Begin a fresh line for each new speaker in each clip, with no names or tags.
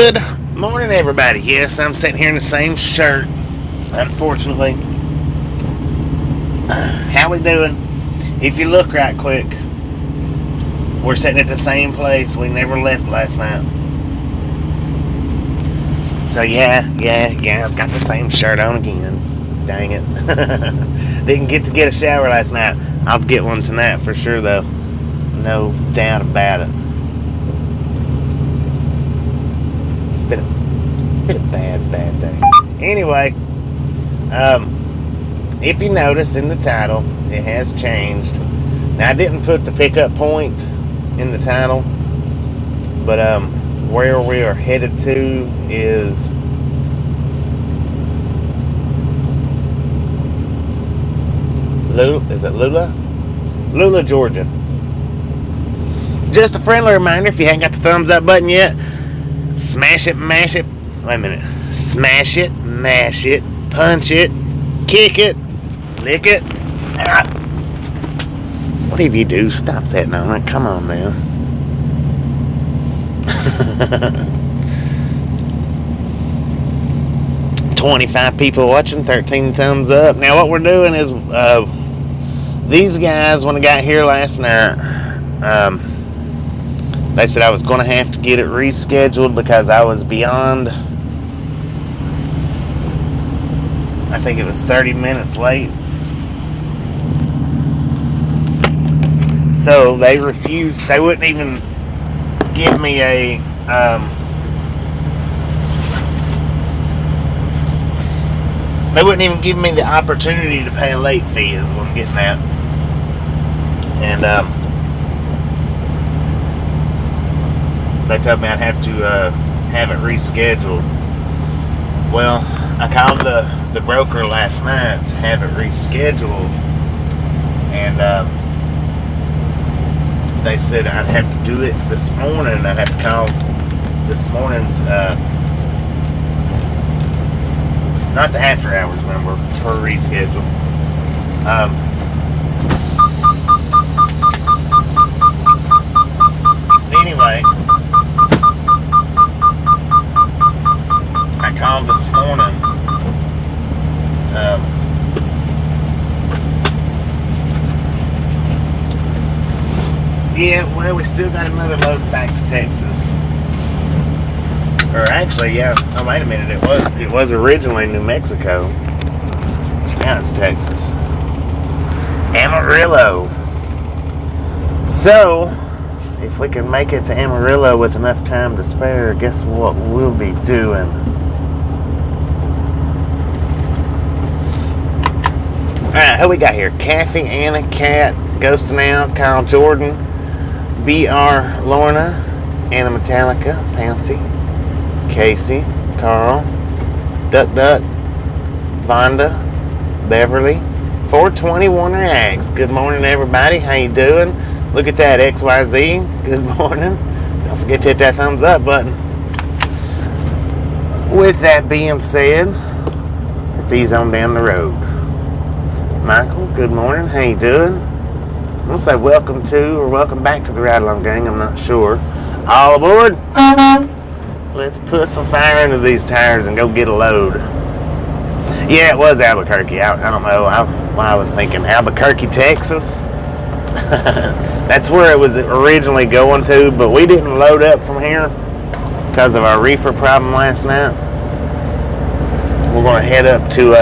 Good morning, everybody. Yes, I'm sitting here in the same shirt, unfortunately. How we doing? If you look right quick, we're sitting at the same place we never left last night. So yeah, I've got the same shirt on again. Dang it. Didn't get to get a shower last night. I'll get one tonight for sure, though. No doubt about it. It's been a bad day. Anyway, if you notice in the title, it has changed. Now, I didn't put the pickup point in the title, but where we are headed to is Lula, Georgia. Just a friendly reminder, if you haven't got the thumbs up button yet, smash it, mash it. Wait a minute. Smash it, mash it, punch it, kick it, lick it. Whatever you do, stop sitting on it. Come on now. 25 people watching, 13 thumbs up. Now what we're doing is these guys, when I got here last night, they said I was going to have to get it rescheduled because I was beyond, I think it was 30 minutes late. So they refused. They wouldn't even give me a they wouldn't even give me the opportunity to pay a late fee, is what I'm getting at. And they told me I'd have to have it rescheduled. Well, I called the broker last night to have it rescheduled, and they said I'd have to do it this morning. I'd have to call this morning's not the after hours number for a reschedule. Anyway, I called this morning. Yeah, well, we still got another load back to Texas. Or actually, yeah. Oh, wait a minute. It was originally New Mexico. Now it's Texas. Amarillo. So, if we can make it to Amarillo with enough time to spare, guess what we'll be doing? Alright, who we got here? Kathy, Anna, Kat, Ghost Now, Kyle Jordan, B.R. Lorna, Anna Metallica, Pansy, Casey, Carl, Duck, Vonda, Beverly, 421 Rags. Good morning, everybody. How you doing? Look at that, XYZ. Good morning. Don't forget to hit that thumbs up button. With that being said, let's ease on down the road. Michael, good morning. How you doing? I'm going to say welcome to or welcome back to the Ride Along Gang. I'm not sure. All aboard. Let's put some fire into these tires and go get a load. Yeah, it was Albuquerque. I don't know why I was thinking Albuquerque, Texas. That's where it was originally going to, but we didn't load up from here because of our reefer problem last night. We're going to head up to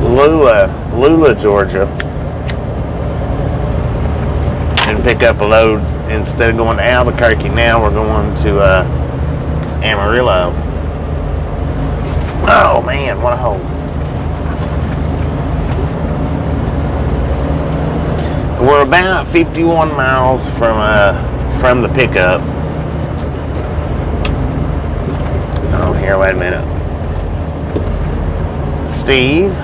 Lula, Georgia, and pick up a load. Instead of going to Albuquerque, now we're going to Amarillo. Oh man, what a hole. We're about 51 miles from the pickup. Oh, here, wait a minute. Steve,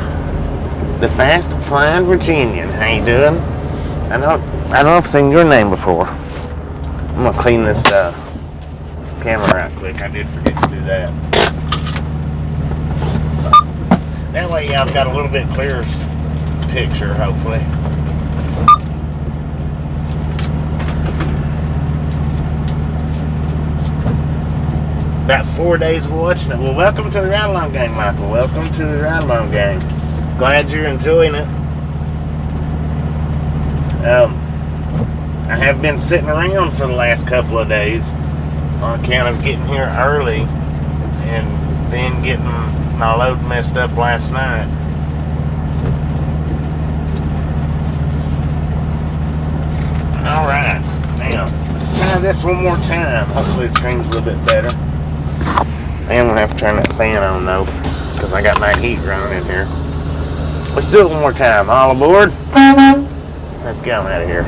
the fast flying Virginian. How you doing? I don't know if I've seen your name before. I'm gonna clean this camera right quick. I did forget to do that. That way, I've got a little bit clearer picture, hopefully. about 4 days of watching it. Well, welcome to the Ride Along Gang, Michael. Welcome to the Ride Along Gang. Glad you're enjoying it. I have been sitting around for the last couple of days on account of getting here early and then getting my load messed up last night. Alright, now let's try this one more time. Hopefully the screen's a little bit better. I am gonna have to turn that fan on though, because I got my heat running in here. Let's do it one more time. All aboard. Let's get on out of here.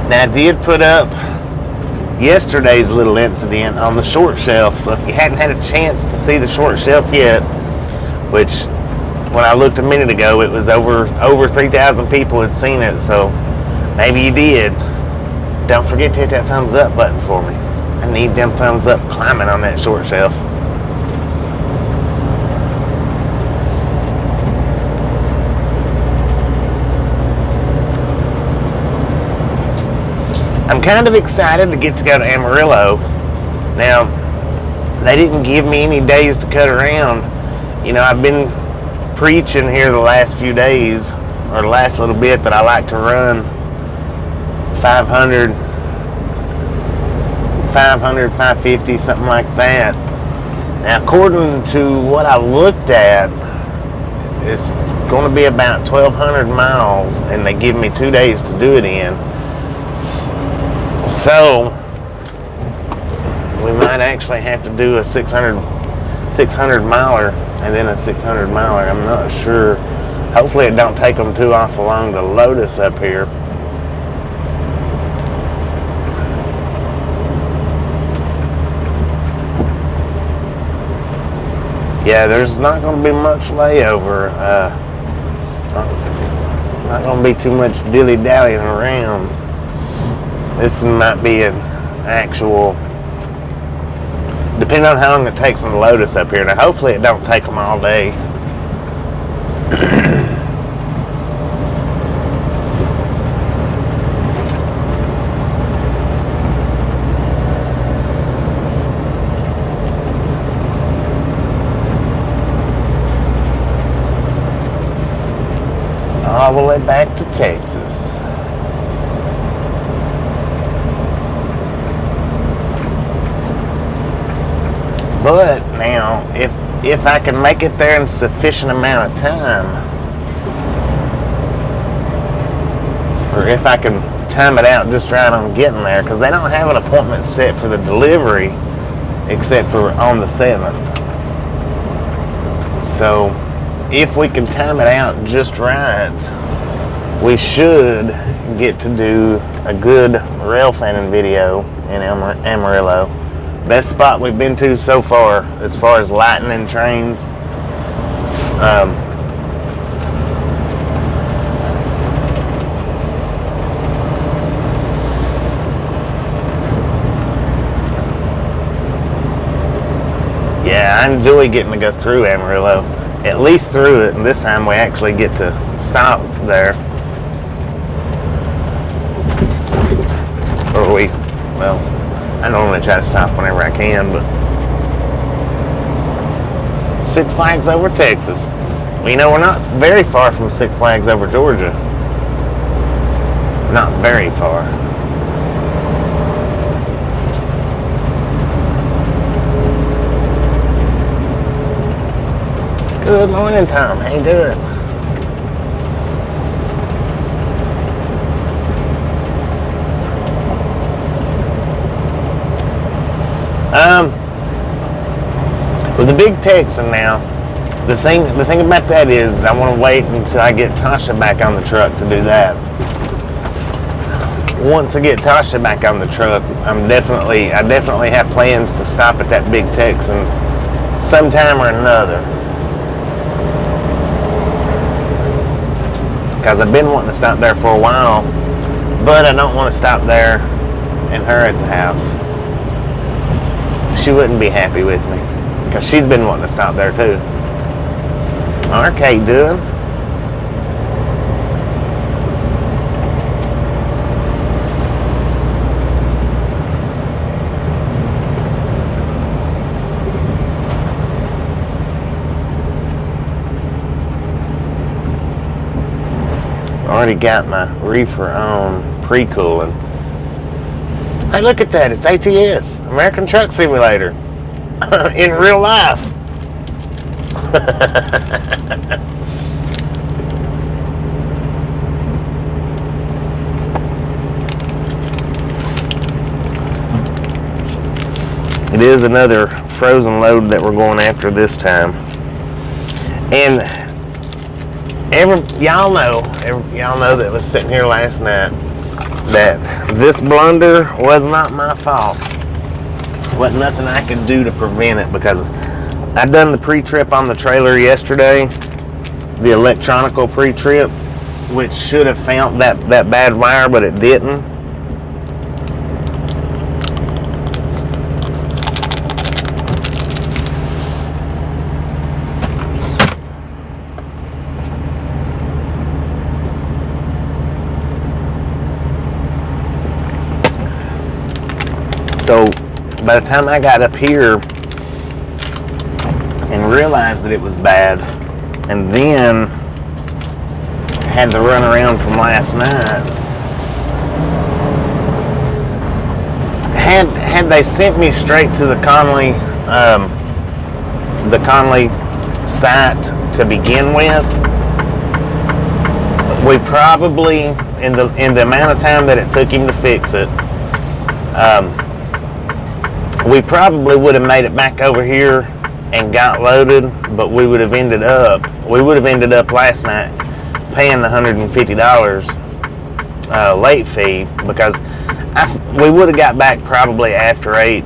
Now I did put up yesterday's little incident on the short shelf, so if you hadn't had a chance to see the short shelf yet, which when I looked a minute ago, it was over 3,000 people had seen it, so maybe you did. Don't forget to hit that thumbs up button for me. I need them thumbs up climbing on that short shelf. I'm kind of excited to get to go to Amarillo. Now, they didn't give me any days to cut around. You know, I've been preaching here the last few days, or the last little bit, that I like to run 500, 550, something like that. Now, according to what I looked at, it's going to be about 1,200 miles, and they give me 2 days to do it in. So, we might actually have to do a 600 miler and then a 600 miler. I'm not sure. Hopefully it don't take them too awful long to load us up here. Yeah, there's not going to be much layover. Not going to be too much dilly-dallying around. This might be an actual, depending on how long it takes them to load us up here. Now, hopefully it don't take them all day. All the way back to Texas. But now, if I can make it there in sufficient amount of time, or if I can time it out just right on getting there, because they don't have an appointment set for the delivery except for on the 7th. So if we can time it out just right, we should get to do a good rail fanning video in Amarillo. Best spot we've been to so far as lightning trains. Yeah, I enjoy getting to go through Amarillo, at least through it, and this time we actually get to stop there. Or I normally try to stop whenever I can, but Six Flags Over Texas. Well, you know, we're not very far from Six Flags Over Georgia. Not very far. Good morning, Tom. How you doing? With the big Texan now, the thing about that is I want to wait until I get Tasha back on the truck to do that. Once I get Tasha back on the truck, I definitely have plans to stop at that big Texan sometime or another. Because I've been wanting to stop there for a while, but I don't want to stop there and her at the house. She wouldn't be happy with me, because she's been wanting to stop there too. Arcade doing? already got my reefer on pre-cooling. Hey, look at that. It's ATS, American Truck Simulator, in real life. It is another frozen load that we're going after this time. And y'all know that was sitting here last night that this blunder was not my fault. Wasn't nothing I could do to prevent it, because I done the pre-trip on the trailer yesterday, the electronical pre-trip, which should have found that bad wire, but it didn't. So by the time I got up here and realized that it was bad, and then had to run around from last night, had they sent me straight to the Conley site to begin with, we probably, in the amount of time that it took him to fix it, we probably would have made it back over here and got loaded, but we would have ended up last night paying the $150 late fee, because we would have got back probably after 8,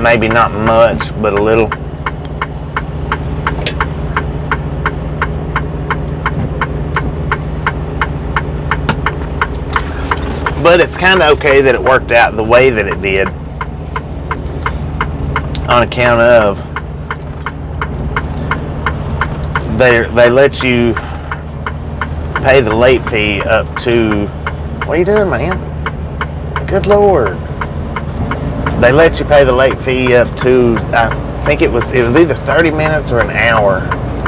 maybe not much, but a little. But it's kind of okay that it worked out the way that it did, on account of they let you pay the late fee up to, what are you doing, man? Good Lord. They let you pay the late fee up to, I think it was either 30 minutes or an hour.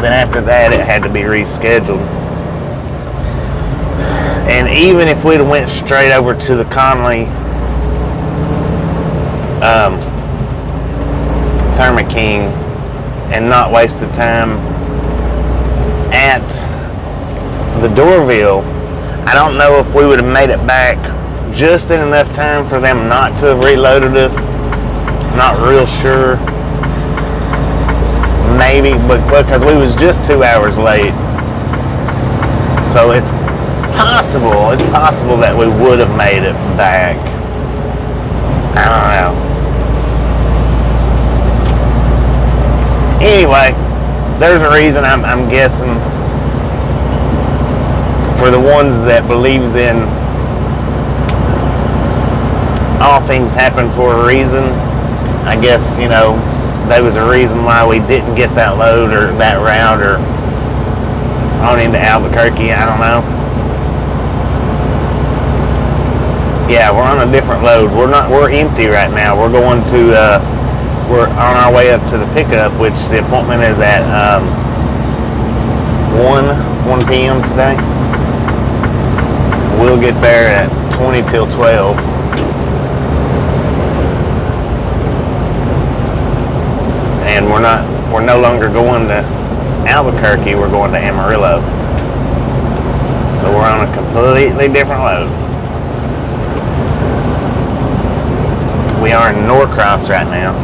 Then after that it had to be rescheduled. And even if we'd have went straight over to the Conley Thermo King and not wasted time at the Doraville, I don't know if we would have made it back just in enough time for them not to have reloaded us. Not real sure. Maybe, but because we was just 2 hours late. So it's possible that we would have made it back. I don't know. Anyway, there's a reason, I'm guessing, for the ones that believes in all things happen for a reason. I guess, there was a reason why we didn't get that load or that route or on into Albuquerque. I don't know. Yeah, we're on a different load. We're empty right now. We're going to, we're on our way up to the pickup, which the appointment is at 1 p.m. today. We'll get there at 20 till 12. And we're no longer going to Albuquerque, we're going to Amarillo. So we're on a completely different load. We are in Norcross right now.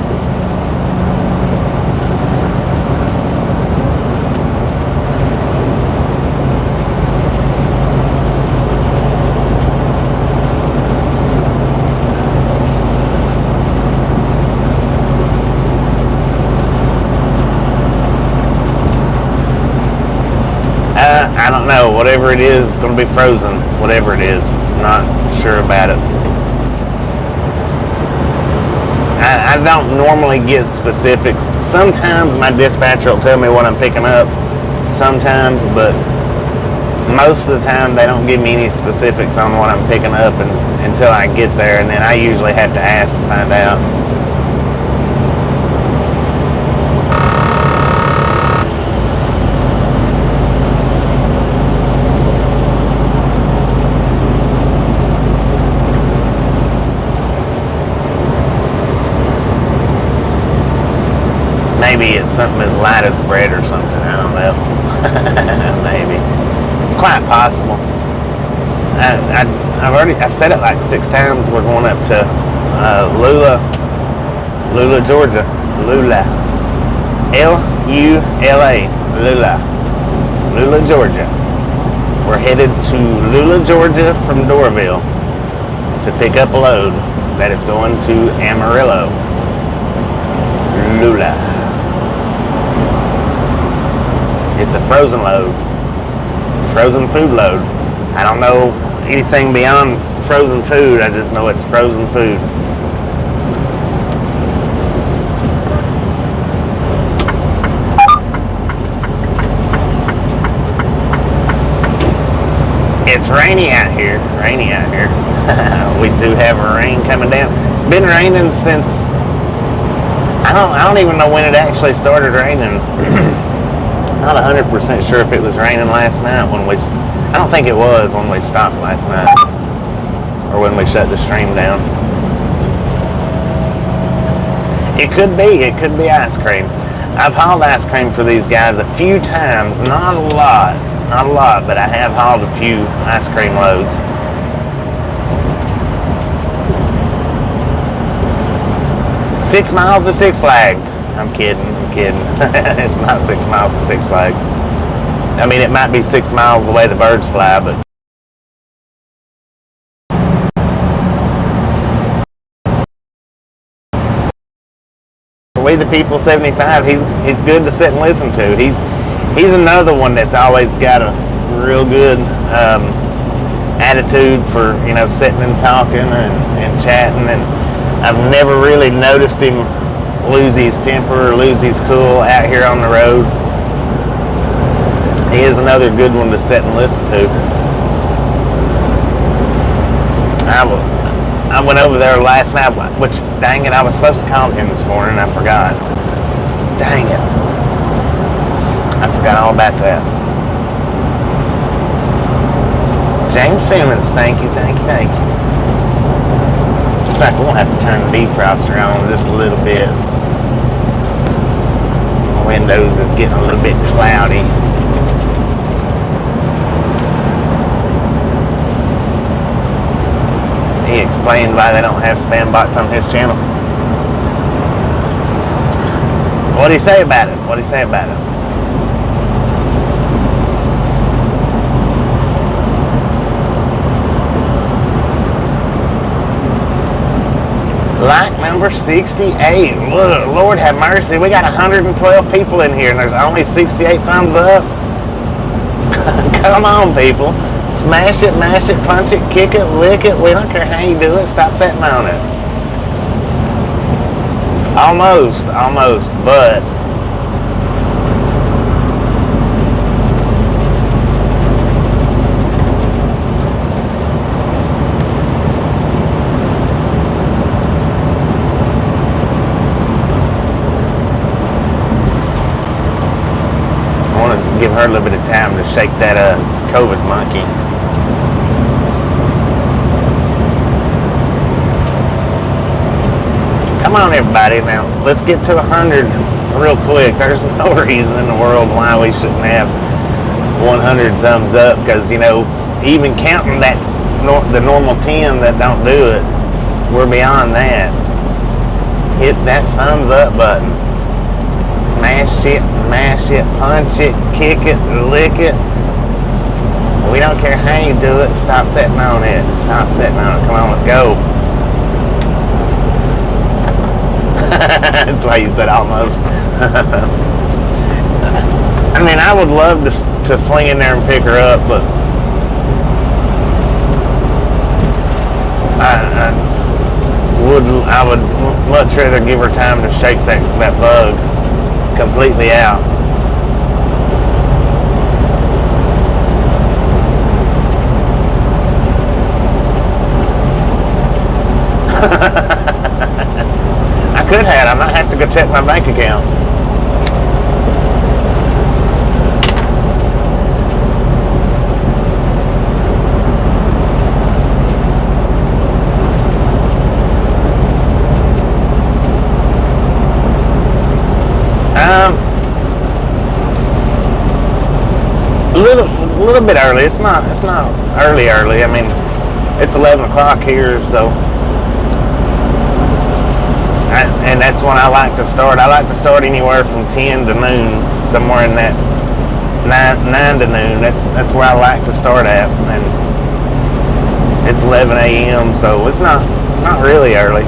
I don't know. Whatever it is, it's going to be frozen. Whatever it is. I'm not sure about it. I don't normally get specifics. Sometimes my dispatcher will tell me what I'm picking up. Sometimes, but most of the time they don't give me any specifics on what I'm picking up until I get there, and then I usually have to ask to find out. maybe it's something as light as bread or something. I don't know. Maybe. It's quite possible. I've said it like 6 times. We're going up to Lula, Georgia. Lula. Lula. Lula, Georgia. We're headed to Lula, Georgia from Doraville to pick up a load that is going to Amarillo. Lula. It's a frozen load. Frozen food load. I don't know anything beyond frozen food. I just know it's frozen food. It's rainy out here. Rainy out here. We do have a rain coming down. It's been raining since I don't even know when it actually started raining. Not 100% sure if it was raining last night when I don't think it was when we stopped last night or when we shut the stream down. It could be ice cream. I've hauled ice cream for these guys a few times, not a lot, but I have hauled a few ice cream loads. Six miles to Six Flags. I'm kidding. It's not 6 miles to Six Flags. I mean, it might be 6 miles the way the birds fly, but We the People 75, he's good to sit and listen to. He's another one that's always got a real good attitude for, sitting and talking and chatting, and I've never really noticed him lose his temper or lose his cool out here on the road. He is another good one to sit and listen to. I went over there last night, which, dang it, I was supposed to call him this morning. I forgot. Dang it. I forgot all about that. James Simmons, thank you. Looks like we'll have to turn the defroster on just a little bit. The windows is getting a little bit cloudy. He explained why they don't have spam bots on his channel. What do you say about it? Like number 68. Lord have mercy. We got 112 people in here and there's only 68 thumbs up. Come on, people. Smash it, mash it, punch it, kick it, lick it. We don't care how you do it. Stop sitting on it. Almost, but I want to give her a little bit of time to shake that COVID monkey. Come on, everybody, now let's get to 100 real quick. There's no reason in the world why we shouldn't have 100 thumbs up, because even counting that the normal 10 that don't do it, we're beyond that. Hit that thumbs up button. Smash it, mash it, punch it, kick it, lick it. We don't care how you do it. Stop sitting on it. Come on, let's go. That's why you said almost. I mean, I would love to swing in there and pick her up, but I would much rather give her time to shake that bug completely out. I might have to go check my bank account. little bit early. It's not early. I mean, it's 11 o'clock here, so. And that's when I like to start. I like to start anywhere from 10 to noon, somewhere in that 9 to noon. That's where I like to start at. And it's 11 a.m., so it's not really early.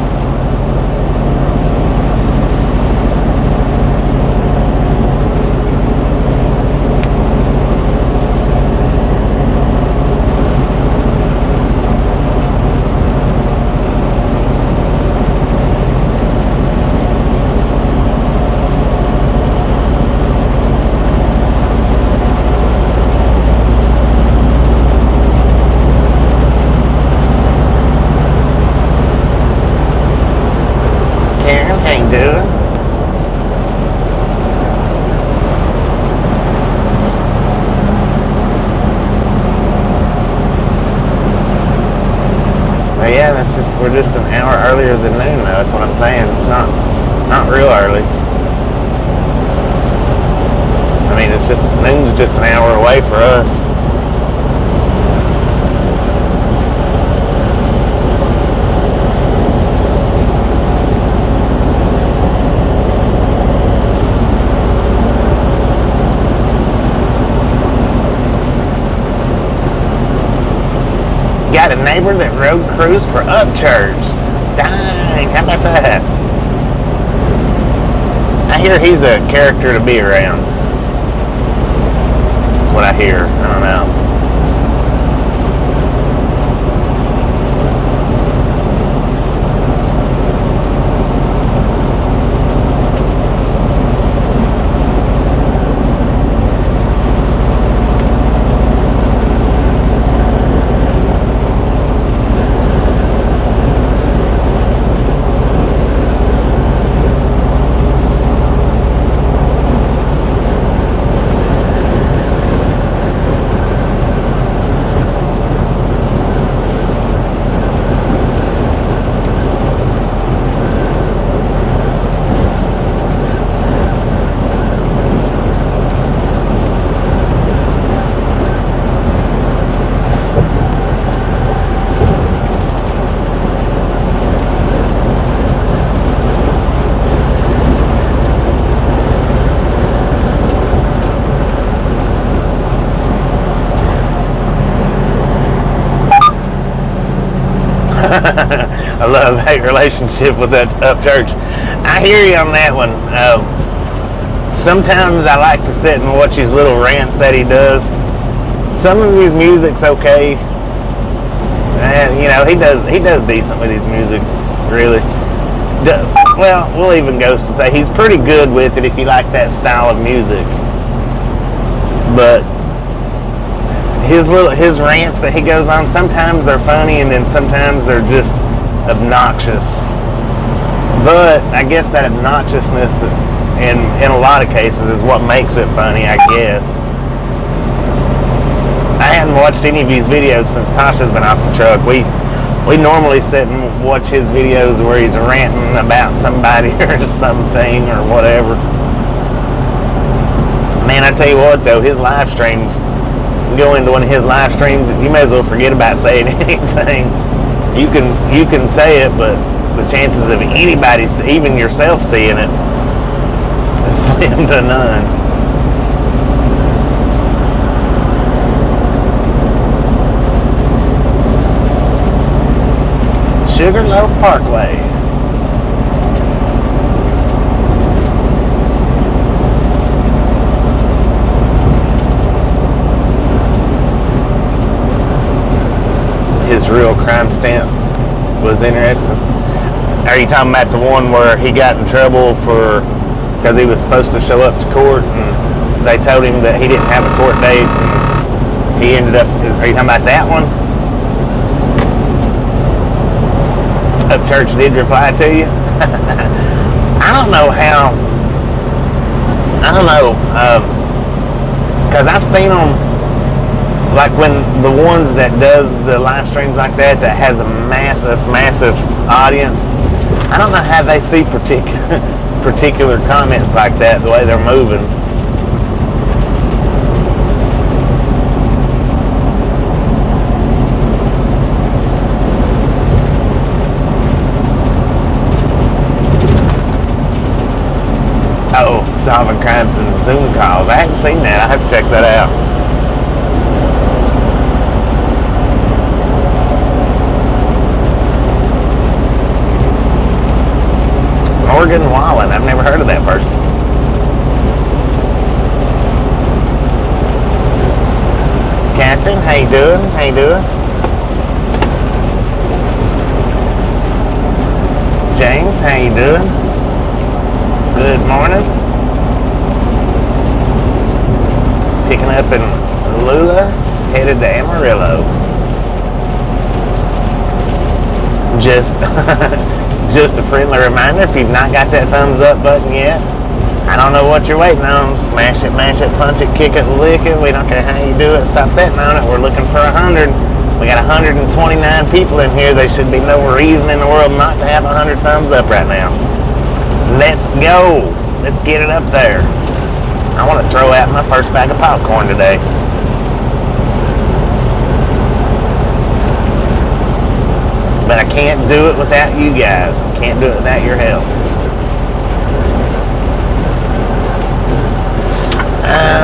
We're just an hour earlier than noon though, that's what I'm saying. It's not real early. I mean, it's just, noon's just an hour away for us. Got a neighbor that road crews for Upchurch. Dang, how about that? I hear he's a character to be around. That's what I hear. I don't know. A love-hate relationship with that Upchurch. I hear you on that one. Sometimes I like to sit and watch his little rants that he does. Some of his music's okay. You know, he does decent with his music, really. Well, we'll even go to say he's pretty good with it if you like that style of music. But his rants that he goes on, sometimes they're funny and then sometimes they're just obnoxious. But I guess that obnoxiousness in a lot of cases is what makes it funny, I guess. I hadn't watched any of his videos since Tasha's been off the truck. We normally sit and watch his videos where he's ranting about somebody or something or whatever. Man, I tell you what though, his live streams, go into one of his live streams, you may as well forget about saying anything. You can say it, but the chances of anybody, even yourself, seeing it is slim to none. Sugarloaf Parkway. His real crime stamp was interesting. Are you talking about the one where he got in trouble because he was supposed to show up to court and they told him that he didn't have a court date and he ended up, are you talking about that one? Upchurch did reply to you? I don't know, because I've seen them, like when the ones that does the live streams like that has a massive audience, I don't know how they see particular comments like that, the way they're moving. solving crimes in Zoom calls. I haven't seen that. I have to check that out. Morgan Wallen. I've never heard of that person. Captain, how you doing? How you doing? James, how you doing? Good morning. Picking up in Lula, headed to Amarillo. Just a friendly reminder, if you've not got that thumbs up button yet, I don't know what you're waiting on. Smash it, mash it, punch it, kick it, lick it. We don't care how you do it. Stop sitting on it. We're looking for 100. We got 129 people in here. There should be no reason in the world not to have 100 thumbs up right now. Let's go. Let's get it up there. I want to throw out my first bag of popcorn today. But I can't do it without you guys. I can't do it without your help.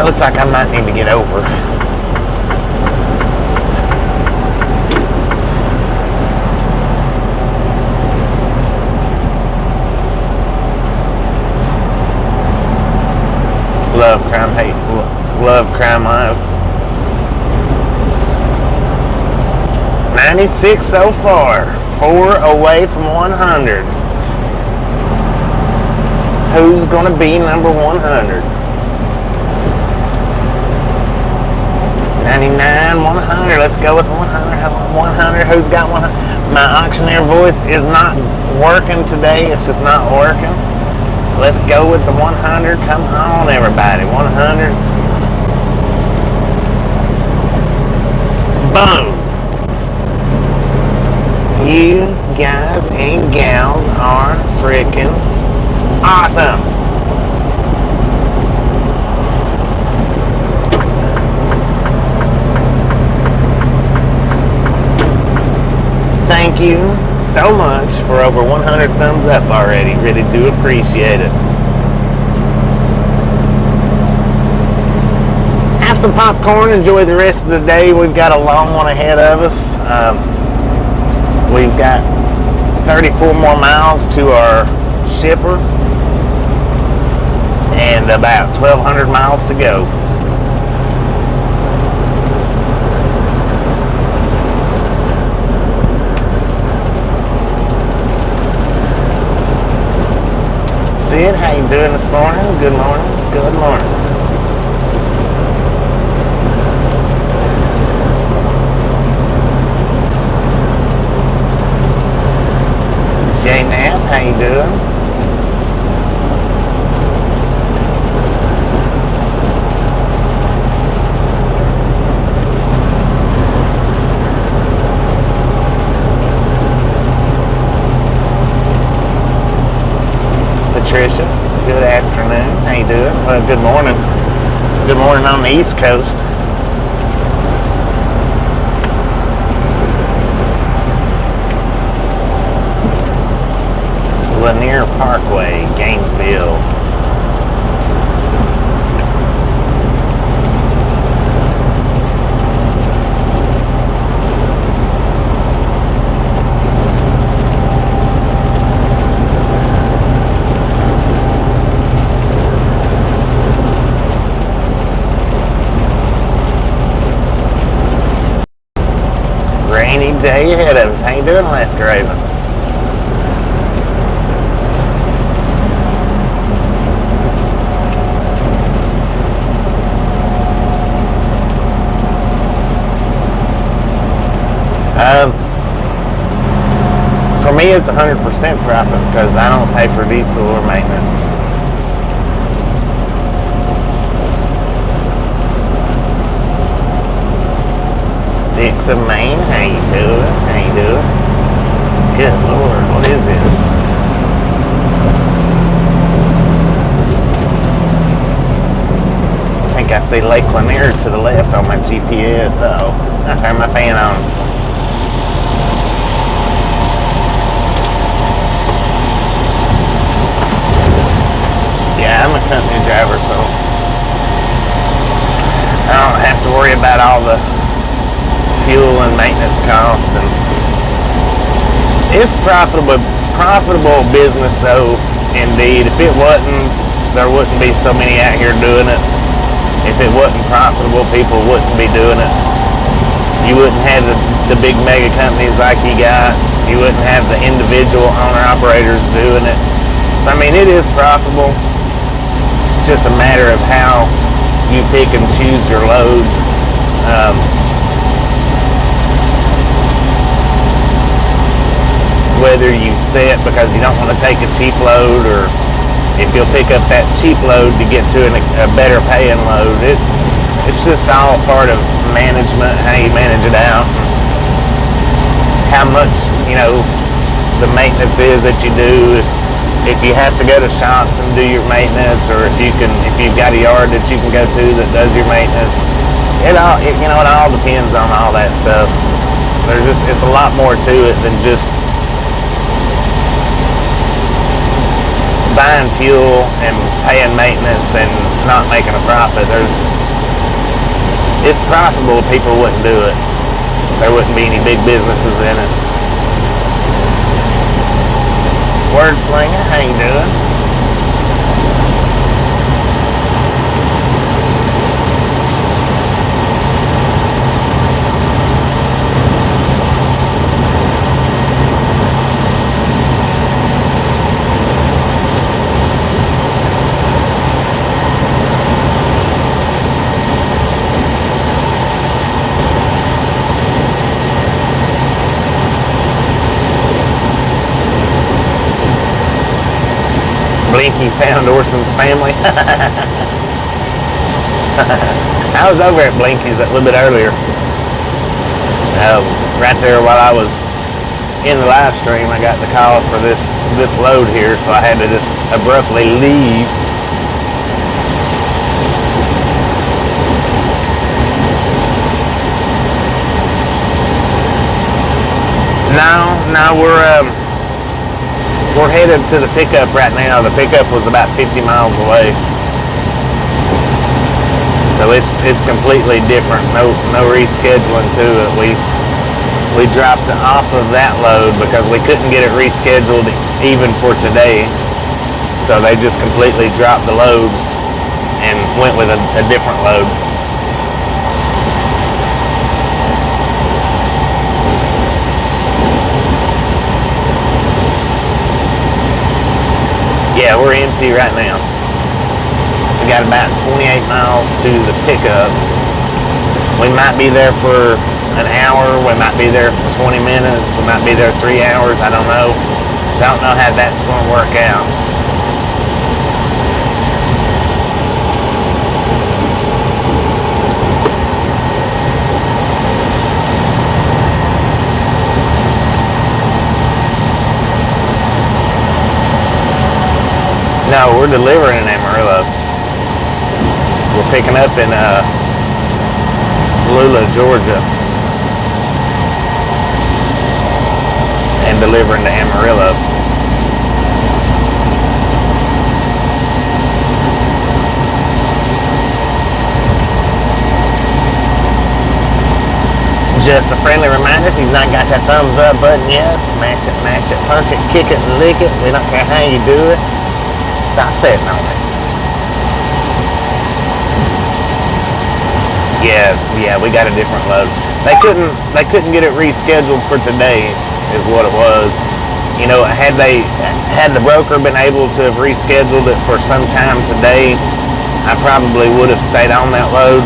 Looks like I might need to get over. Love crime, hate, love crime lives. 96 so far, 4 away from 100. Who's gonna be number 100? 99, 100. Let's go with 100. 100. Who's got 100? My auctioneer voice is not working today. It's just not working. Let's go with the 100. Come on, everybody. 100. Boom. You guys and gals are freaking awesome. Thank you so much for over 100 thumbs up already. Really do appreciate it. Have some popcorn. Enjoy the rest of the day. We've got a long one ahead of us. We've got 34 more miles to our shipper and about 1,200 miles to go. Sid, how you doing this morning? Good morning. Good morning. Jay Knapp, how you doing? Patricia, good afternoon. How you doing? Well, good morning. Good morning on the East Coast. Lanier Parkway, Gainesville. Rainy day ahead of us. How you doing, Alaska Raven? For me, it's 100% profit because I don't pay for diesel or maintenance. Sticks of Maine, how you doing? How you doing? Good Lord, what is this? I think I see Lake Lanier to the left on my GPS. Uh-oh, I turned my fan on. Yeah, company driver, so I don't have to worry about all the fuel and maintenance costs. And it's profitable business though, indeed. If it wasn't, there wouldn't be so many out here doing it. If it wasn't profitable, people wouldn't be doing it. You wouldn't have the big mega companies like you got. You wouldn't have the individual owner-operators doing it. So, I mean, it is profitable. It's just a matter of how you pick and choose your loads. Whether you set because you don't want to take a cheap load, or if you'll pick up that cheap load to get to a better paying load. It's just all part of management, how you manage it out, how much, the maintenance is that you do. If you have to go to shops and do your maintenance, or if you've got a yard that you can go to that does your maintenance, it all depends on all that stuff. It's a lot more to it than just buying fuel and paying maintenance and not making a profit. It's profitable. People wouldn't do it. There wouldn't be any big businesses in it. Word Slinger, how you doing? Blinky found Orson's family. I was over at Blinky's a little bit earlier. Right there while I was in the live stream, I got the call for this load here, so I had to just abruptly leave. No, we're headed to the pickup right now. The pickup was about 50 miles away. So it's completely different. No rescheduling to it. We dropped off of that load because we couldn't get it rescheduled even for today. So they just completely dropped the load and went with a different load. Yeah, we're empty right now. We got about 28 miles to the pickup. We might be there for an hour. We might be there for 20 minutes. We might be there 3 hours. I don't know. Don't know how that's going to work out. No, we're delivering in Amarillo. We're picking up in Lula, Georgia, and delivering to Amarillo. Just a friendly reminder, if you've not got that thumbs up button yet, smash it, mash it, punch it, kick it, and lick it. We don't care how you do it. Stop sitting on it. Yeah, we got a different load. They couldn't get it rescheduled for today, is what it was. Had the broker been able to have rescheduled it for some time today, I probably would have stayed on that load.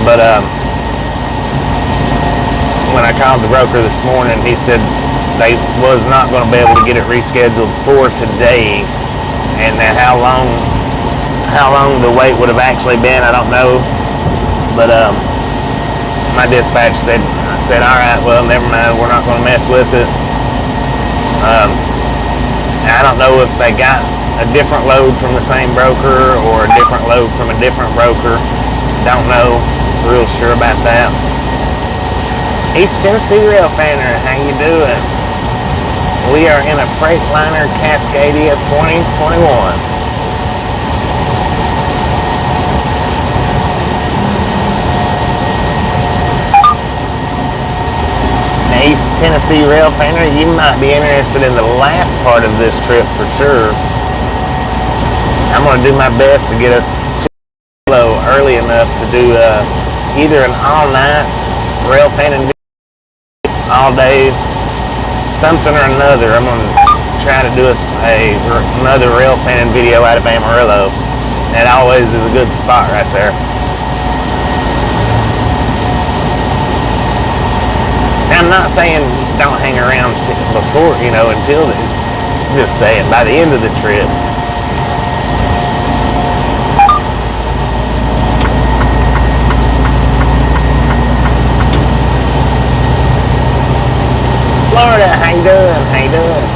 But when I called the broker this morning, he said they was not going to be able to get it rescheduled for today. And then how long the wait would have actually been, I don't know. But my dispatch said, all right, well, never mind, we're not going to mess with it. I don't know if they got a different load from the same broker or a different load from a different broker. Don't know, real sure about that. East Tennessee Railfaner, how you doing? We are in a Freightliner Cascadia 2021. Tennessee rail fanner, you might be interested in the last part of this trip for sure. I'm going to do my best to get us to Low early enough to do either an all-night rail fanning video, all day, something or another. I'm going to try to do another rail fanning video out of Amarillo. That always is a good spot right there. I'm not saying don't hang around before, until then. Just saying, by the end of the trip. Florida, how you doing? How you doing?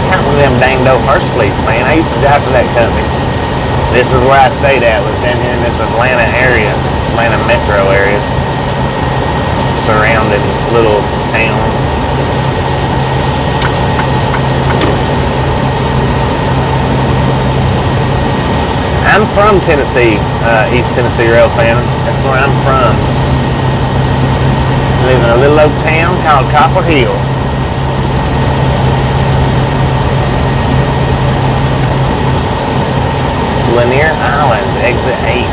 Got one of them dang dope first fleets, man. I used to drive for that company. This is where I stayed at, was down here in this Atlanta metro area, surrounding little towns. I'm from Tennessee, East Tennessee rail fan. That's where I'm from. I live in a little old town called Copper Hill. Lanier Islands, exit 8.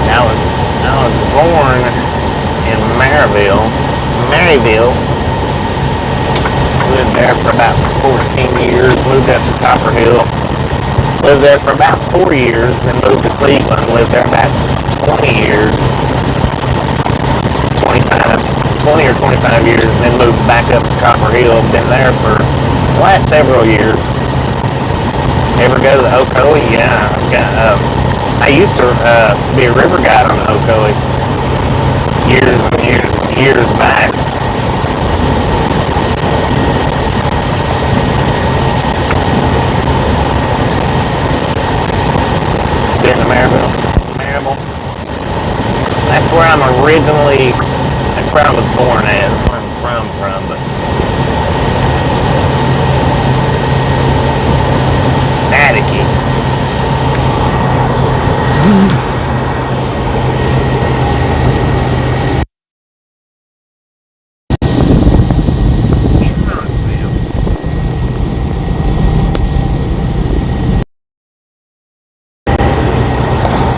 I was born in Maryville. Lived there for about 14 years, moved up to Copper Hill. Lived there for about 4 years, then moved to Cleveland. Lived there about 20 years. 20 or 25 years, and then moved back up to Copper Hill. Been there for the last several years. Ever go to the Ocoee? Yeah, I used to be a river guide on the Ocoee years and years and years back. Been to Maryville. That's where I'm originally. That's where I was born at. That's where I'm from. But staticky.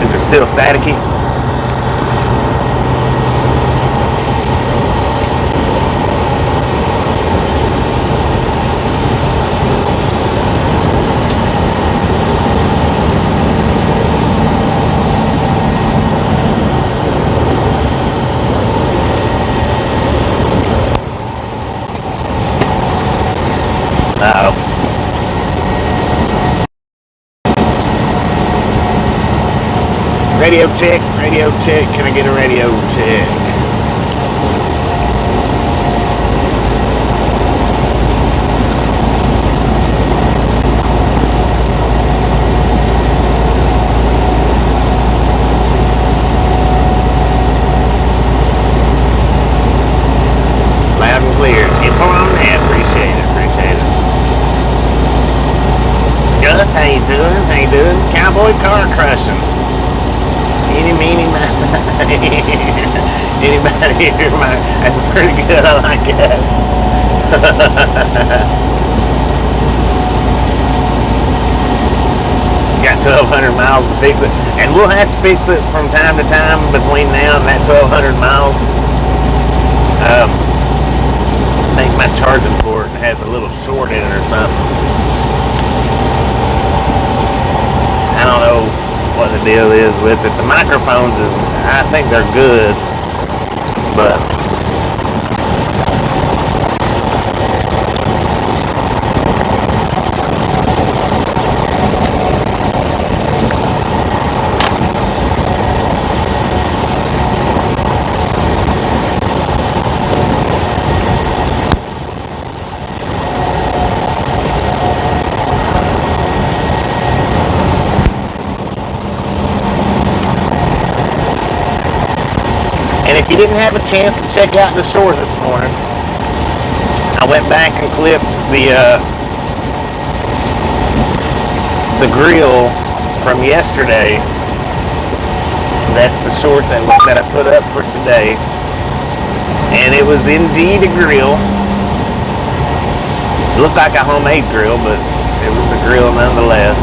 Is it still staticky? Uh-oh. Radio check. Can I get a radio check? Loud and clear. 10-4 on that. Appreciate it. Gus, how you doing? Cowboy car crushing. Anybody here? That's pretty good. I like that. Got 1,200 miles to fix it, and we'll have to fix it from time to time between now and that 1,200 miles. I think my charging port has a little short in it or something. I don't know what the deal is with it. The microphones I think they're good, but if you didn't have a chance to check out the shore this morning, I went back and clipped the grill from yesterday. That's the short that I put up for today, and it was indeed a grill. It looked like a homemade grill, but it was a grill nonetheless.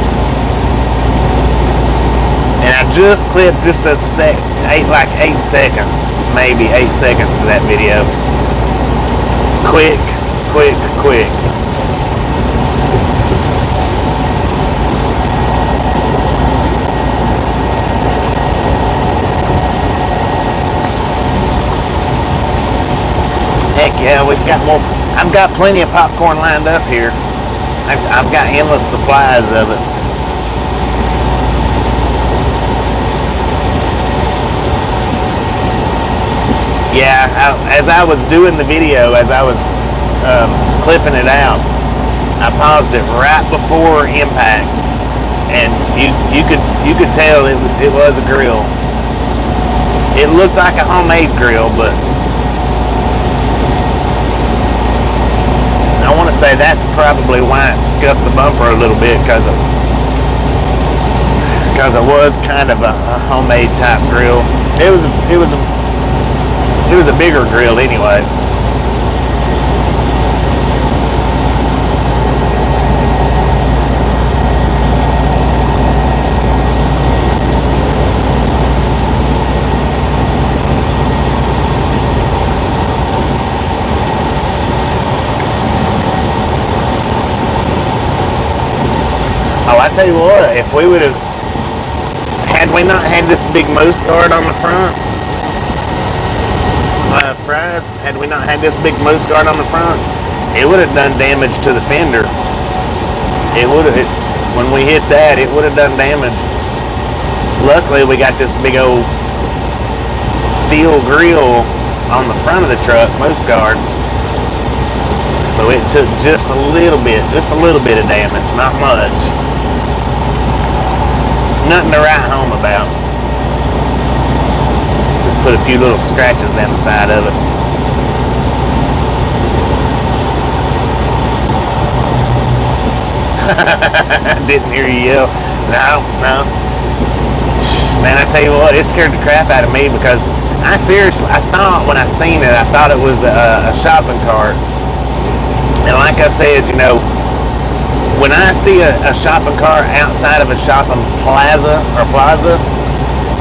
And I just clipped just like 8 seconds, maybe 8 seconds to that video. Quick. Heck yeah, we've got more. I've got plenty of popcorn lined up here. I've got endless supplies of it. Yeah, as I was doing the video, as I was clipping it out, I paused it right before impact, and you could tell it was a grill. It looked like a homemade grill, but I want to say that's probably why it scuffed the bumper a little bit, because it was kind of a homemade type grill. It was a bigger grill anyway. Oh, I tell you what, if we would have, had we not had this big moose guard on the front, had we not had this big moose guard on the front, it would have done damage to the fender. When we hit that, it would have done damage. Luckily, we got this big old steel grill on the front of the truck, moose guard. So it took just a little bit of damage, not much. Nothing to write home about. Just put a few little scratches down the side of it. Didn't hear you yell. No. Man, I tell you what, it scared the crap out of me, because I thought when I seen it, I thought it was a shopping cart. And like I said, when I see a shopping cart outside of a shopping plaza,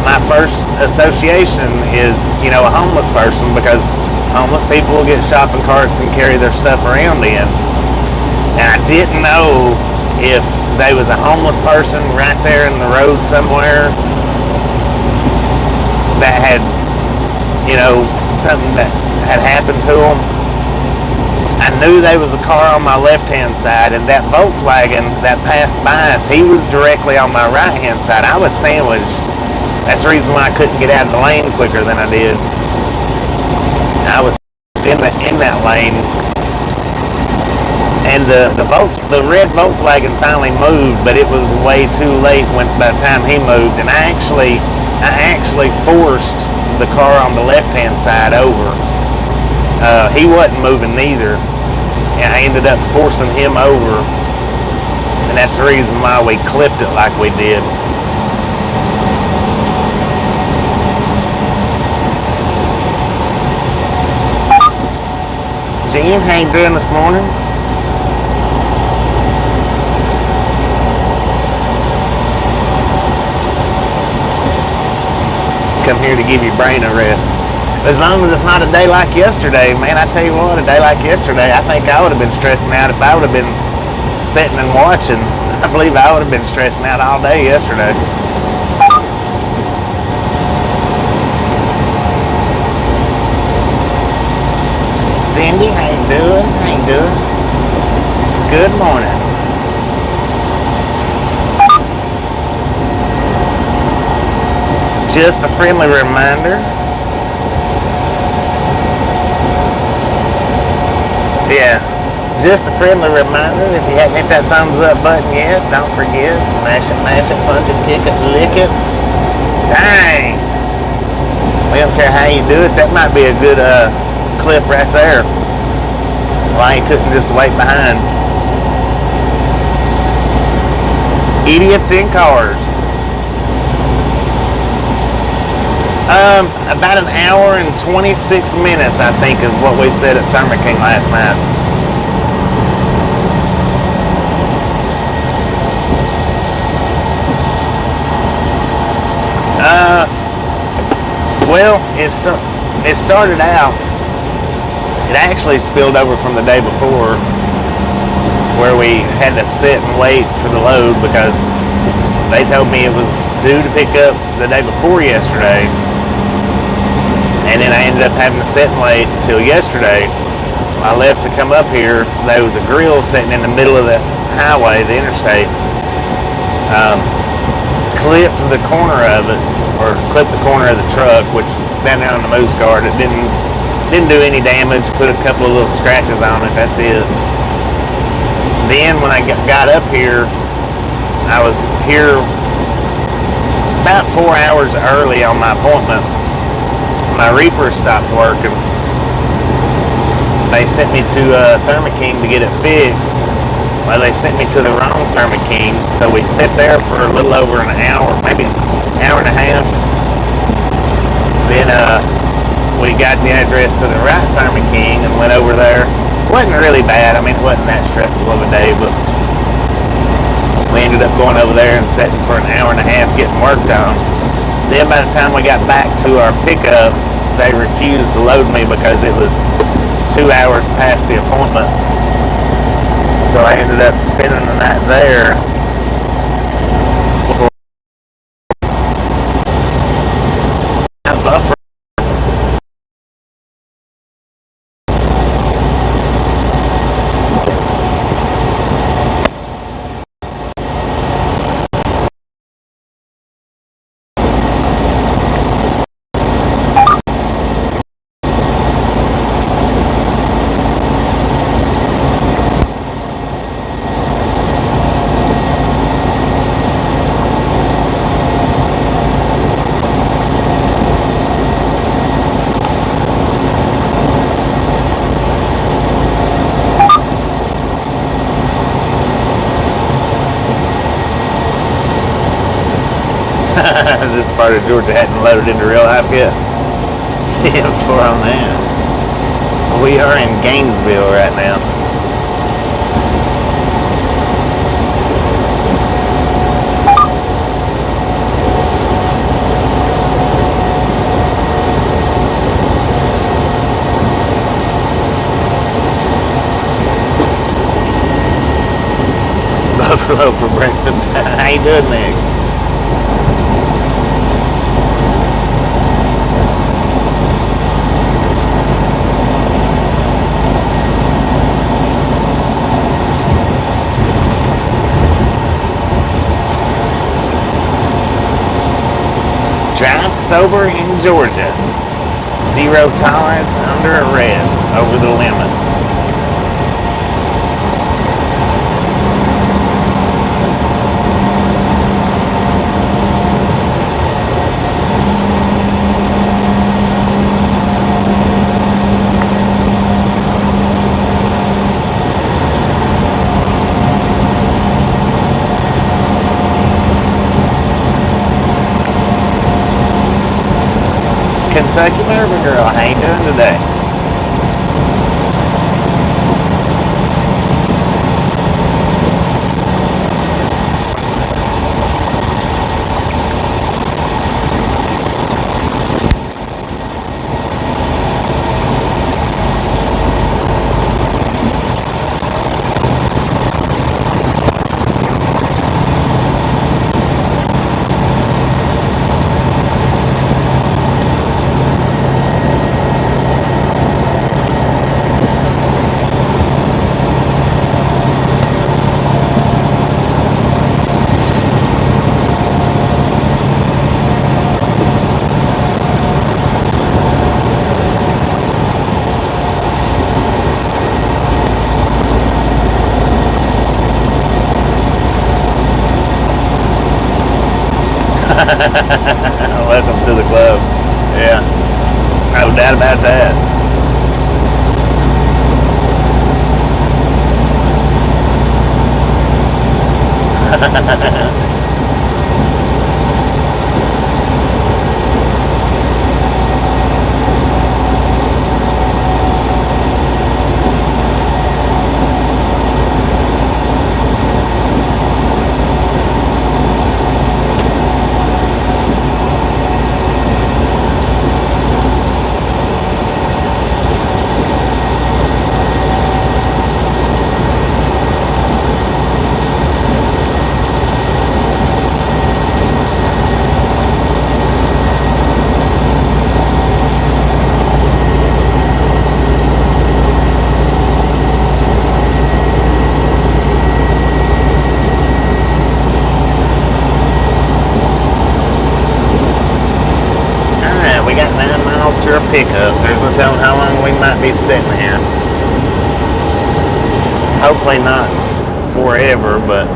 my first association is, a homeless person, because homeless people get shopping carts and carry their stuff around in. And I didn't know if there was a homeless person right there in the road somewhere that had, something that had happened to them. I knew there was a car on my left-hand side, and that Volkswagen that passed by us, he was directly on my right-hand side. I was sandwiched. That's the reason why I couldn't get out of the lane quicker than I did. I was in that lane, and the red Volkswagen finally moved, but it was way too late by the time he moved, and I actually forced the car on the left-hand side over. He wasn't moving neither, and I ended up forcing him over, and that's the reason why we clipped it like we did. Jen, how you doing this morning? Come here to give your brain a rest. As long as it's not a day like yesterday, man, I tell you what, a day like yesterday, I think I would have been stressing out if I would have been sitting and watching. I believe I would have been stressing out all day yesterday. Cindy, how you doing? Good morning. Just a friendly reminder. Yeah, just a friendly reminder, if you haven't hit that thumbs up button yet, don't forget, smash it, mash it, punch it, kick it, lick it. Dang! We don't care how you do it. That might be a good clip right there. Why you couldn't just wait behind. Idiots in cars. About an hour and 26 minutes, I think, is what we said at Thermo King last night. Well, it started out, it actually spilled over from the day before, where we had to sit and wait for the load because they told me it was due to pick up the day before yesterday, and then I ended up having to sit and wait until yesterday. I left to come up here. There was a grill sitting in the middle of the highway, the interstate. Clipped the corner of it, or clipped the corner of the truck, which is down there on the moose guard. It didn't do any damage. Put a couple of little scratches on it. That's it. Then when I got up here, I was here about 4 hours early on my appointment. My reefer stopped working. They sent me to Thermo King to get it fixed. Well, they sent me to the wrong Thermo King, so we sat there for a little over an hour, maybe an hour and a half. Then we got the address to the right Thermo King and went over there. It wasn't really bad. I mean, it wasn't that stressful of a day, but we ended up going over there and sitting for an hour and a half getting worked on. Then by the time we got back to our pickup, they refused to load me because it was 2 hours past the appointment. So I ended up spending the night there. Buffer. This part of Georgia hadn't loaded into real life yet. 10-4 on that. We are in Gainesville right now. Buffalo for breakfast. How you doing, Nick? Drive sober in Georgia. 0 tolerance under arrest over the limit. Kentucky Mervyn girl, how you doing today? Welcome to the club. yeah. No doubt about that. Pickup. There's no telling how long we might be sitting here. Hopefully not forever, but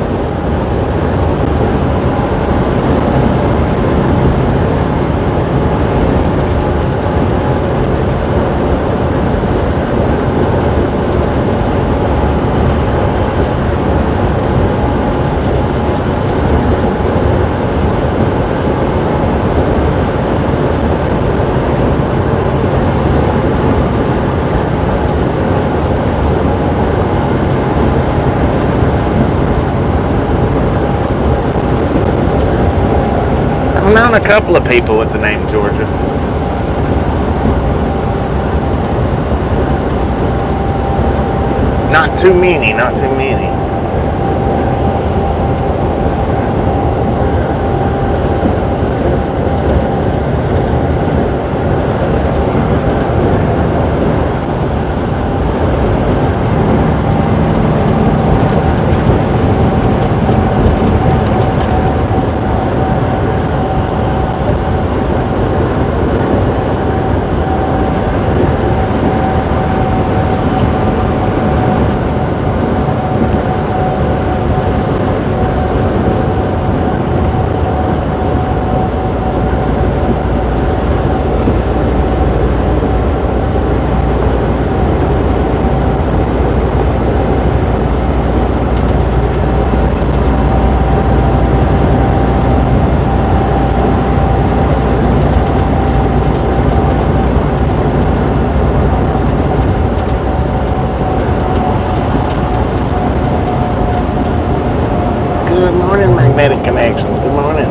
I've known a couple of people with the name Georgia. Not too many, not too many. Magnetic connections. Good morning.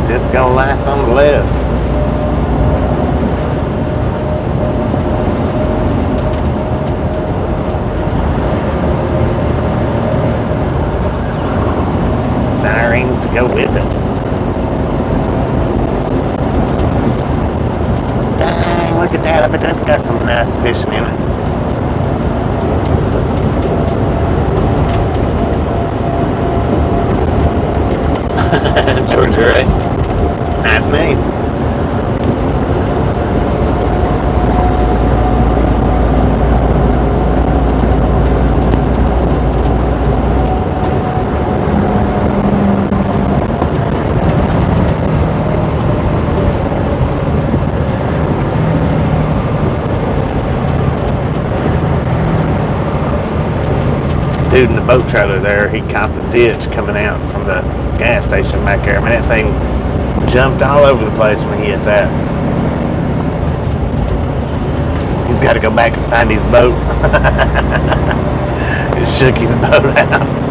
Disco lights on the left. Sirens to go with it. Dang, look at that. I bet that's got some nice fishing in it. Georgia, right? Nice name. Dude in the boat trailer there, he caught the ditch coming out from the gas station back there. I mean, that thing jumped all over the place when he hit that. He's got to go back and find his boat. It shook his boat out.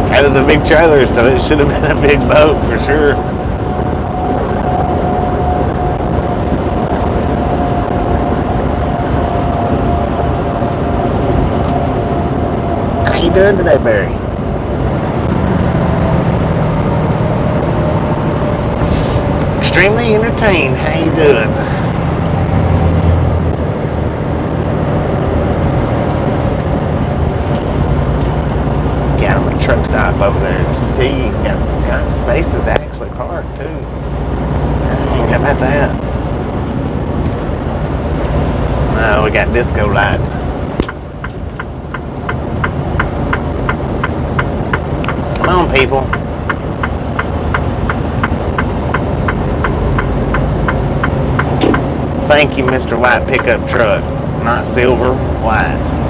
That was a big trailer, so it should have been a big boat for sure. How you doing today, Barry? Extremely entertained. How you doing? Got my truck stop over there. T got spaces to actually park too. How about that? No, we got disco lights. Come on, people. Thank you, Mr. White Pickup Truck. Not silver, white.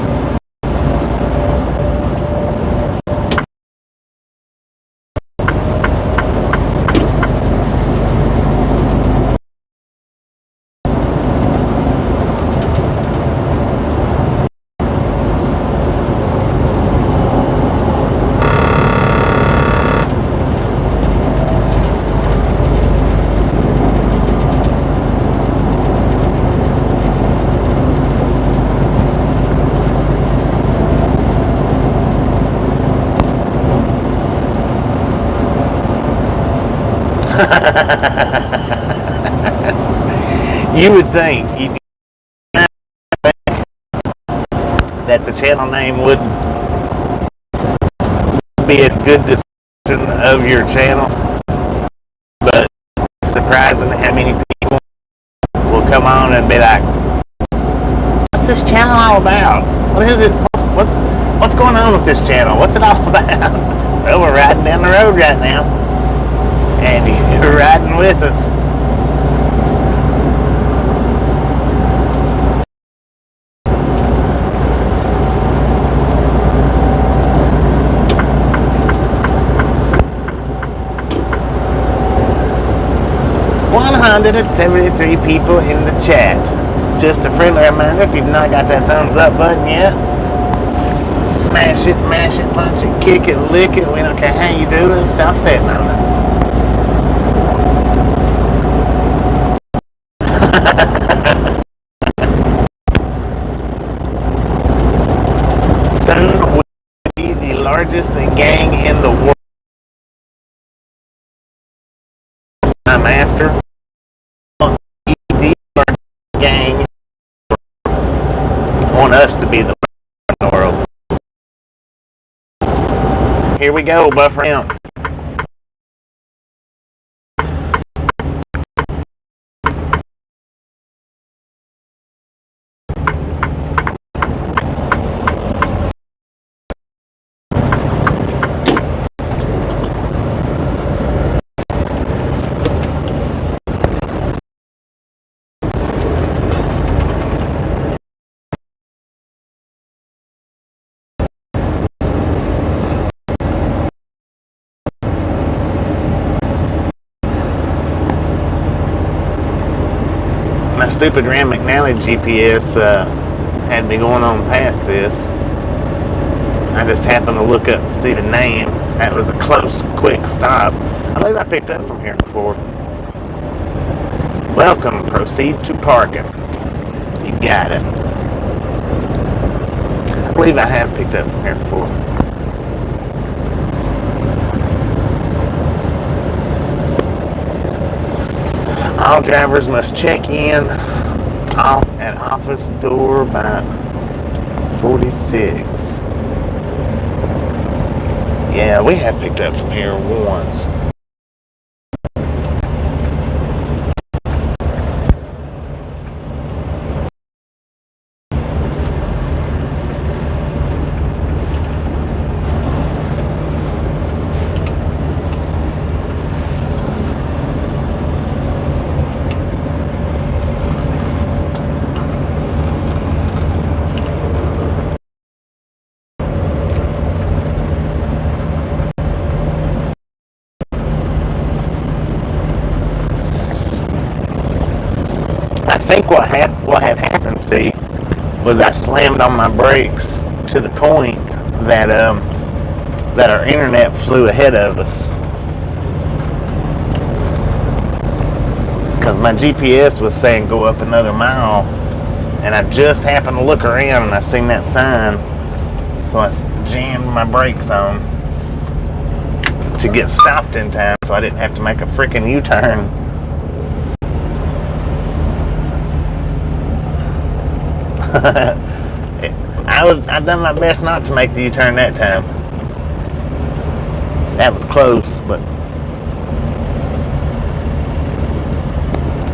You would think that the channel name would be a good description of your channel, but it's surprising how many people will come on and be like, what's this channel all about? What is it? What's going on with this channel? What's it all about? Well, we're riding down the road right now, and you're riding with us. $173 people in the chat. Just a friendly reminder, if you've not got that thumbs up button yet, smash it, mash it, punch it, kick it, lick it. We don't care how you do it. Stop sitting on it. Soon we'll be the largest gang in the world. I'm after. Gang want us to be the world. Here we go, buffer him. My stupid Rand McNally GPS had me going on past this. I just happened to look up and see the name. That was a close, quick stop. I believe I picked up from here before. Welcome, proceed to parking. You got it. I believe I have picked up from here before. All drivers must check in at office door by 46. Yeah, we have picked up from here once. I think what had happened, see, was I slammed on my brakes to the point that our internet flew ahead of us. Because my GPS was saying go up another mile, and I just happened to look around and I seen that sign, so I jammed my brakes on to get stopped in time so I didn't have to make a freaking U-turn. I done my best not to make the U-turn that time. That was close, but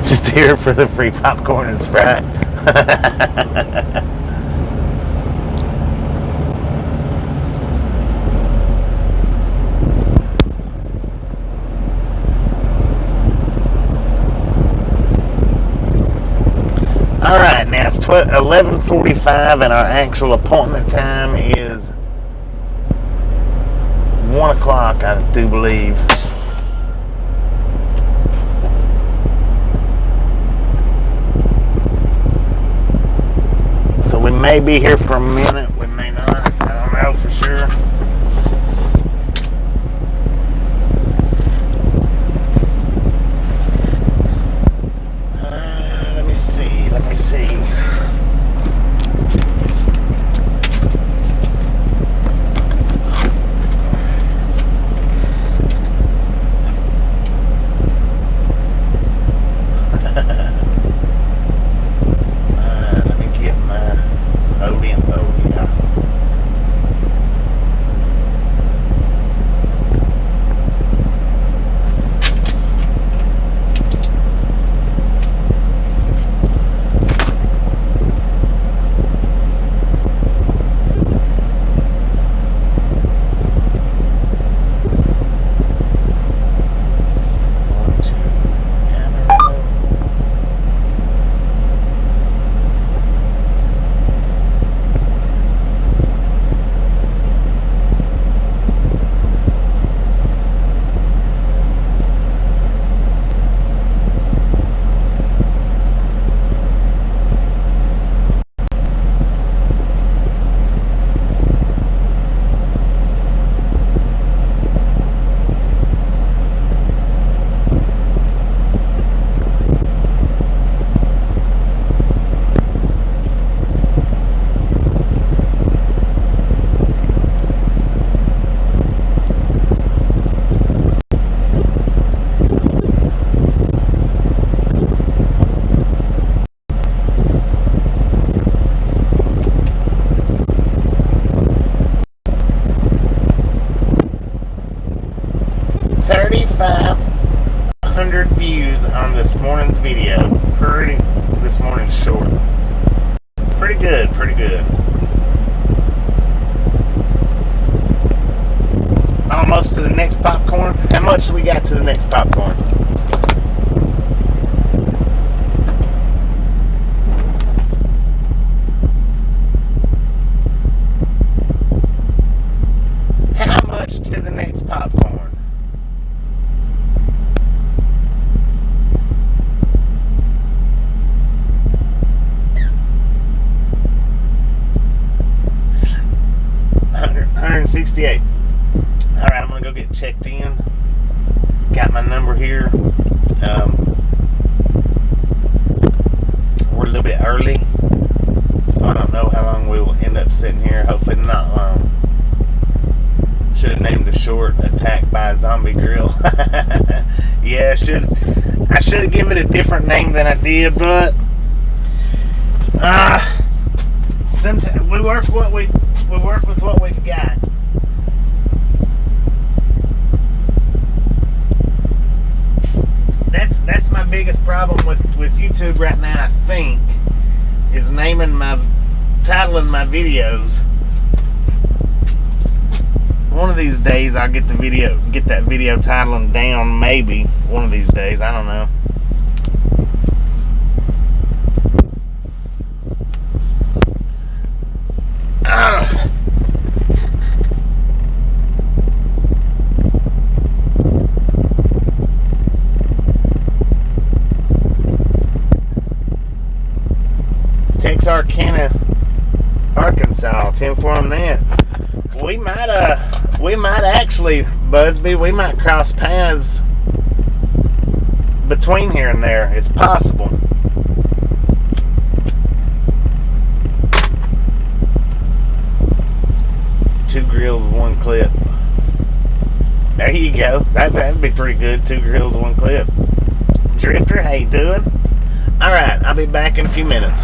just here for the free popcorn and Sprite. Alright, now it's 11:45 and our actual appointment time is 1 o'clock, I do believe. So we may be here for a minute, we may not, I don't know for sure. Let me see. Let me get my load info here. Views on this morning's video. This morning's short. Pretty good. Almost to the next popcorn. How much we got to the next popcorn? How much to the next popcorn? $168. Alright, I'm gonna go get checked in. Got my number here. We're a little bit early, so I don't know how long we will end up sitting here. Hopefully not long. Should have named the short "Attacked by a Zombie Grill." Yeah, I should have given it a different name than I did, but sometimes we work with what we got. That's my biggest problem with YouTube right now, I think, is titling my videos. One of these days I'll get that video titling down, maybe one of these days, I don't know. Texarkana, Arkansas, 10 for them that. We might actually, Busby, we might cross paths between here and there. It's possible. Two grills, one clip. There you go. That'd be pretty good. Two grills, one clip. Drifter, how you doing? Alright, I'll be back in a few minutes.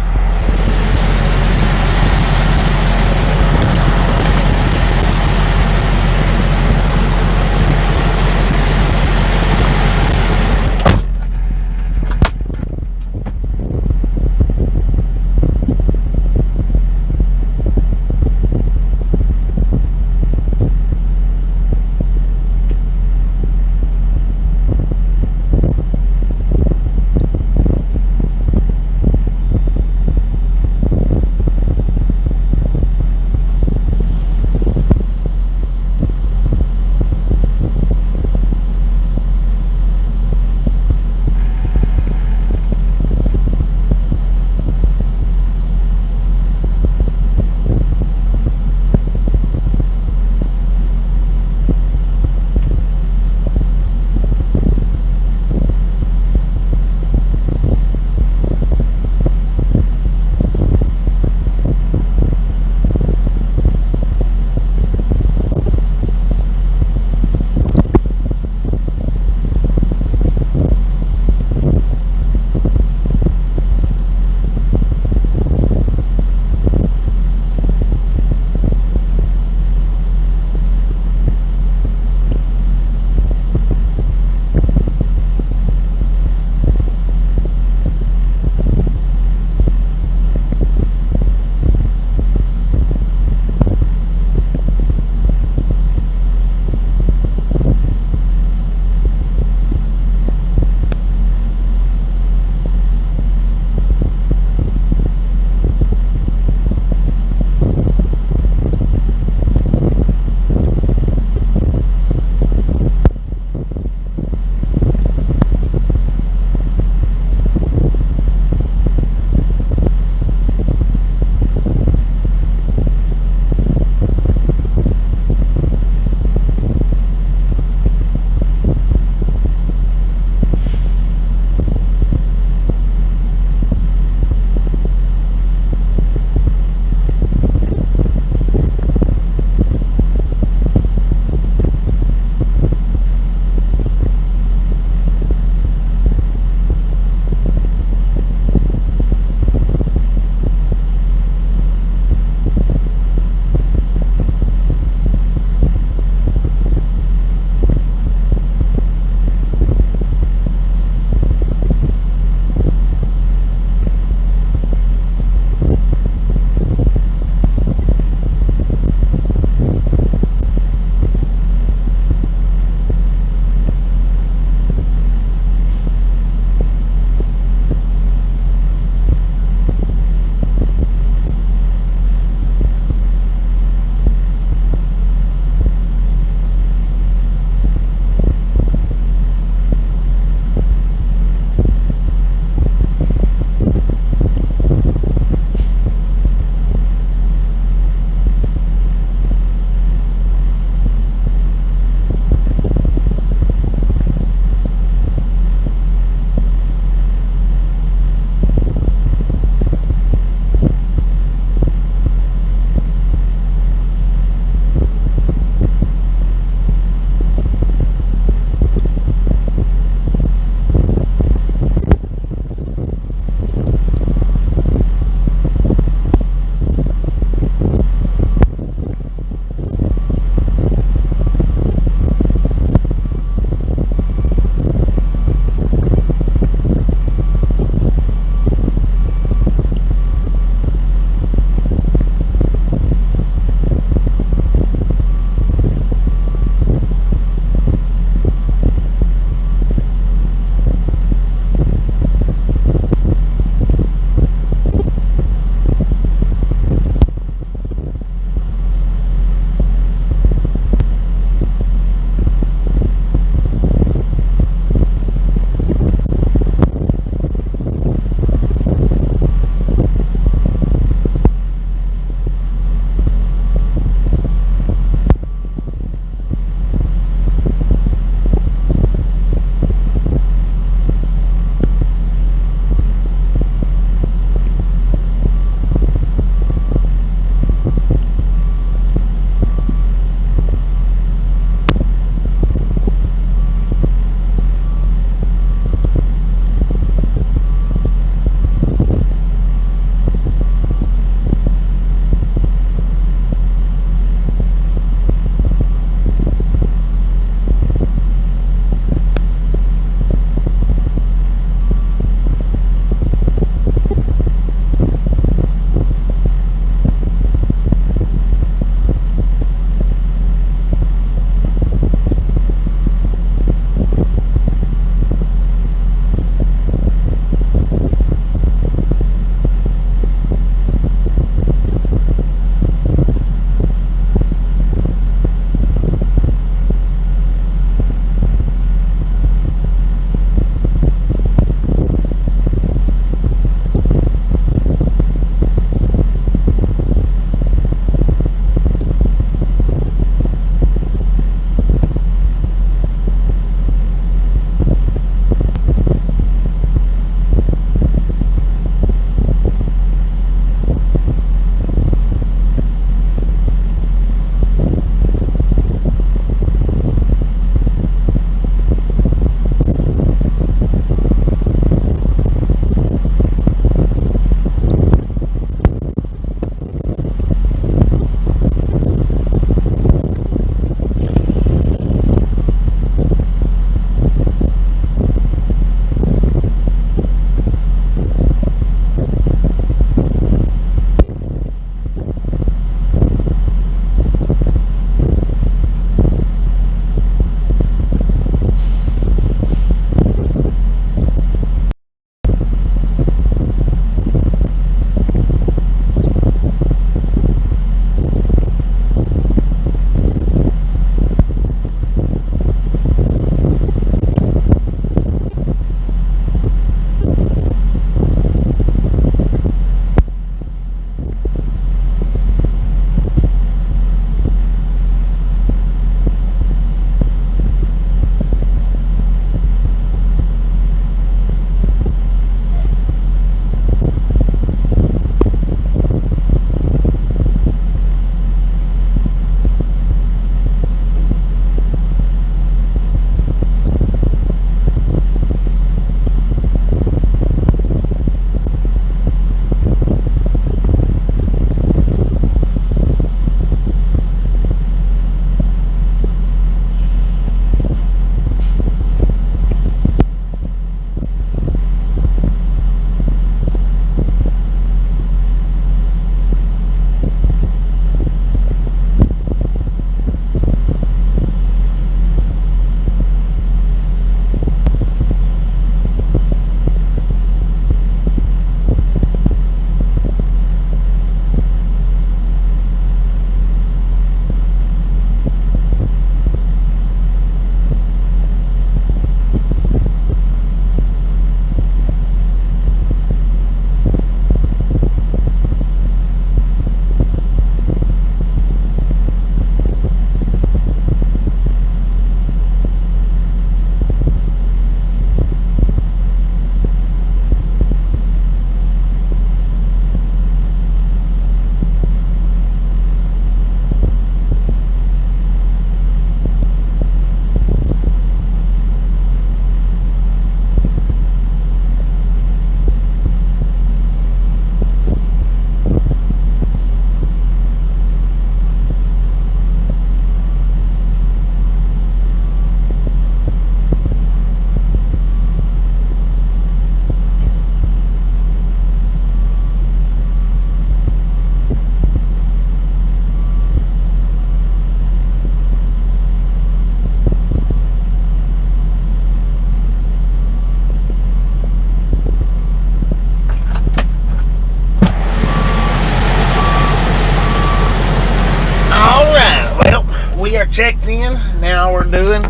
we are checked in. Now we're doing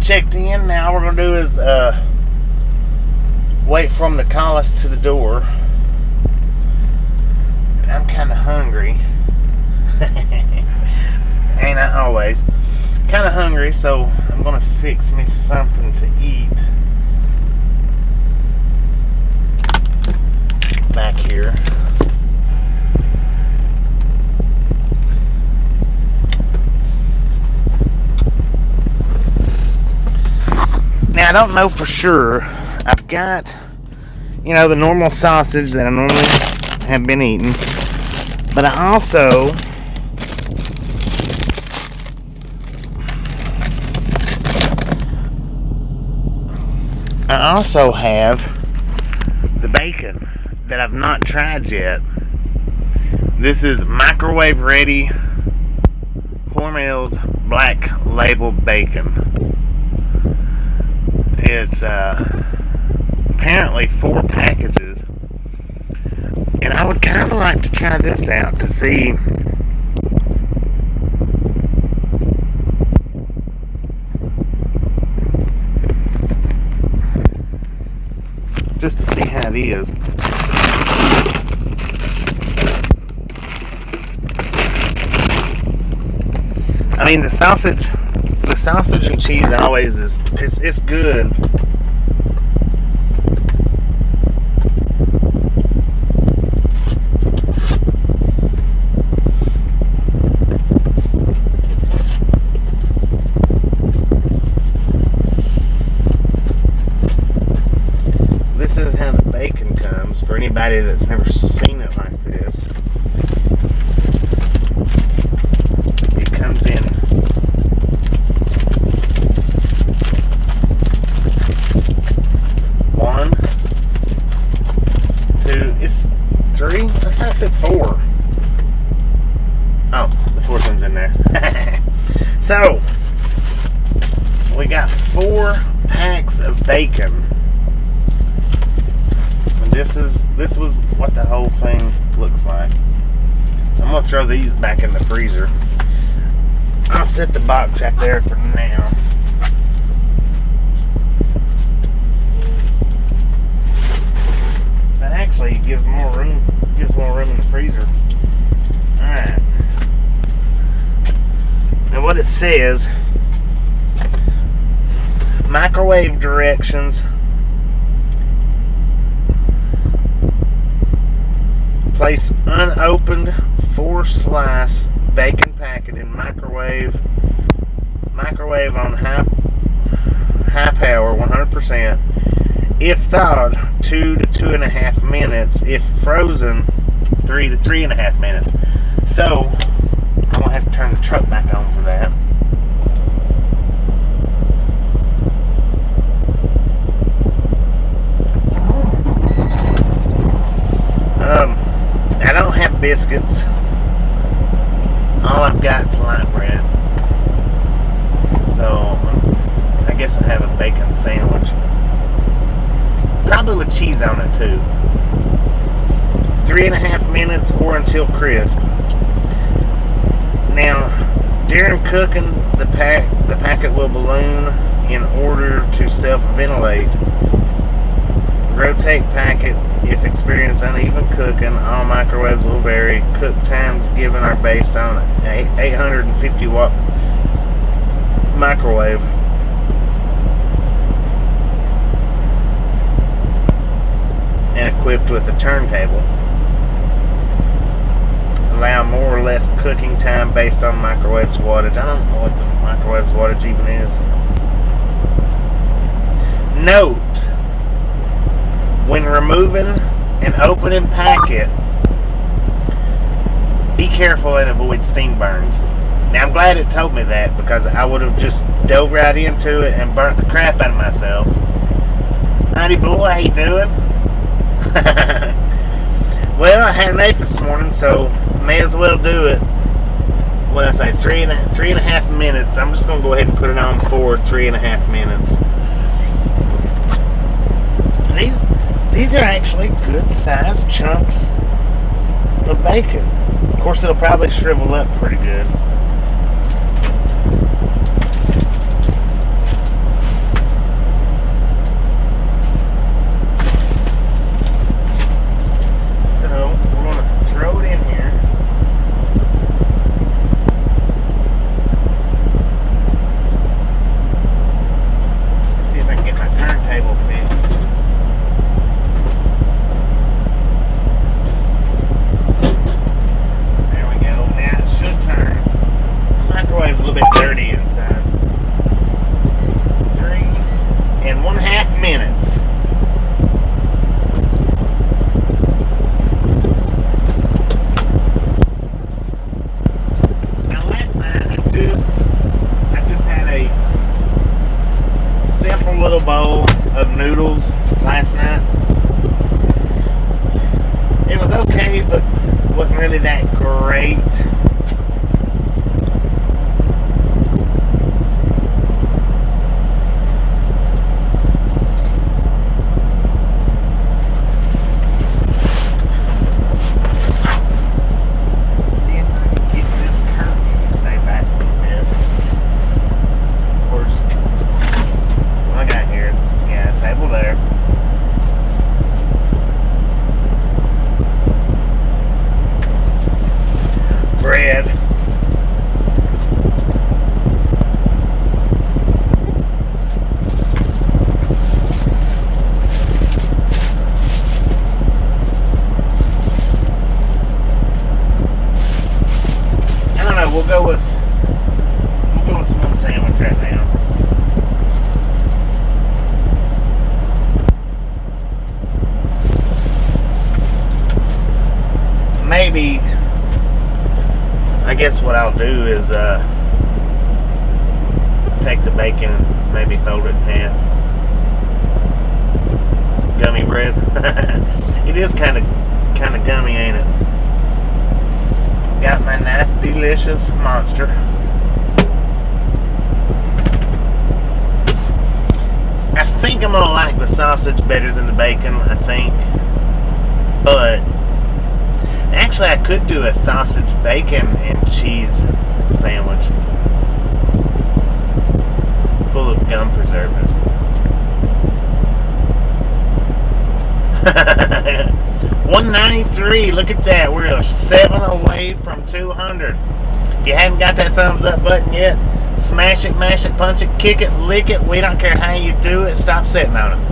checked in. Now we're gonna do is wait for them to call us to the door. I'm kind of hungry. Ain't I always? Kind of hungry, so I'm gonna fix me something to eat back here. Now, I don't know for sure. I've got, you know, the normal sausage that I normally have been eating. But I also have the bacon that I've not tried yet. This is microwave ready Hormel's Black Label bacon. It's apparently 4 packages, and I would kind of like to try this out to see just to see how it is. I mean, the sausage and cheese always is, it's good. This is how the bacon comes for anybody that's never seen it like this. It comes in 1, 2, it's 3? I thought I said 4. Oh, the 4th one's in there. So, we got 4 packs of bacon. And this was what the whole thing looks like. I'm gonna throw these back in the freezer. I'll set the box right there for now. That actually gives more room in the freezer. Alright. Now what it says, microwave directions. Place unopened 4-slice bacon packet in microwave on high power 100%. If thawed, 2 to 2.5 minutes. If frozen, 3 to 3.5 minutes. So I'm gonna have to turn the truck back on for that. I don't have biscuits. All I've got is light bread. So I guess I have a bacon sandwich. Probably with cheese on it too. 3.5 minutes or until crisp. Now, during cooking, the packet will balloon in order to self-ventilate. Rotate packet if experience uneven cooking. All microwaves will vary. Cook times given are based on 850 watt microwave. And equipped with a turntable. Allow more or less cooking time based on microwave's wattage. I don't know what the microwave's wattage even is. Note: when removing an opening packet, be careful and avoid steam burns. Now, I'm glad it told me that, because I would have just dove right into it and burnt the crap out of myself. Howdy boy, how you doing? Well, I had an 8 this morning, so may as well do it. What did I say? 3.5 minutes. I'm just gonna go ahead and put it on for 3.5 minutes. These are actually good sized chunks of bacon. Of course, it'll probably shrivel up pretty good. So we're going to throw it in here. Let's see if I can get my turntable fixed. There we go. Now it should turn. The microwave's a little bit dirty inside. 3.5 minutes. Now last night I just had a simple little bowl of noodles last night. It was okay, but wasn't really that great. See if I can get this curtain to stay back a little bit. Of course, what I got here, yeah, table there. Bread. I don't know, we'll go with one sandwich right now. Maybe, I guess what I'll do is take the bacon and maybe fold it in half. Gummy bread. It is kind of gummy, ain't it? Got my nice, delicious monster. I think I'm gonna like the sausage better than the bacon, I think. But actually, I could do a sausage, bacon, and cheese sandwich full of gum preservatives. 193, look at that. We're 7 away from 200. If you haven't got that thumbs up button yet, smash it, mash it, punch it, kick it, lick it. We don't care how you do it. Stop sitting on it.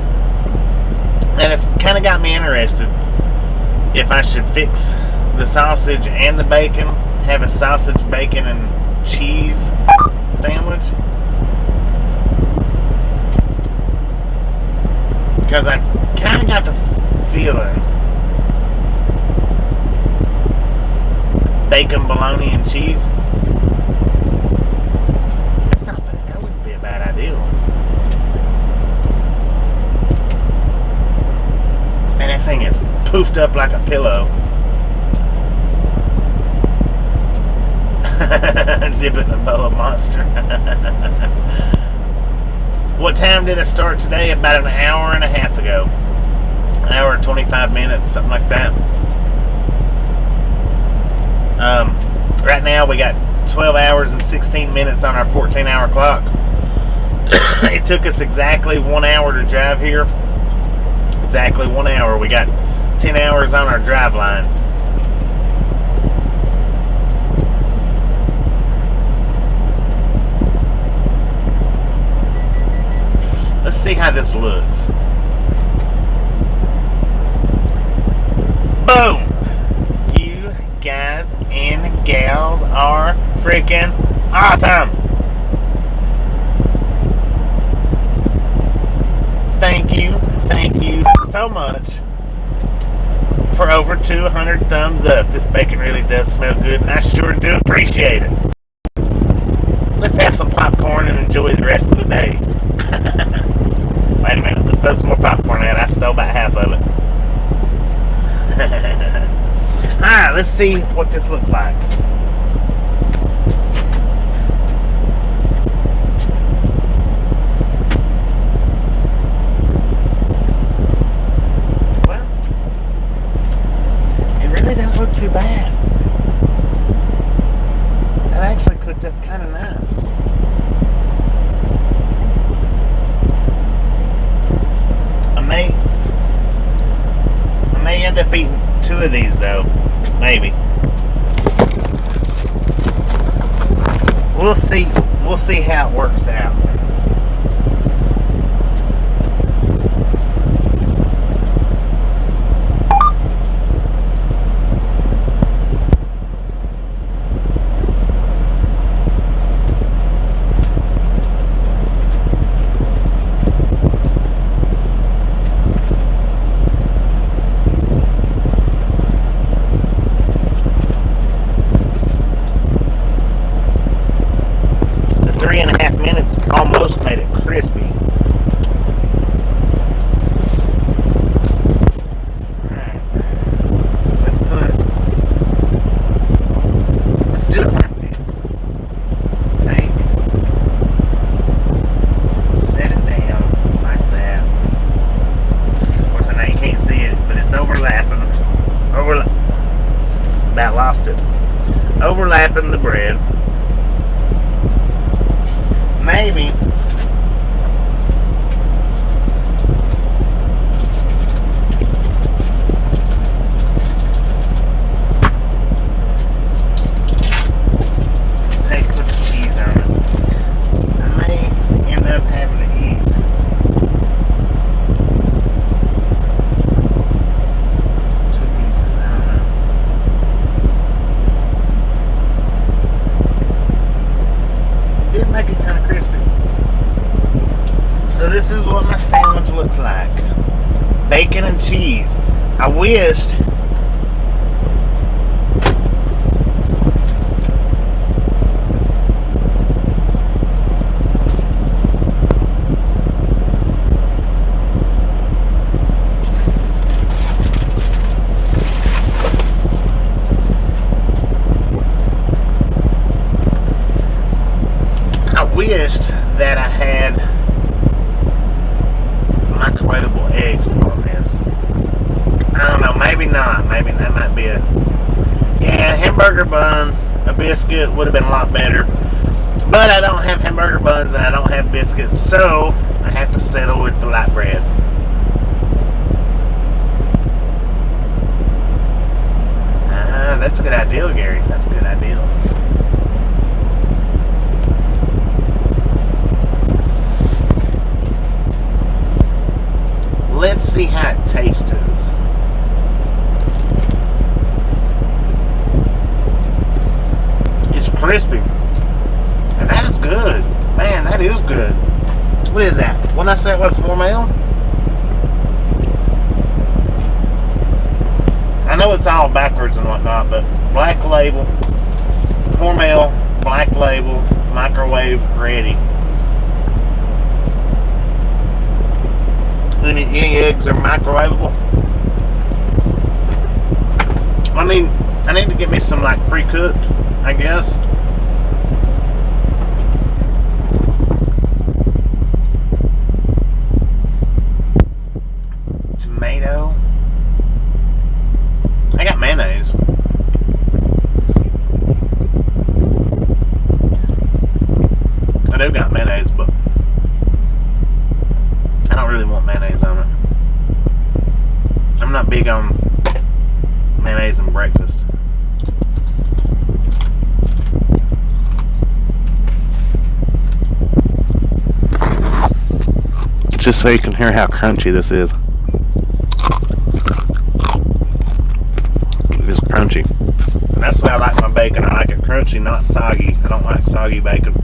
And it's kind of got me interested if I should fix the sausage and the bacon, have a sausage, bacon, and cheese sandwich. Because I kind of got the feeling bacon, bologna, and cheese. That's not bad. That wouldn't be a bad idea. Man, that thing is poofed up like a pillow. Dip it in a bowl of Monster. What time did I start today? About an hour and a half ago. An hour and 25 minutes, something like that. Right now we got 12 hours and 16 minutes on our 14-hour clock. It took us exactly 1 hour to drive here. Exactly 1 hour. We got 10 hours on our drive line. Let's see how this looks. Boom! You guys and gals are freaking awesome! Thank you so much for over 200 thumbs up. This bacon really does smell good, and I sure do appreciate it. Let's have some popcorn and enjoy the rest of the day. Wait a minute, let's throw some more popcorn out. I stole about half of it. Alright, let's see what this looks like. Well, it really don't cooked too bad. That actually cooked up kind of nice. I may end up eating 2 of these though. Maybe. We'll see. We'll see how it works out. Almost made it crispy. Alright. So let's do it like this. Set it down like that. Of course, I know you can't see it, but it's overlapping. About lost it. Overlapping the bread. Maybe put the cheese on it. I may end up having to eat 2 pieces. I don't know. It did make it kind of crispy. So this is what my sandwich looks like. Bacon and cheese. I wished that I had microwavable eggs on this. I don't know, maybe not. Maybe that might be a hamburger bun, a biscuit would have been a lot better. But I don't have hamburger buns and I don't have biscuits, so I have to settle with the light bread. That's a good idea, Gary. That's a good idea. Let's see how it tastes. It's crispy. And that is good. Man, that is good. What is that? When I say it was Hormel? I know it's all backwards and whatnot, but Black Label, Hormel, Black Label, microwave ready. Any eggs are microwavable. I need to get me some like pre-cooked, I guess. Tomato. I got mayonnaise. I do got mayonnaise, but I don't really want mayonnaise on it. I'm not big on mayonnaise and breakfast. Just so you can hear how crunchy this is. It's crunchy. And that's why I like my bacon. I like it crunchy, not soggy. I don't like soggy bacon.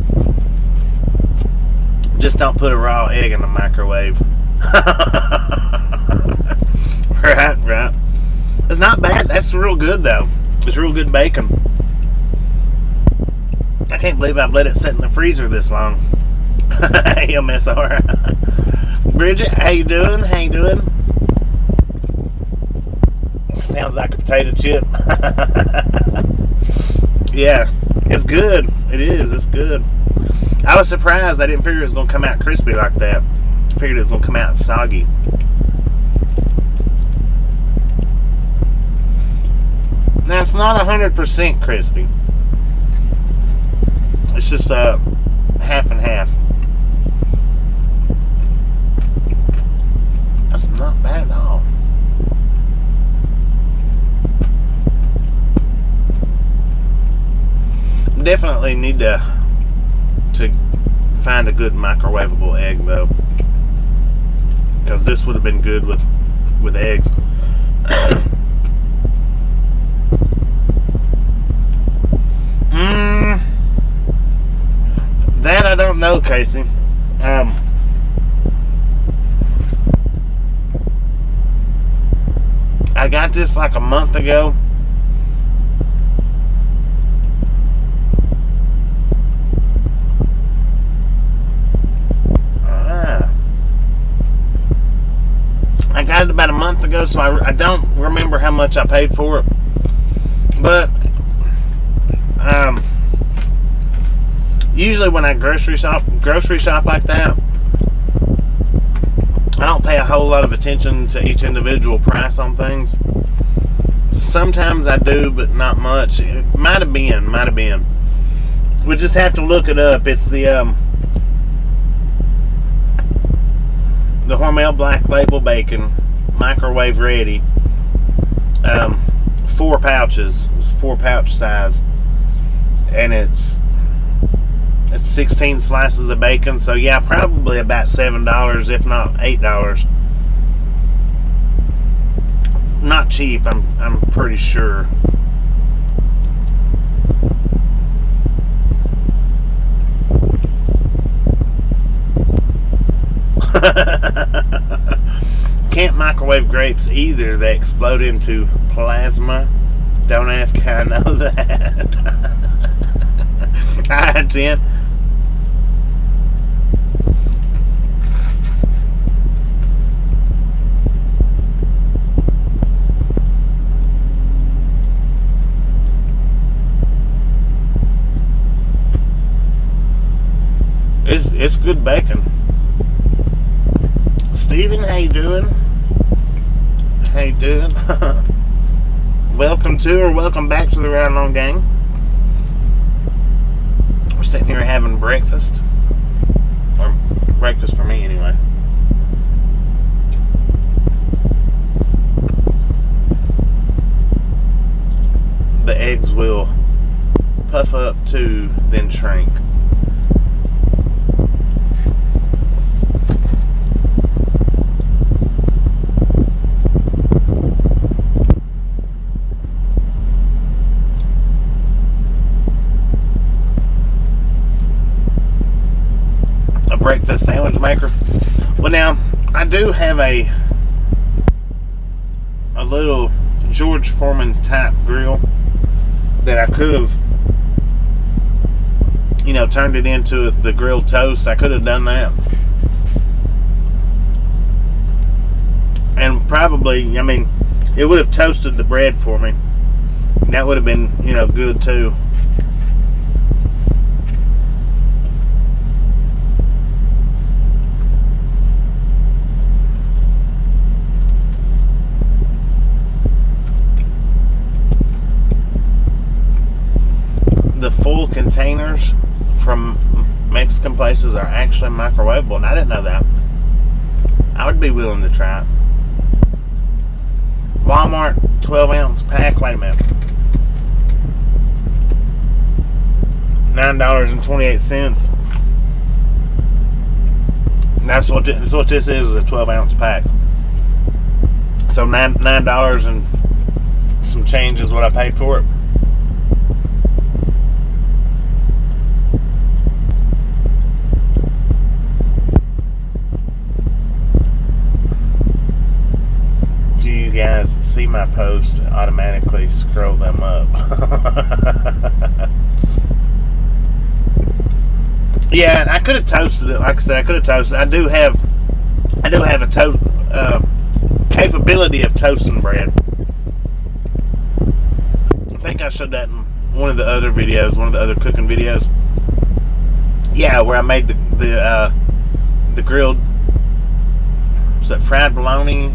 Just don't put a raw egg in the microwave. Right. It's not bad. That's real good though. It's real good bacon. I can't believe I've let it sit in the freezer this long. Hey, MSR. Bridget, how you doing? How you doing? Sounds like a potato chip. Yeah, it's good. It is. It's good. I was surprised. I didn't figure it was going to come out crispy like that. I figured it was going to come out soggy. it's not 100% crispy. It's just half and half. That's not bad at all. Definitely need to find a good microwavable egg though, because this would have been good with eggs. That I don't know, Casey. I got this like a month ago. I got it about a month ago, so I don't remember how much I paid for it. But usually when I grocery shop like that, I don't pay a whole lot of attention to each individual price on things. Sometimes I do, but not much. It might have been. We just have to look it up. It's the Hormel Black Label Bacon, microwave ready. 4 pouches. It's 4-pouch size, and it's 16 slices of bacon. So yeah, probably about $7, if not $8. Not cheap. I'm pretty sure. Can't microwave grapes either. They explode into plasma. Don't ask how I know that. Hi, Jen. It's good bacon. Steven, how you doing? How you doing? Welcome to or welcome back to the Ride Along Gang. We're sitting here having breakfast. Or breakfast for me anyway. The eggs will puff up to then shrink. Breakfast sandwich maker. Well, now I do have a little George Foreman type grill that I could have, turned it into the grilled toast. I could have done that, and probably, it would have toasted the bread for me. That would have been, good too. The full containers from Mexican places are actually microwavable, and I didn't know that. I would be willing to try it. Walmart 12-ounce pack. Wait a minute. $9.28. That's what this is a 12-ounce pack. So $9 and some change is what I paid for it. Do you guys see my posts and automatically scroll them up? Yeah, and I could have toasted it. Like I said, I could have toasted. I do have a capability of toasting bread. I think I showed that in one of the other videos, one of the other cooking videos. Yeah, where I made the grilled, was that fried bologna,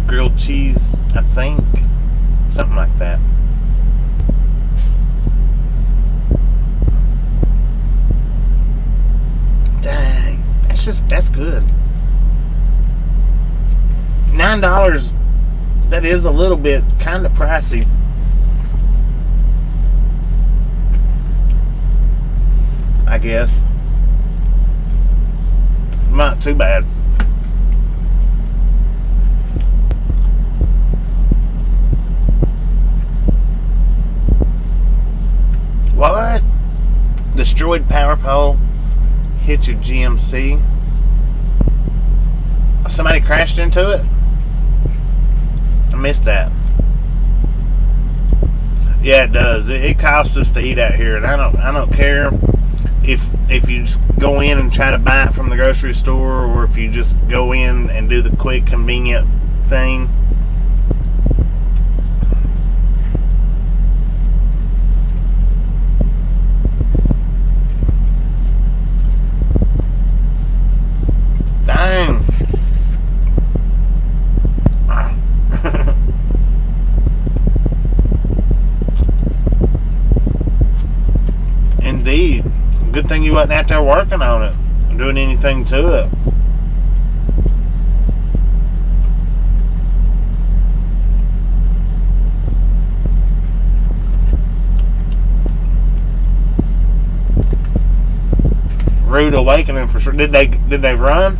grilled cheese I think. Something like that. Dang. That's good. $9, that is a little bit kind of pricey. I guess. Not too bad. What? Destroyed power pole. Hit your GMC. Somebody crashed into it? I missed that. Yeah, it does. It costs us to eat out here, and I don't care if you just go in and try to buy it from the grocery store, or if you just go in and do the quick, convenient thing. Dang. Indeed. Good thing you wasn't out there working on it, doing anything to it. Rude awakening for sure. Did they run?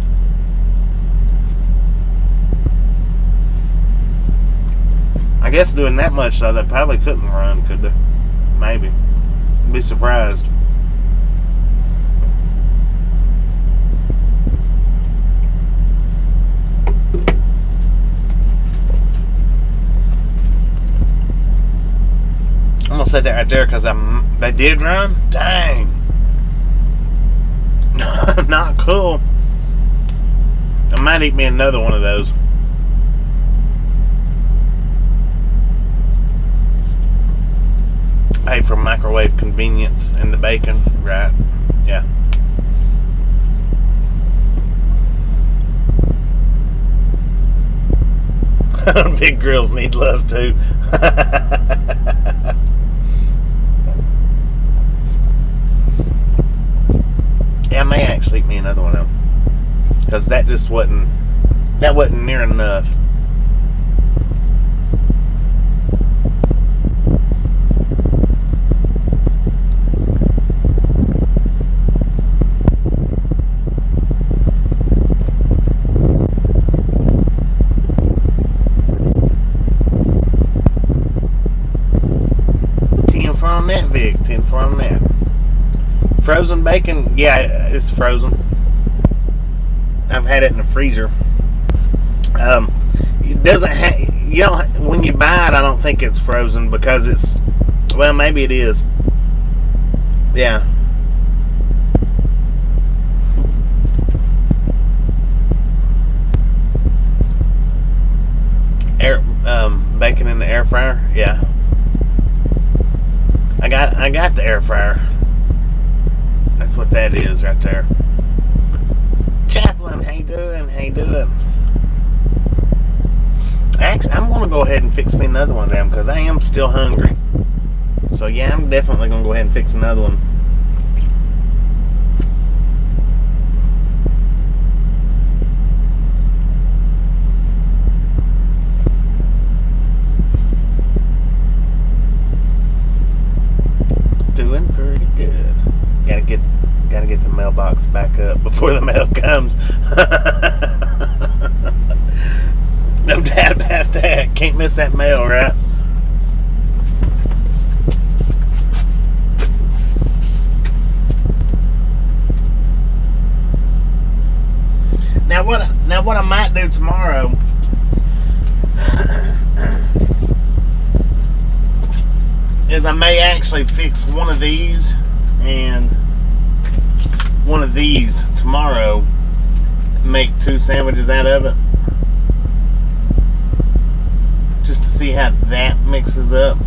I guess doing that much though, they probably couldn't run, could they? Maybe. I'd be surprised. I'm gonna set that right there because they did run. Dang, not cool. I might eat me another one of those. Hey, for microwave convenience and the bacon, right? Yeah. Big grills need love too. Yeah, I may actually eat me another one of them, because that wasn't near enough. On that, Vic. 10 for on that. Frozen bacon, yeah, it's frozen. I've had it in the freezer. It doesn't have, you don't, when you buy it, I don't think it's frozen because it's, well, maybe it is. Yeah. Bacon in the air fryer, yeah. I got the air fryer. That's what that is right there. Chaplain, how you doing? How you doing? Actually, I'm gonna go ahead and fix me another one of them because I am still hungry. So yeah, I'm definitely gonna go ahead and fix another one. Doing pretty good. Gotta get the mailbox back up before the mail comes. No doubt about that. Can't miss that mail, right? Now what I might do tomorrow is I may actually fix one of these and one of these tomorrow, make 2 sandwiches out of it, just to see how that mixes up.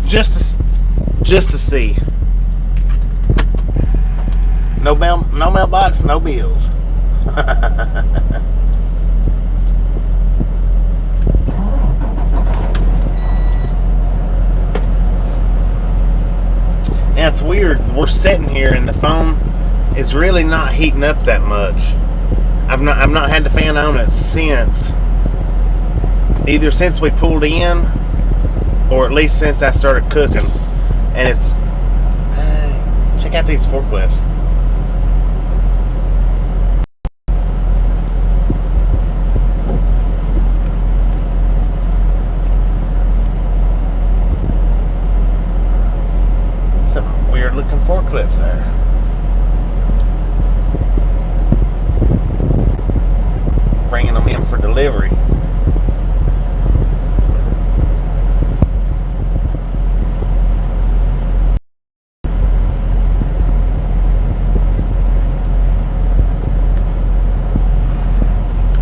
just to see. No mailbox, no bills. Now it's weird. We're sitting here and the phone is really not heating up that much. I've not had the fan on it since we pulled in, or at least since I started cooking. And it's check out these forklifts. Some weird looking forklifts there. Bringing them in for delivery.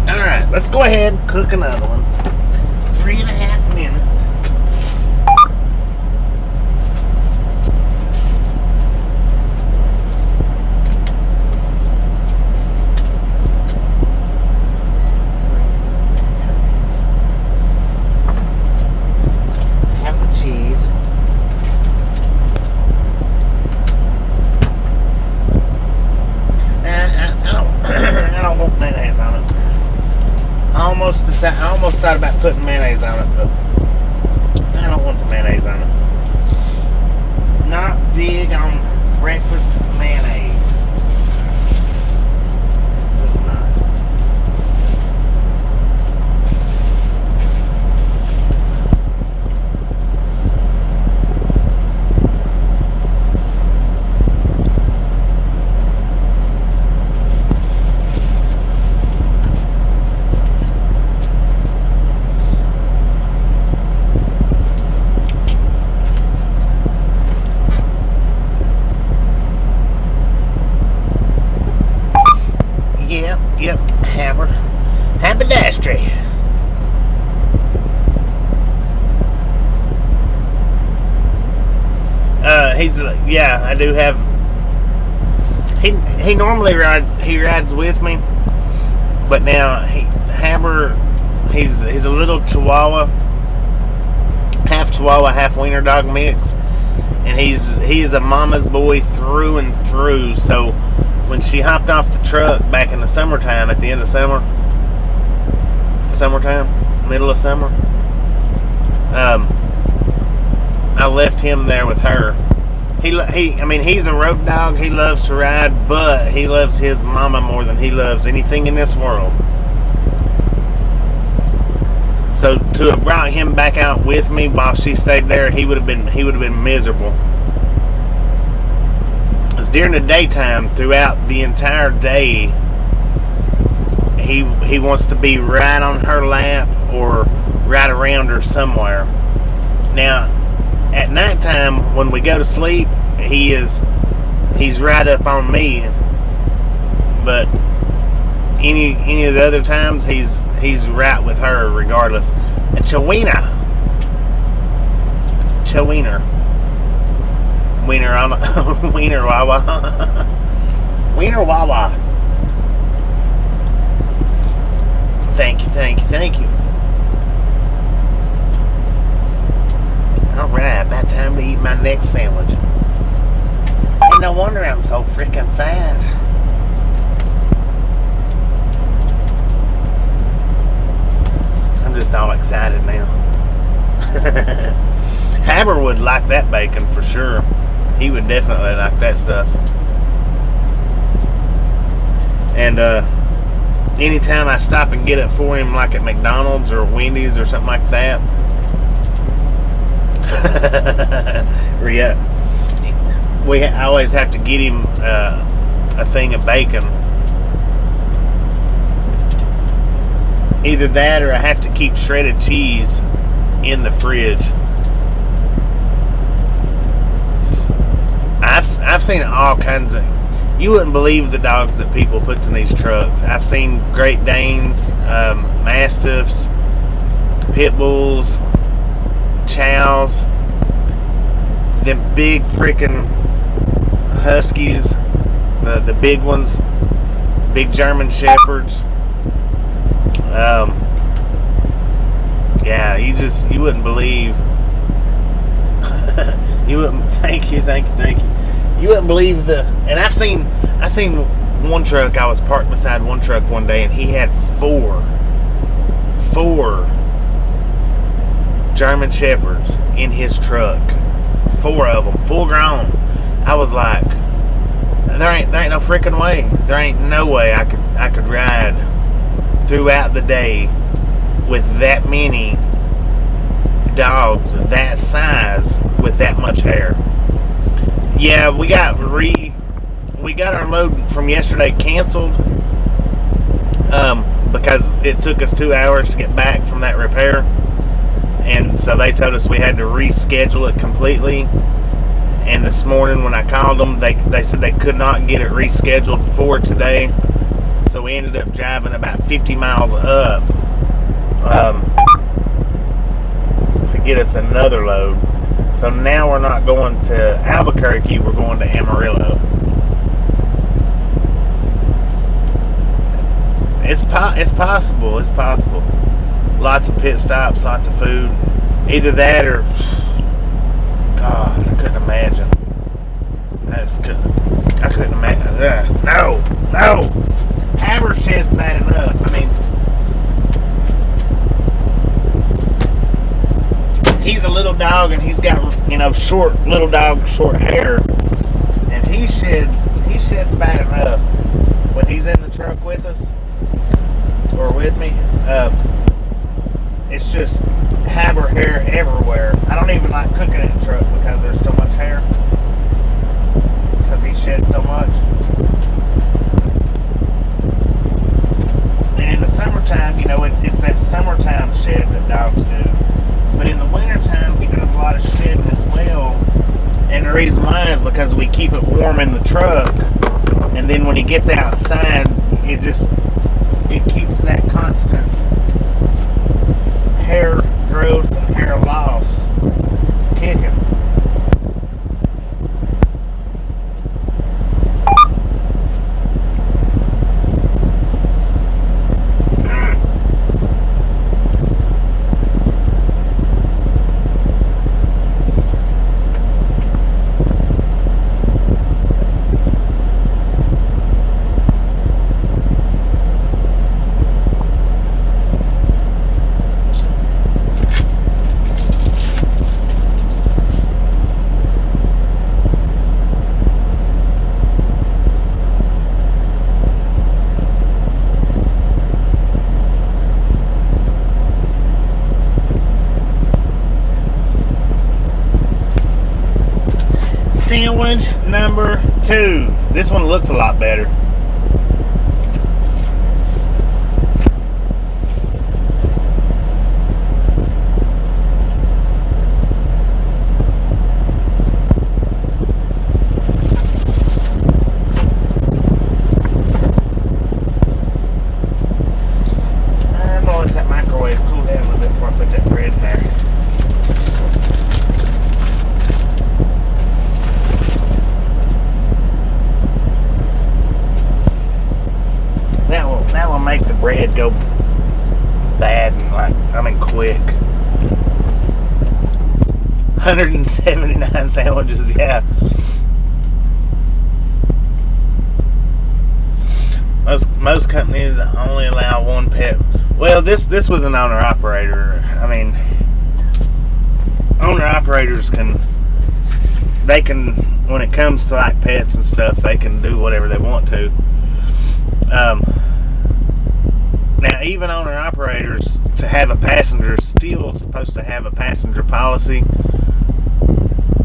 Alright, let's go ahead and cook another one. 3.5 minutes. I almost thought about putting mayonnaise on it, but I don't want the mayonnaise on it. Not big on breakfast mayonnaise. Just not. Yep, Haber Dashcam. I do have. He normally rides with me, but now Haber, he's a little Chihuahua, half wiener dog mix, and he is a mama's boy through and through. So when she hopped off the truck back in the summertime, at the end of middle of summer, I left him there with her. He's a road dog. He loves to ride, but he loves his mama more than he loves anything in this world. So to have brought him back out with me while she stayed there, he would have been miserable. Because during the daytime, throughout the entire day, he wants to be right on her lap or right around her somewhere. Now, at nighttime when we go to sleep, he's right up on me. But any of the other times, he's right with her regardless. A Chihuahua. Wiener on a wiener wawa. Wiener wawa. Thank you. Alright, about time to eat my next sandwich. And no wonder I'm so freaking fat. I'm just all excited now. Haber would like that bacon for sure. He would definitely like that stuff. And anytime I stop and get it for him, like at McDonald's or Wendy's or something like that, I always have to get him a thing of bacon. Either that or I have to keep shredded cheese in the fridge. I've seen all kinds of. You wouldn't believe the dogs that people puts in these trucks. I've seen Great Danes, Mastiffs, Pit Bulls, Chows. them big freaking huskies, the big ones, big German shepherds. Yeah, you wouldn't believe. You wouldn't. Thank you. You wouldn't believe and I seen one truck. I was parked beside one truck one day, and he had four German shepherds in his truck. 4 of them, full grown. I was like, there ain't no freaking way. There ain't no way I could ride throughout the day with that many dogs that size with that much hair. Yeah, we got our load from yesterday canceled because it took us 2 hours to get back from that repair, and so they told us we had to reschedule it completely. And this morning when I called them, they said they could not get it rescheduled for today, so we ended up driving about 50 miles up to get us another load. So now we're not going to Albuquerque, we're going to Amarillo. It's possible. Lots of pit stops, lots of food. Either that or, God, I couldn't imagine. I couldn't imagine. No. Haber shed's bad enough. I mean, he's a little dog, and he's got, short hair, and he sheds bad enough. When he's in the truck with us or with me, it's just Haber hair everywhere. I don't even like cooking in the truck because there's so much hair, because he sheds so much. And in the summertime, it's that summertime shed that dogs do. But in the wintertime, he does a lot of shedding as well. And the reason why is because we keep it warm in the truck. And then when he gets outside, it keeps that constant hair growth and hair loss kicking. Sandwich number 2. This one looks a lot better. I'm gonna let that microwave cool down a little bit before I put that bread in there. That will make the bread go bad and quick. 179 sandwiches, yeah. Most companies only allow one pet. Well, this was an owner-operator. I mean, owner-operators can, when it comes to like pets and stuff, they can do whatever they want to. Now, even owner-operators, to have a passenger, is still supposed to have a passenger policy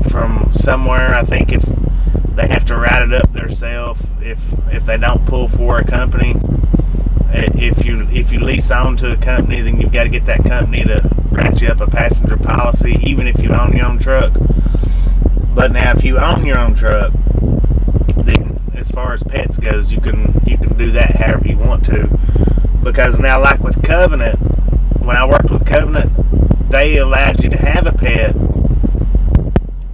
from somewhere. I think if they have to write it up themselves, if they don't pull for a company. If you lease on to a company, then you've got to get that company to write you up a passenger policy, even if you own your own truck. But now, if you own your own truck, then as far as pets goes, you can do that however you want to. Because now, like with Covenant, when I worked with Covenant, they allowed you to have a pet.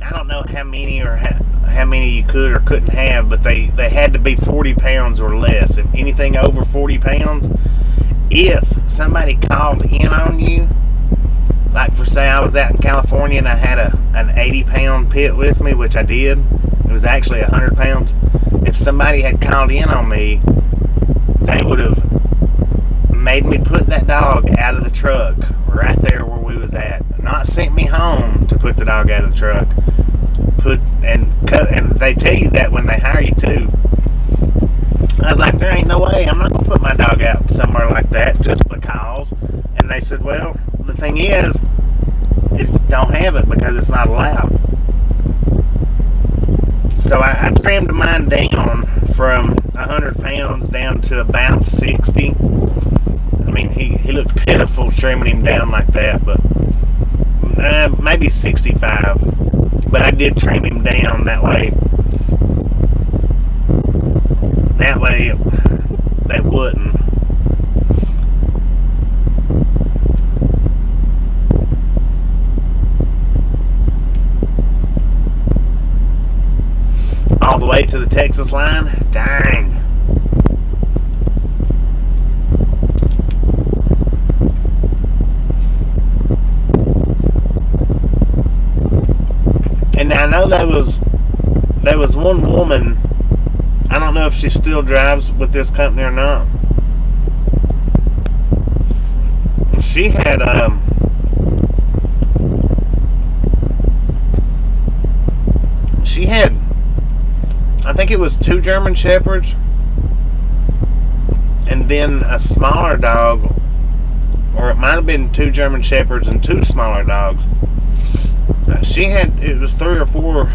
I don't don't know how many or how many you could or couldn't have, but they had to be 40 pounds or less. If anything over 40 pounds, if somebody called in on you, like for say I was out in California and I had an 80-pound pit with me, which I did. It was actually 100 pounds. If somebody had called in on me, they would have made me put that dog out of the truck right there where we was at. Not sent me home to put the dog out of the truck. And they tell you that when they hire you too. I was like, there ain't no way. I'm not going to put my dog out somewhere like that just because. And they said, well, the thing is don't have it because it's not allowed. So I trimmed mine down from 100 pounds down to about 60. I mean, he looked pitiful trimming him down like that, but maybe 65. But I did trim him down that way. That way they wouldn't. All the way to the Texas line? Dang. And I know there was one woman, I don't know if she still drives with this company or not. She had I think it was 2 German Shepherds and then a smaller dog, or it might have been 2 German Shepherds and 2 smaller dogs. It was 3 or 4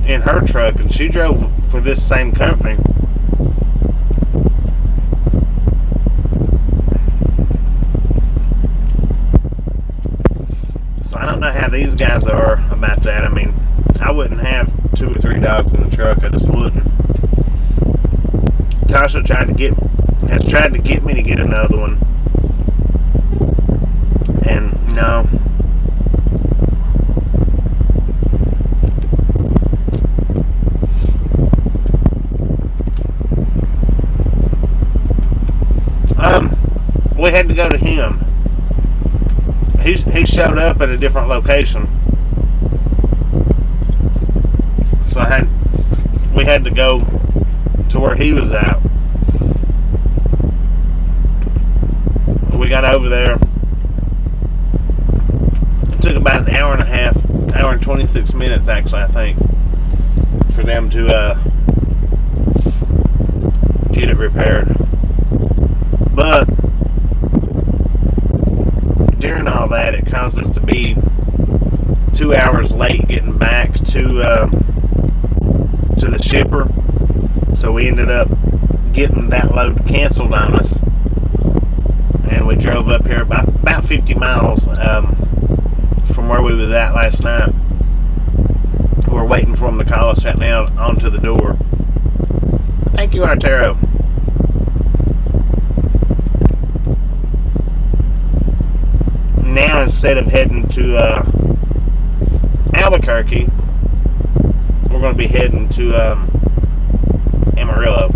in her truck, and she drove for this same company. So I don't know how these guys are about that. I mean, I wouldn't have 2 or 3 dogs in the truck. I just wouldn't. Tasha has tried to get me to get another one, and no. We had to go to him. He showed up at a different location, so we had to go to where he was at. We got over there. It took about an hour and a half, hour and 26 minutes actually, I think, for them to get it repaired. But during all that, it caused us to be 2 hours late getting back to the shipper. So we ended up getting that load canceled on us, and we drove up here about 50 miles from where we was at last night. We're waiting for them to call us right now onto the door. Thank you, Artero. Now, instead of heading to Albuquerque, we're going to be heading to Amarillo.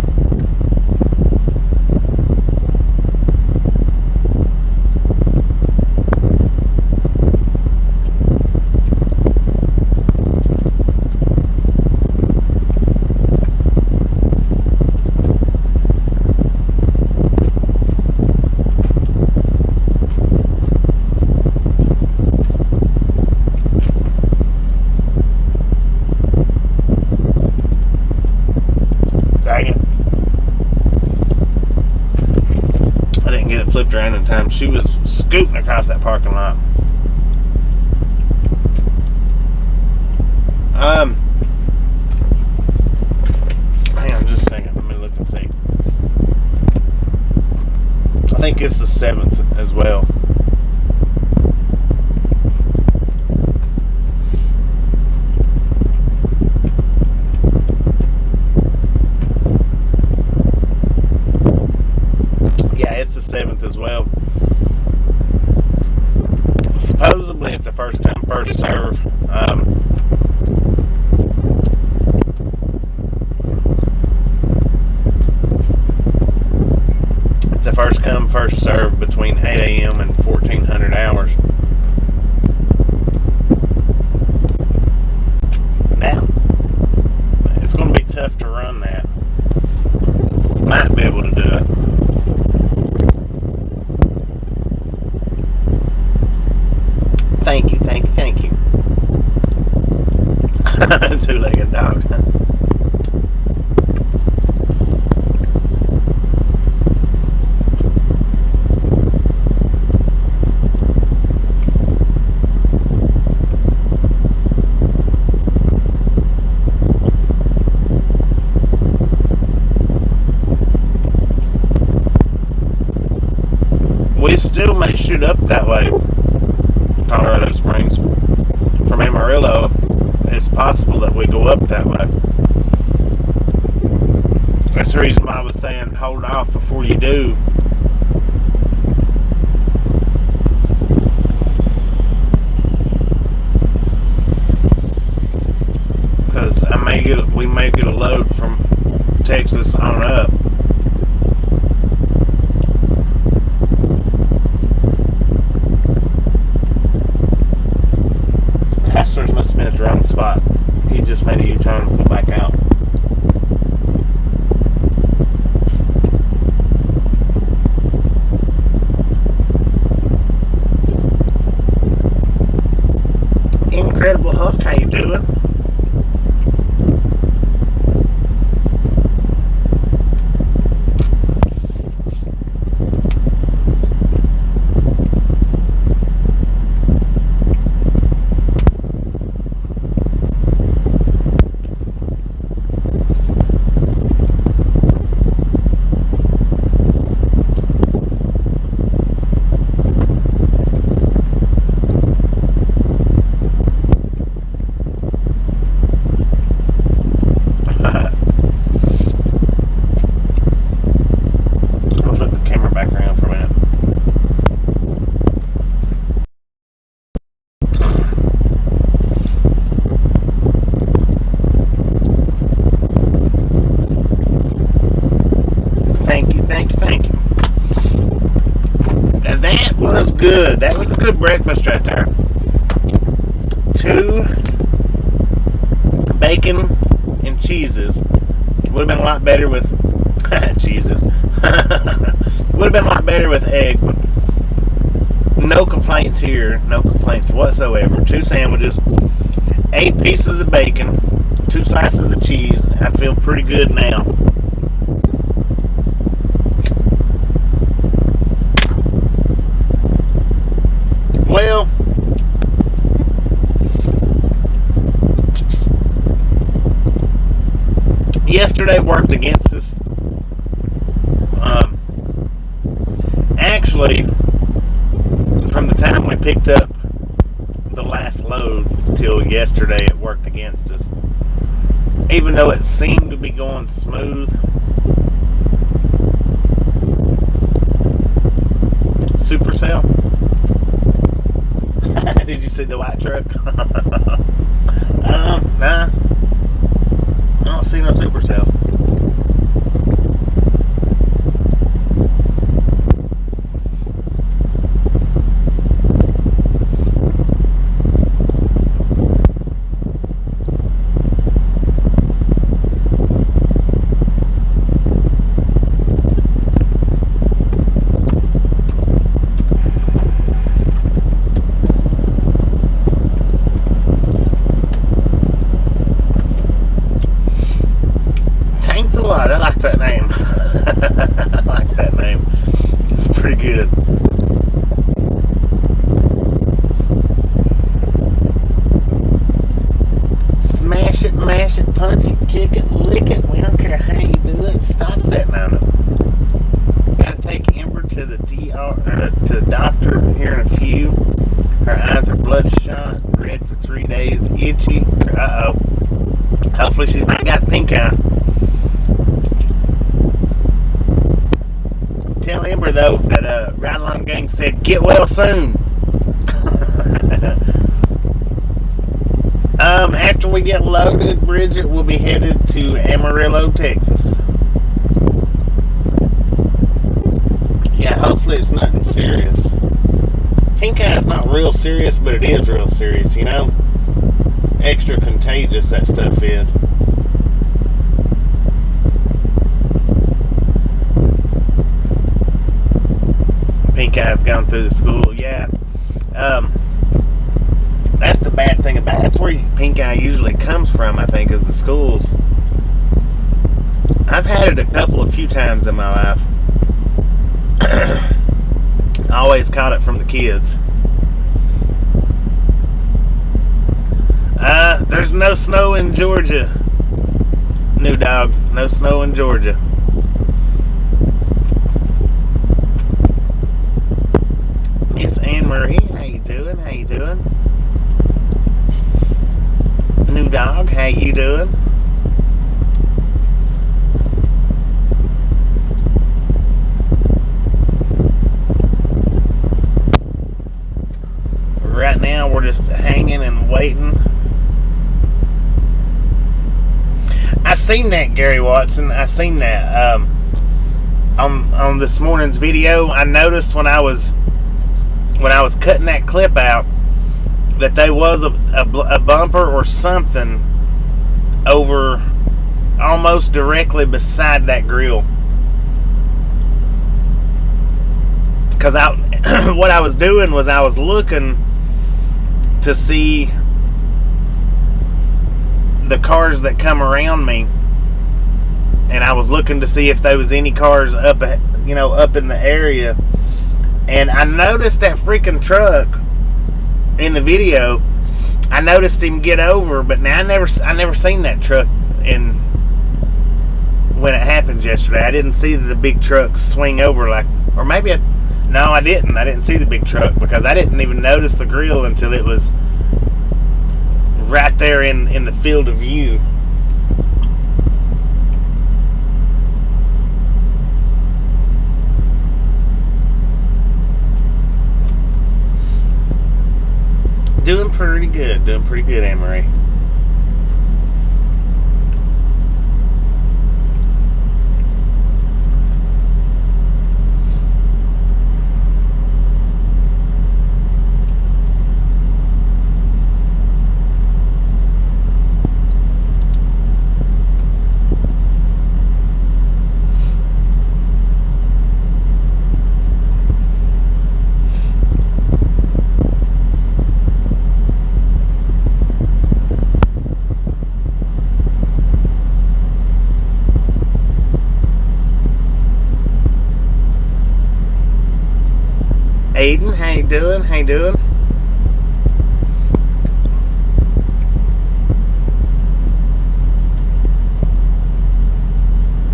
Flipped around in time. She was scooting across that parking lot. Hang on just a second. Let me look and see. I think it's the 7th as well. It's the 7th as well. Supposedly it's a first come first serve. first serve between 8 a.m. and 1400 hours. Now, it's going to be tough to run that. Might be able to do it. Thank you, thank you, thank you. Two-legged dog. We still may shoot up that way, Colorado Springs. From Amarillo, it's possible that we go up that way. That's the reason why I was saying hold off before you do. Because we may get a load from Texas on up. Pastors must have been at the wrong spot. He just made a U-turn and pull back out. Incredible Hulk, how you doing? Good. That was a good breakfast right there. 2 bacon and cheeses. Would have been a lot better with cheeses. Would have been a lot better with egg, but no complaints here. No complaints whatsoever. 2 sandwiches, 8 pieces of bacon, 2 slices of cheese. I feel pretty good now. Well, yesterday worked against us. Actually, from the time we picked up the last load till yesterday, it worked against us. Even though it seemed to be going smooth. Supercell? Did you see the white truck? Nah. I don't see no supercells. I like that name. I like that name. It's pretty good. Smash it, mash it, punch it, kick it, lick it. We don't care how you do it. Stop sitting on it. Gotta take Ember to the to the doctor here in a few. Her eyes are bloodshot, red for 3 days, itchy. Uh-oh. Hopefully she's not got pink eye. Tell Ember though that Ride Along Gang said get well soon. After we get loaded, Bridget will be headed to Amarillo, Texas. Yeah, hopefully it's nothing serious. Pink eye is not real serious, but it is real serious, you know? Extra contagious, that stuff is. Pink eye's gone through the school, yeah. That's the bad thing about it. That's where pink eye usually comes from, I think, is the schools. I've had it a few times in my life. I always caught it from the kids. There's no snow in Georgia. New dog. No snow in Georgia. Miss Anne Marie, how you doing? How you doing? New dog, how you doing? Right now we're just hanging and waiting. I seen that, Gary Watson. I seen that on this morning's video. I noticed when I was cutting that clip out that there was a bumper or something over almost directly beside that grill. Because what I was doing was I was looking to see the cars that come around me, and I was looking to see if there was any cars up in the area, and I noticed that freaking truck in the video. I noticed him get over, but now I never seen that truck when it happened yesterday. I didn't see the big truck swing over I didn't see the big truck because I didn't even notice the grill until it was right there in the field of view. Doing pretty good, Anne-Marie. Aiden, how you doing? How you doing?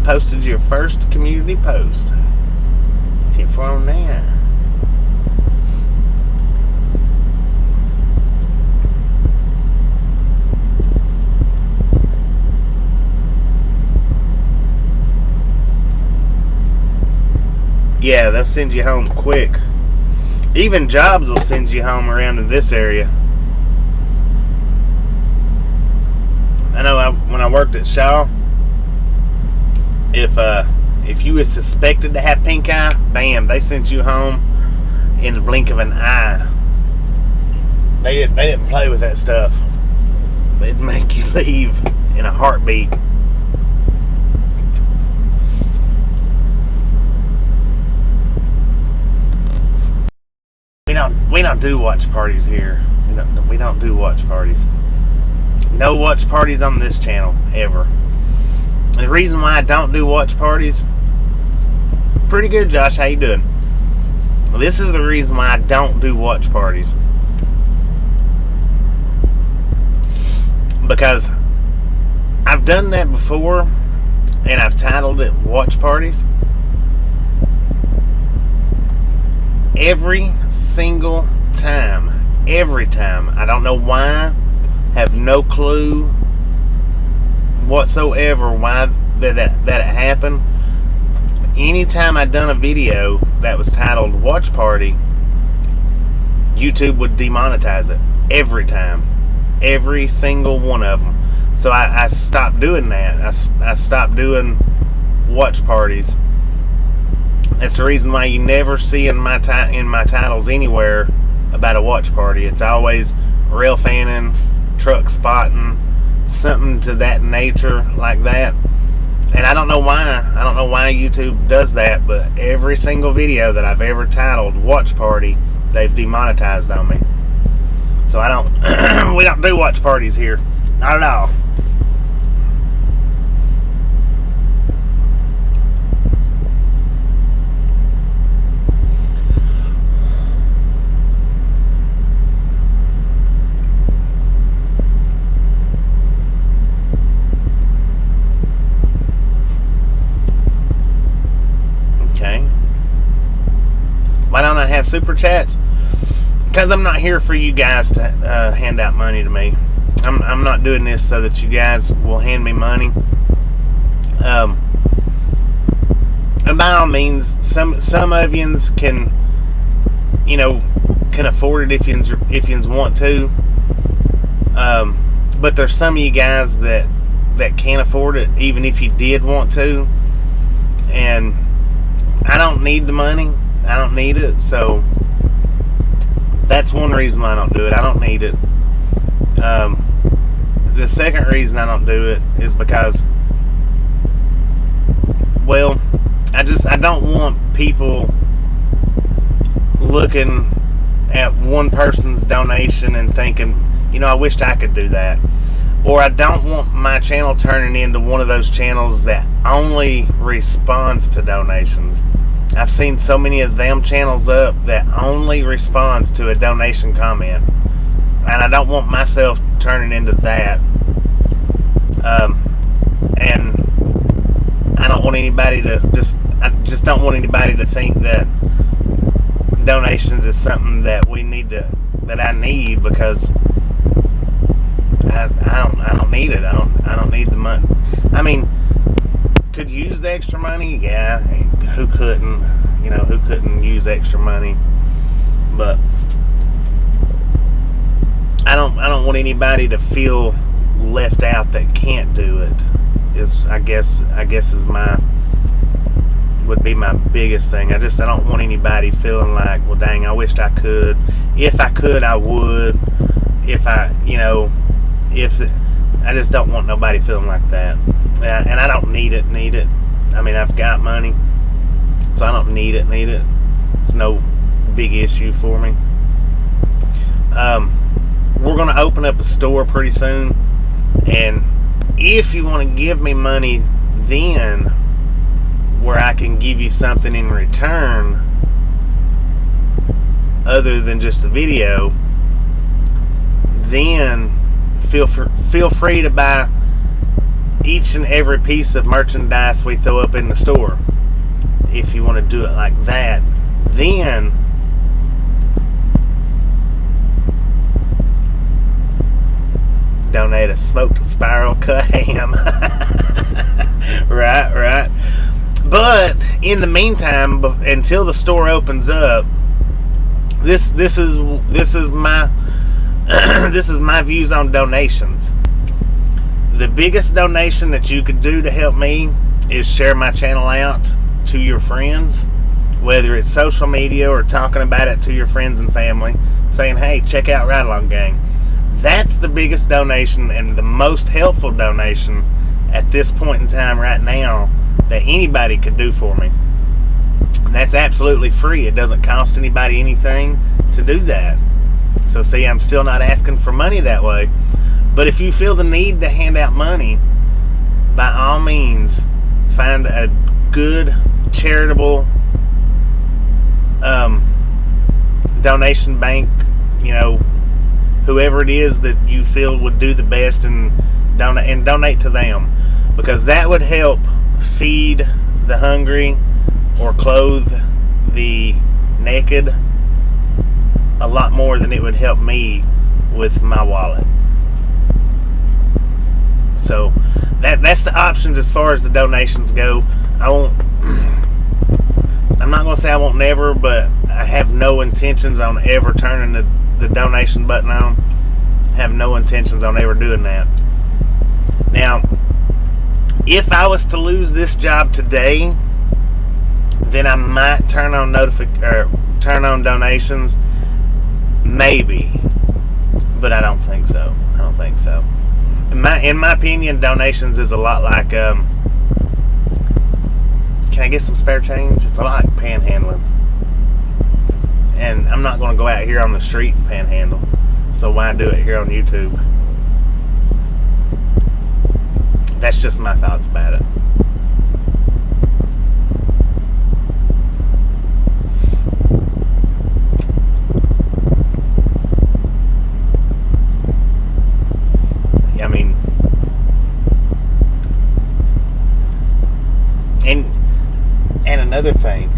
Posted your first community post. Tip for that. Yeah, they'll send you home quick. Even jobs will send you home around in this area. I know when I worked at Shaw, if you was suspected to have pink eye, bam, they sent you home in the blink of an eye. They didn't play with that stuff. They'd make you leave in a heartbeat. We don't do watch parties here. We don't do watch parties. No watch parties on this channel ever. The reason why I don't do watch parties, pretty good, Josh. How you doing? Well, this is the reason why I don't do watch parties. Because I've done that before, and I've titled it watch parties. Every single time. Every time. I don't know why. Have no clue whatsoever why that it happened. Anytime I'd done a video that was titled Watch Party, YouTube would demonetize it. Every time. Every single one of them. So I stopped doing that. I stopped doing watch parties. That's the reason why you never see in my titles anywhere about a watch party. It's always rail fanning, truck spotting, something to that nature like that. And I don't know why YouTube does that, but every single video that I've ever titled watch party, they've demonetized on me. So I don't we don't do watch parties here. Not at all. Why don't I have super chats? Because I'm not here for you guys to hand out money to me. I'm not doing this so that you guys will hand me money. And by all means, some of yous can, can afford it if yous want to. But there's some of you guys that can't afford it, even if you did want to. And I don't need the money. I don't need it, so that's one reason why I don't do it. I don't need it. The second reason I don't do it is because, well, I don't want people looking at one person's donation and thinking, I wished I could do that. Or I don't want my channel turning into one of those channels that only responds to donations. I've seen so many of them channels up that only responds to a donation comment, and I don't want myself turning into that. And I don't want anybody to I just don't want anybody to think that donations is something that I need, because I don't need it. I don't need the money. I mean, could use the extra money, yeah. Who couldn't? Who couldn't use extra money? But I don't want anybody to feel left out that can't do it. I guess would be my biggest thing. I don't want anybody feeling like, well, dang, I wished I could. If I could, I would. I just don't want nobody feeling like that. And I don't need it. I mean, I've got money, so I don't need it. It's no big issue for me. We're going to open up a store pretty soon, and if you want to give me money then, where I can give you something in return other than just a video, then feel free to buy each and every piece of merchandise we throw up in the store. If you want to do it like that, then donate a smoked spiral cut ham. right. But in the meantime, until the store opens up, this is my this is my views on donations. The biggest donation that you could do to help me is share my channel out to your friends, whether it's social media or talking about it to your friends and family, saying, hey, check out Ride Along Gang. That's the biggest donation and the most helpful donation at this point in time right now that anybody could do for me. That's absolutely free. It doesn't cost anybody anything to do that. So see, I'm still not asking for money that way. But if you feel the need to hand out money, by all means, find a good charitable donation bank, whoever it is that you feel would do the best, and donate to them, because that would help feed the hungry or clothe the naked a lot more than it would help me with my wallet. So that's the options as far as the donations go. I'm not going to say I won't never, but I have no intentions on ever turning the donation button on. I have no intentions on ever doing that. Now, if I was to lose this job today, then I might turn on donations, maybe, but I don't think so. In my opinion, donations is a lot like, can I get some spare change? It's a lot like panhandling, and I'm not going to go out here on the street and panhandle, so why do it here on YouTube? That's just my thoughts about it. I mean, and another thing,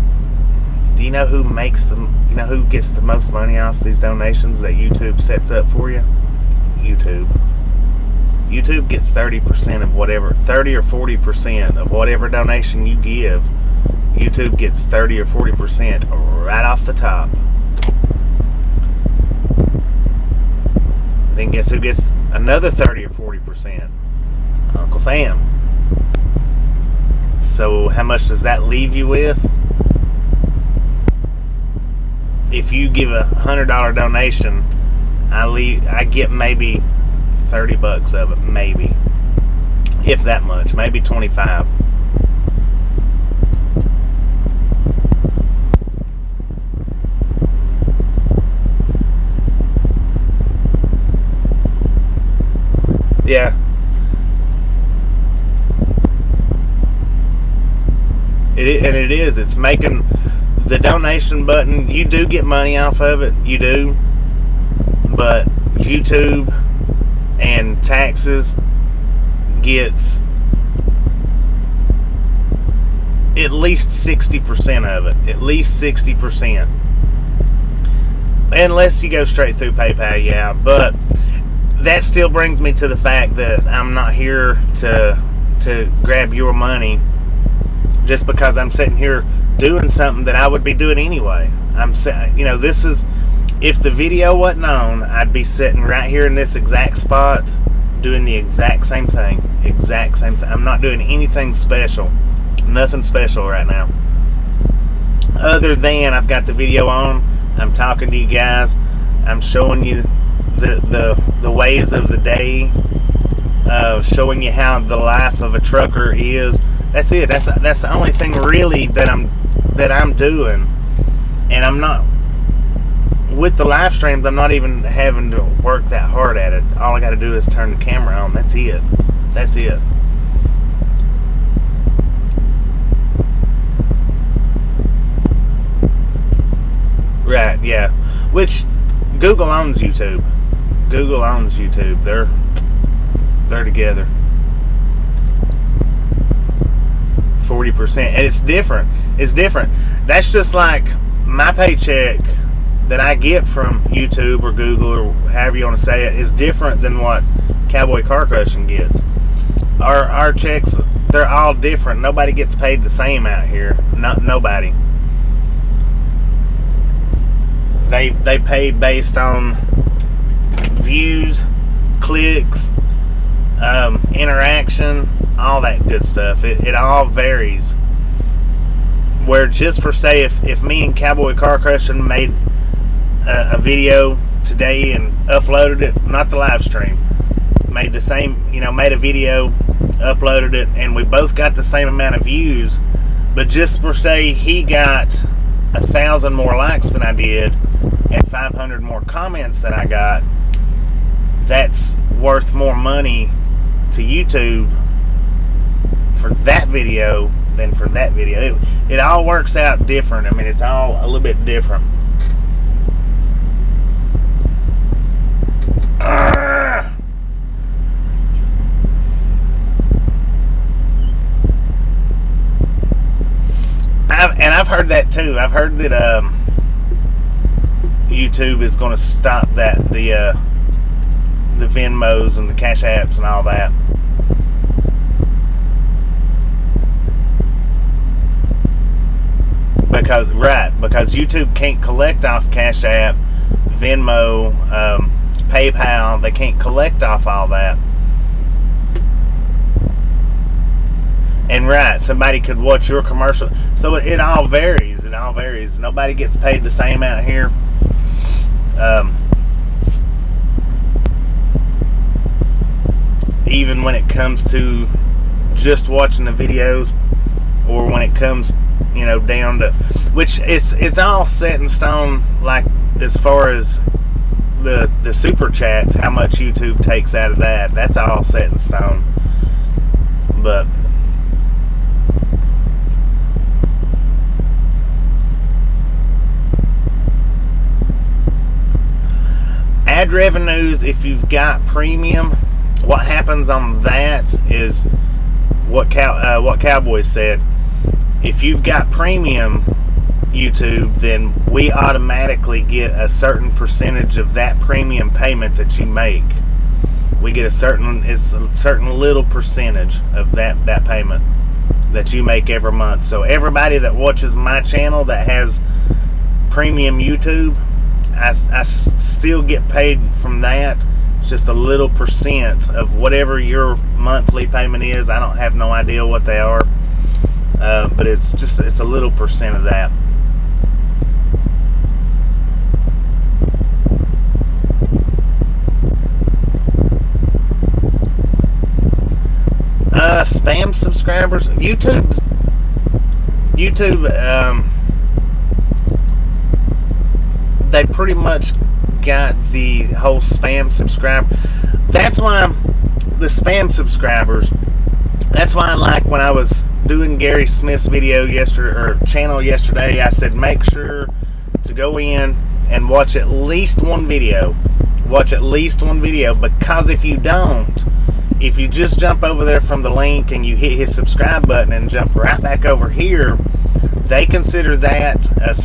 do you know who who gets the most money off these donations that YouTube sets up for you? YouTube gets 30% of whatever, 30 or 40% of whatever donation you give. YouTube gets 30 or 40% right off the top. Then guess who gets another 30 or 40%? Uncle Sam. So how much does that leave you with? If you give a $100 donation, I get maybe $30 of it, maybe, if that much, maybe 25. Yeah. It is. It's making the donation button. You do get money off of it. You do. But YouTube and taxes gets at least 60% of it. At least 60%. Unless you go straight through PayPal, yeah. But that still brings me to the fact that I'm not here to grab your money just because I'm sitting here doing something that I would be doing anyway. This is, if the video wasn't on, I'd be sitting right here in this exact spot doing the exact same thing. I'm not doing anything special. Nothing special right now. Other than I've got the video on, I'm talking to you guys, I'm showing you the ways of the day, showing you how the life of a trucker is. That's it. That's the only thing really that I'm doing. And I'm not, with the live streams, I'm not even having to work that hard at it. All I got to do is turn the camera on. That's it. Right, yeah. Which Google owns YouTube. They're together. 40%. And it's different. That's just like my paycheck that I get from YouTube or Google or however you want to say it is different than what Cowboy Car Crushing gets. Our checks, they're all different. Nobody gets paid the same out here. Nobody. They pay based on views, clicks, interaction, all that good stuff. It all varies. Where just for say, if me and Cowboy Car Crushing made a video today and uploaded it, not the live stream, made the same, made a video, uploaded it, and we both got the same amount of views, but just for say he got 1,000 more likes than I did and 500 more comments than I got, that's worth more money to YouTube for that video than for that video. It all works out different. I mean, it's all a little bit different. I've heard that too. I've heard that YouTube is going to stop the Venmos and the Cash Apps and all that. Because YouTube can't collect off Cash App, Venmo, PayPal. They can't collect off all that. And right, somebody could watch your commercial. So it all varies. It all varies. Nobody gets paid the same out here. Even when it comes to just watching the videos, or when it comes, down to, which it's all set in stone. Like as far as the super chats, how much YouTube takes out of that, that's all set in stone. But ad revenues, if you've got premium, what happens on that is what Cowboy said. If you've got premium YouTube, then we automatically get a certain percentage of that premium payment that you make. We get a certain little percentage of that payment that you make every month. So everybody that watches my channel that has premium YouTube, I still get paid from that. It's just a little percent of whatever your monthly payment is. I don't have no idea what they are, but it's a little percent of that. Spam subscribers, YouTube, they pretty much got the whole spam subscriber. That's why the spam subscribers, that's why, like when I was doing Gary Smith's video channel yesterday, I said make sure to go in and watch at least one video. Because if you don't, if you just jump over there from the link and you hit his subscribe button and jump right back over here, they consider that a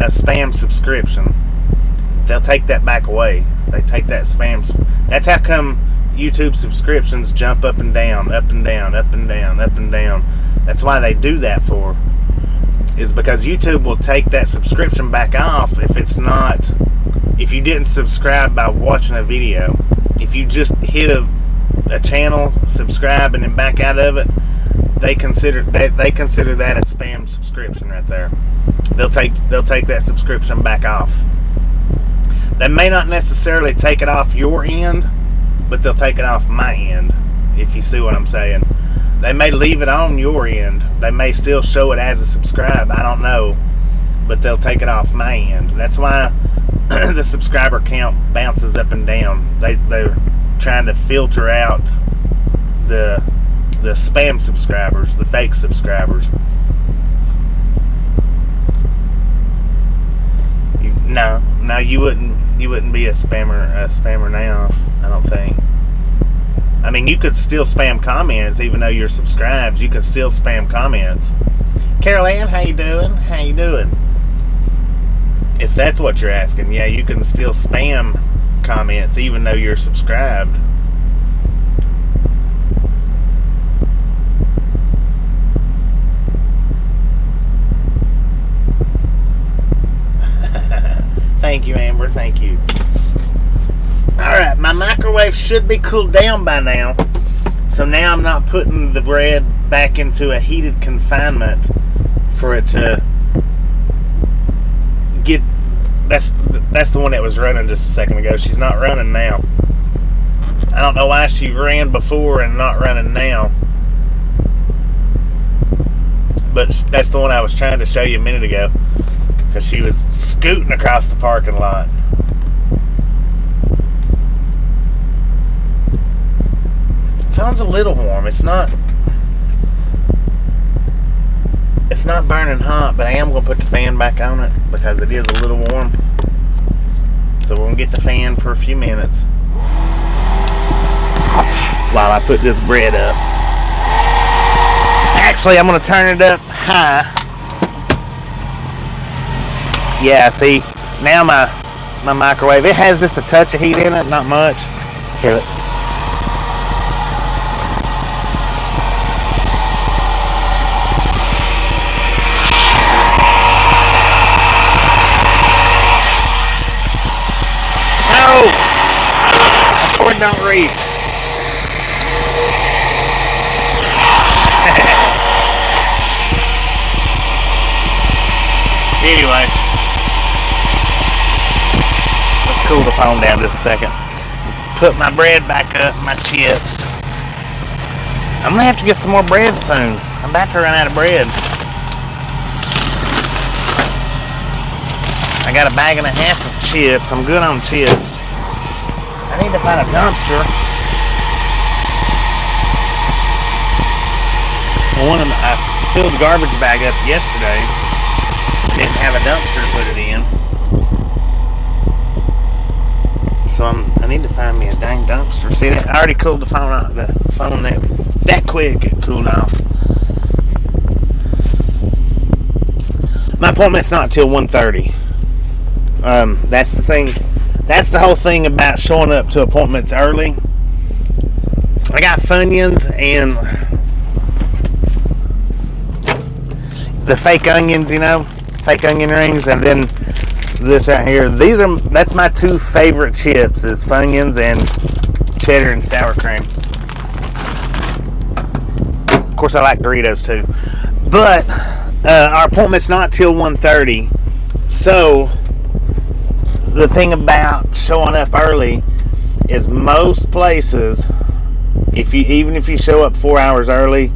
spam subscription. They'll take that back away. They take that spam. That's how come YouTube subscriptions jump up and down, up and down, up and down, up and down. That's why they do that for, is because YouTube will take that subscription back off if you didn't subscribe by watching a video. If you just hit a channel, subscribe, and then back out of it, they consider that a spam subscription right there. They'll take that subscription back off. They may not necessarily take it off your end, but they'll take it off my end, if you see what I'm saying. They may leave it on your end. They may still show it as a subscribe. I don't know, but they'll take it off my end. That's why the subscriber count bounces up and down. They're trying to filter out the spam subscribers, the fake subscribers. No, you wouldn't be a spammer now, I don't think. I mean, you could still spam comments even though you're subscribed. You can still spam comments. Carol Ann, how you doing? If that's what you're asking, yeah, you can still spam comments even though you're subscribed. Thank you, Amber. Thank you. Alright, my microwave should be cooled down by now. So now I'm not putting the bread back into a heated confinement for it to get... That's the one that was running just a second ago. She's not running now. I don't know why she ran before and not running now. But that's the one I was trying to show you a minute ago. Because she was scooting across the parking lot. Phone's a little warm. It's not burning hot, but I am going to put the fan back on it because it is a little warm. So we're going to get the fan for a few minutes while I put this bread up. Actually, I'm going to turn it up high. Yeah, see, now my microwave, it has just a touch of heat in it, not much. Here, look. No! My cord don't reach. Anyway, let's cool the phone down just a second. Put my bread back up, my chips. I'm gonna have to get some more bread soon. I'm about to run out of bread. I got a bag and a half of chips. I'm good on chips. I need to find a dumpster. I filled the garbage bag up yesterday. Didn't have a dumpster to put it in. So I need to find me a dang dumpster. See, I already cooled the phone off. The phone that quick it cooled off. My appointment's not till 1:30. That's the thing. That's the whole thing about showing up to appointments early. I got Funyuns and the fake onions, fake onion rings, and then this right here. That's my two favorite chips, is Funyuns and cheddar and sour cream. Of course, I like Doritos too. But our appointment's not till 1:30, so the thing about showing up early is most places, even if you show up 4 hours early,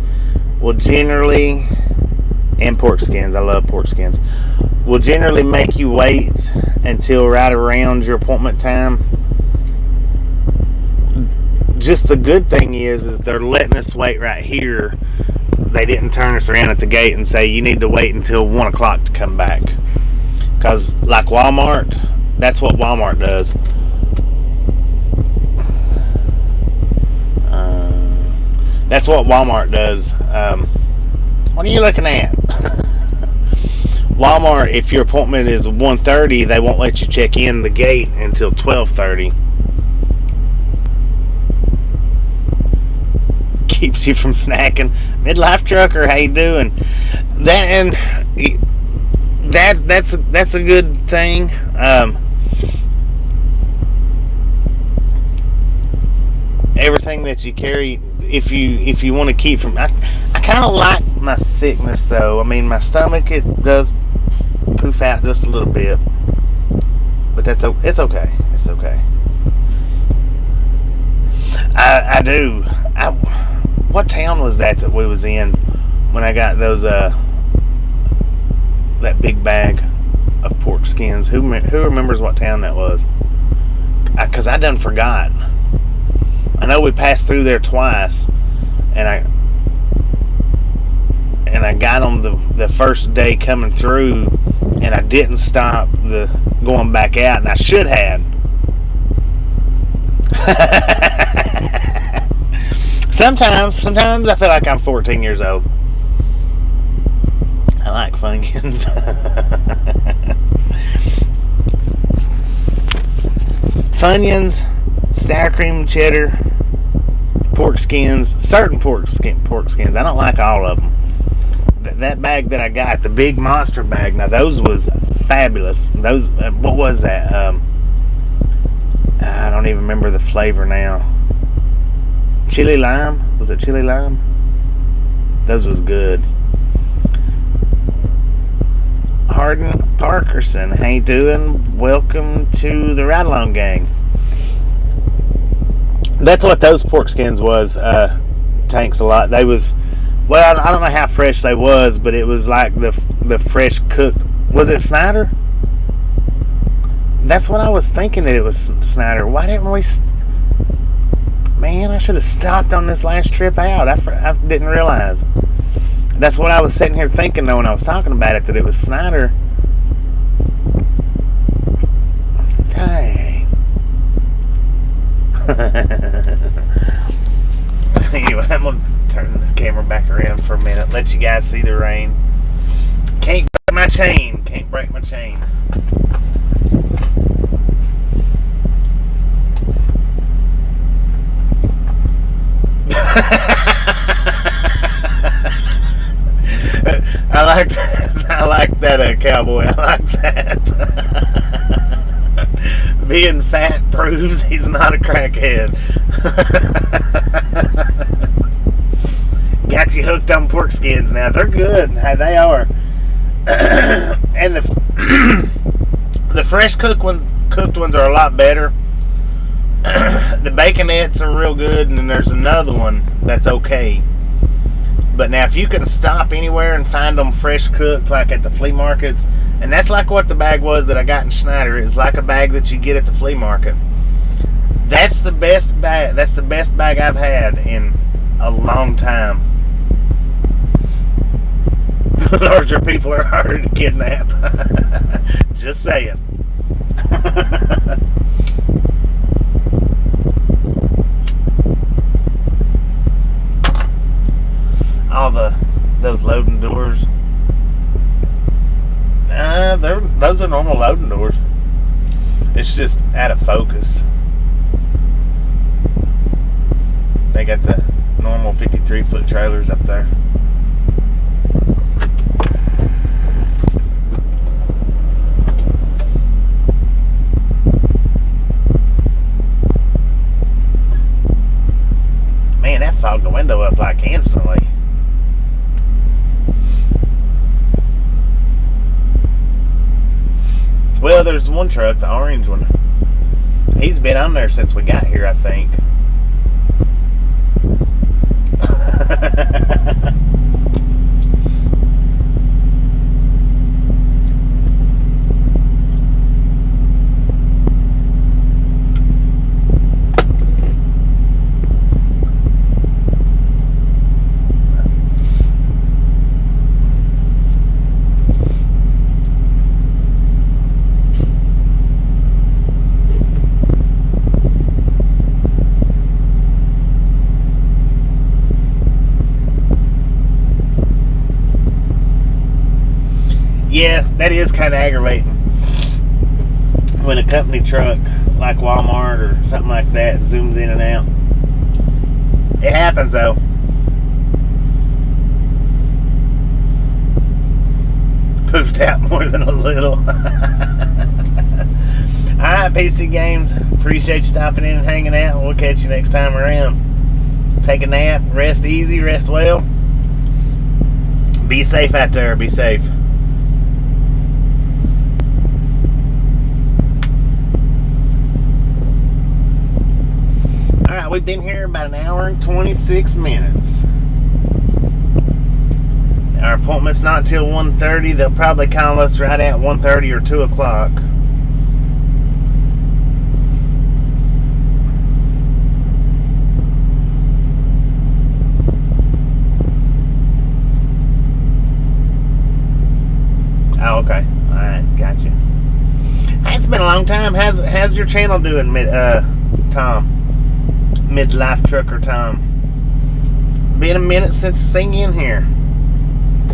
will generally, and pork skins, I love pork skins, will generally make you wait until right around your appointment time. Just the good thing is they're letting us wait right here. They didn't turn us around at the gate and say you need to wait until 1 o'clock to come back. Because like Walmart, that's what Walmart does. That's what Walmart does. What are you looking at? Walmart, if your appointment is 1:30, they won't let you check in the gate until 12:30. Keeps you from snacking. Midlife trucker, how you doing? That's a good thing. Everything that you carry, if you want to keep from, I kind of like my thickness though. I mean, my stomach, it does poof out just a little bit, but it's okay. It's okay. I do. What town was that we was in when I got those that big bag of pork skins? Who remembers what town that was? Because I done forgot. I know we passed through there twice, and I got them the first day coming through, and I didn't stop going back out, and I should have. Sometimes I feel like I'm 14 years old. I like Funyuns. Funyuns, sour cream, cheddar, pork skins, certain pork skins. I don't like all of them. That bag that I got, the big monster bag, now those was fabulous. Those, what was that? I don't even remember the flavor now. Chili lime? Was it chili lime? Those was good. Hardin Parkerson, how you doing? Welcome to the Ride Along Gang. That's what those pork skins was, Tanks, a lot. They was, well, I don't know how fresh they was, but it was like the fresh cooked. Was it Snyder? That's what I was thinking, that it was Snyder. Why didn't we? Man, I should have stopped on this last trip out. I didn't realize. That's what I was sitting here thinking though when I was talking about it, that it was Snyder. Dang. Anyway, I'm going to turn the camera back around for a minute, let you guys see the rain. Can't break my chain. Can't break my chain. I like that cowboy. I like that. Being fat proves he's not a crackhead. Got you hooked on pork skins now. They're good. Hey, they are. And The fresh cooked ones are a lot better. The baconettes are real good, and then there's another one that's okay. But now, if you can stop anywhere and find them fresh cooked, like at the flea markets, and that's like what the bag was that I got in Schneider. It's like a bag that you get at the flea market. That's the best bag. That's the best bag I've had in a long time. Larger people are harder to kidnap. Just saying. All those loading doors. Those are normal loading doors. It's just out of focus. They got the normal 53-foot trailers up there. Man, that fogged the window up like instantly. Well, there's one truck, the orange one. He's been on there since we got here, I think. Yeah, that is kind of aggravating when a company truck like Walmart or something like that zooms in and out. It happens though. Poofed out more than a little. Alright, PC Games. Appreciate you stopping in and hanging out. We'll catch you next time around. Take a nap, rest easy, rest well. Be safe out there, be safe. Alright, we've been here about an hour and 26 minutes. Our appointment's not till 1:30. They'll probably call us right at 1:30 or 2 o'clock. Oh, okay. Alright, gotcha. It's been a long time. How's your channel doing, Tom? Midlife Trucker Tom. Been a minute since I seen you in here.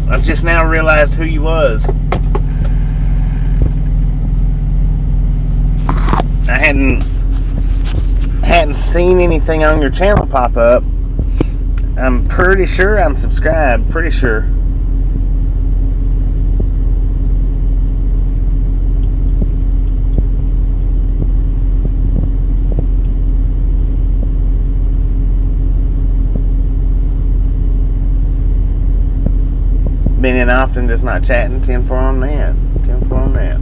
I've just now realized who you was. I hadn't seen anything on your channel pop up. I'm pretty sure I'm subscribed. Pretty sure. Been in often, just not chatting. 10-4 on that. 10-4 on that.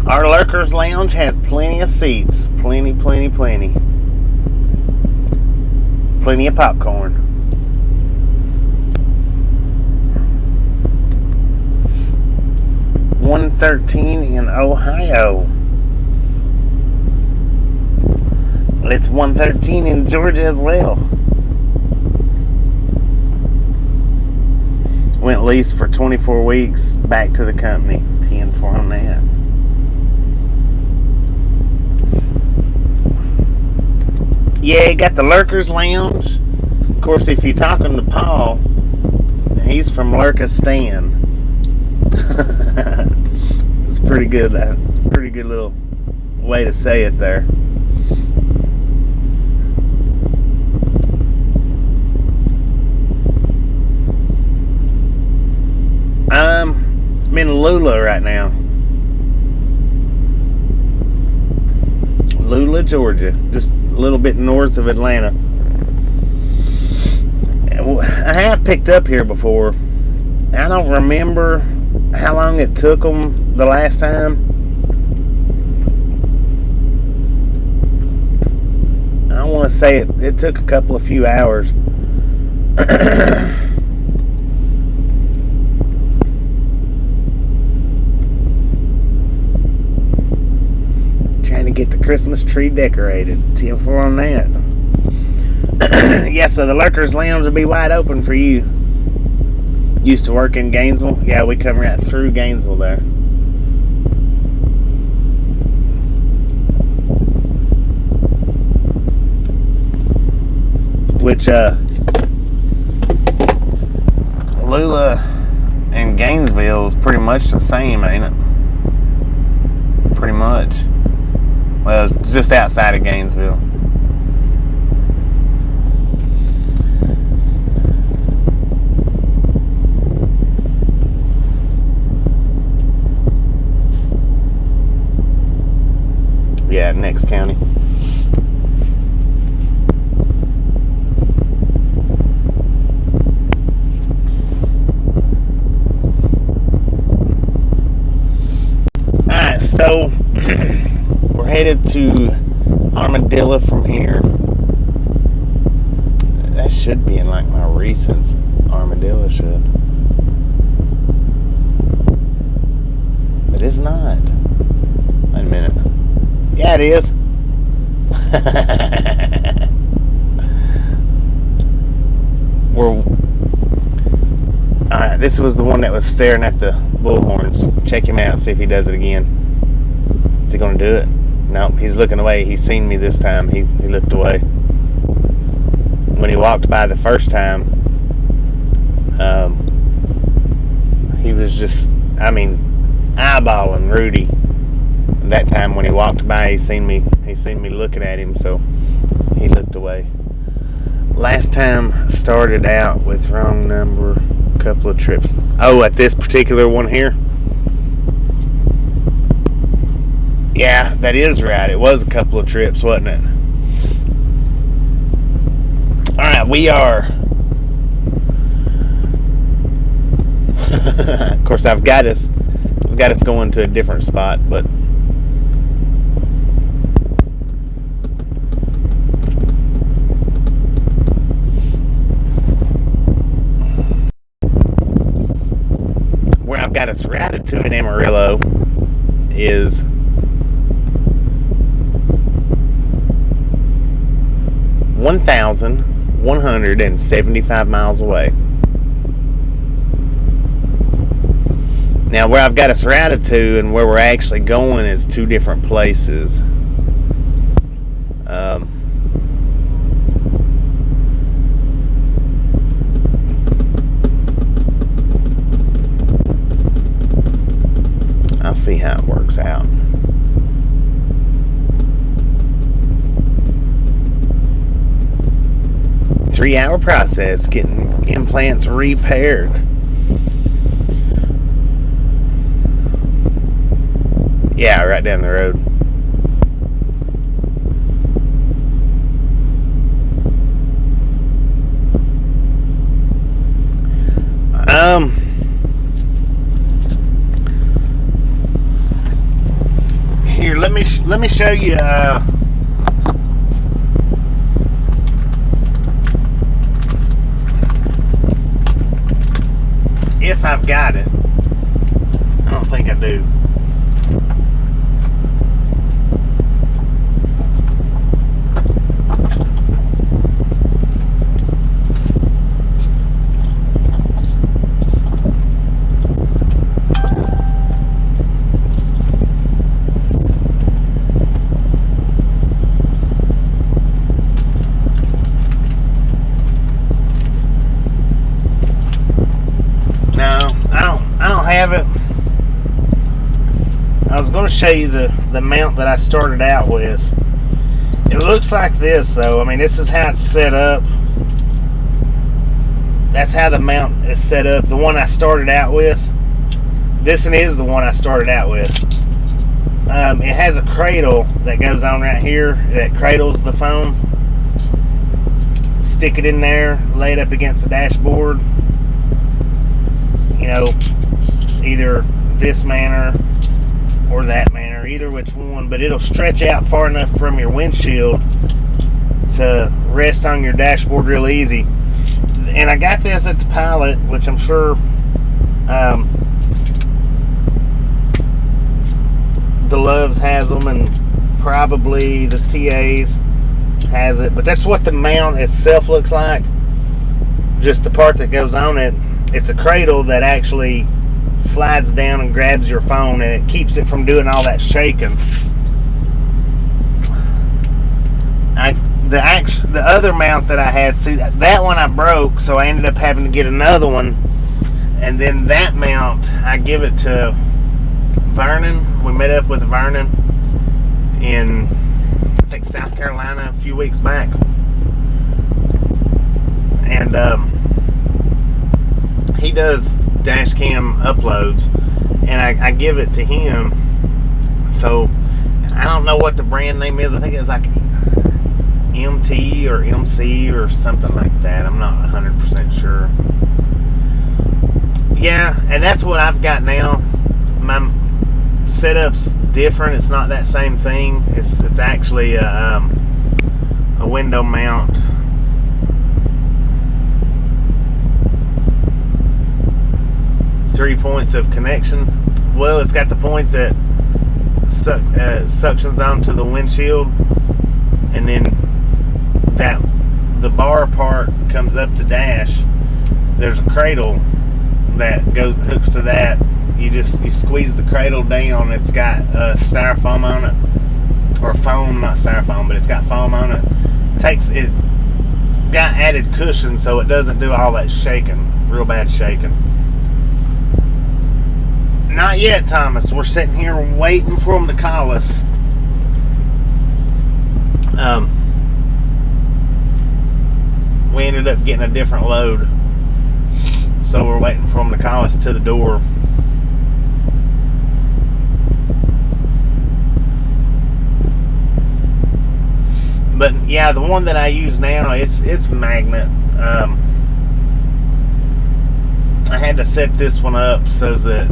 Our Lurkers Lounge has plenty of seats. Plenty. Plenty of popcorn. $113 in Ohio. It's $113 in Georgia as well. Went lease for 24 weeks, back to the company. 10-4 on that. Yeah, you got the Lurkers Lounge. Of course, if you're talking to Paul, he's from Lurkistan. It's pretty good little way to say it there. I'm in Lula right now. Lula, Georgia. Just a little bit north of Atlanta. I have picked up here before. I don't remember how long it took them the last time. I want to say it took a couple of few hours. Trying to get the Christmas tree decorated. 10-4 on that. Yeah, so the Lurkers Lounge will be wide open for you. Used to work in Gainesville. Yeah, we come right through Gainesville there. Which, Lula and Gainesville is pretty much the same, ain't it? Pretty much. Well, just outside of Gainesville. Yeah, next county. Alright, so we're headed to Armadillo from here. That should be in like my recents. Armadillo should. But it's not. Wait a minute. Yeah, it is. Alright, this was the one that was staring at the bullhorns. Check him out, see if he does it again. Is he going to do it? No, he's looking away. He's seen me this time. He looked away. When he walked by the first time, he was just, eyeballing Rudy. That time when he walked by, he seen me looking at him, so he looked away. Last time started out with wrong number, a couple of trips. Oh, at this particular one here? Yeah, that is right. It was a couple of trips, wasn't it? Alright, we are. Of course, I've got us going to a different spot, but where I've got us routed to in Amarillo is 1,175 miles away. Now, where I've got us routed to and where we're actually going is two different places. I'll see how it works out. Three-hour process getting implants repaired. Yeah, right down the road. Here, let me show you. If I've got it. I don't think I do. Have it. I was going to show you the mount that I started out with. It looks like this, though. I mean, this is how it's set up. That's how the mount is set up. The one I started out with. This one is the one I started out with. It has a cradle that goes on right here that cradles the phone. Stick it in there, lay it up against the dashboard. you know, either this manner or that manner, either which one, but it'll stretch out far enough from your windshield to rest on your dashboard real easy. And I got this at the Pilot, which I'm sure the Loves has them, and probably the TAs has it, but that's what the mount itself looks like. Just the part that goes on it, it's a cradle that actually slides down and grabs your phone, and it keeps it from doing all that shaking. The other mount that I had, see, that one I broke, so I ended up having to get another one. And then that mount, I give it to Vernon. We met up with Vernon in, I think, South Carolina a few weeks back. And he does Dashcam uploads, and I give it to him. So I don't know what the brand name is. I think it's like MT or MC or something like that. I'm not 100% sure. Yeah, and that's what I've got now. My setup's different. It's not that same thing. It's actually a window mount. Three points of connection. Well, it's got the point that suctions onto the windshield, and then the bar part comes up the dash. There's a cradle that hooks to that. You squeeze the cradle down. It's got styrofoam on it, or foam, not styrofoam, but it's got foam on it. Got added cushion so it doesn't do all that shaking, real bad shaking. Not yet, Thomas. We're sitting here waiting for them to call us. We ended up getting a different load, so we're waiting for them to call us to the door. But yeah, the one that I use now, it's magnet. I had to set this one up so that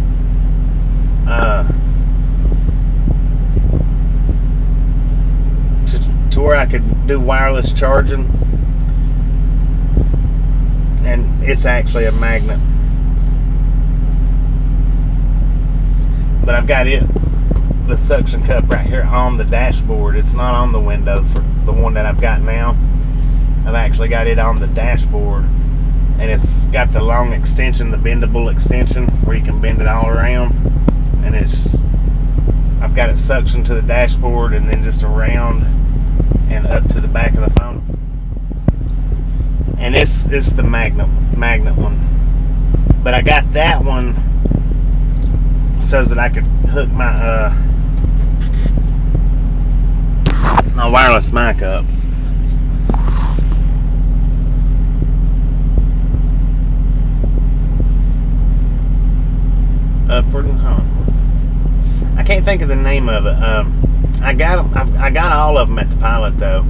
to where I could do wireless charging, and it's actually a magnet. But I've got the suction cup right here on the dashboard. It's not on the window for the one that I've got now. I've actually got it on the dashboard, and it's got the long extension, the bendable extension, where you can bend it all around. And I've got it suctioned to the dashboard and then just around and up to the back of the phone. And it's the magnet one. But I got that one so that I could hook my wireless mic up. Upward and onward. I can't think of the name of it. I got them. I got all of them at the Pilot though.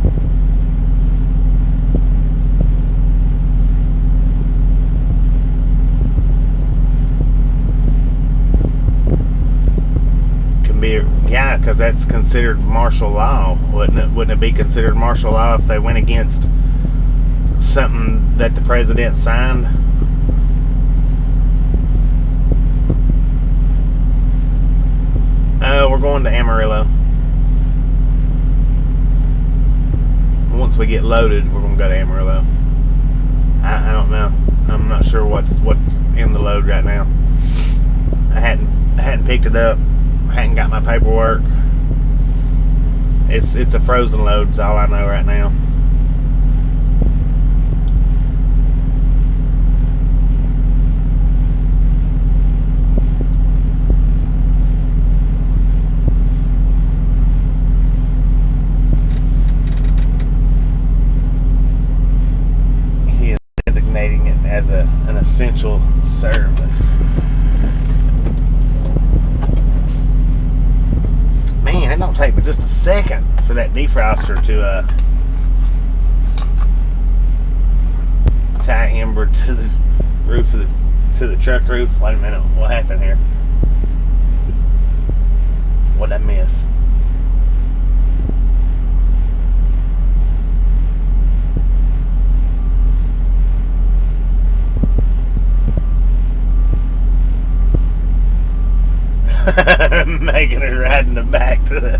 Can be, yeah, because that's considered martial law, wouldn't it? Wouldn't it be considered martial law if they went against something that the president signed? We're going to Amarillo. Once we get loaded, we're going to go to Amarillo. I don't know. I'm not sure what's in the load right now. I hadn't picked it up. I hadn't got my paperwork. It's a frozen load, is all I know right now. It as an essential service. Man, it don't take but just a second for that defroster to tie ember to the roof of the to the truck roof. Wait a minute, what happened here? What'd I miss? Making her ride in the back to the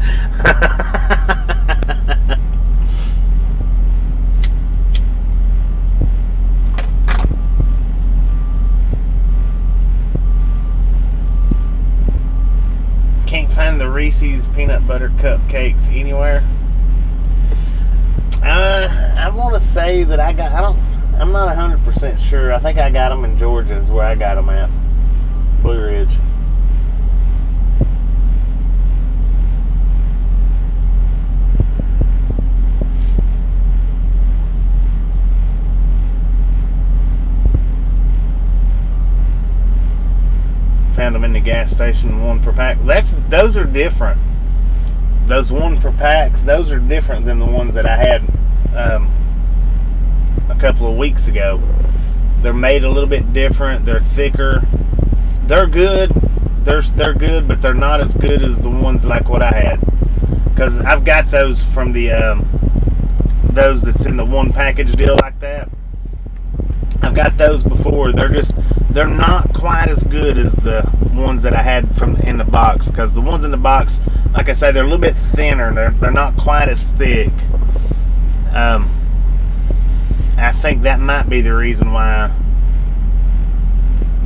can't find the Reese's peanut butter cupcakes anywhere. I want to say that I'm not 100% sure. I think I got them in Georgia is where I got them at. Blue Ridge. Found them in the gas station, 1 per pack. Those are different. Those 1 per packs, those are different than the ones that I had a couple of weeks ago. They're made a little bit different. They're thicker. They're good. They're good, but they're not as good as the ones like what I had. Because I've got those from the those that's in the 1 package deal like that. I've got those before. They're not quite as good as the ones that I had in the box, because the ones in the box, like I say, they're a little bit thinner. They're not quite as thick. I think that might be the reason why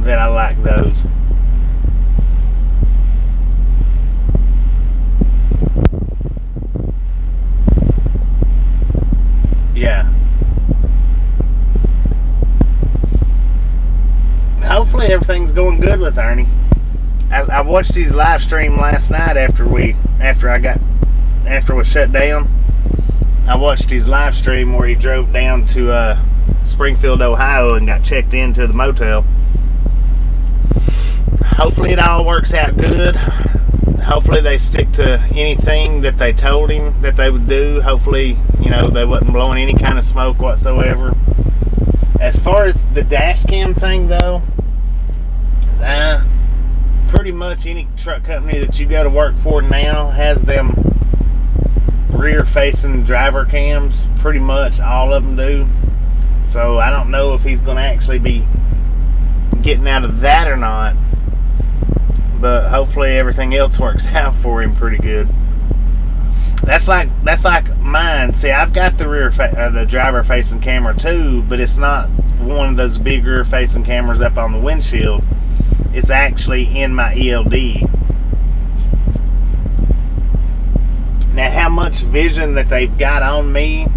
that I like those. Yeah. Hopefully everything's going good with Ernie. I watched his live stream last night after it was shut down. I watched his live stream where he drove down to Springfield, Ohio, and got checked into the motel. Hopefully it all works out good. Hopefully they stick to anything that they told him that they would do. Hopefully, they wasn't blowing any kind of smoke whatsoever. As far as the Dashcam thing, though, pretty much any truck company that you go to work for now has them rear-facing driver cams. Pretty much all of them do. So I don't know if he's going to actually be getting out of that or not. But hopefully everything else works out for him pretty good. That's like mine. See, I've got the the driver-facing camera too, but it's not one of those big rear-facing cameras up on the windshield. It's actually in my ELD. Now, how much vision that they've got on me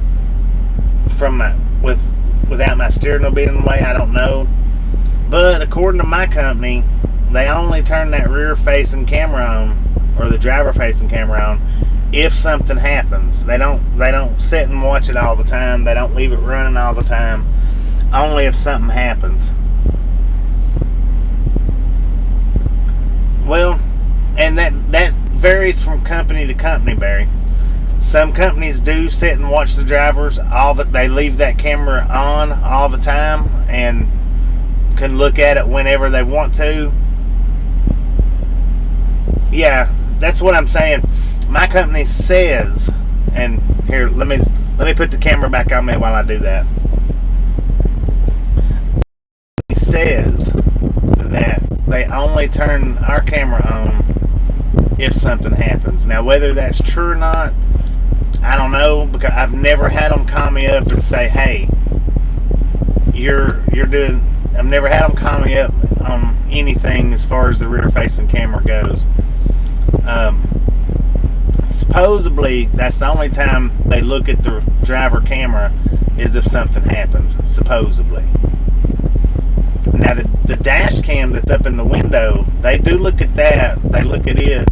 without my steering wheel being in the way, I don't know. But according to my company, they only turn that rear-facing camera on, or the driver-facing camera on, if something happens. They don't sit and watch it all the time. They don't leave it running all the time. Only if something happens. Well, and that varies from company to company, Barry. Some companies do sit and watch the drivers. They leave that camera on all the time and can look at it whenever they want to. Yeah, that's what I'm saying. My company says, and here, let me put the camera back on me while I do that. It says that they only turn our camera on if something happens. Now, whether that's true or not, I don't know, because I've never had them call me up and say, "Hey, you're doing." I've never had them call me up on anything as far as the rear-facing camera goes. Supposedly, that's the only time they look at the driver camera is if something happens. Supposedly. Now, the dash cam that's up in the window, they do look at that. They look at it.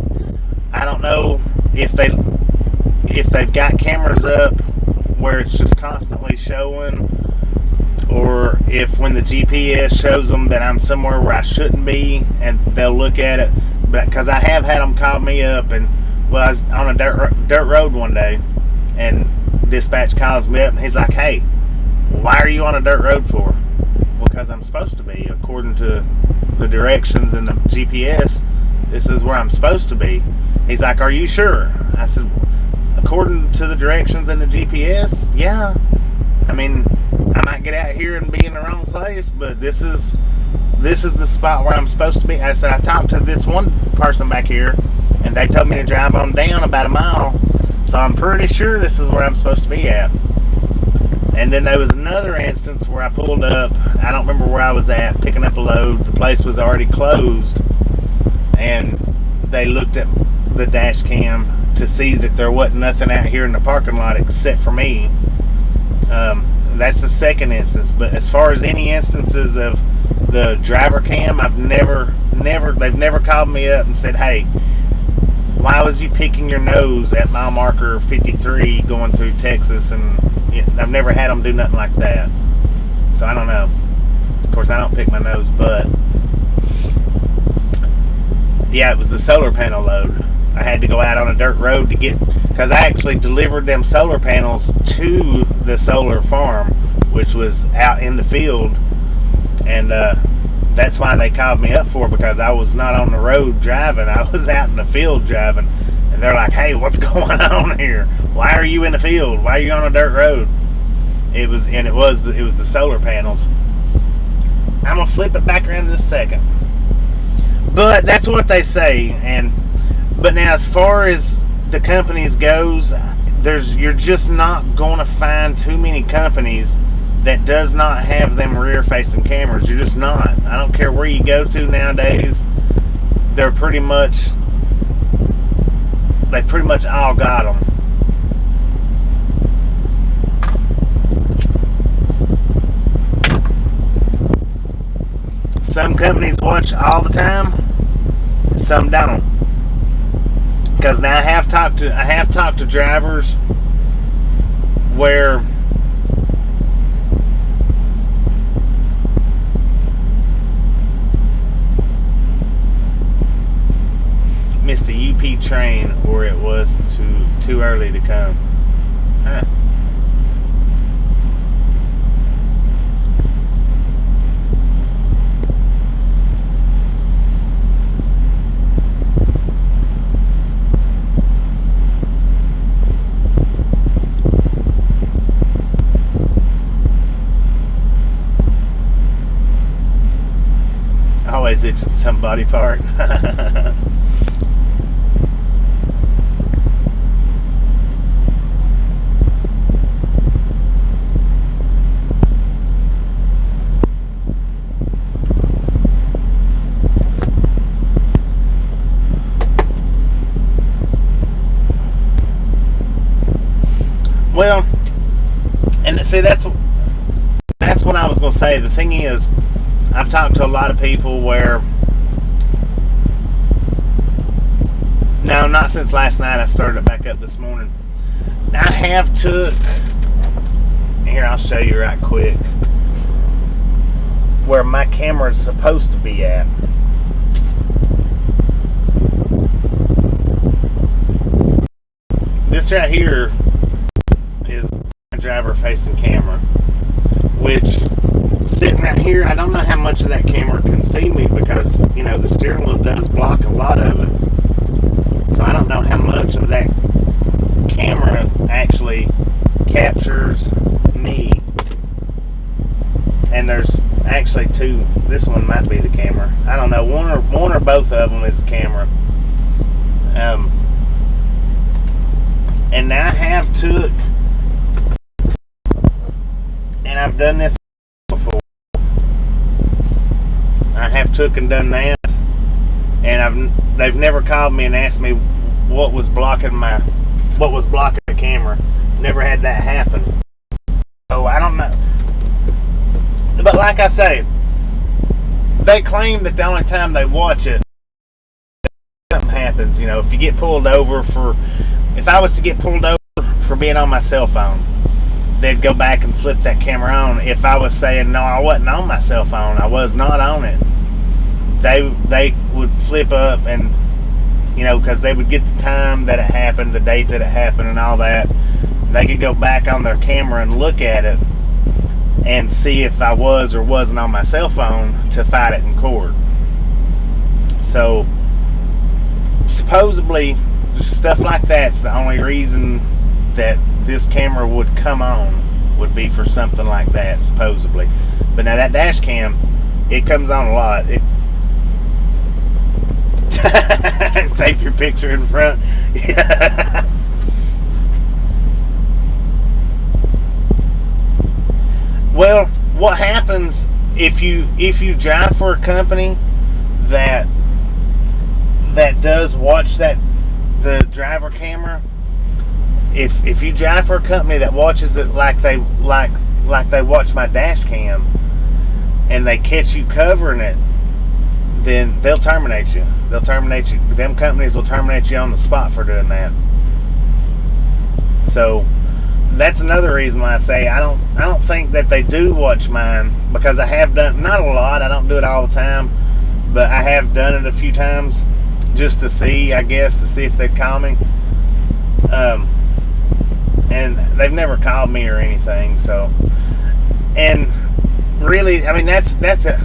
I don't know if they've got cameras up where it's just constantly showing, or if when the GPS shows them that I'm somewhere where I shouldn't be, and they'll look at it. But because I have had them call me up, and I was on a dirt road one day, and dispatch calls me up, and he's like, "Hey, why are you on a dirt road for?" Well, because I'm supposed to be. According to the directions and the GPS, this is where I'm supposed to be. He's like, are you sure? I said, according to the directions and the GPS, yeah. I mean, I might get out here and be in the wrong place, but this is the spot where I'm supposed to be. I said, I talked to this one person back here, and they told me to drive on down about a mile, so I'm pretty sure this is where I'm supposed to be at. And then there was another instance where I pulled up. I don't remember where I was at, picking up a load. The place was already closed, and they looked at the dash cam to see that there wasn't nothing out here in the parking lot except for me. That's the second instance. But as far as any instances of the driver cam, they've never called me up and said, hey, why was you picking your nose at mile marker 53 going through Texas? And I've never had them do nothing like that. So I don't know. Of course, I don't pick my nose, but yeah, it was the solar panel load. I had to go out on a dirt road to get, because I actually delivered them solar panels to the solar farm, which was out in the field, and that's why they called me up for, because I was not on the road driving. I was out in the field driving, and they're like, hey, what's going on here? Why are you in the field? Why are you on a dirt road? It was the solar panels. I'm gonna flip it back around in a second, but that's what they say. But now, as far as the companies goes, you're just not going to find too many companies that does not have them rear-facing cameras. You're just not. I don't care where you go to nowadays. They pretty much all got them. Some companies watch all the time, some don't. Because now I have talked to drivers where missed a UP train, or it was too early to come. Huh. Always itching some body part. Well, and see, that's what I was going to say. The thing is, I've talked to a lot of people where, no, not since last night. I started it back up this morning. I have took, here, I'll show you right quick where my camera is supposed to be at. This right here is my driver facing camera, which, sitting right here, I don't know how much of that camera can see me, because the steering wheel does block a lot of it. So I don't know how much of that camera actually captures me. And there's actually two. This one might be the camera. I don't know. One or both of them is the camera. And now I have took, and I've done this before. I have took and done that, and they've never called me and asked me what was blocking the camera. Never had that happen. So I don't know. But like I say, they claim that the only time they watch it, something happens. If you get pulled over if I was to get pulled over for being on my cell phone, they'd go back and flip that camera on. If I was saying, no, I wasn't on my cell phone, I was not on it, they would flip up and, because they would get the time that it happened, the date that it happened and all that. They could go back on their camera and look at it. and see if I was or wasn't on my cell phone to fight it in court. So supposedly stuff like that's the only reason that this camera would come on, would be for something like that, supposedly. But now that dash cam, it comes on a lot. Tape your picture in front. Well, what happens if you drive for a company that does watch the driver camera? If you drive for a company that watches it like they watch my dash cam, and they catch you covering it, then they'll terminate you. They'll terminate you. Them companies will terminate you on the spot for doing that. So that's another reason why I say I don't think that they do watch mine, because I have done, not a lot, I don't do it all the time, but I have done it a few times just to see, I guess, to see if they'd call me. And they've never called me or anything. So, and really, I mean, that's a,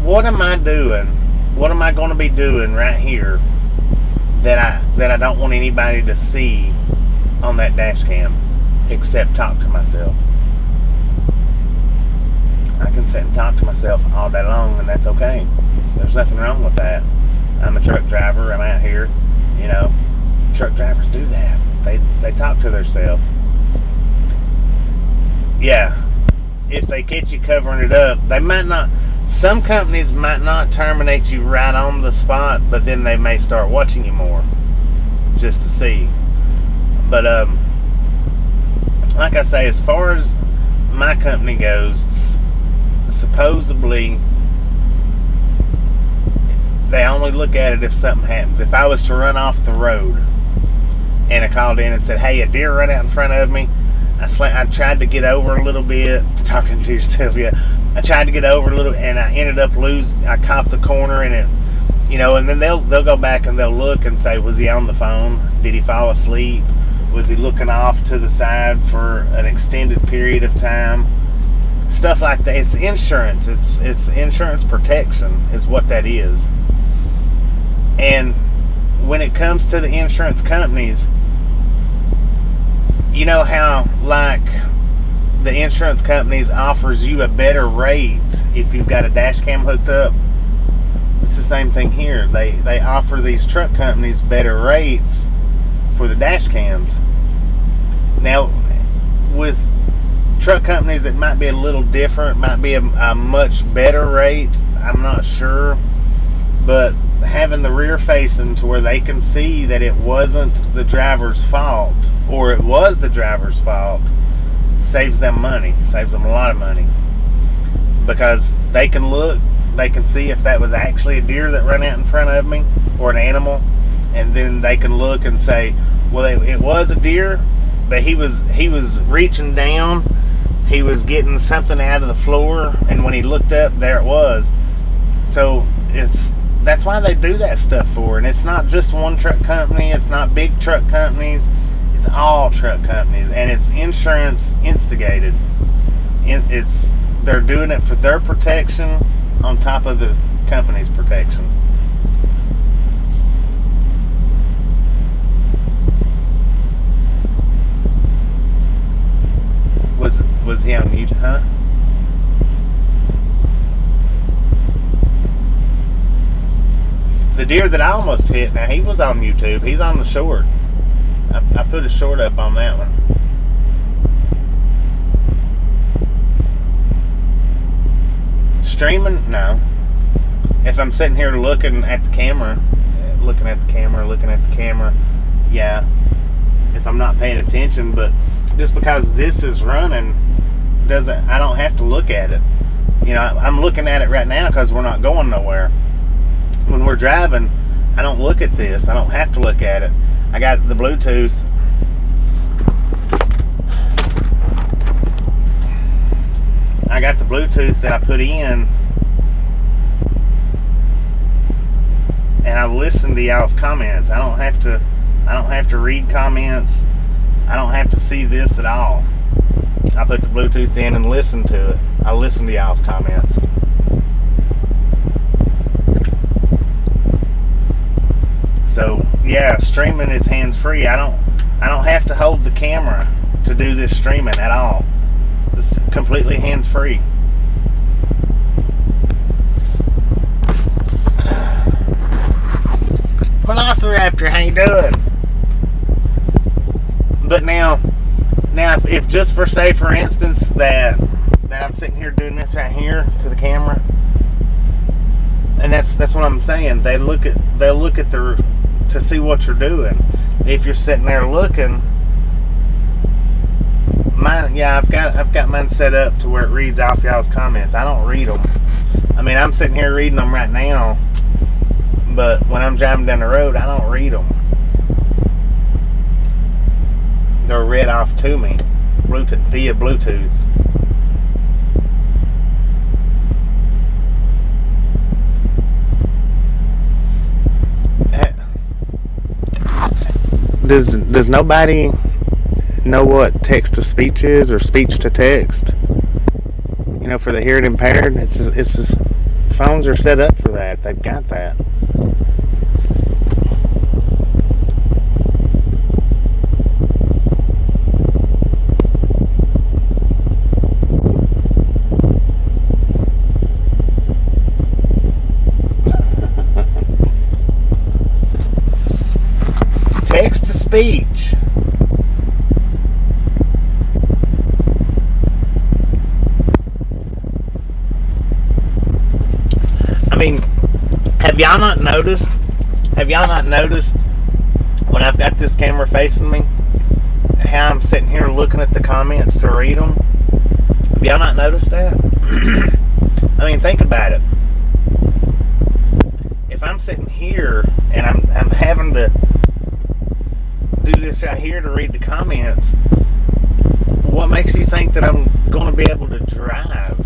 what am I doing? What am I going to be doing right here that I don't want anybody to see on that dash cam, except talk to myself? I can sit and talk to myself all day long, and that's okay. There's nothing wrong with that. I'm a truck driver. I'm out here, you know. Truck drivers do that. They talk to themselves. Yeah. If they catch you covering it up, they might not. Some companies might not terminate you right on the spot, but then they may start watching you more, just to see. But like I say, as far as my company goes, supposedly they only look at it if something happens. If I was to run off the road and I called in and said, hey, a deer right out in front of me, I tried to get over a little bit, talking to yourself, yeah. I tried to get over a little, and I ended up I copped the corner, and it, you know, and then they'll go back and they'll look and say, was he on the phone? Did he fall asleep? Was he looking off to the side for an extended period of time? Stuff like that. It's insurance. It's insurance protection is what that is. And when it comes to the insurance companies, you know how, like, the insurance companies offers you a better rate if you've got a dash cam hooked up? It's the same thing here. They offer these truck companies better rates for the dash cams. Now, with truck companies, it might be a little different. It might be a much better rate. I'm not sure. But having the rear facing to where they can see that it wasn't the driver's fault, or it was the driver's fault, saves them money. Saves them a lot of money. Because they can look, they can see if that was actually a deer that ran out in front of me, or an animal, and then they can look and say, well, it was a deer, but he was reaching down, he was getting something out of the floor, and when he looked up, there it was. So that's why they do that stuff for. And it's not just one truck company, it's not big truck companies, it's all truck companies, and it's insurance instigated. They're doing it for their protection on top of the company's protection. Was he on YouTube, huh? The deer that I almost hit, now he was on YouTube. He's on the short. I put a short up on that one. Streaming? No. If I'm sitting here looking at the camera, yeah. If I'm not paying attention, but just because this is running, I don't have to look at it. You know, I'm looking at it right now because we're not going nowhere. When we're driving, I don't look at this. I don't have to look at it. I got the Bluetooth. I got the Bluetooth that I put in, and I listen to y'all's comments. I don't have to read comments. I don't have to see this at all. I put the Bluetooth in and listen to it. I listen to y'all's comments. So yeah, streaming is hands-free. I don't have to hold the camera to do this streaming at all. It's completely hands-free. Velociraptor, how you doing? But now if just for say for instance that I'm sitting here doing this right here to the camera, and that's what I'm saying. They'll look at to see what you're doing. If you're sitting there looking, mine, yeah, I've got mine set up to where it reads off y'all's comments. I don't read them. I mean, I'm sitting here reading them right now, but when I'm driving down the road, I don't read them. They're read off to me via Bluetooth. Does nobody know what text to speech is, or speech to text? You know, for the hearing impaired, it's phones are set up for that. They've got that. Text to speech. I mean, have y'all not noticed when I've got this camera facing me, how I'm sitting here looking at the comments to read them? Have y'all not noticed that? I mean, think about it. If I'm sitting here and I'm having to do this right here to read the comments, what makes you think that I'm going to be able to drive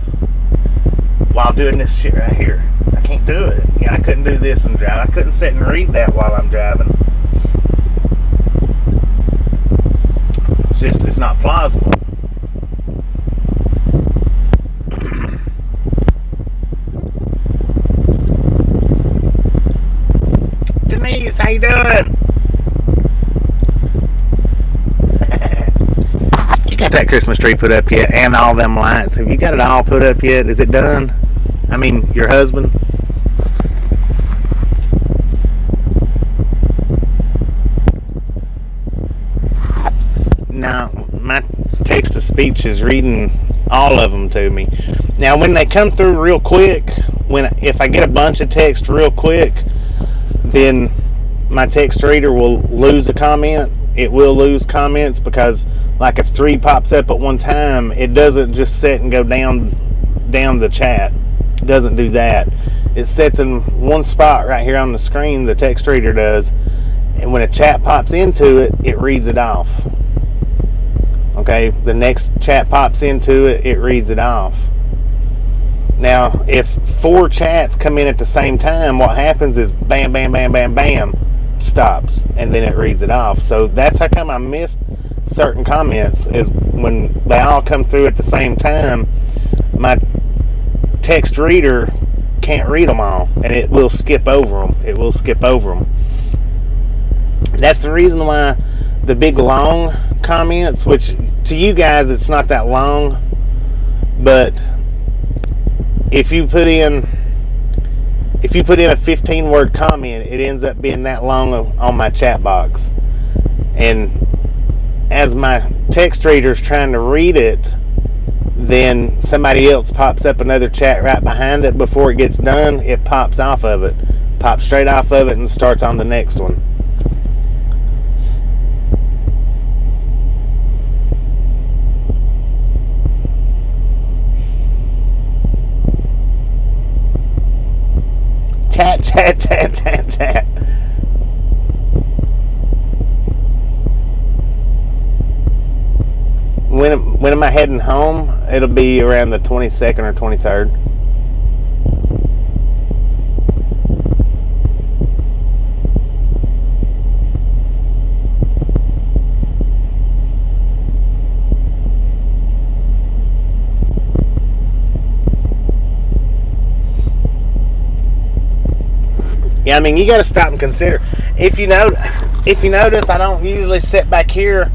while doing this shit right here? I can't do it. Yeah, I couldn't do this and drive. I couldn't sit and read that while I'm driving. It's not plausible. Denise, how you doing? Got that Christmas tree put up yet, and all them lights? Have you got it all put up yet? Is it done? I mean, your husband? No, my text to speech is reading all of them to me. Now, when they come through real quick, if I get a bunch of text real quick, then my text reader will lose a comment. It will lose comments because, like, if 3 pops up at one time, it doesn't just sit and go down the chat. It doesn't do that. It sits in one spot right here on the screen, the text reader does, and when a chat pops into it, it reads it off. Okay, the next chat pops into it, it reads it off. Now, if 4 chats come in at the same time, what happens is bam, bam, bam, bam, bam, stops, and then it reads it off. So that's how come I missed certain comments, is when they all come through at the same time, my text reader can't read them all, and it will skip over them. That's the reason why the big long comments, which to you guys it's not that long, but if you put in a 15-word comment, it ends up being that long on my chat box. And as my text reader's trying to read it, then somebody else pops up another chat right behind it. Before it gets done, it pops straight off of it and starts on the next one. Chat. When am I heading home? It'll be around the 22nd or 23rd. Yeah, I mean, you got to stop and consider. If you notice, I don't usually sit back here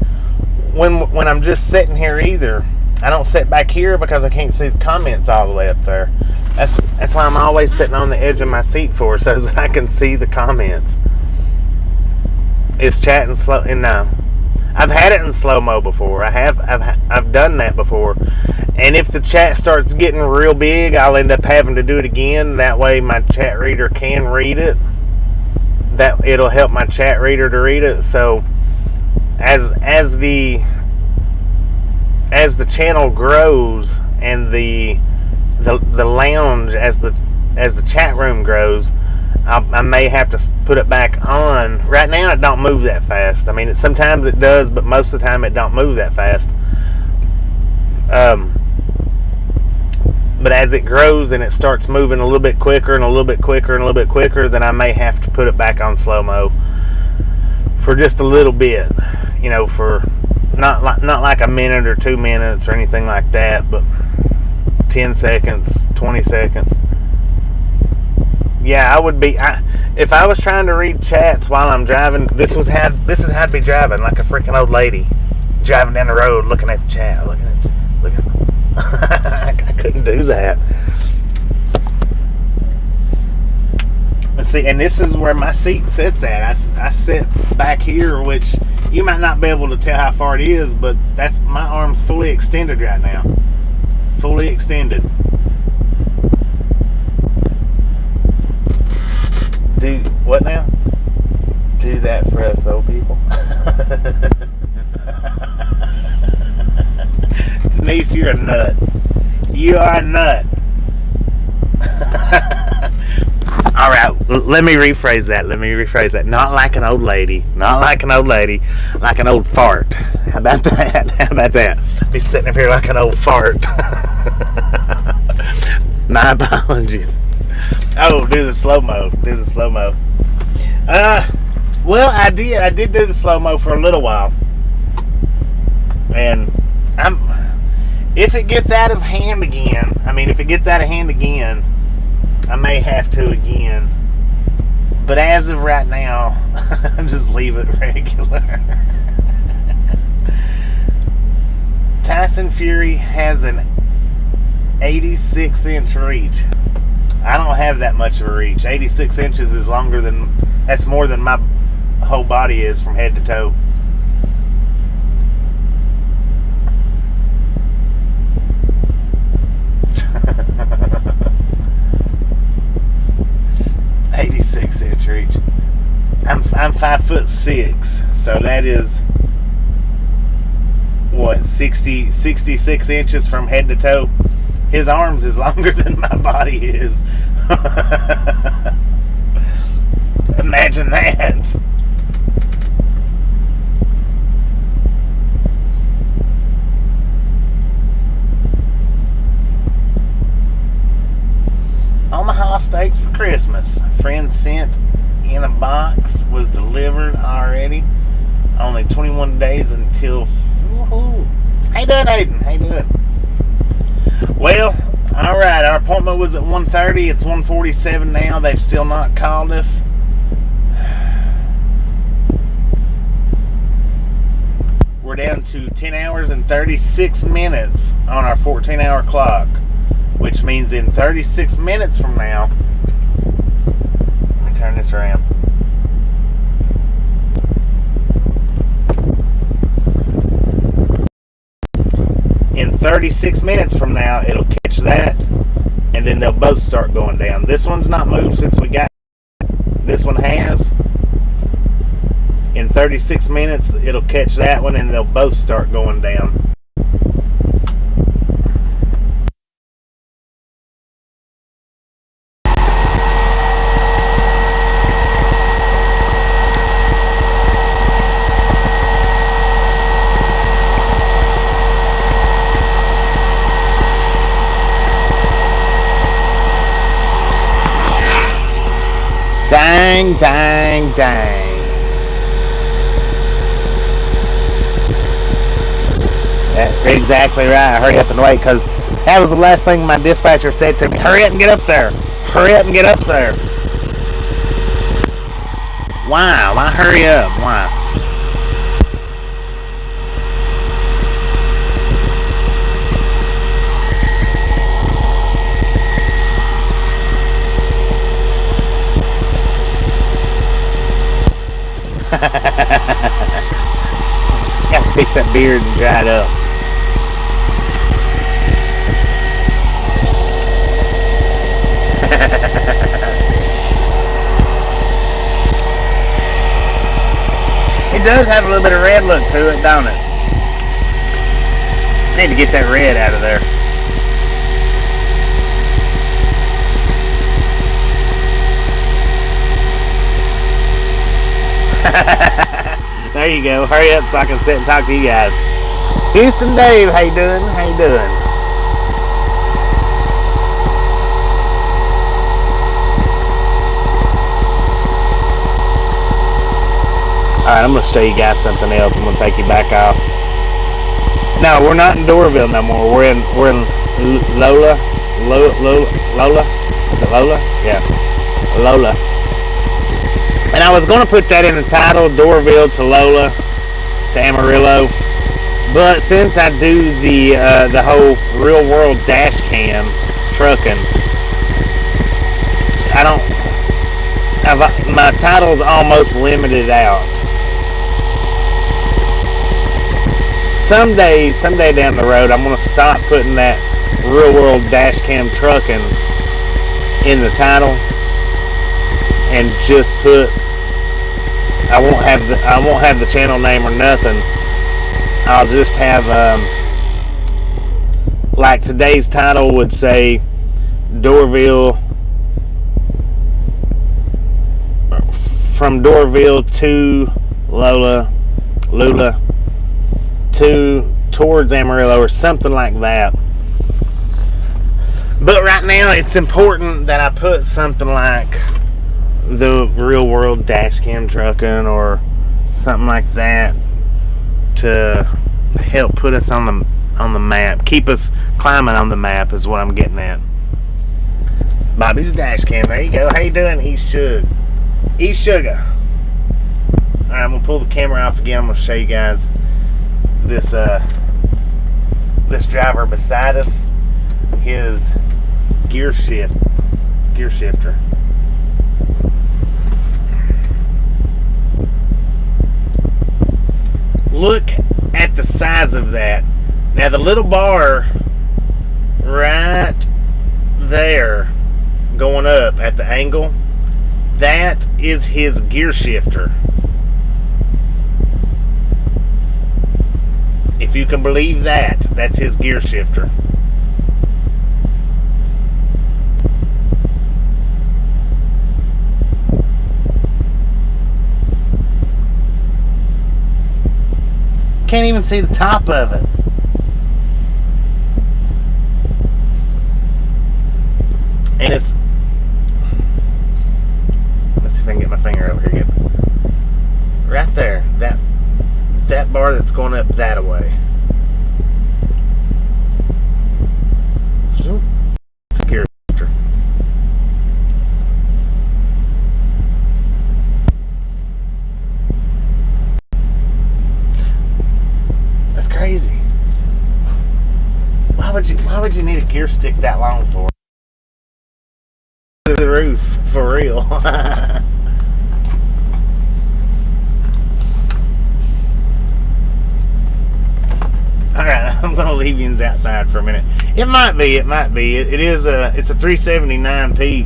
when I'm just sitting here either. I don't sit back here because I can't see the comments all the way up there. That's why I'm always sitting on the edge of my seat so that I can see the comments. It's chatting slow, and no, I've had it in slow-mo before. I've done that before. And if the chat starts getting real big, I'll end up having to do it again. That way my chat reader can read it. That it'll help my chat reader to read it. So as the channel grows and the lounge as the chat room grows, I may have to put it back on. Right now it don't move that fast. I mean, sometimes it does, but most of the time it don't move that fast. But as it grows and it starts moving a little bit quicker and a little bit quicker and a little bit quicker, then I may have to put it back on slow-mo for just a little bit, for not like a minute or 2 minutes or anything like that, but 10 seconds, 20 seconds. Yeah, I would be. If I was trying to read chats while I'm driving, this is how to be driving, like a freaking old lady driving down the road, looking at the chat, looking. I couldn't do that. Let's see, and this is where my seat sits at. I sit back here, which you might not be able to tell how far it is, but that's my arm's fully extended right now. Fully extended. Do what now? Do that for us old people. Denise, you're a nut. You are a nut. All right, let me rephrase that. Not like an old lady. Like an old fart. How about that? Be sitting up here like an old fart. My apologies. Oh, do the slow-mo. Well, I did do the slow-mo for a little while. And if it gets out of hand again, I may have to again. But as of right now, just leave it regular. Tyson Fury has an 86-inch reach. I don't have that much of a reach. 86 inches is that's more than my whole body is from head to toe. .86-inch reach. I'm 5'6", so that is what, 66 inches from head to toe. His arms is longer than my body is. Imagine that. Omaha steaks for Christmas. Friend sent in a box, was delivered already. Only 21 days until. Woohoo. How you doing, Aiden? How you doing? Well, all right. Our appointment was at 1:30. It's 1:47 now. They've still not called us. We're down to 10 hours and 36 minutes on our 14-hour clock, which means in 36 minutes from now, let me turn this around. In 36 minutes from now, it'll catch that, and then they'll both start going down. This one's not moved since we got it. This one has. In 36 minutes, it'll catch that one, and they'll both start going down. Dang, dang, dang. That's exactly right. Hurry up and wait, because that was the last thing my dispatcher said to me. Hurry up and get up there. Hurry up and get up there. Why? Why hurry up? Why? Gotta fix that beard and dry it up. It does have a little bit of red look to it, don't it? I need to get that red out of there. There you go. Hurry up so I can sit and talk to you guys. Houston Dave, how you doing? How you doing? Alright, I'm going to show you guys something else. I'm going to take you back off. No, we're not in Doraville no more. We're in Lola. Lola? Is it Lola? Yeah. Lola. And I was going to put that in the title, Doraville to Lola to Amarillo. But since I do the whole real world dash cam trucking, my title's almost limited out. Someday down the road, I'm going to stop putting that real world dash cam trucking in the title and just put, I won't have the channel name or nothing. I'll just have like today's title would say Doraville, from Doraville to Lula towards Amarillo or something like that. But right now it's important that I put something like the real world dash cam trucking or something like that to help put us on the map, keep us climbing on the map is what I'm getting at. Bobby's dash cam, there you go. How you doing? He's sugar. Alright, I'm gonna pull the camera off again. I'm gonna show you guys this driver beside us, his gear shifter. Look at the size of that. Now the little bar right there going up at the angle, that is his gear shifter. If you can believe that, that's his gear shifter. Can't even see the top of it. And it's, let's see if I can get my finger over here again. Right there, that bar that's going up that way. It's a gear shifter. That's crazy. Why would you need a gear stick that long for? The roof, for real. Alright, I'm gonna leave you outside for a minute. It might be. It is it's a 379p.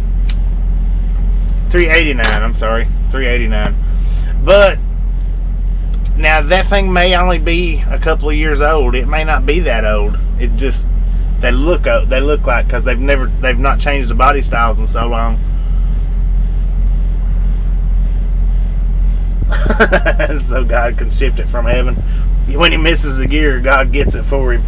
389, I'm sorry. 389. But now that thing may only be a couple of years old. It may not be that old. It just, they look like, because they've not changed the body styles in so long. So God can shift it from heaven. When he misses a gear, God gets it for him.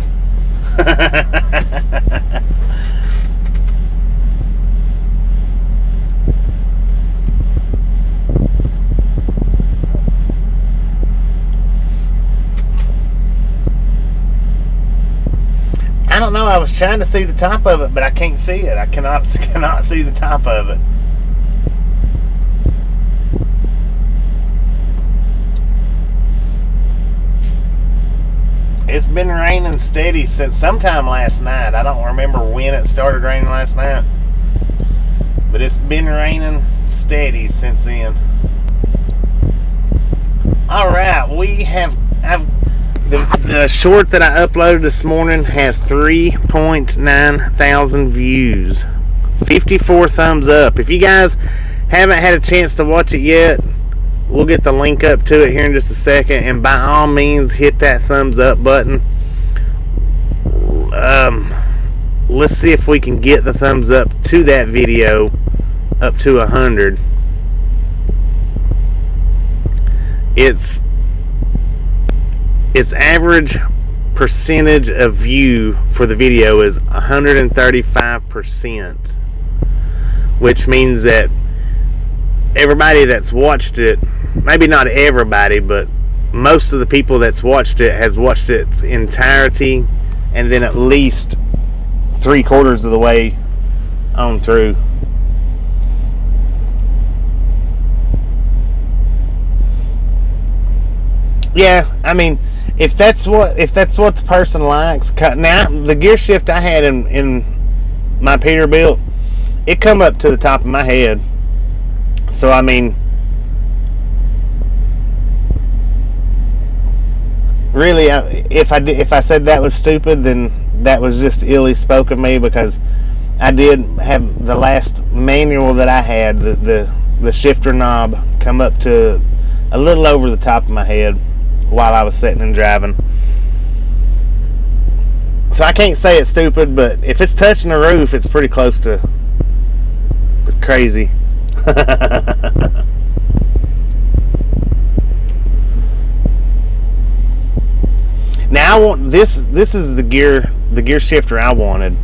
I don't know. I was trying to see the top of it, but I can't see it. I cannot see the top of it. It's been raining steady since sometime last night. I don't remember when it started raining last night, but it's been raining steady since then. All right, the short that I uploaded this morning has 3.9 thousand views, 54 thumbs up. If you guys haven't had a chance to watch it yet, we'll get the link up to it here in just a second, and by all means hit that thumbs up button. Let's see if we can get the thumbs up to that video up to 100. Its average percentage of view for the video is 135%, which means that everybody that's watched it, maybe not everybody, but most of the people that's watched it has watched its entirety, and then at least 3/4 of the way on through. Yeah, I mean, if that's what the person likes. Now, the gear shift I had in my Peterbilt, it come up to the top of my head. So I mean, really, if I said that was stupid, then that was just illy spoke of me, because I did have the last manual that I had, the shifter knob come up to a little over the top of my head while I was sitting and driving. So I can't say it's stupid, but if it's touching the roof, it's pretty close to, it's crazy. Now I want this is the gear shifter I wanted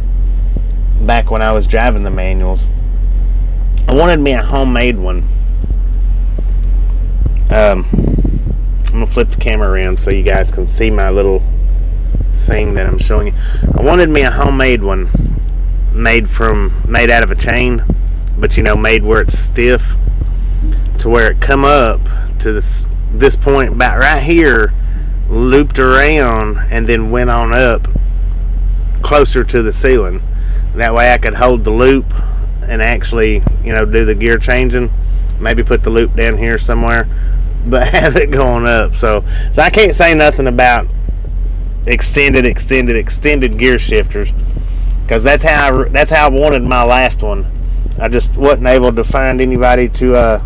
back when I was driving the manuals. I wanted me a homemade one. I'm gonna flip the camera around so you guys can see my little thing that I'm showing you. I wanted me a homemade one, made out of a chain, but made where it's stiff, to where it come up to this point about right here, looped around, and then went on up closer to the ceiling. That way I could hold the loop and actually do the gear changing, maybe put the loop down here somewhere, but have it going up. So I can't say nothing about extended gear shifters, because that's how I wanted my last one. I just wasn't able to find anybody to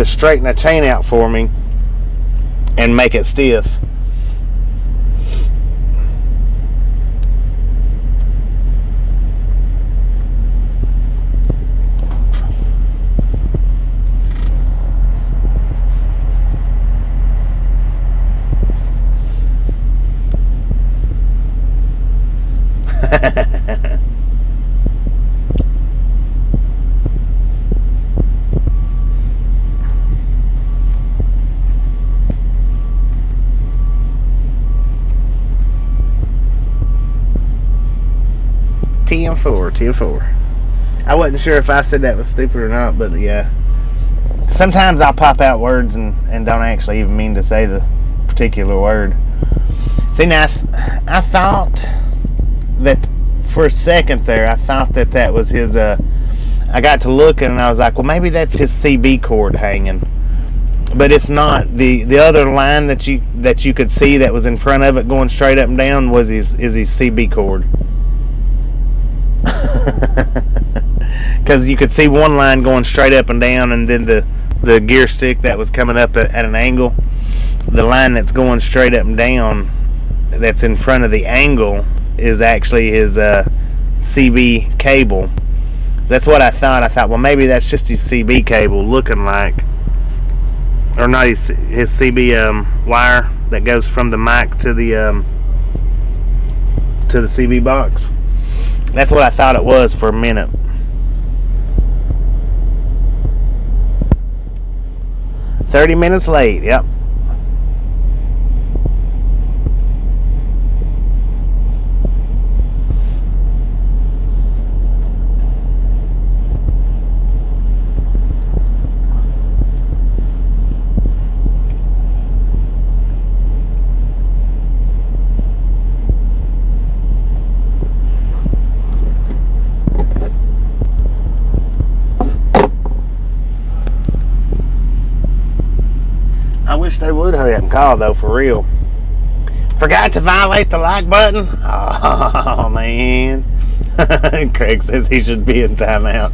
straighten a chain out for me and make it stiff. TM4. I wasn't sure if I said that was stupid or not, but yeah. Sometimes I'll pop out words and don't actually even mean to say the particular word. See, now I thought that for a second there, I thought that was his. I got to looking and I was like, well, maybe that's his CB cord hanging, but it's not. The other line that you could see that was in front of it going straight up and down was his CB cord. Because you could see one line going straight up and down, and then the gear stick that was coming up at an angle, the line that's going straight up and down that's in front of the angle is actually his CB cable. That's what I thought. Well, maybe that's just his CB cable looking like, or not his CB wire that goes from the mic to the CB box. That's what I thought it was for a minute. "30 minutes late." Yep. wish they would hurry up and call, though, for real. Forgot to violate the like button? Oh, man. Craig says he should be in timeout.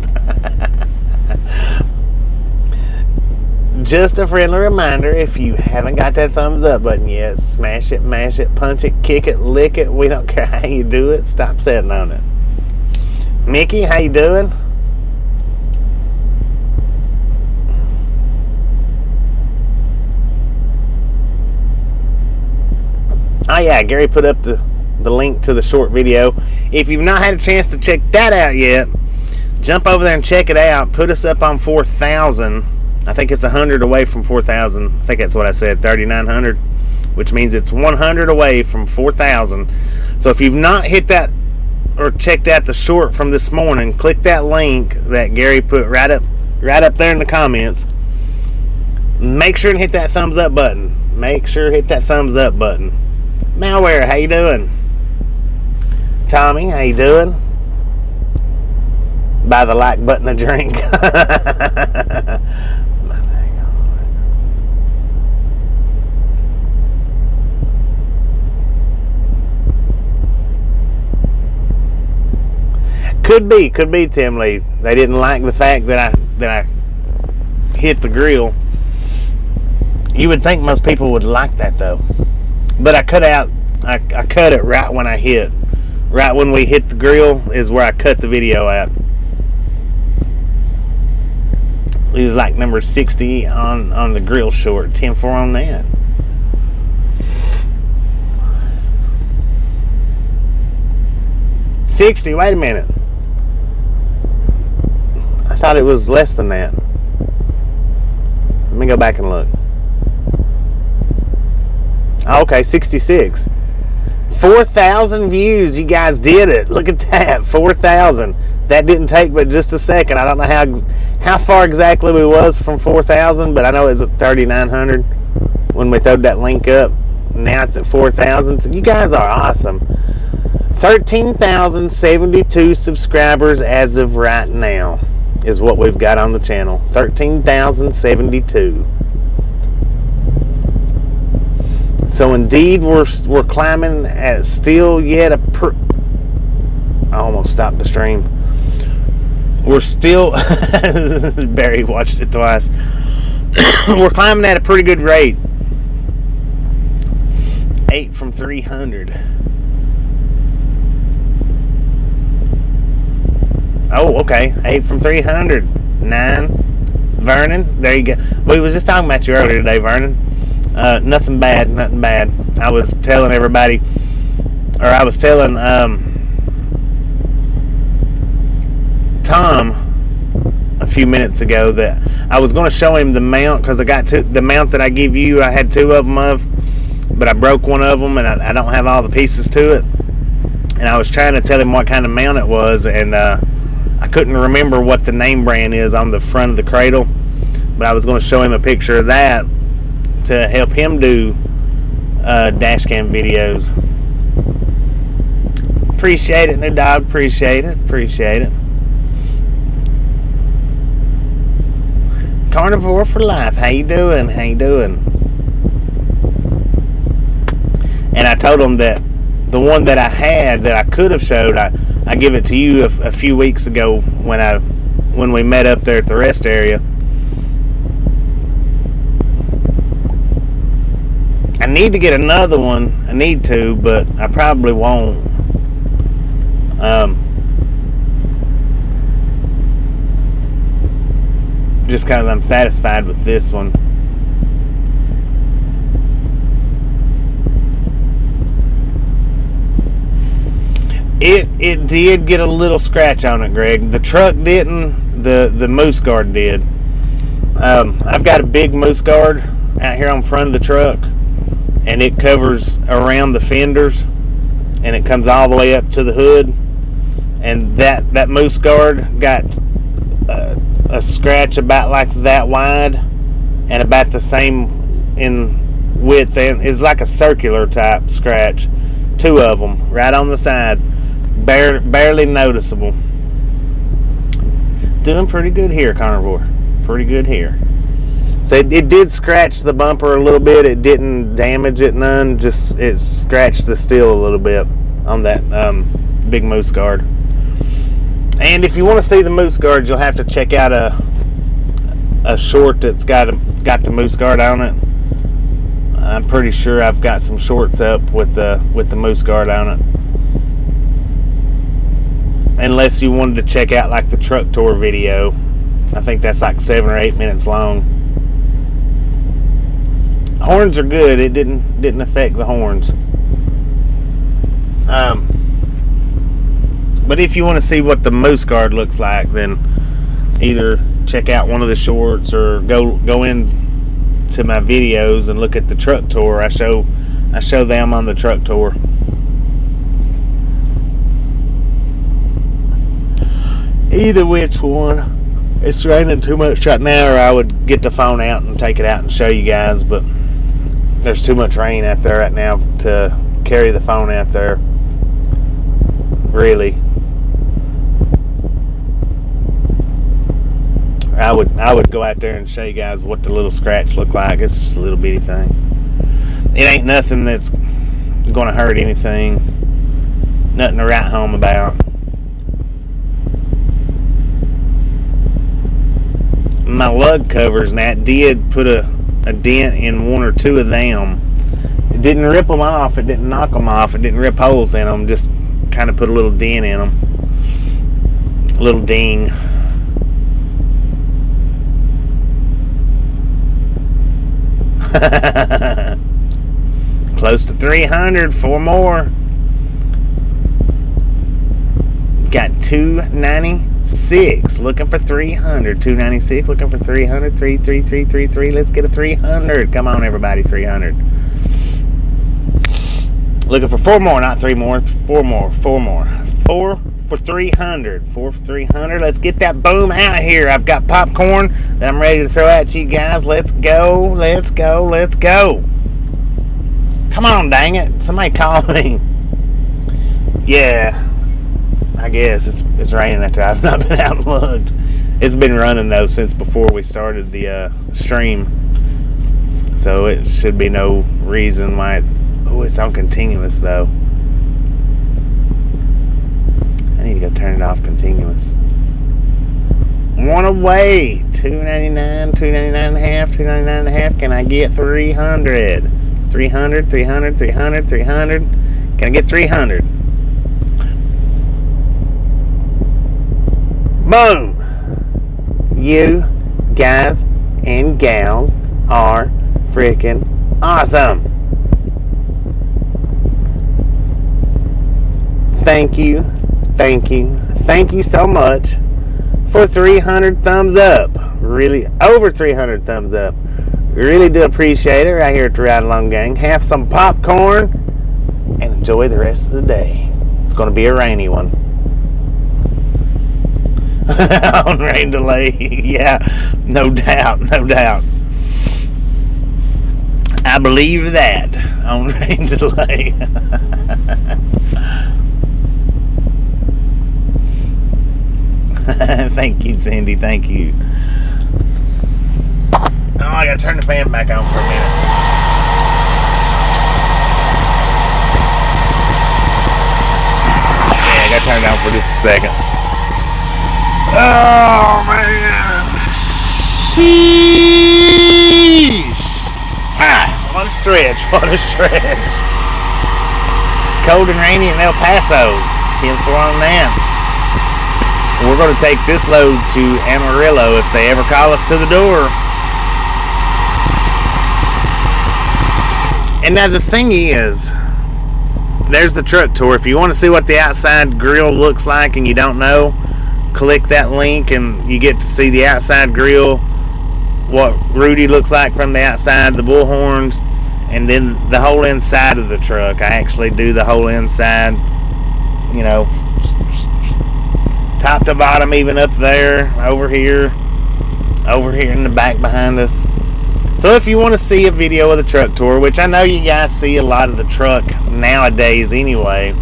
Just a friendly reminder, if you haven't got that thumbs up button yet, smash it, mash it, punch it, kick it, lick it. We don't care how you do it. Stop sitting on it. Mickey, how you doing? Oh yeah, Gary put up the link to the short video. If you've not had a chance to check that out yet, jump over there and check it out. Put us up on 4,000. I think it's 100 away from 4,000. I think that's what I said, 3,900, which means it's 100 away from 4,000. So if you've not hit that or checked out the short from this morning, click that link that Gary put right up there in the comments. Make sure and hit that thumbs up button. Make sure to hit that thumbs up button. Malware, how you doing? Tommy, how you doing? Buy the like button a drink. Could be Tim Lee. They didn't like the fact that I hit the grill. You would think most people would like that though. But I cut it right when I hit. Right when we hit the grill is where I cut the video at. It was like number 60 on the grill short. 10-4 on that. $60, wait a minute. I thought it was less than that. Let me go back and look. Okay, 66. 4,000 views. You guys did it. Look at that. 4,000. That didn't take but just a second. I don't know how far exactly we was from 4,000, but I know it was at 3,900 when we throwed that link up. Now it's at 4,000. So you guys are awesome. 13,072 subscribers as of right now is what we've got on the channel. 13,072. So indeed, we're climbing at still yet I almost stopped the stream. We're still Barry watched it twice. We're climbing at a pretty good rate. 8 from 300. Oh, okay. 8 from 300. 9. Vernon, there you go. We was just talking about you earlier today, Vernon. Nothing bad. I was telling everybody, or I was telling Tom a few minutes ago that I was going to show him the mount, because I got the mount that I give you. I had 2 of them but I broke one of them and I don't have all the pieces to it. And I was trying to tell him what kind of mount it was, and I couldn't remember what the name brand is on the front of the cradle, but I was going to show him a picture of that to help him do Dashcam videos. Appreciate it, new dog. Appreciate it. Carnivore for life. How you doing? And I told him that the one that I had that I could have showed, I give it to you a few weeks ago when we met up there at the rest area. I need to get another one. I need to, but I probably won't. Just because I'm satisfied with this one. It did get a little scratch on it, Greg. The truck didn't. The moose guard did. I've got a big moose guard out here on front of the truck, and it covers around the fenders, and it comes all the way up to the hood. And that moose guard got a scratch about like that wide, and about the same in width, and it's like a circular type scratch. 2 of them right on the side, barely noticeable. Doing pretty good here, Carnivore. Pretty good here. So it did scratch the bumper a little bit. It didn't damage it none. Just it scratched the steel a little bit on that big moose guard. And if you want to see the moose guard, you'll have to check out a short that's got the moose guard on it. I'm pretty sure I've got some shorts up with the moose guard on it. Unless you wanted to check out like the truck tour video. I think that's like 7 or 8 minutes long. Horns are good. It didn't affect the horns. But if you want to see what the moose guard looks like, then either check out one of the shorts or go in to my videos and look at the truck tour. I show them on the truck tour. Either which one. It's raining too much right now, or I would get the phone out and take it out and show you guys, but there's too much rain out there right now to carry the phone out there. Really. I would go out there and show you guys what the little scratch looked like. It's just a little bitty thing. It ain't nothing that's gonna hurt anything. Nothing to write home about. My lug covers and that did put a dent in one or two of them. It didn't rip them off. It didn't knock them off. It didn't rip holes in them. Just kind of put a little dent in them. A little ding. Close to 300. 4 more. Got 296. Looking for 300. 296. Looking for 300. 33333. Let's get a 300. Come on, everybody. 300. Looking for 4 more, not 3 more. 4 more. 4 more. 4 for 300. 4 for 300. Let's get that boom out of here. I've got popcorn that I'm ready to throw at you guys. Let's go. Let's go. Let's go. Come on, dang it. Somebody call me. Yeah. I guess it's raining out there. I've not been out and looked. It's been running though since before we started the stream, so it should be no reason why. It's on continuous though. I need to go turn it off continuous. One away. $2.99, $2.99 and a half, $2.99 and a half. Can I get 300? 300, 300, 300, 300. Can I get 300? Boom! You guys and gals are freaking awesome. Thank you, thank you, thank you so much for 300 thumbs up. Really, over 300 thumbs up. Really do appreciate it right here at the Ride Along Gang. Have some popcorn and enjoy the rest of the day. It's going to be a rainy one. On rain delay. Yeah, no doubt, no doubt. I believe that. On rain delay. Thank you, Cindy. Thank you. Oh, I gotta turn the fan back on for a minute. Yeah, I gotta turn it on for just a second. Oh, man. Sheesh. Ah, what a stretch. What a stretch. Cold and rainy in El Paso. 10-4 on that. We're going to take this load to Amarillo if they ever call us to the door. And now the thing is, there's the truck tour. If you want to see what the outside grill looks like and you don't know, click that link and you get to see the outside grill, what Rudy looks like from the outside, the bull horns, and then the whole inside of the truck. I actually do the whole inside, you know, top to bottom, even up there, over here in the back behind us. So if you want to see a video of the truck tour, which I know you guys see a lot of the truck nowadays anyway,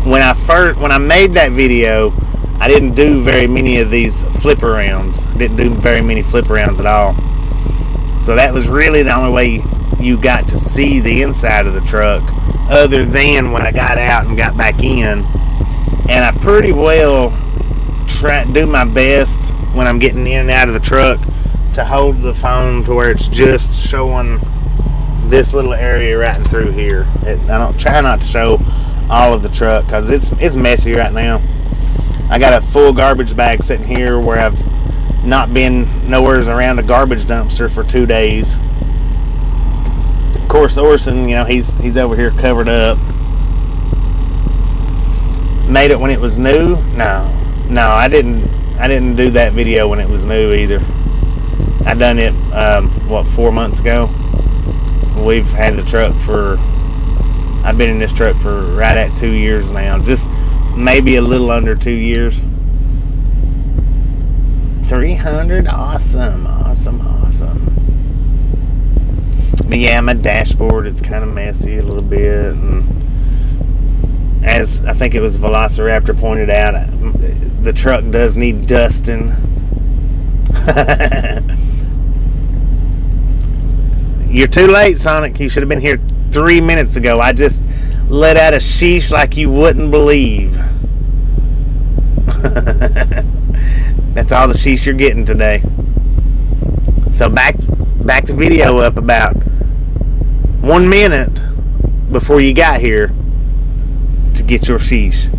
when I made that video, I didn't do very many of these flip arounds. I didn't do very many flip arounds at all. So that was really the only way you got to see the inside of the truck, other than when I got out and got back in. And I pretty well do my best when I'm getting in and out of the truck to hold the phone to where it's just showing this little area right through here. I don't try not to show all of the truck because it's messy right now. I got a full garbage bag sitting here where I've not been nowhere around a garbage dumpster for 2 days. Of course, Orson, he's over here covered up. Made it when it was new? No, I didn't do that video when it was new either. I done it 4 months ago. We've had the truck I've been in this truck for right at 2 years now, just maybe a little under 2 years. 300, awesome. But yeah, my dashboard, it's kind of messy a little bit, and as I think it was Velociraptor pointed out, the truck does need dusting. You're too late, Sonic. You should have been here 3 minutes ago. I just let out a sheesh like you wouldn't believe. That's all the sheesh you're getting today. So back the video up about 1 minute before you got here to get your sheesh.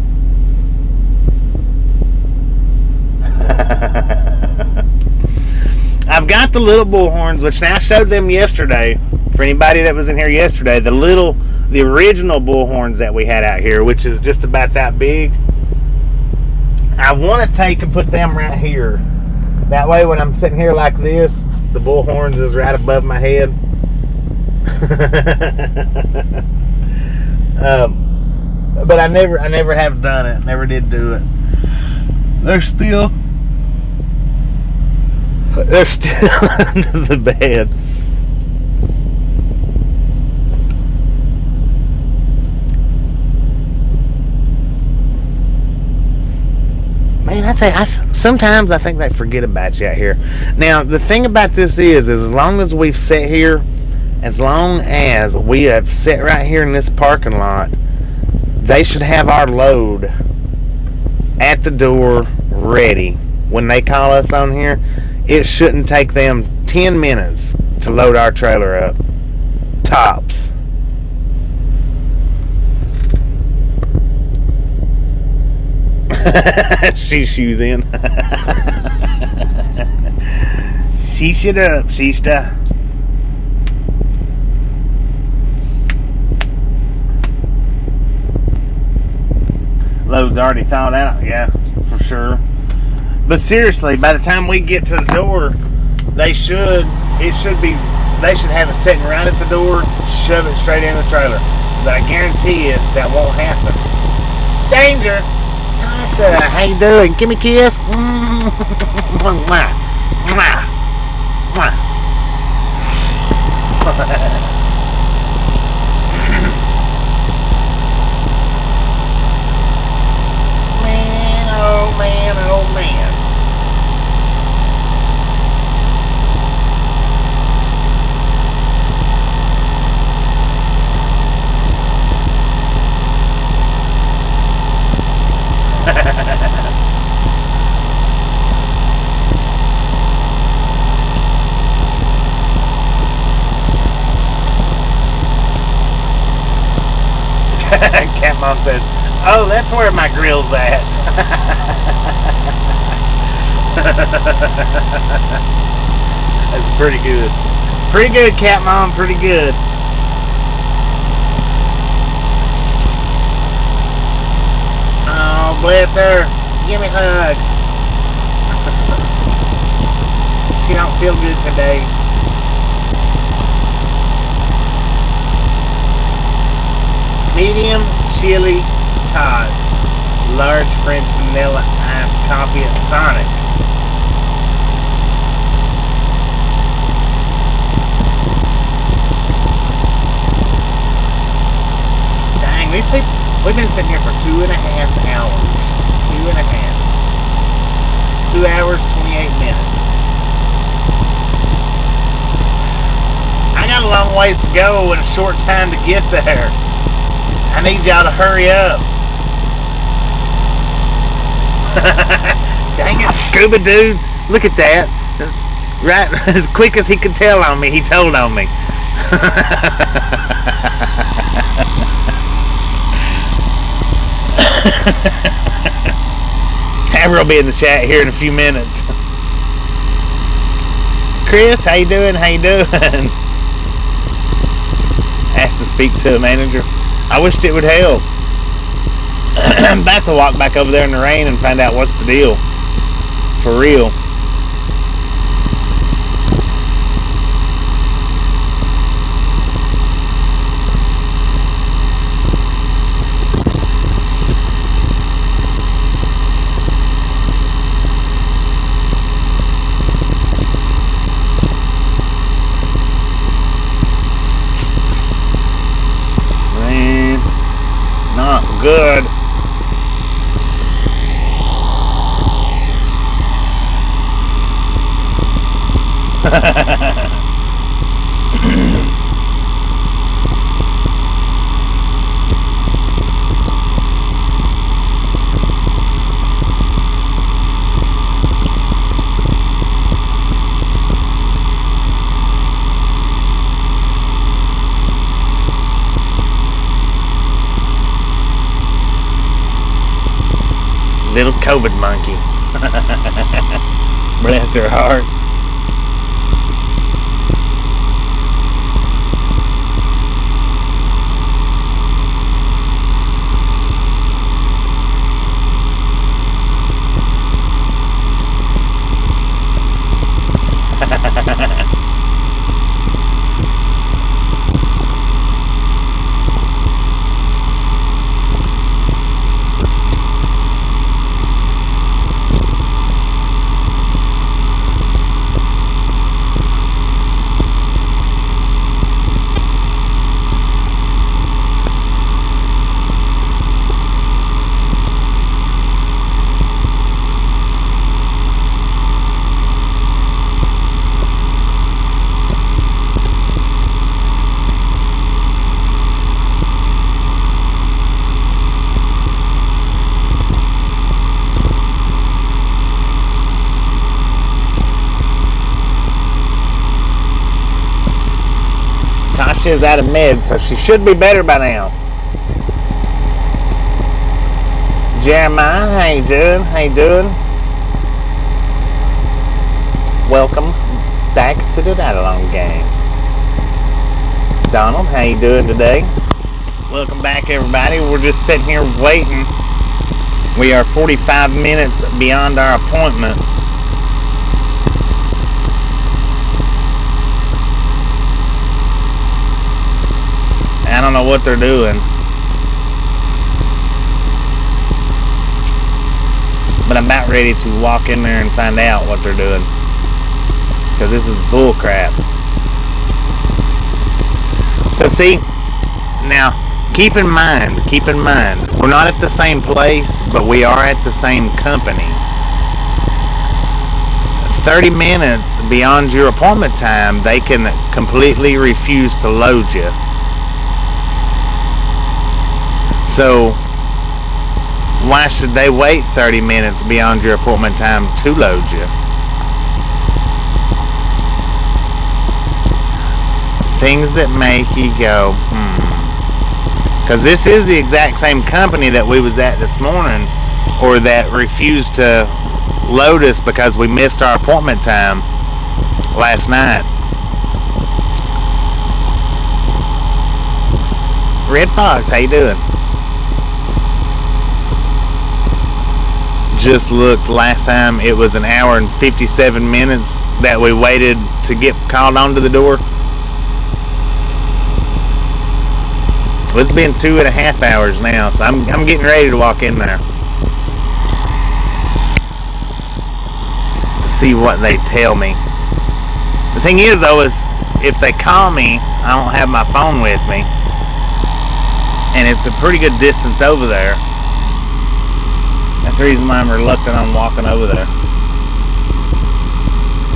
I've got the little bullhorns, which I showed them yesterday. For anybody that was in here yesterday, the original bullhorns that we had out here, which is just about that big. I want to take and put them right here. That way when I'm sitting here like this, the bullhorns is right above my head. But I never have done it. Never did do it. They're still under the bed. Man, I tell you, sometimes I think they forget about you out here. Now, the thing about this is as long as we've sat here, as long as we have sat right here in this parking lot, they should have our load at the door ready. When they call us on here, it shouldn't take them 10 minutes to load our trailer up. Tops. Sheesh you then. Sheesh it up, sheeshta. Load's already thawed out, yeah, for sure. But seriously, by the time we get to the door, they should have it sitting right at the door, shove it straight in the trailer. But I guarantee you that won't happen. Danger! Tasha, how you doing? Give me a kiss. Man, oh man. Cat Mom says, "Oh, that's where my grill's at." That's pretty good. Pretty good, Cat Mom. Pretty good. Oh, bless her. Give me a hug. She don't feel good today. Medium chili tots. Large French vanilla iced coffee at Sonic. Dang, these people, we've been sitting here for 2.5 hours. 2.5. 2 hours, 28 minutes. a long ways to go and a short time to get there. I need y'all to hurry up. Dang it, Scuba Dude. Look at that. Right as quick as he could tell on me, he told on me. Haber will be in the chat here in a few minutes. Chris, how you doing? How you doing? Asked to speak to a manager. I wished it would help. I'm about to walk back over there in the rain and find out what's the deal. For real. Man, not good. Little COVID monkey. Bless her heart. Tasha is out of meds, so she should be better by now. Jeremiah, how you doing? How you doing? Welcome back to the Ride-Along Gang. Donald, how you doing today? Welcome back, everybody. We're just sitting here waiting. We are 45 minutes beyond our appointment. I don't know what they're doing, but I'm about ready to walk in there and find out what they're doing, because this is bull crap. So see, now keep in mind, we're not at the same place, but we are at the same company. 30 minutes beyond your appointment time, they can completely refuse to load you. So why should they wait 30 minutes beyond your appointment time to load you? Things that make you go, Because this is the exact same company that we was at this morning, or that refused to load us because we missed our appointment time last night. Red Fox, how you doing? Just looked last time, it was an hour and 57 minutes that we waited to get called onto the door. Well, it's been 2.5 hours now, so I'm getting ready to walk in there. See what they tell me. The thing is, though, is if they call me, I don't have my phone with me, and it's a pretty good distance over there. That's the reason why I'm reluctant on walking over there.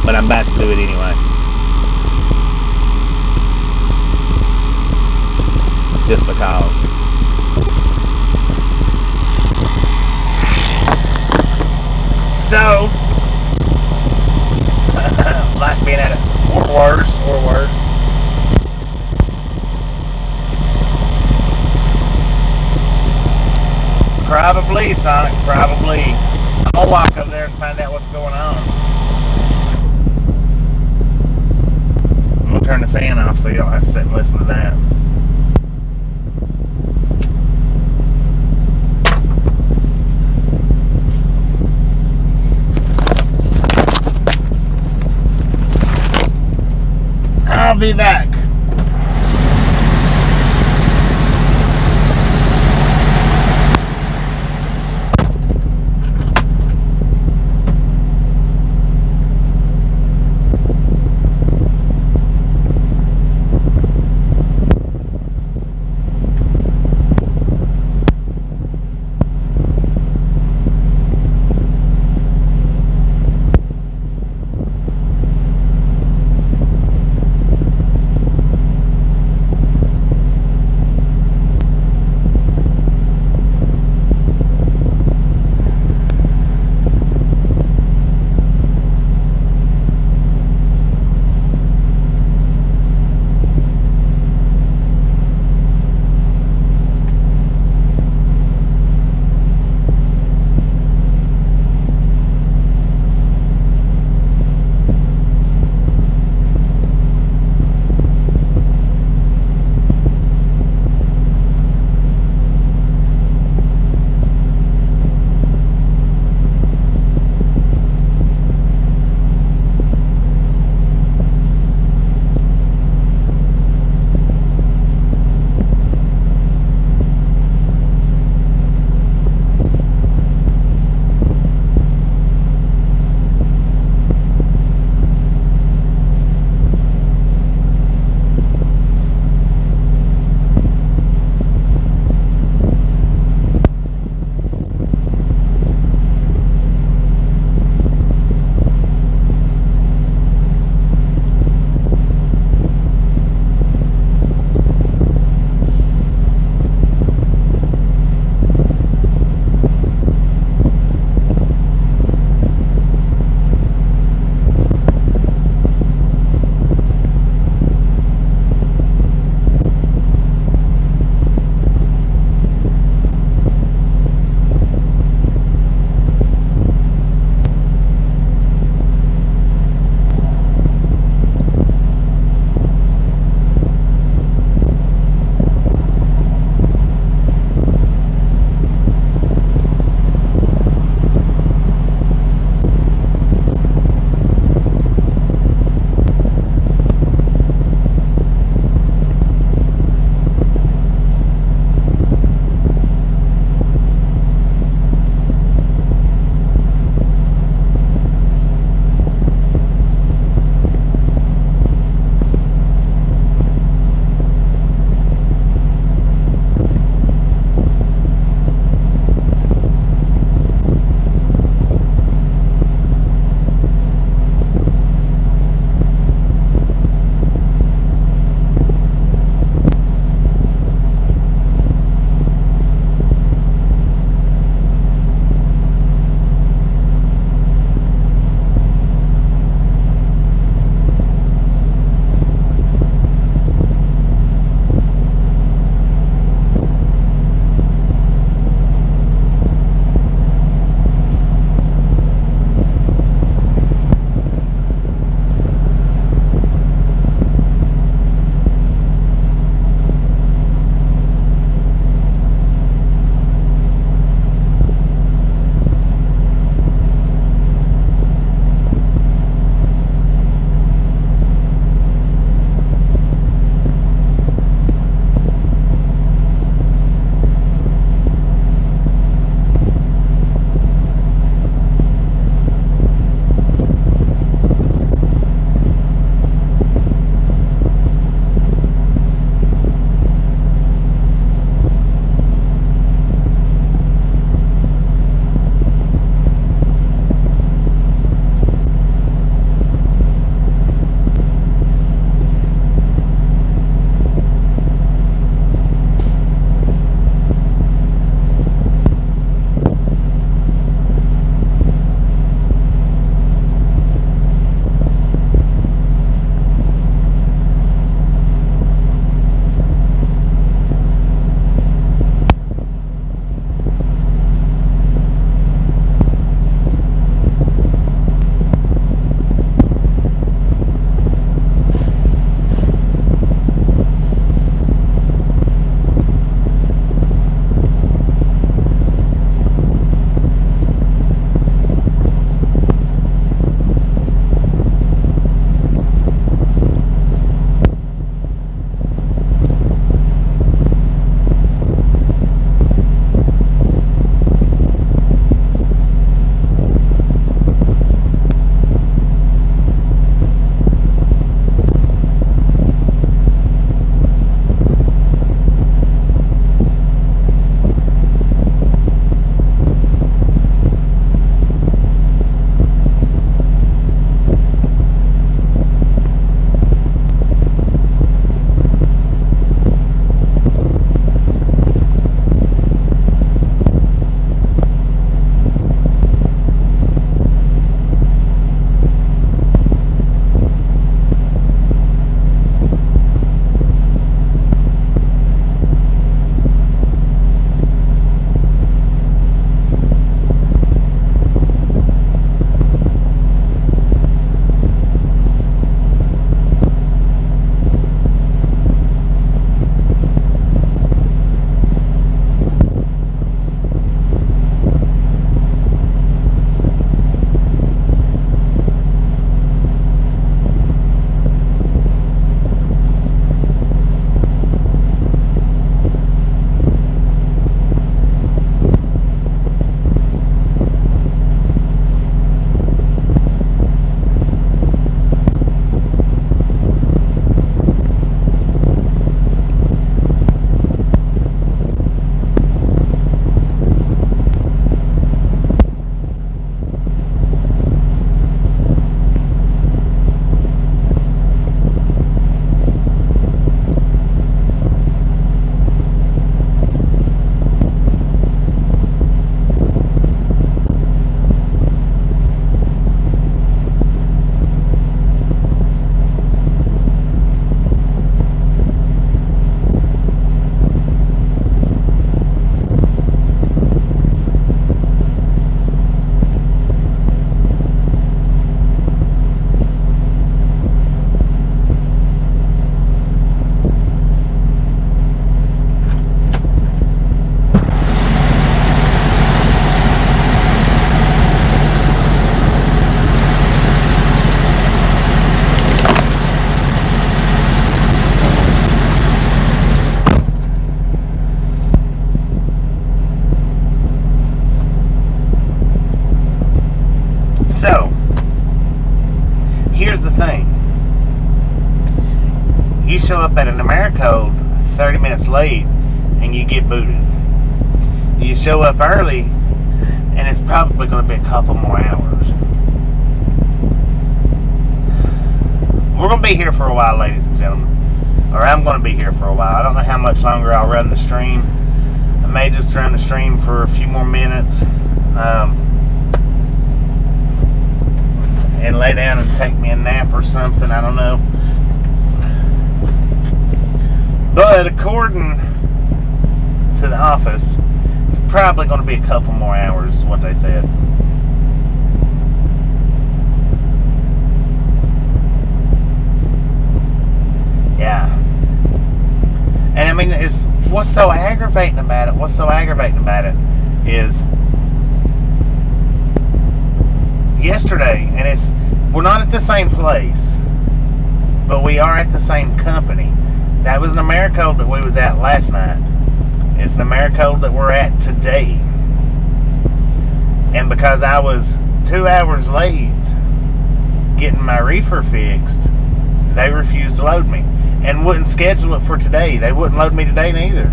But I'm about to do it anyway. just because. So, like being at it, or worse. Probably, Sonic, probably. I'm gonna walk up there and find out what's going on. I'm gonna turn the fan off so you don't have to sit and listen to that. I'll be back. So, here's the thing. You show up at an Americode 30 minutes late and you get booted. You show up early and it's probably going to be a couple more hours. We're going to be here for a while, ladies and gentlemen. Or I'm going to be here for a while. I don't know how much longer I'll run the stream. I may just run the stream for a few more minutes. And lay down and take me a nap or something. I don't know. But according to the office, it's probably going to be a couple more hours, is what they said. Yeah. And I mean, what's so aggravating about it is yesterday, and we're not at the same place, but we are at the same company. That was an Americode that we was at last night. It's an Americode that we're at today. And because I was 2 hours late getting my reefer fixed, they refused to load me and wouldn't schedule it for today. They wouldn't load me today neither.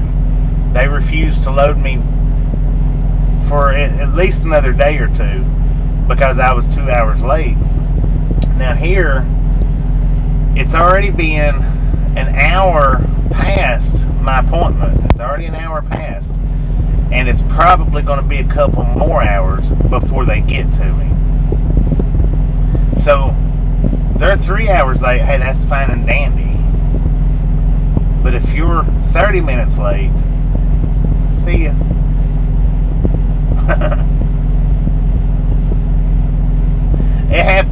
They refused to load me for at least another day or two because I was 2 hours late. Now here, it's already been an hour past my appointment. It's already an hour past. And it's probably going to be a couple more hours before they get to me. So, they're 3 hours late. Hey, that's fine and dandy. But if you're 30 minutes late, see ya.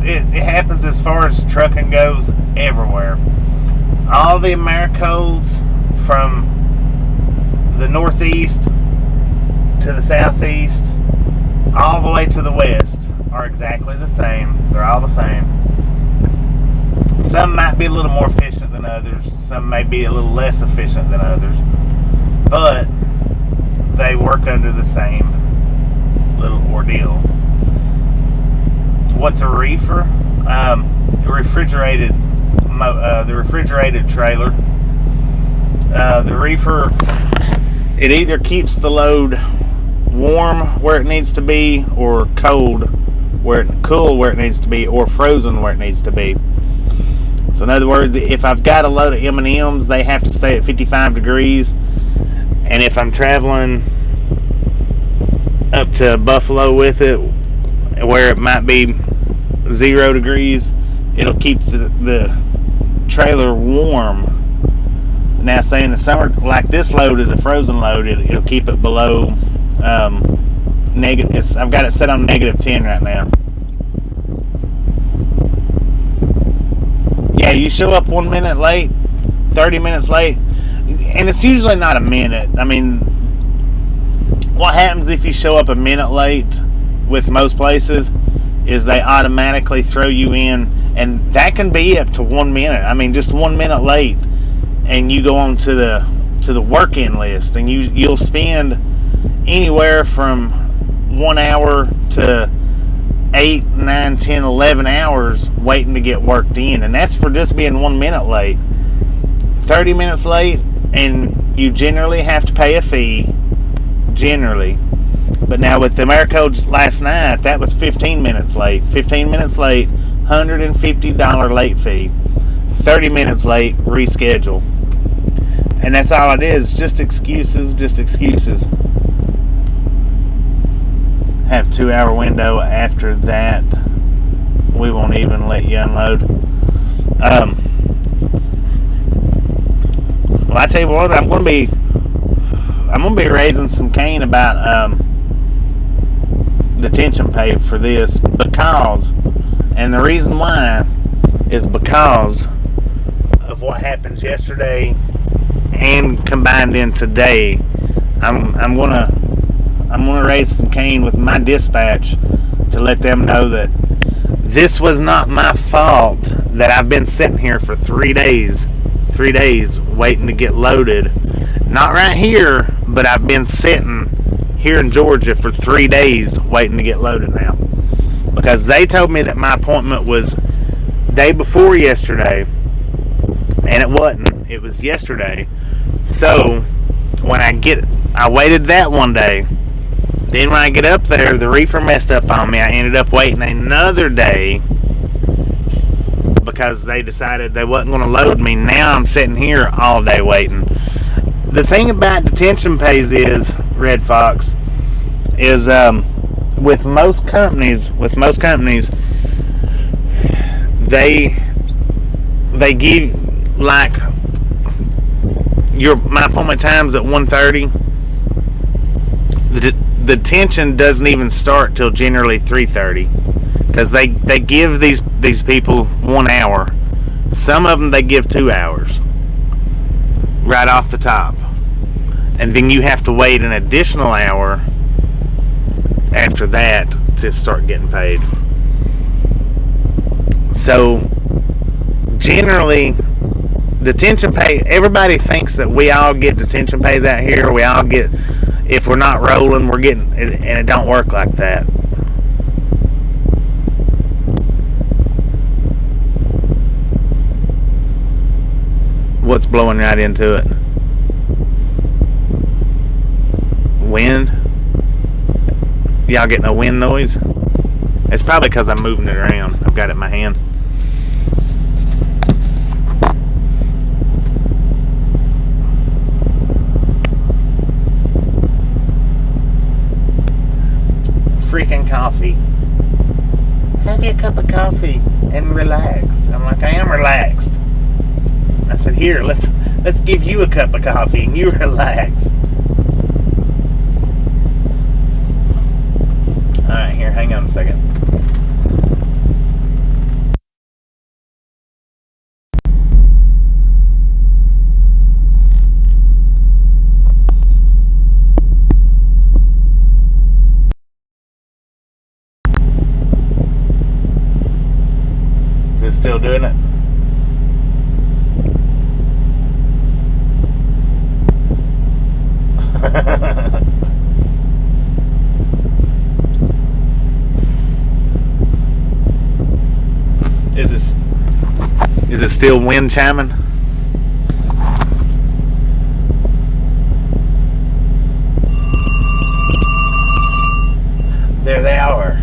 It happens as far as trucking goes everywhere. All the Americodes from the northeast to the southeast, all the way to the west, are exactly the same. They're all the same. Some might be a little more efficient than others. Some may be a little less efficient than others. But they work under the same little ordeal. What's a reefer? The refrigerated trailer. The reefer, it either keeps the load warm where it needs to be, or cool where it needs to be, or frozen where it needs to be. So in other words, if I've got a load of M&Ms, they have to stay at 55 degrees. And if I'm traveling up to Buffalo with it, where it might be 0 degrees, it'll keep the trailer warm. Now, say in the summer, like this load is a frozen load, it'll keep it below negative. I've got it set on -10 right now. Yeah, you show up 1 minute late, 30 minutes late, and it's usually not a minute. I mean, what happens if you show up a minute late with most places is they automatically throw you in, and that can be up to 1 minute. I mean, just 1 minute late, and you go on to the work-in list, and you'll spend anywhere from 1 hour to 8, 9, 10, 11 hours waiting to get worked in, and that's for just being 1 minute late. 30 minutes late, and you generally have to pay a fee, generally. But now with the Americode last night, that was 15 minutes late. 15 minutes late, $150 late fee. 30 minutes late, reschedule. And that's all it is, just excuses, Have 2 hour window. After that, we won't even let you unload. Well, I tell you what, I'm gonna be raising some cane about detention pay for this, because, and the reason why is because of what happened yesterday and combined in today. I'm gonna raise some cane with my dispatch to let them know that this was not my fault, that I've been sitting here for 3 days waiting to get loaded. Not right here, but I've been sitting here in Georgia for 3 days waiting to get loaded now. because they told me that my appointment was day before yesterday, and it wasn't. It was yesterday. So when I waited that one day. Then when I get up there, the reefer messed up on me. I ended up waiting another day because they decided they wasn't going to load me. Now I'm sitting here all day waiting. The thing about detention pays is, Red Fox, is with most companies, they give like my appointment time's at 1:30. The detention doesn't even start till generally 3:30 because they give these people 1 hour. Some of them they give 2 hours right off the top, and then you have to wait an additional hour after that to start getting paid. So generally detention pay, everybody thinks that we all get detention pays out here. We all get, if we're not rolling, we're getting, and it don't work like that. What's blowing right into it? Wind? Y'all getting a wind noise? It's probably because I'm moving it around. I've got it in my hand. Freaking coffee. Have you a cup of coffee and relax. I'm like, I am relaxed. I said, here, let's give you a cup of coffee and you relax. Alright, here, hang on a second. Is it still doing it? Is it still wind chiming? There they are.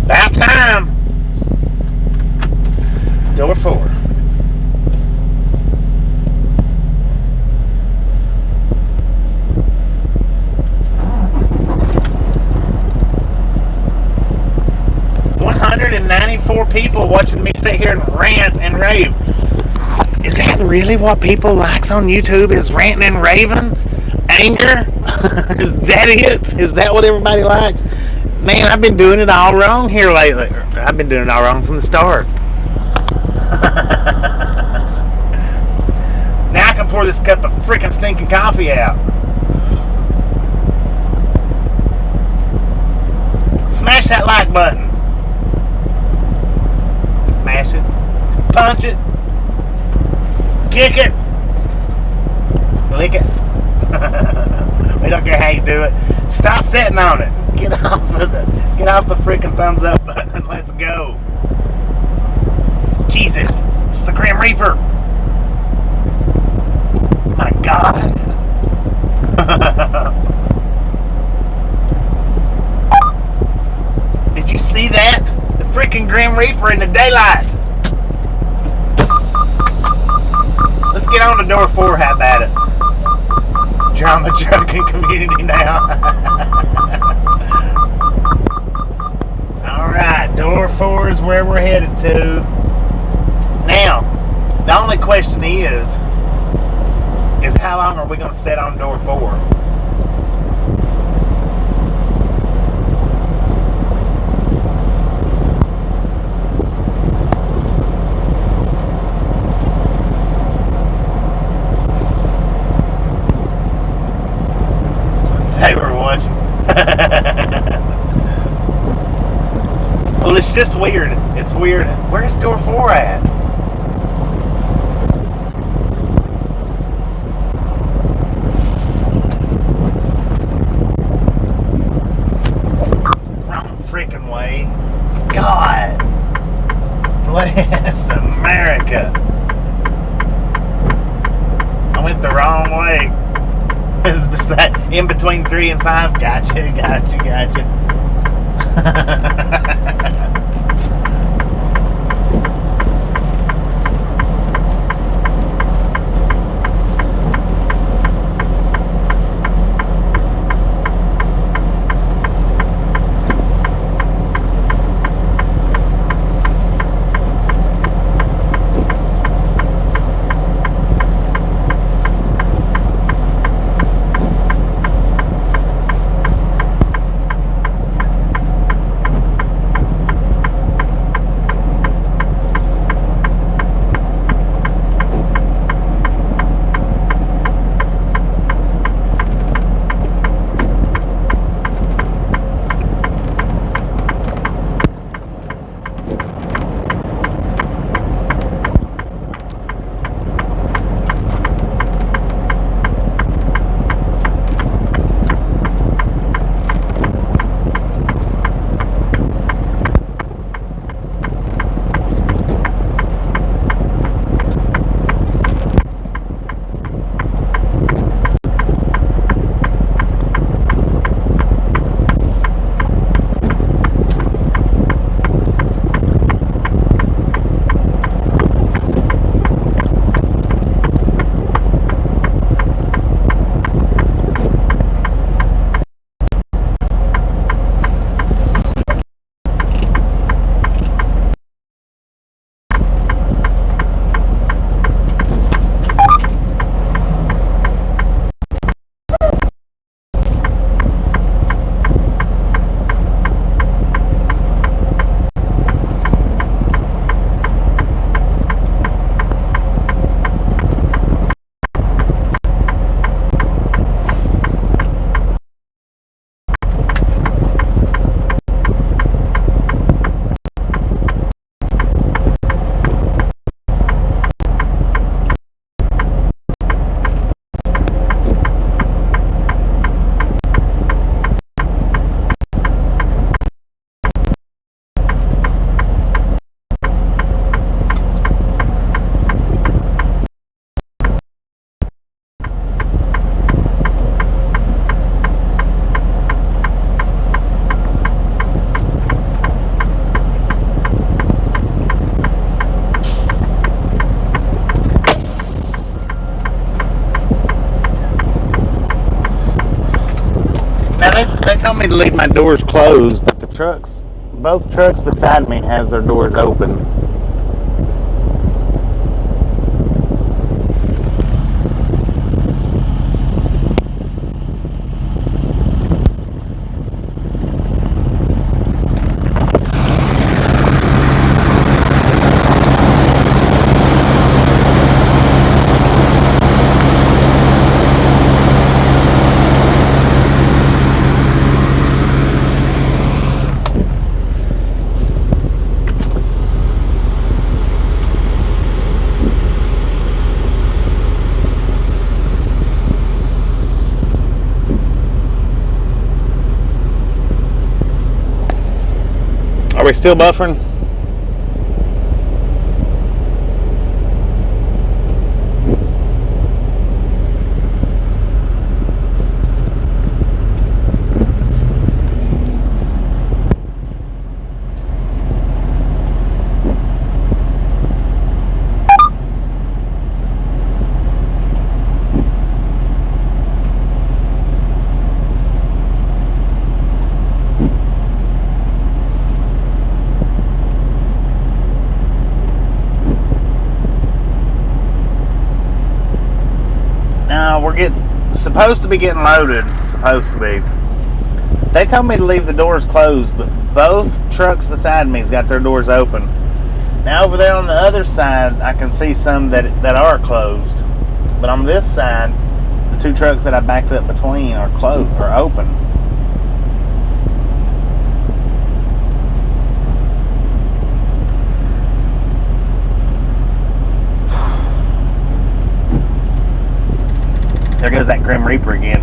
About time. Door 4. $194 people watching me sit here and rant and rave. Is that really what people likes on YouTube? Is ranting and raving? Anger? Is that it? Is that what everybody likes? Man, I've been doing it all wrong here lately. I've been doing it all wrong from the start. Now I can pour this cup of freaking stinking coffee out. Smash that like button. Mash it. Punch it. Kick it. Lick it. We don't care how you do it. Stop sitting on it. Get off the freaking thumbs up button and let's go. Jesus, it's the Grim Reaper. My God. Did you see that? The freaking Grim Reaper in the daylight. Let's get on to door 4. How about it? Drama trucking community now. Alright, door 4 is where we're headed to. Now, the only question is how long are we going to sit on door 4? It's just weird. It's weird. Where's door 4 at? Wrong freaking way. God. Bless America. I went the wrong way. It's beside, in between 3 and 5. Gotcha. They told me to leave my doors closed, but both trucks beside me has their doors open. Are we still buffering? We're supposed to be getting loaded. Supposed to be. They told me to leave the doors closed, but both trucks beside me's got their doors open. Now over there on the other side, I can see some that are closed. But on this side, the two trucks that I backed up between are closed, are open. There goes that Grim Reaper again.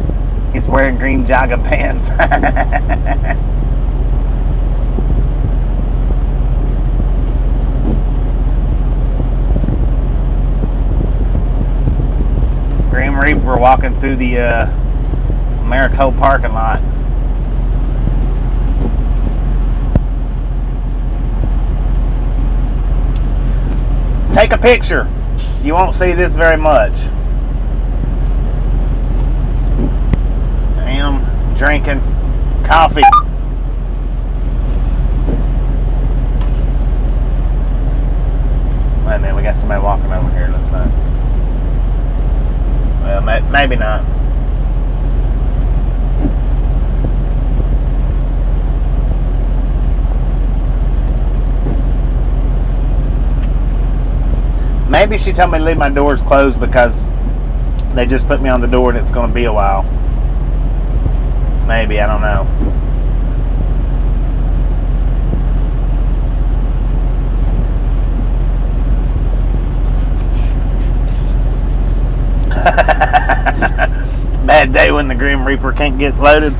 He's wearing green jogging pants. Grim Reaper walking through the Maricopa parking lot. Take a picture. You won't see this very much. I am drinking coffee. Wait a minute, we got somebody walking over here, looks like. Well, maybe not. Maybe she told me to leave my doors closed because they just put me on the door and it's going to be a while. Maybe, I don't know. Bad day when the Grim Reaper can't get loaded.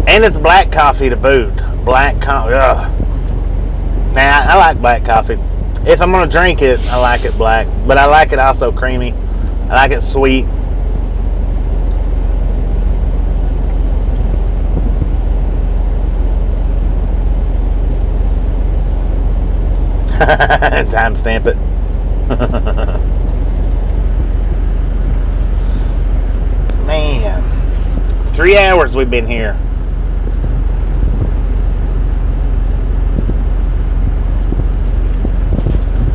And it's black coffee to boot. Black coffee. Ugh. Now, I like black coffee. If I'm going to drink it, I like it black. But I like it also creamy. I like it sweet. Timestamp it. Man. 3 hours we've been here.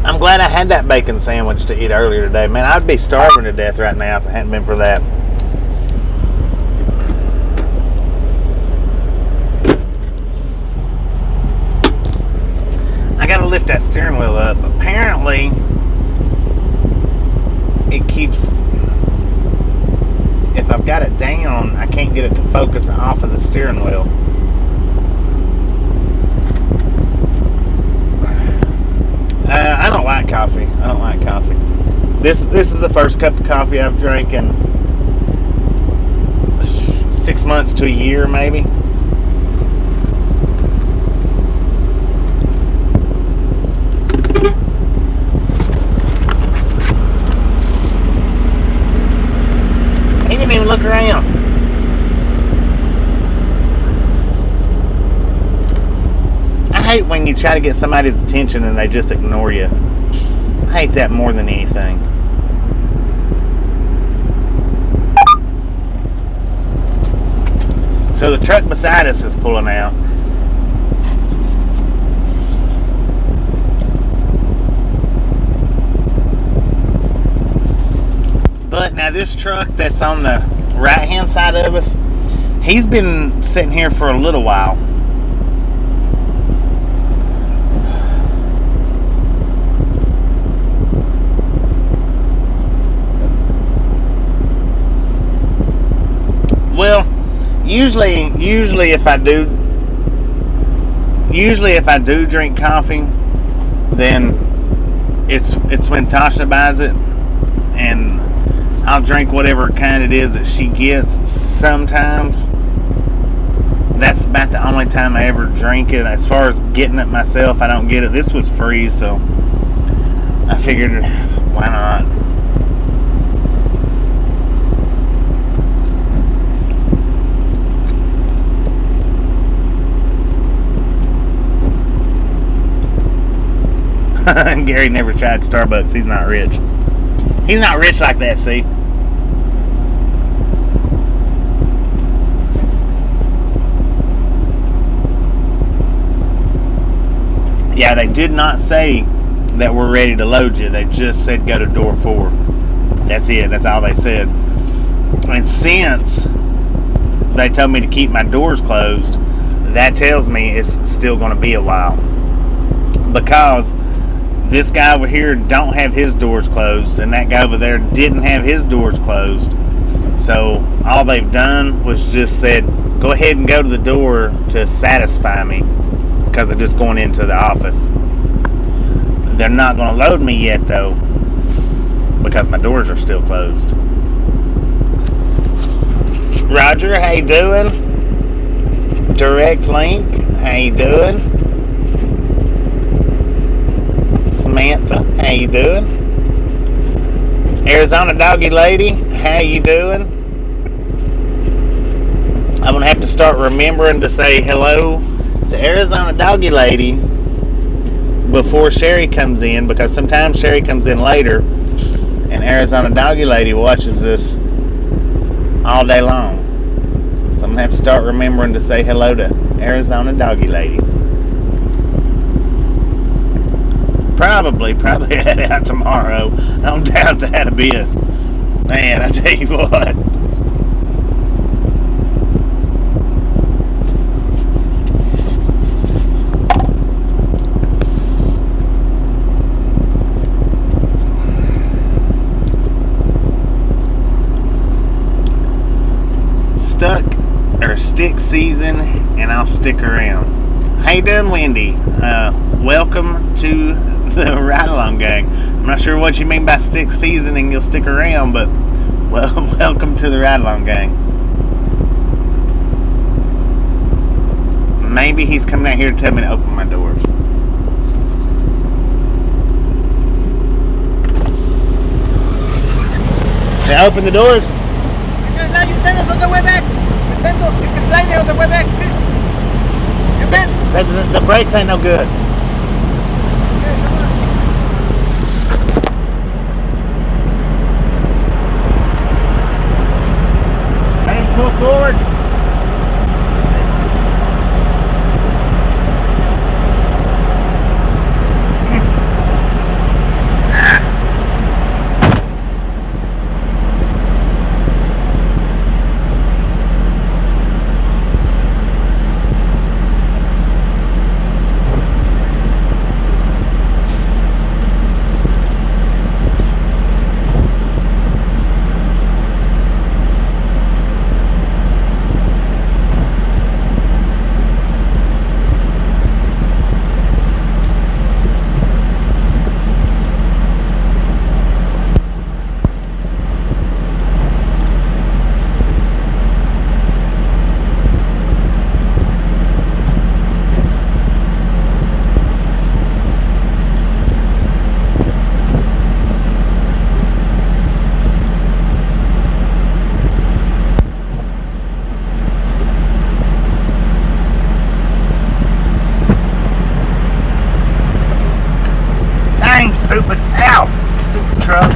I'm glad I had that bacon sandwich to eat earlier today. Man, I'd be starving to death right now if it hadn't been for that. I gotta lift that steering wheel up. Apparently, it keeps... If I've got it down, I can't get it to focus off of the steering wheel. I don't like coffee. I don't like coffee. This is the first cup of coffee I've drank in 6 months to a year, maybe. He didn't even look around. I hate when you try to get somebody's attention and they just ignore you. I hate that more than anything. So the truck beside us is pulling out. But now this truck that's on the right hand side of us, he's been sitting here for a little while. Well, usually if I do drink coffee, then it's when Tasha buys it, and I'll drink whatever kind it is that she gets. Sometimes that's about the only time I ever drink it. As far as getting it myself, I don't get it. This was free, so I figured, why not? Gary never tried Starbucks. He's not rich. He's not rich like that, see? Yeah, they did not say that we're ready to load you. They just said go to door 4. That's it. That's all they said. And since they told me to keep my doors closed, that tells me it's still going to be a while. Because this guy over here don't have his doors closed, and that guy over there didn't have his doors closed. So all they've done was just said, go ahead and go to the door to satisfy me, because I'm just going into the office. They're not going to load me yet, though. because my doors are still closed. Roger, how you doing? Direct Link, how you doing? Samantha, how you doing? Arizona Doggy Lady, how you doing? I'm going to have to start remembering to say hello to Arizona Doggy Lady before Sherry comes in, because sometimes Sherry comes in later and Arizona Doggy Lady watches this all day long. So I'm going to have to start remembering to say hello to Arizona Doggy Lady. Probably head out tomorrow. I don't doubt that a bit. Man, I tell you what. Stick season, and I'll stick around. How you doing, Wendy? Welcome to the Ride Along Gang. I'm not sure what you mean by stick season and you'll stick around, but welcome to the Ride Along Gang. Maybe he's coming out here to tell me to open my doors. Can I open the doors?
Now you tell us on the way back. You can slide it on the way back, please. You can.
The brakes ain't no good.
Okay, come on.
Hey, pull forward. Stupid, ow, stupid truck.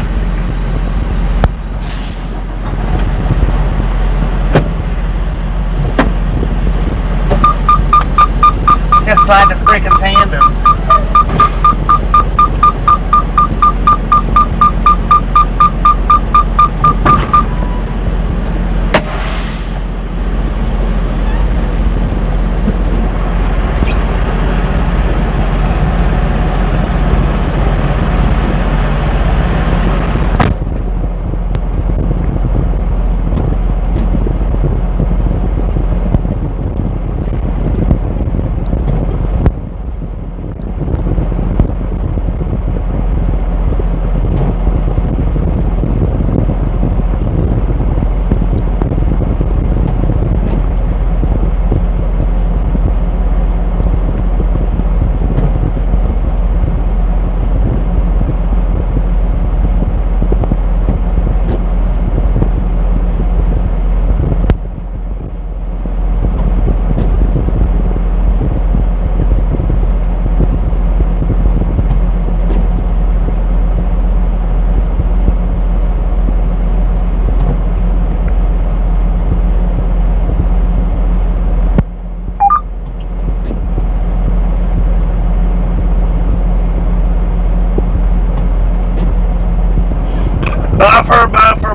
Gotta slide the freaking tandems.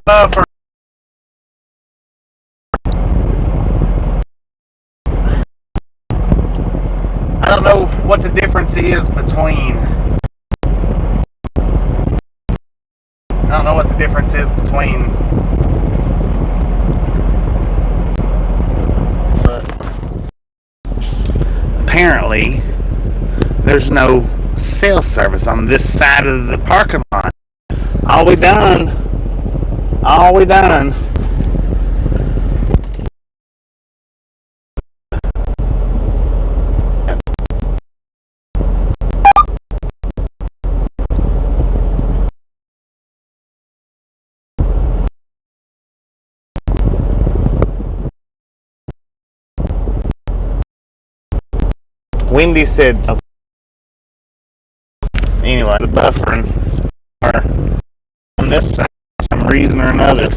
Buffer. I don't know what the difference is between. I don't know what the difference is between. But apparently, there's no cell service on this side of the parking lot. All we done. All we done. Wendy said, anyway, the buffering on this side for some reason or another.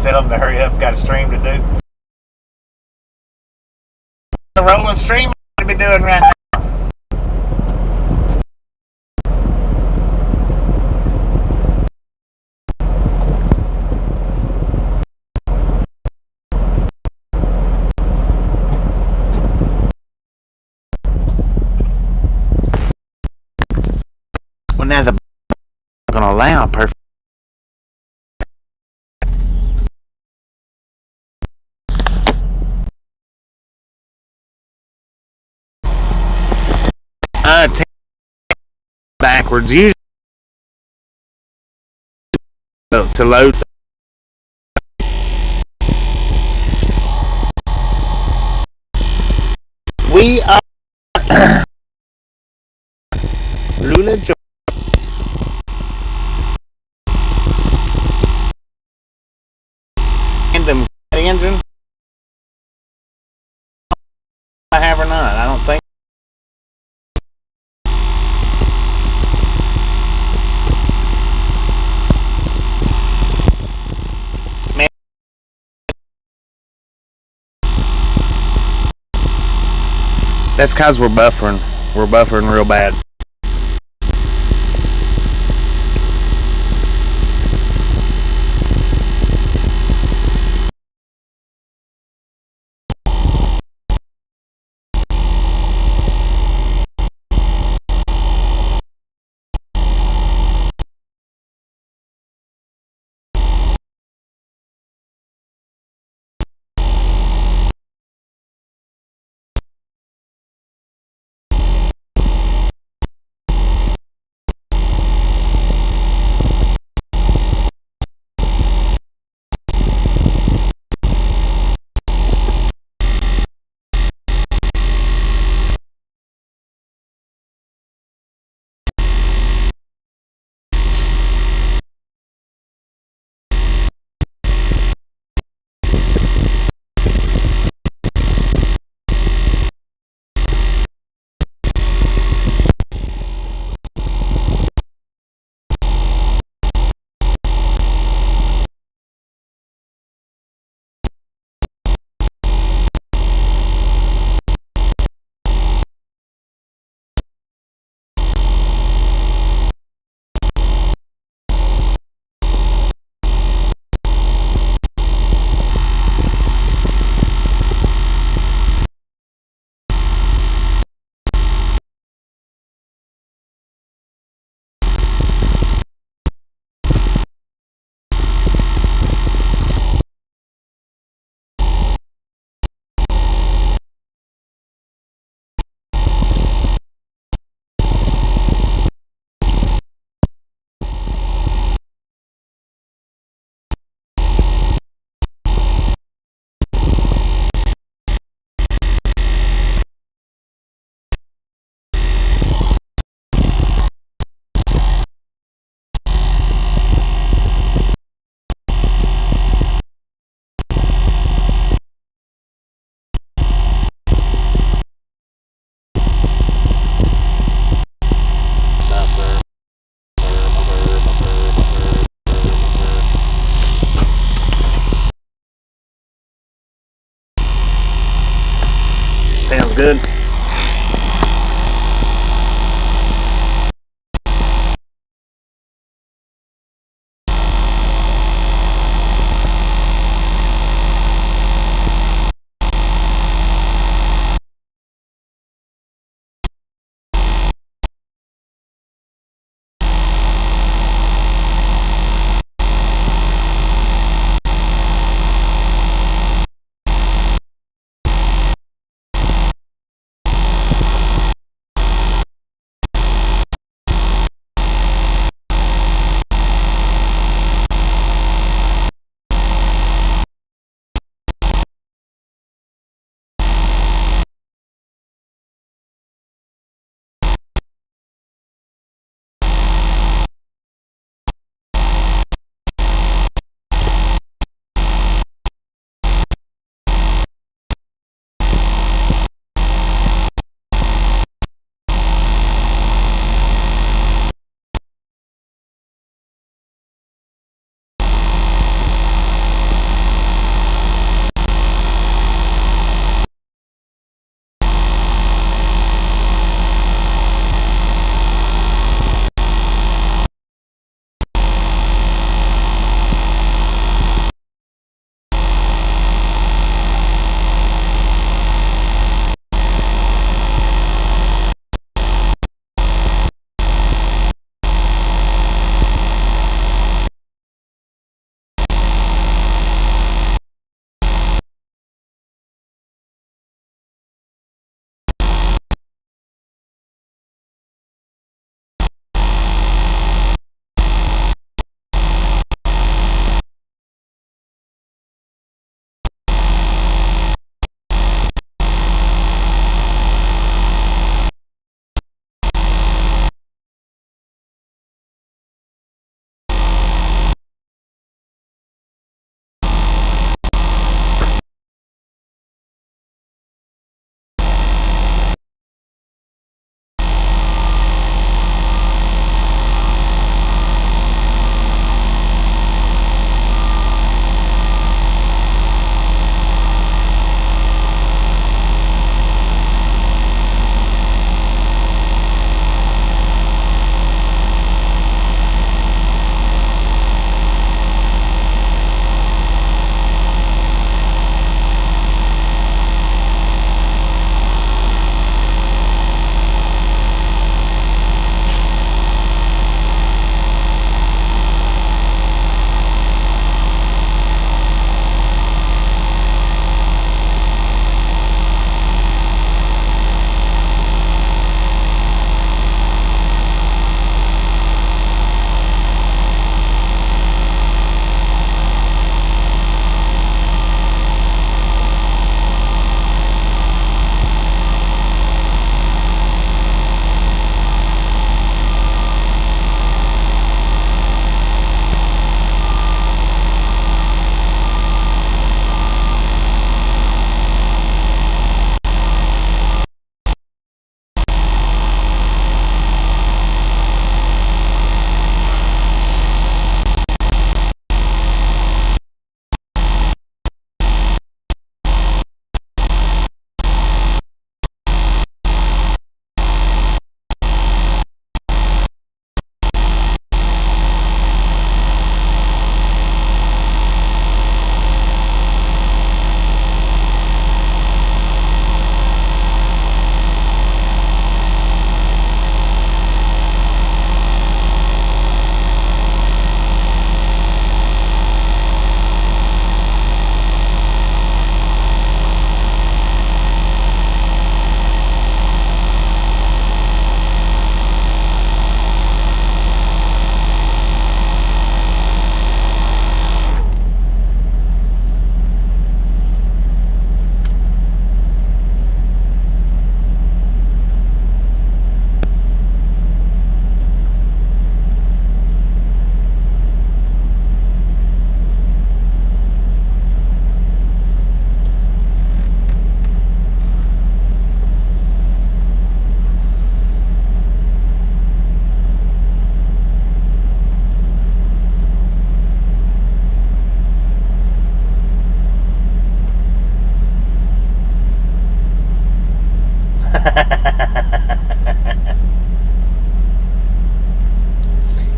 Tell them to hurry up, got a stream to do. The rolling stream to be doing right now. Well, now the not gonna allow perfect. Backwards usually to load. We are Lula Georgia. Random engine. I have or not. I don't think. Man, that's because we're buffering. We're buffering real bad. Sounds good.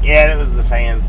Yeah, it was the fan.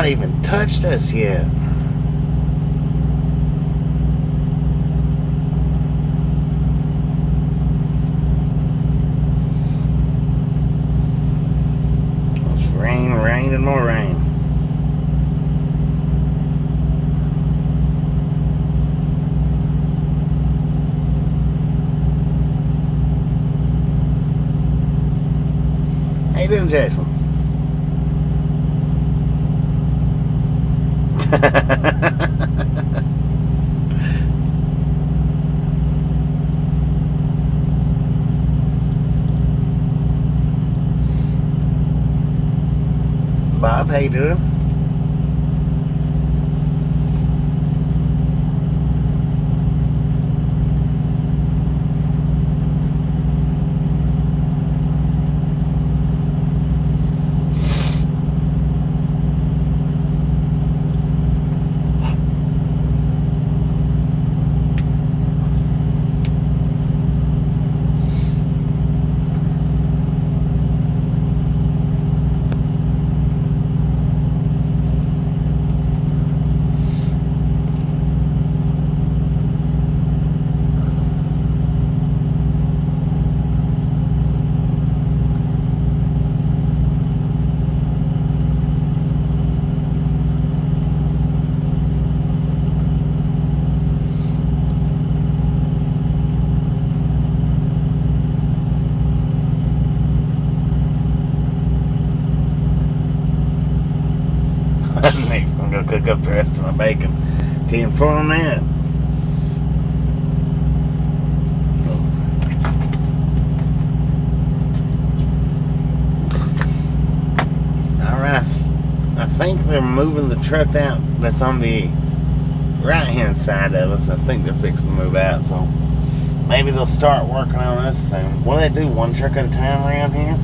not even touched us yet. It's rain, rain, and more rain. How you doing, Jason? Bob, how you doing? Nick's gonna go cook up the rest of my bacon. 10-4 on that. Alright, I think they're moving the truck out that's on the right hand side of us. I think they're fixing to move out, so maybe they'll start working on us soon. What do they do, one truck at a time around here?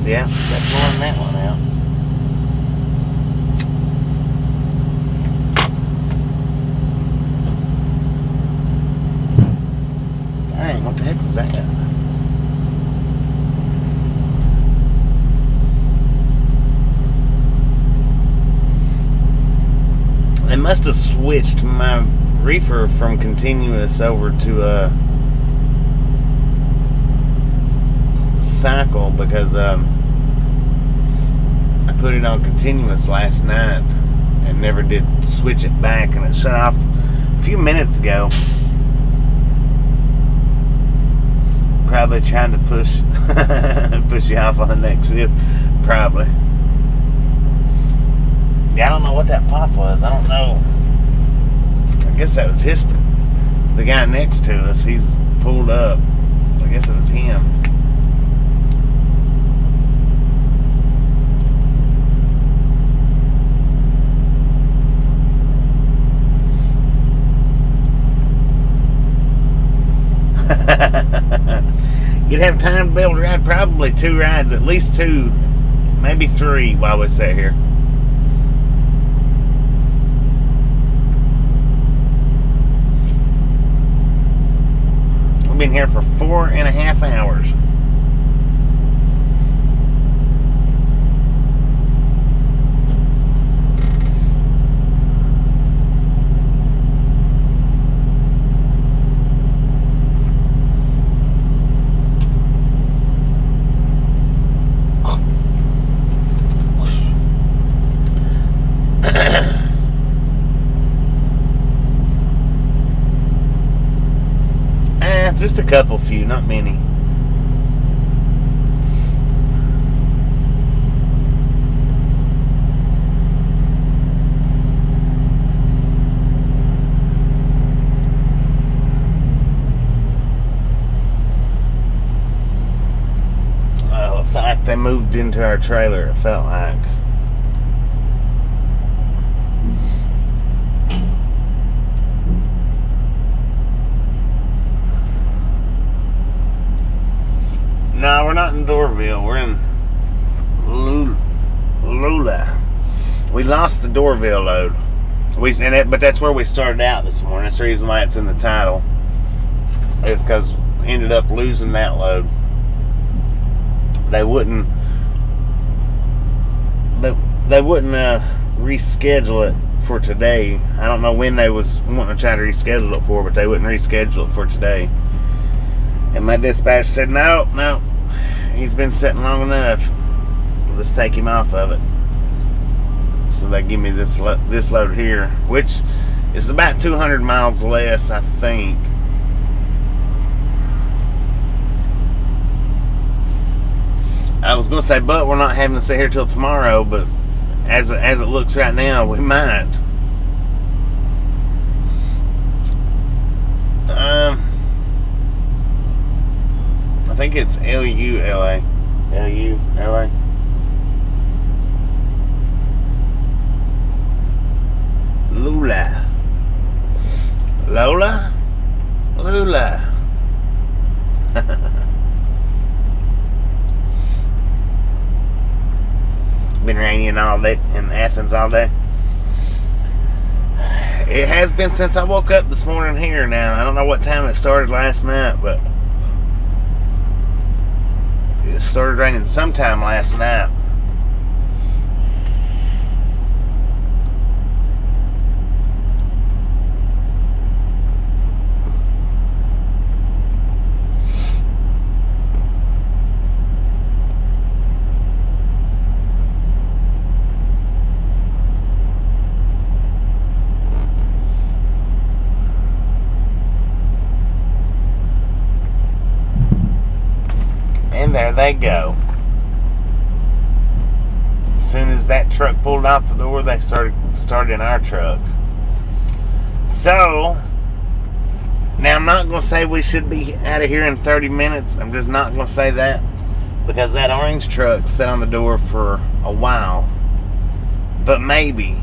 Yeah, they're blowing that one out. Dang, what the heck was that? They must have switched my reefer from continuous over to cycle, because I put it on continuous last night and never did switch it back, and it shut off a few minutes ago. Probably trying to push you off on the next shift. Probably. Yeah, I don't know what that pop was. I don't know. I guess that was the guy next to us. He's pulled up. I guess it was him. You'd have time to be able to ride probably 2 rides, at least 2, maybe 3 while we sit here. We've been here for 4.5 hours. Just a couple few, not many. In fact, they moved into our trailer, it felt like. No, we're not in Doraville. We're in Lula. We lost the Doraville load. But that's where we started out this morning. That's the reason why it's in the title. It's because we ended up losing that load. they wouldn't reschedule it for today. I don't know when they was wanting to try to reschedule it for, but they wouldn't reschedule it for today. And my dispatch said, no, he's been sitting long enough. Let's take him off of it. So they give me this load here, which is about 200 miles less, I think. I was going to say, but we're not having to sit here till tomorrow, but as it looks right now, we might. I think it's LULA. LULA. Lola? Lula. Been raining all day in Athens all day. It has been since I woke up this morning here now. I don't know what time it started last night, but it started raining sometime last night. There they go. As soon as that truck pulled out the door, they started in our truck. So now I'm not going to say we should be out of here in 30 minutes. I'm just not going to say that, because that orange truck sat on the door for a while. But maybe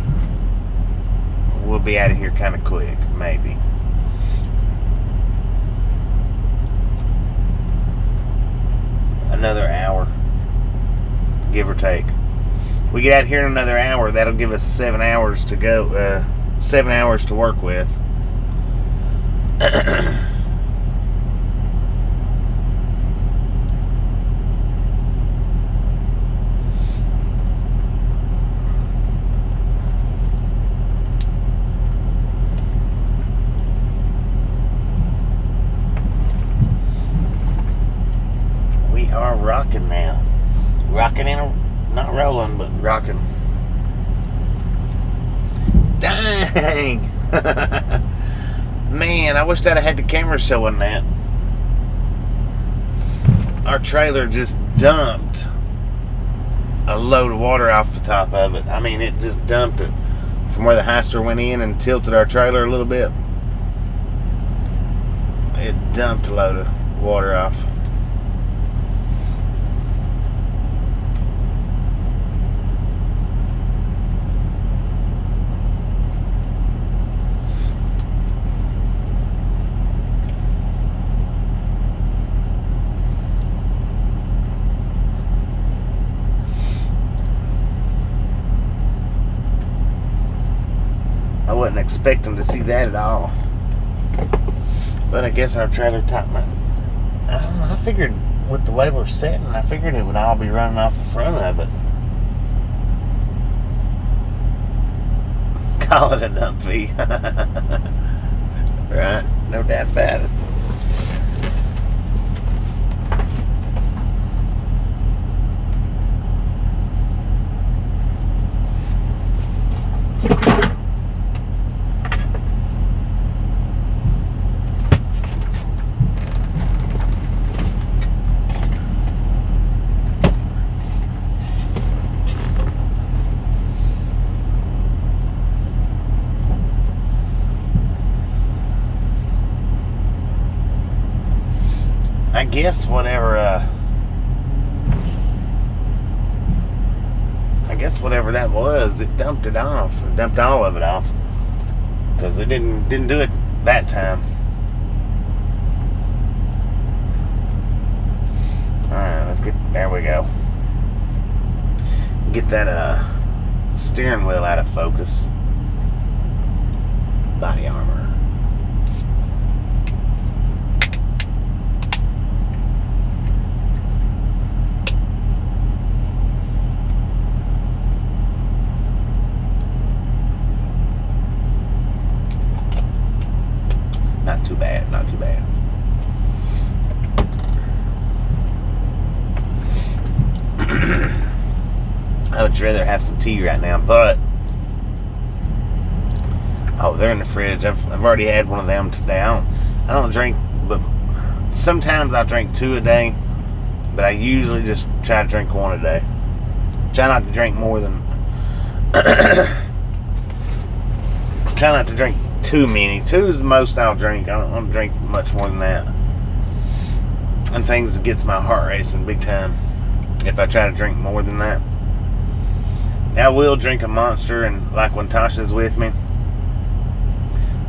we'll be out of here kind of quick. Maybe. Another hour, give or take. We get out here in another hour, that'll give us 7 hours to go, 7 hours to work with. Rocking now. Rocking in a, not rolling, but rocking. Dang! Man, I wish that I had the camera showing that. Our trailer just dumped a load of water off the top of it. I mean, it just dumped it from where the hyster went in and tilted our trailer a little bit. It dumped a load of water off. I wasn't expecting to see that at all. But I guess our trailer top might. I don't know. I figured with the way we're sitting, I figured it would all be running off the front of it. Call it a dump fee. Right? No doubt about it. I guess whatever that was, it dumped it off. It dumped all of it off. Because it didn't do it that time. Alright, let's get, there we go. Get that steering wheel out of focus. Body armor. not too bad. Not too bad. I would rather have some tea right now, but oh, they're in the fridge. I've already had one of them today. I don't drink, but sometimes I drink 2 a day, but I usually just try to drink 1 a day. Try not to drink more than try not to drink too many. 2 is the most I'll drink. I don't want to drink much more than that. And things gets my heart racing big time if I try to drink more than that. Now I will drink a Monster, and like when Tasha's with me,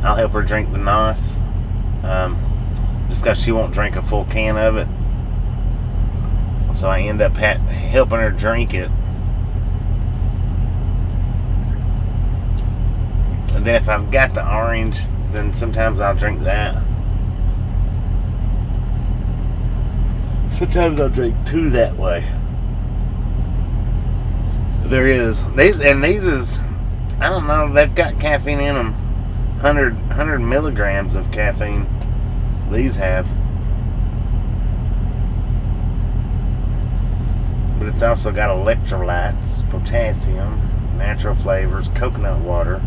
I'll help her drink the NOS. Just because she won't drink a full can of it. So I end up helping her drink it. And then if I've got the orange, then sometimes I'll drink that. Sometimes I'll drink 2 that way. There is these is, I don't know, they've got caffeine in them. 100 milligrams of caffeine. These have. But it's also got electrolytes, potassium, natural flavors, coconut water.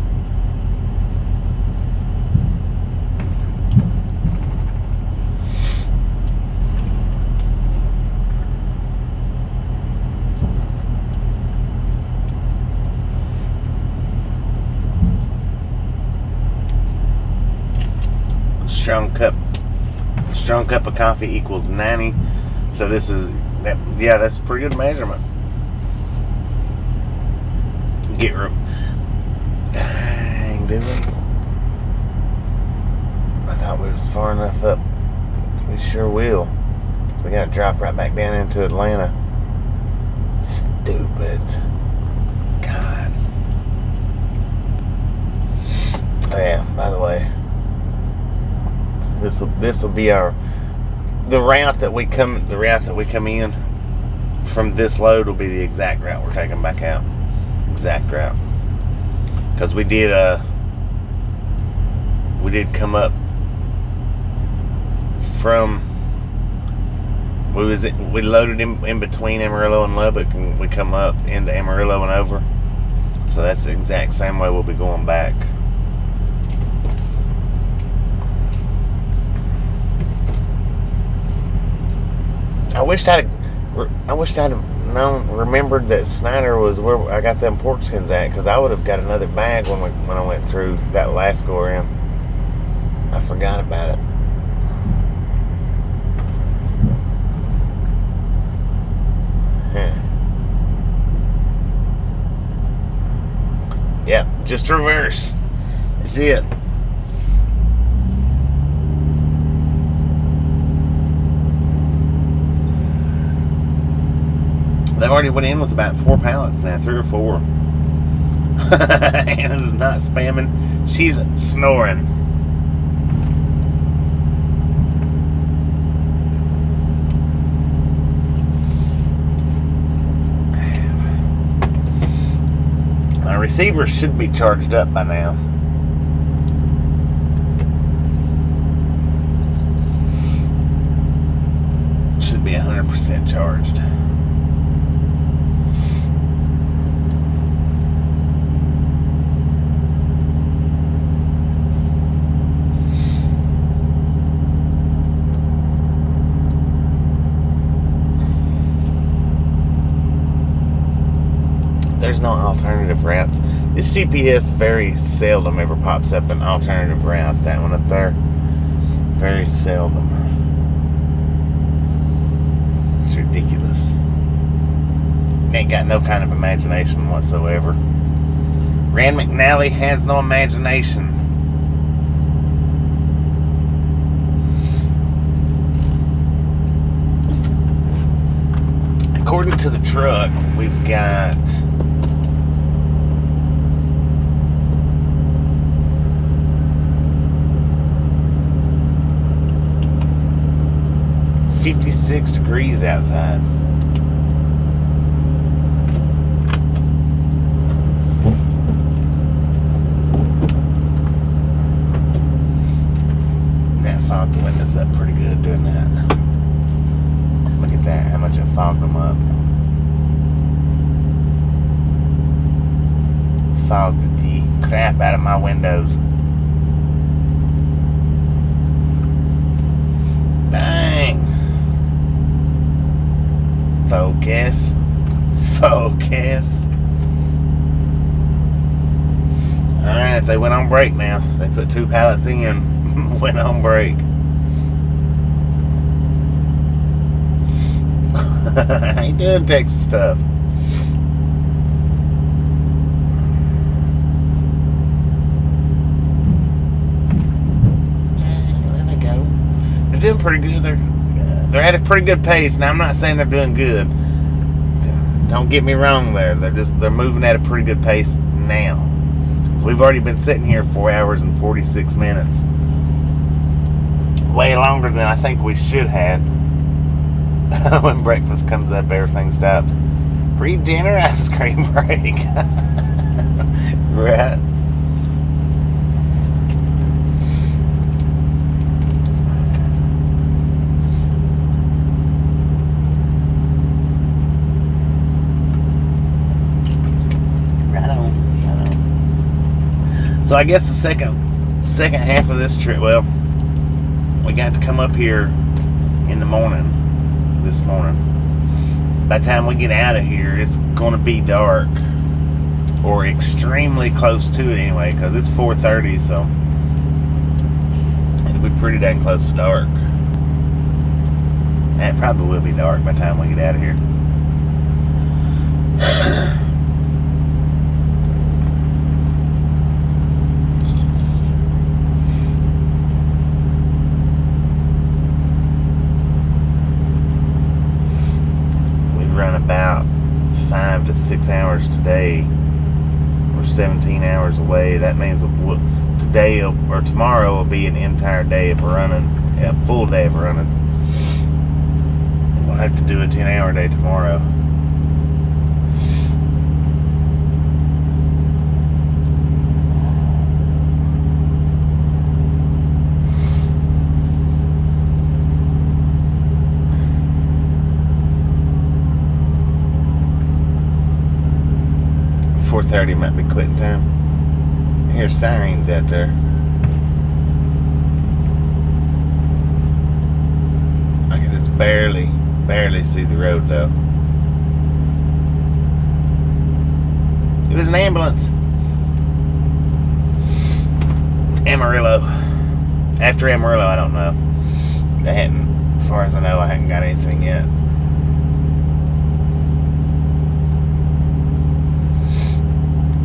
Strong cup of coffee equals 90. So this is, yeah, that's a pretty good measurement. Get room. Dang, did we? I thought we was far enough up. We sure will. We gotta drop right back down into Atlanta. Stupid. God. Oh yeah, by the way, this will be the route that we come in from this load will be the exact route we're taking back out. Exact route. Because we did come up from, we loaded in between Amarillo and Lubbock, and we come up into Amarillo and over. So that's the exact same way we'll be going back. I wished I'd remembered that Snyder was where I got them pork skins at, because I would have got another bag when I went through that last go around. I forgot about it. Yep, just reverse. That's it. They've already went in with about 4 pallets now, 3 or 4. Anna's not spamming. She's snoring. My receiver should be charged up by now. Should be 100% charged. There's no alternative routes. This GPS very seldom ever pops up an alternative route. That one up there, very seldom. It's ridiculous. Ain't got no kind of imagination whatsoever. Rand McNally has no imagination. According to the truck, we've got 56 degrees outside. fogged the windows up pretty good doing that. Look at that, how much I fogged them up. Fogged the crap out of my windows. Dang. Focus. Focus. Alright, they went on break now. They put 2 pallets in, went on break. I ain't doing Texas stuff. There they go. They're doing pretty good. They're at a pretty good pace. Now I'm not saying they're doing good. Don't get me wrong there. They're moving at a pretty good pace now. We've already been sitting here 4 hours and 46 minutes. Way longer than I think we should have. When breakfast comes up, everything stops. Pre-dinner ice cream break. Right. So I guess the second half of this trip, well, we got to come up here in the morning, this morning. By the time we get out of here, it's going to be dark, or extremely close to it anyway, because it's 4:30, so it'll be pretty dang close to dark. And it probably will be dark by the time we get out of here. About 5 to 6 hours today. We're 17 hours away. That means today or tomorrow will be an entire day of running, a full day of running. We'll have to do a 10-hour day tomorrow. .30 might be quitting time. I hear sirens out there. I can just barely see the road though. It was an ambulance. Amarillo. After Amarillo, I don't know. They hadn't, as far as I know, I hadn't got anything yet.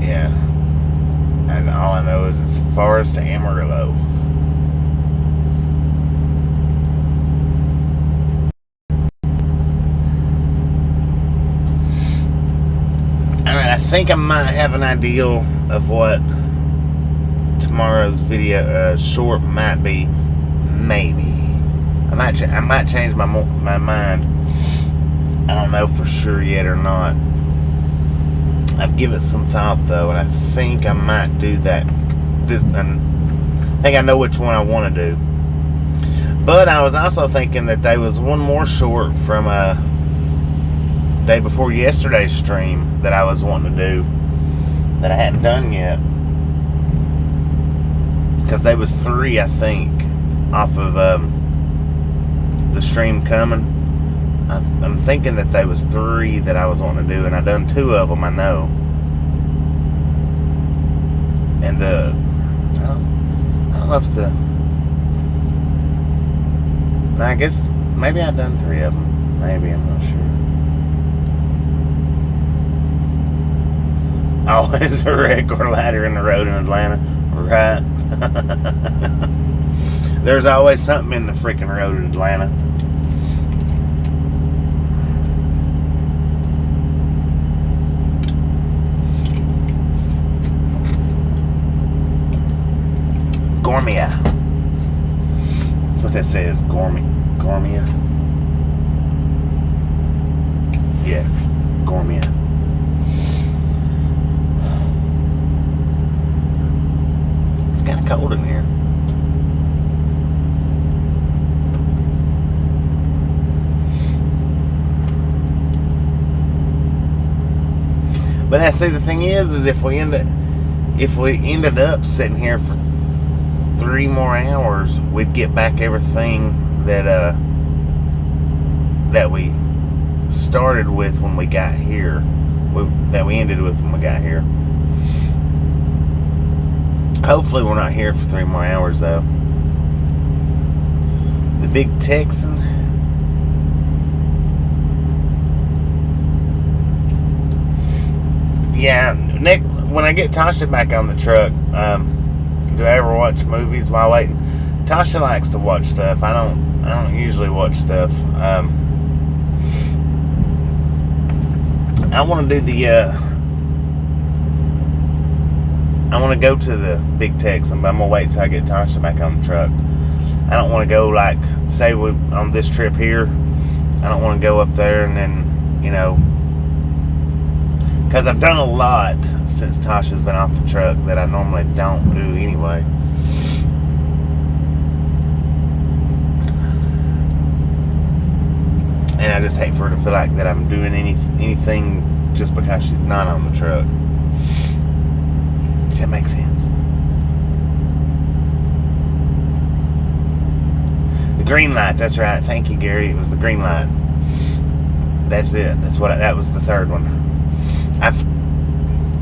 Yeah, and all I know is as far as to Amarillo. Alright, I think I might have an idea of what tomorrow's video short might be. Maybe I might change my mind. I don't know for sure yet or not. I've given it some thought though, and I think I might do that. I think I know which one I want to do. But I was also thinking that there was one more short from day before yesterday's stream that I was wanting to do that I hadn't done yet. Because there was 3, I think, off of the stream coming. I'm thinking that there was 3 that I was wanting to do, and I done 2 of them, I know. And I don't know if I guess maybe I done 3 of them. Maybe, I'm not sure. Oh, is a wreck or ladder in the road in Atlanta? Right. There's always something in the freaking road in Atlanta. Gormia. That's what that says. Gormia. Yeah, Gormia. It's kind of cold in here. But I see the thing is if we ended up sitting here for 3 more hours, we'd get back everything that we started with when we got here. That we ended with when we got here. Hopefully we're not here for 3 more hours though. The big Texan. Yeah, Nick, when I get Tasha back on the truck, do I ever watch movies while waiting? Tasha likes to watch stuff. I don't usually watch stuff. I want to do I want to go to the big Texan, but I'm going to wait till I get Tasha back on the truck. I don't want to go, like, say we on this trip here, I don't want to go up there and then, you know, because I've done a lot since Tasha's been off the truck that I normally don't do anyway. And I just hate for her to feel like that I'm doing anything just because she's not on the truck. Does that make sense? The green light, that's right. Thank you, Gary. It was the green light. That's it. That was the third one. I've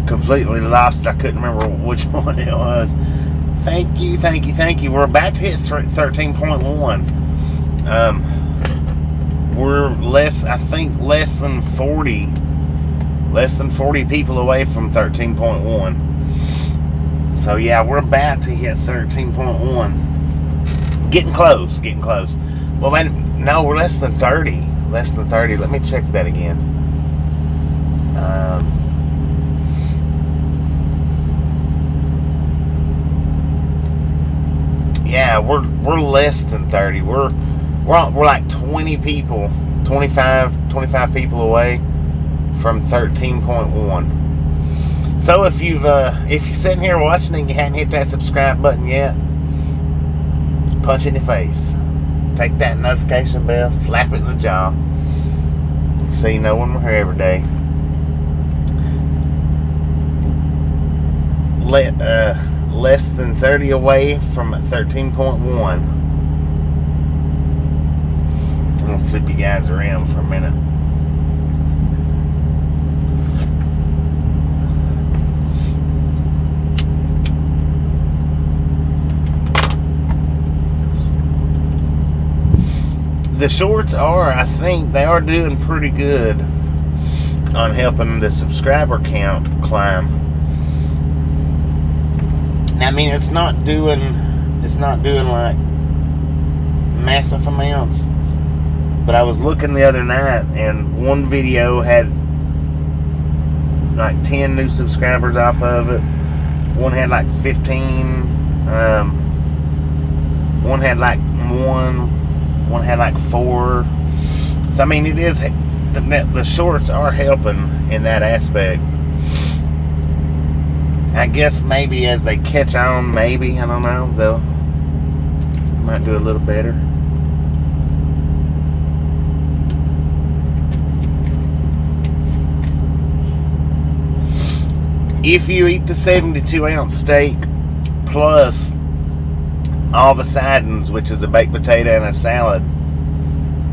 completely lost it. I couldn't remember which one it was. Thank you. We're about to hit 13.1. We're less than 40 people away from 13.1. So yeah, we're about to hit 13.1. Getting close. Well, no, we're less than 30. Let me check that again. Yeah, we're less than 30. We're like 20 people, 25 people away from 13.1. So if you're sitting here watching and you hadn't hit that subscribe button yet, punch in the face. Take that notification bell, slap it in the jaw, so you know when we're here every day. Less than 30 away from 13.1. I'm gonna flip you guys around for a minute. The shorts I think they are doing pretty good on helping the subscriber count climb. I mean, it's not doing like massive amounts, but I was looking the other night and one video had like 10 new subscribers off of it. One had like 15. One had like one had like 4. So I mean, it is the shorts are helping in that aspect. I guess maybe as they catch on, maybe, I don't know, they'll might do a little better. If you eat the 72-ounce steak plus all the sidings, which is a baked potato and a salad,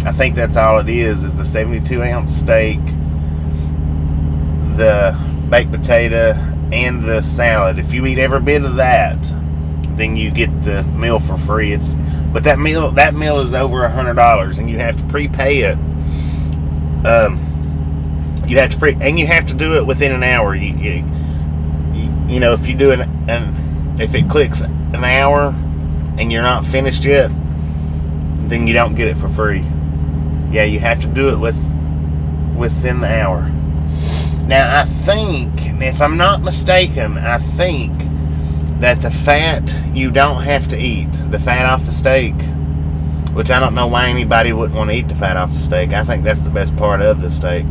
I think that's all it is the 72-ounce steak, the baked potato, and the salad. If you eat every bit of that, then you get the meal for free. But that meal is over $100, and you have to prepay it. You have to do it within an hour. You know, if you do if it clicks an hour and you're not finished yet, then you don't get it for free. Yeah, you have to do it within the hour. Now, I think, if I'm not mistaken, I think that the fat you don't have to eat, the fat off the steak, which I don't know why anybody wouldn't want to eat the fat off the steak. I think that's the best part of the steak.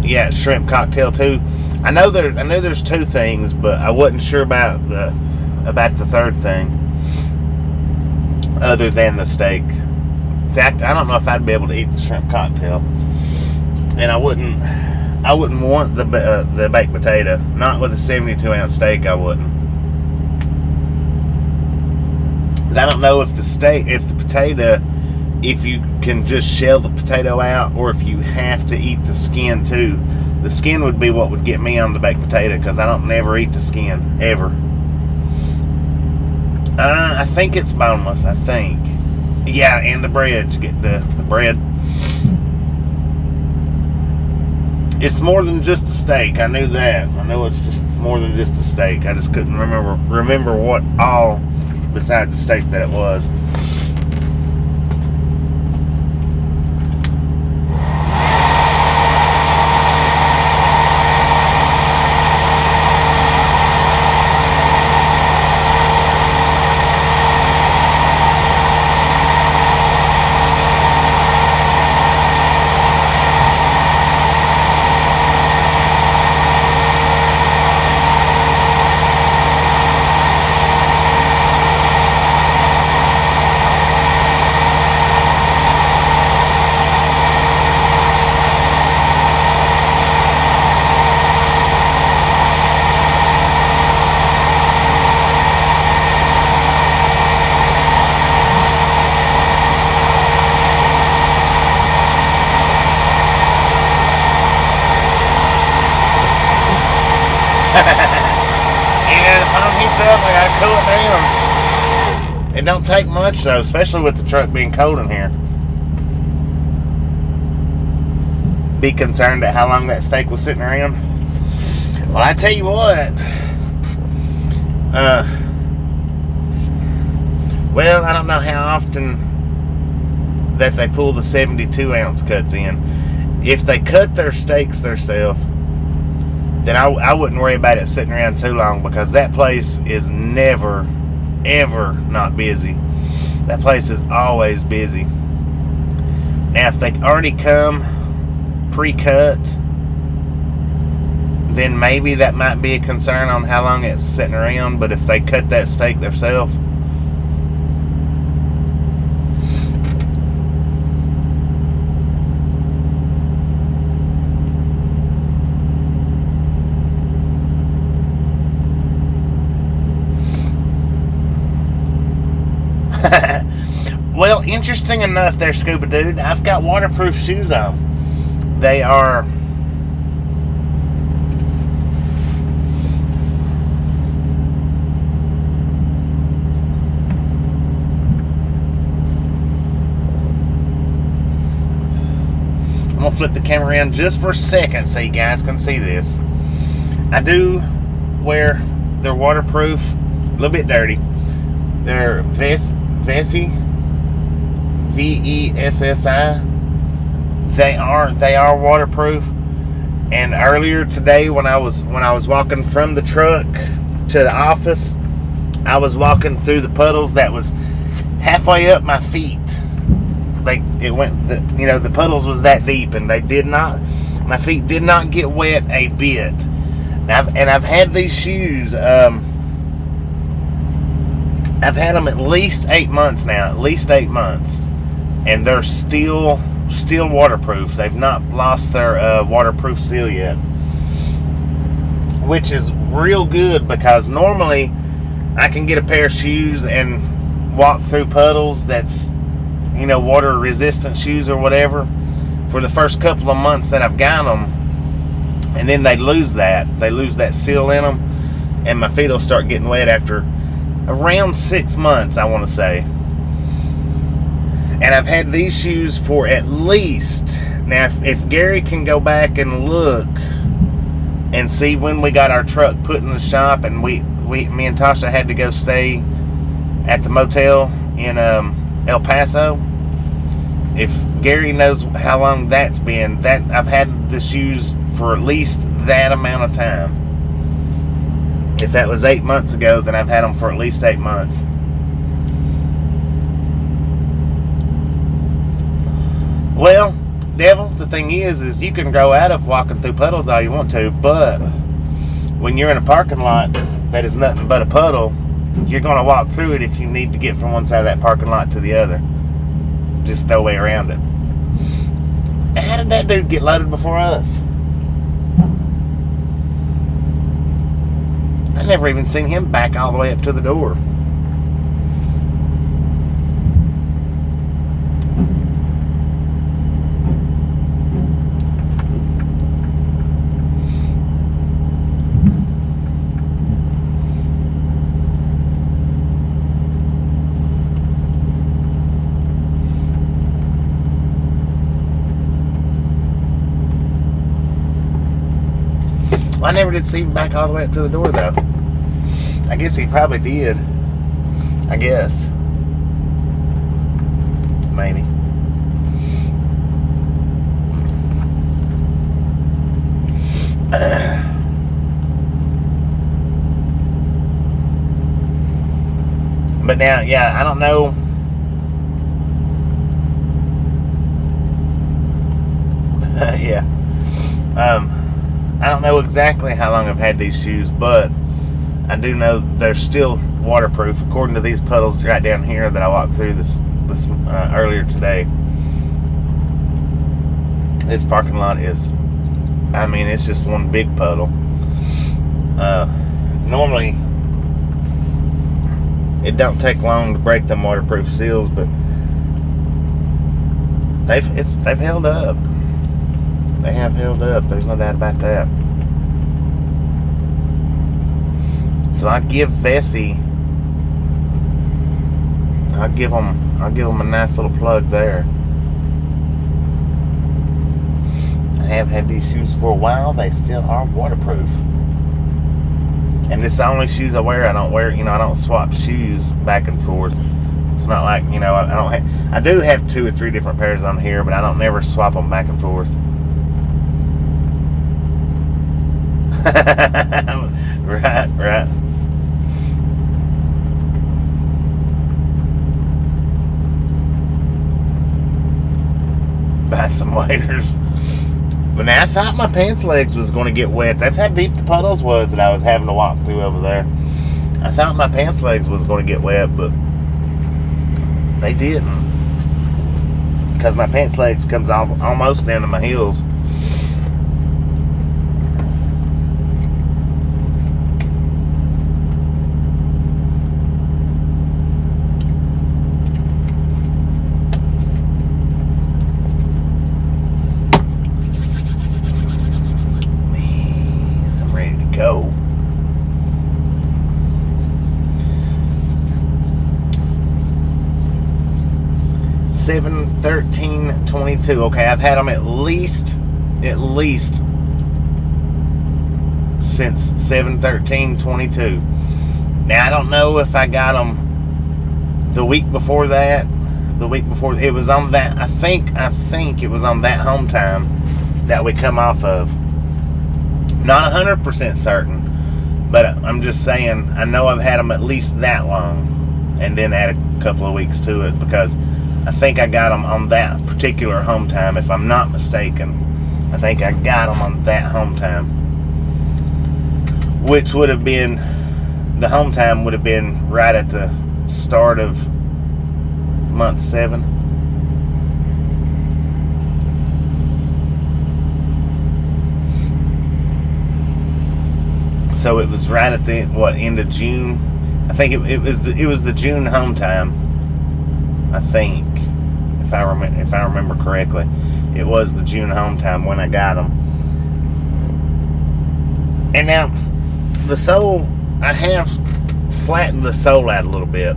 Yeah, shrimp cocktail too. I know there's 2 things, but I wasn't sure about the third thing, other than the steak. See, I don't know if I'd be able to eat the shrimp cocktail, and I wouldn't want the baked potato. Not with a 72-ounce steak, I wouldn't. Because I don't know if the potato, if you can just shell the potato out, or if you have to eat the skin too. The skin would be what would get me on the baked potato, because I don't never eat the skin ever. I think it's boneless. I think. Yeah, and the bread. You get the bread. It's more than just a steak. I knew that. I know it's just more than just a steak. I just couldn't remember what all besides the steak that it was. And if the phone heats up, I gotta cool it down. It don't take much though, especially with the truck being cold in here. Be concerned at how long that steak was sitting around. Well, I tell you what. Well, I don't know how often that they pull the 72-ounce cuts in. If they cut their steaks themselves, then I wouldn't worry about it sitting around too long, because that place is never, ever not busy. That place is always busy. Now, if they already come pre-cut, then maybe that might be a concern on how long it's sitting around. But if they cut that steak themselves, well, interesting enough there, Scuba Dude, I've got waterproof shoes on. They are... I'm going to flip the camera around just for a second so you guys can see this. I do wear... They're waterproof, a little bit dirty. They're Vessi, V-E-S-S-I. They are waterproof. And earlier today, when I was walking from the truck to the office, I was walking through the puddles that was halfway up my feet. The puddles was that deep, and my feet did not get wet a bit. I've had these shoes. I've had them at least 8 months now, and they're still waterproof. They've not lost their waterproof seal yet, which is real good, because normally I can get a pair of shoes and walk through puddles that's, water resistant shoes or whatever, for the first couple of months that I've got them, and then they lose that seal in them, and my feet will start getting wet after around 6 months, I want to say. And I've had these shoes for at least, now if Gary can go back and look and see when we got our truck put in the shop, and me and Tasha had to go stay at the motel in El Paso. If Gary knows how long that's been, that I've had the shoes for at least that amount of time. If that was 8 months ago, then I've had them for at least 8 months. Well, Devil, the thing is you can grow out of walking through puddles all you want to, but when you're in a parking lot that is nothing but a puddle, you're going to walk through it if you need to get from one side of that parking lot to the other. just no way around it. And how did that dude get loaded before us? I never even seen him back all the way up to the door. I never did see him back all the way up to the door, though. I guess he probably did. I guess. Maybe. But now, yeah, I don't know. Yeah. I don't know exactly how long I've had these shoes, but I do know they're still waterproof according to these puddles right down here that I walked through this earlier today. This parking lot is, I mean, it's just one big puddle. Normally it don't take long to break them waterproof seals, but they've held up. They have held up. There's no doubt about that. So I give Vessi, I'll give them a nice little plug there. I have had these shoes for a while. They still are waterproof. And it's the only shoes I wear. I don't swap shoes back and forth. It's not like, I do have 2 or 3 different pairs on here, but I don't never swap them back and forth. Right. Buy some waders. But now I thought my pants legs was going to get wet. That's how deep the puddles was that I was having to walk through over there. I thought my pants legs was going to get wet, but they didn't. Because my pants legs comes almost down to my heels. Go. $7-13-22. Okay, I've had them at least since 7-13-22. Now I don't know if I got them the week before that. The week before it was on that. I think it was on that home time that we come off of. Not 100% certain, but I'm just saying, I know I've had them at least that long, and then add a couple of weeks to it, because I think I got them on that particular home time, if I'm not mistaken. I think I got them on that home time, which would have been, the home time would have been right at the start of month 7. So it was right at the end of June. I think it was the June home time. I think, if I remember correctly, it was the June home time when I got them. And now the sole, I have flattened the sole out a little bit,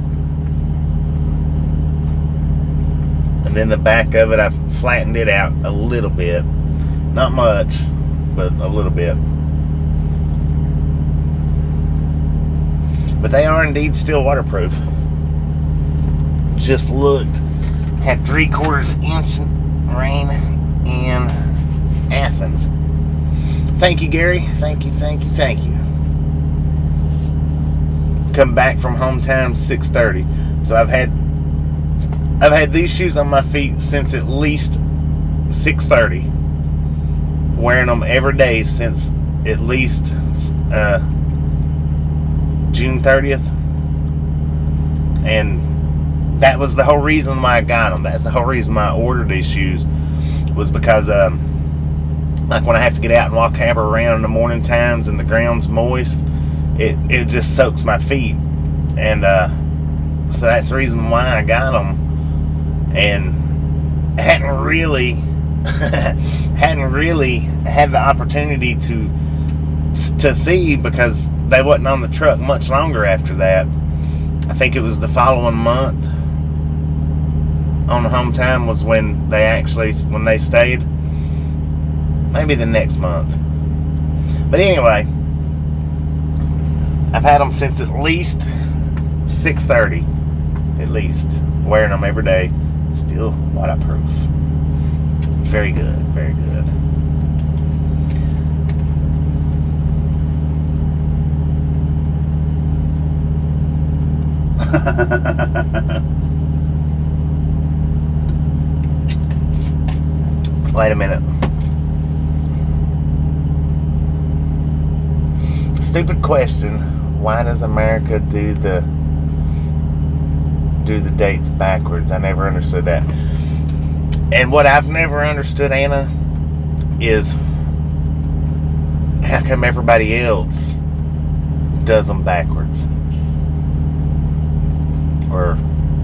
and then the back of it, I've flattened it out a little bit, not much, but a little bit. But they are indeed still waterproof. Just looked. Had 3/4 inch rain in Athens. Thank you, Gary. Thank you. Come back from home time 6:30. So I've had these shoes on my feet since at least 6:30. Wearing them every day since at least June 30th, and that was the whole reason why I got them. That's the whole reason why I ordered these shoes, was because like when I have to get out and walk Haber around in the morning times and the ground's moist, it just soaks my feet. And so that's the reason why I got them. And I hadn't really had the opportunity to see, because they wasn't on the truck much longer after that. I think it was the following month on the home time was when they stayed. Maybe the next month. But anyway, I've had them since at least 6:30, at least, wearing them every day. Still waterproof. Very good, very good. Wait a minute. Stupid question. Why does America do the dates backwards? I never understood that. And what I've never understood, Anna, is how come everybody else does them backwards, or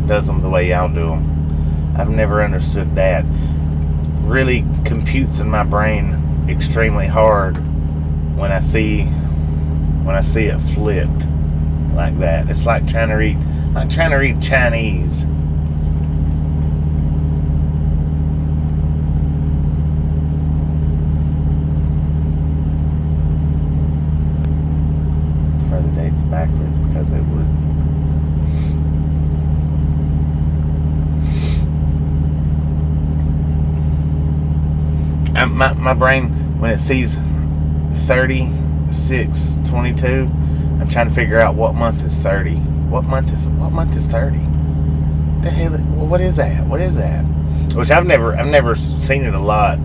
does them the way y'all do them. I've never understood that. Really computes in my brain extremely hard when I see it flipped like that. It's like trying to read Chinese. For the dates backwards, because it would. My brain, when it sees 36/22, I'm trying to figure out what month is 30. What month is 30? The hell? What is that? What is that? Which I've never seen it a lot.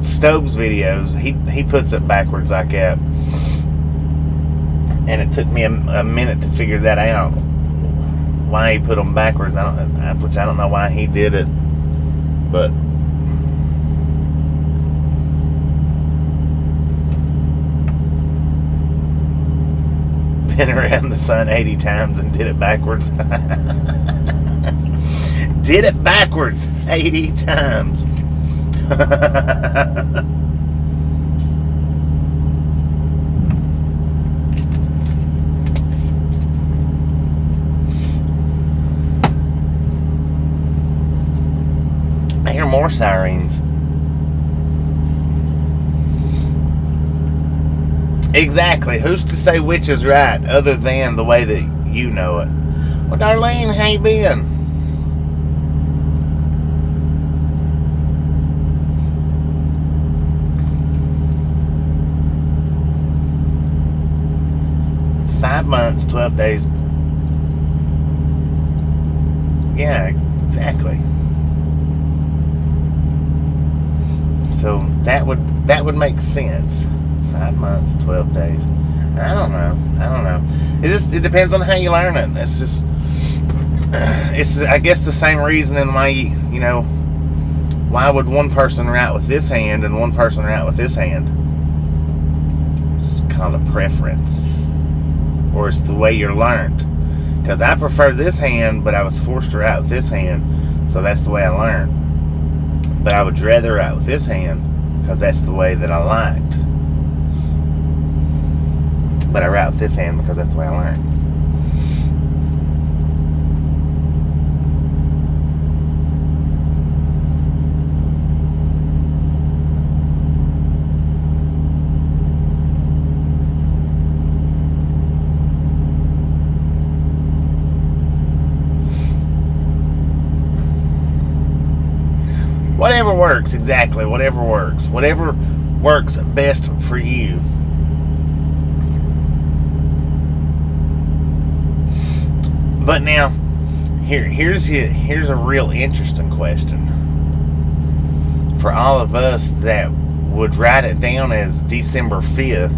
Stove's videos, he puts it backwards like that, and it took me a minute to figure that out. Why he put them backwards? I don't know why he did it, but. Been around the sun 80 times and did it backwards. Did it backwards 80 times. I hear more sirens. Exactly. Who's to say which is right, other than the way that you know it? Well, Darlene, how you been? "5 months, 12 days. Yeah, exactly. So that would make sense. 5 months, 12 days. I don't know. It depends on how you learn it. It's I guess the same reasoning why why would one person write with this hand and one person write with this hand? It's called a preference, or it's the way you're learned. Because I prefer this hand, but I was forced to write with this hand, so that's the way I learned. But I would rather write with this hand because that's the way that I liked. But I write with this hand because that's the way I learned. Whatever works, exactly. Whatever works. Whatever works best for you. But now, here's a real interesting question. For all of us that would write it down as December 5th,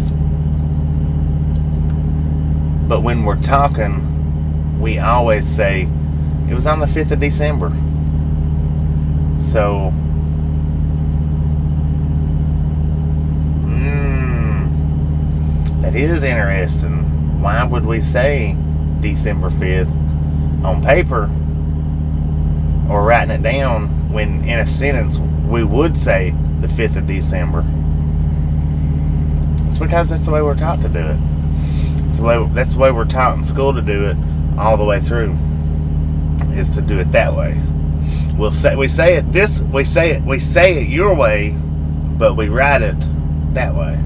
but when we're talking we always say it was on the 5th of December. So, that is interesting. Why would we say December 5th on paper or writing it down when in a sentence we would say the 5th of December? It's because that's the way we're taught to do it. That's the way we're taught in school to do it all the way through, is to do it that way. We say it your way, but we write it that way.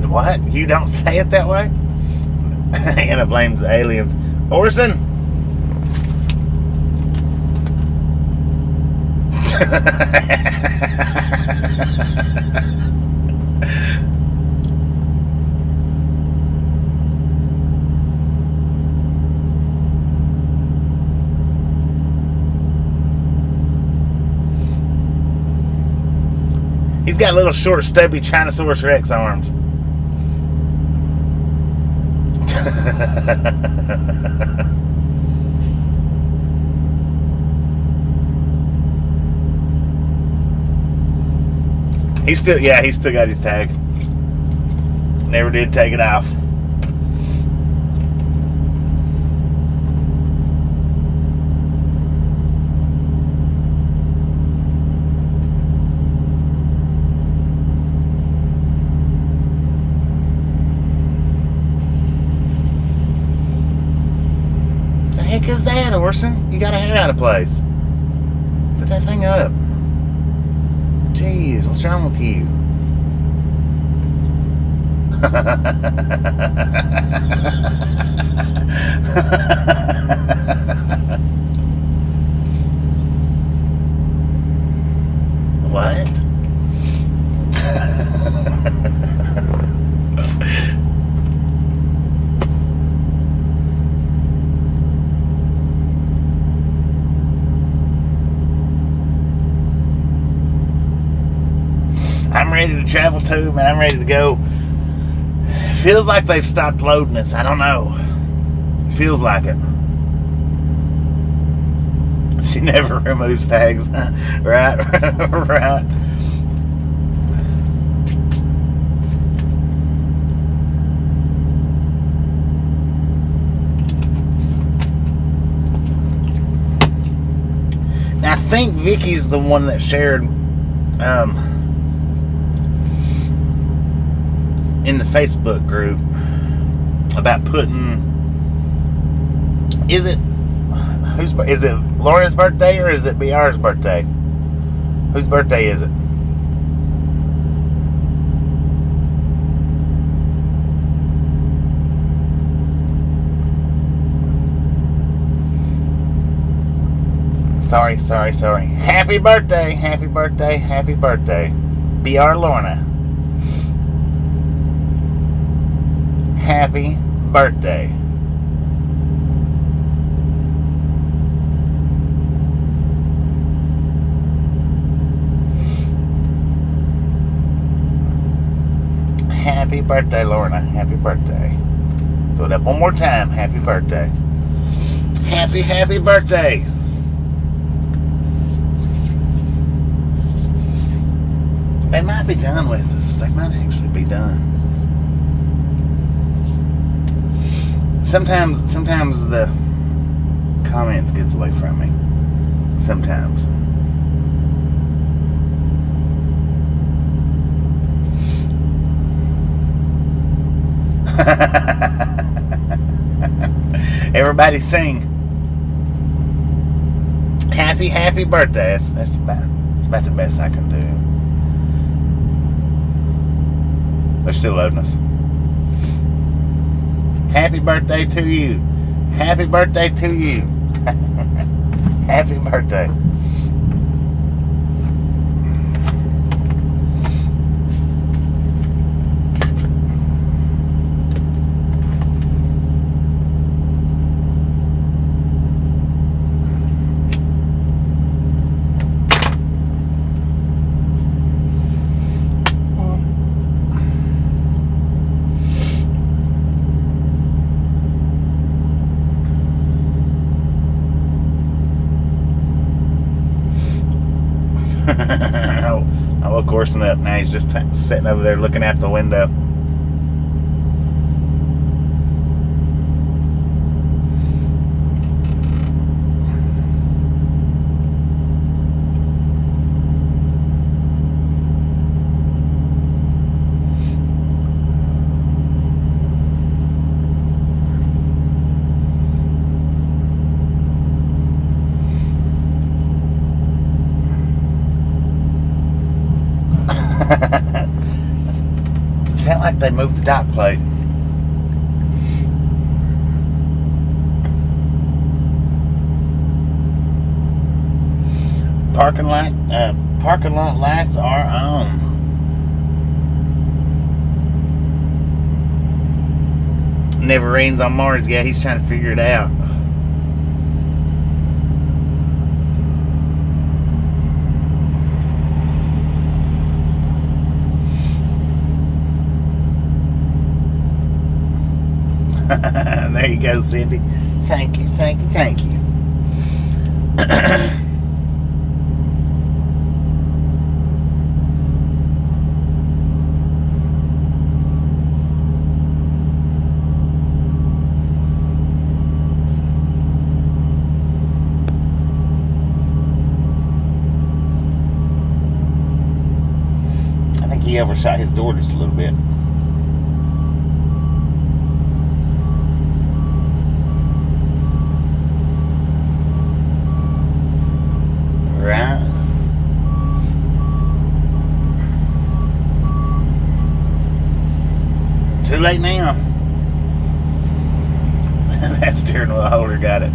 What? You don't say it that way? Anna blames the aliens. Orson! He's got little short, stubby Tyrannosaurus Rex arms. He's still got his tag. Never did take it off. The heck is that, Orson? You got a hair out of place. Put that thing up. Jeez, what's wrong with you? What? I'm ready to travel too, man. I'm ready to go. Feels like they've stopped loading us. I don't know. Feels like it. She never removes tags. Right? Right. Now, I think Vicky's the one that shared in the Facebook group about putting, is it Laura's birthday or is it BR's birthday? Whose birthday is it? Sorry. Happy birthday. BR Lorna. Happy birthday. Happy birthday, Lorna. Happy birthday. Throw it up one more time. Happy birthday. Happy birthday. They might be done with us. They might actually be done. Sometimes the comments gets away from me. Sometimes. Everybody sing happy birthday. That's about the best I can do. They're still loading us. Happy birthday to you. Happy birthday to you. Happy birthday. I woke Orson up. Now he's just sitting over there looking out the window. Sound like they moved the dock plate. Parking lot lights are on. Never rains on Mars. Yeah, he's trying to figure it out. There you go, Cindy. Thank you, thank you, thank you. I think he overshot his door just a little bit. Right. Too late now. That steering wheel holder got it.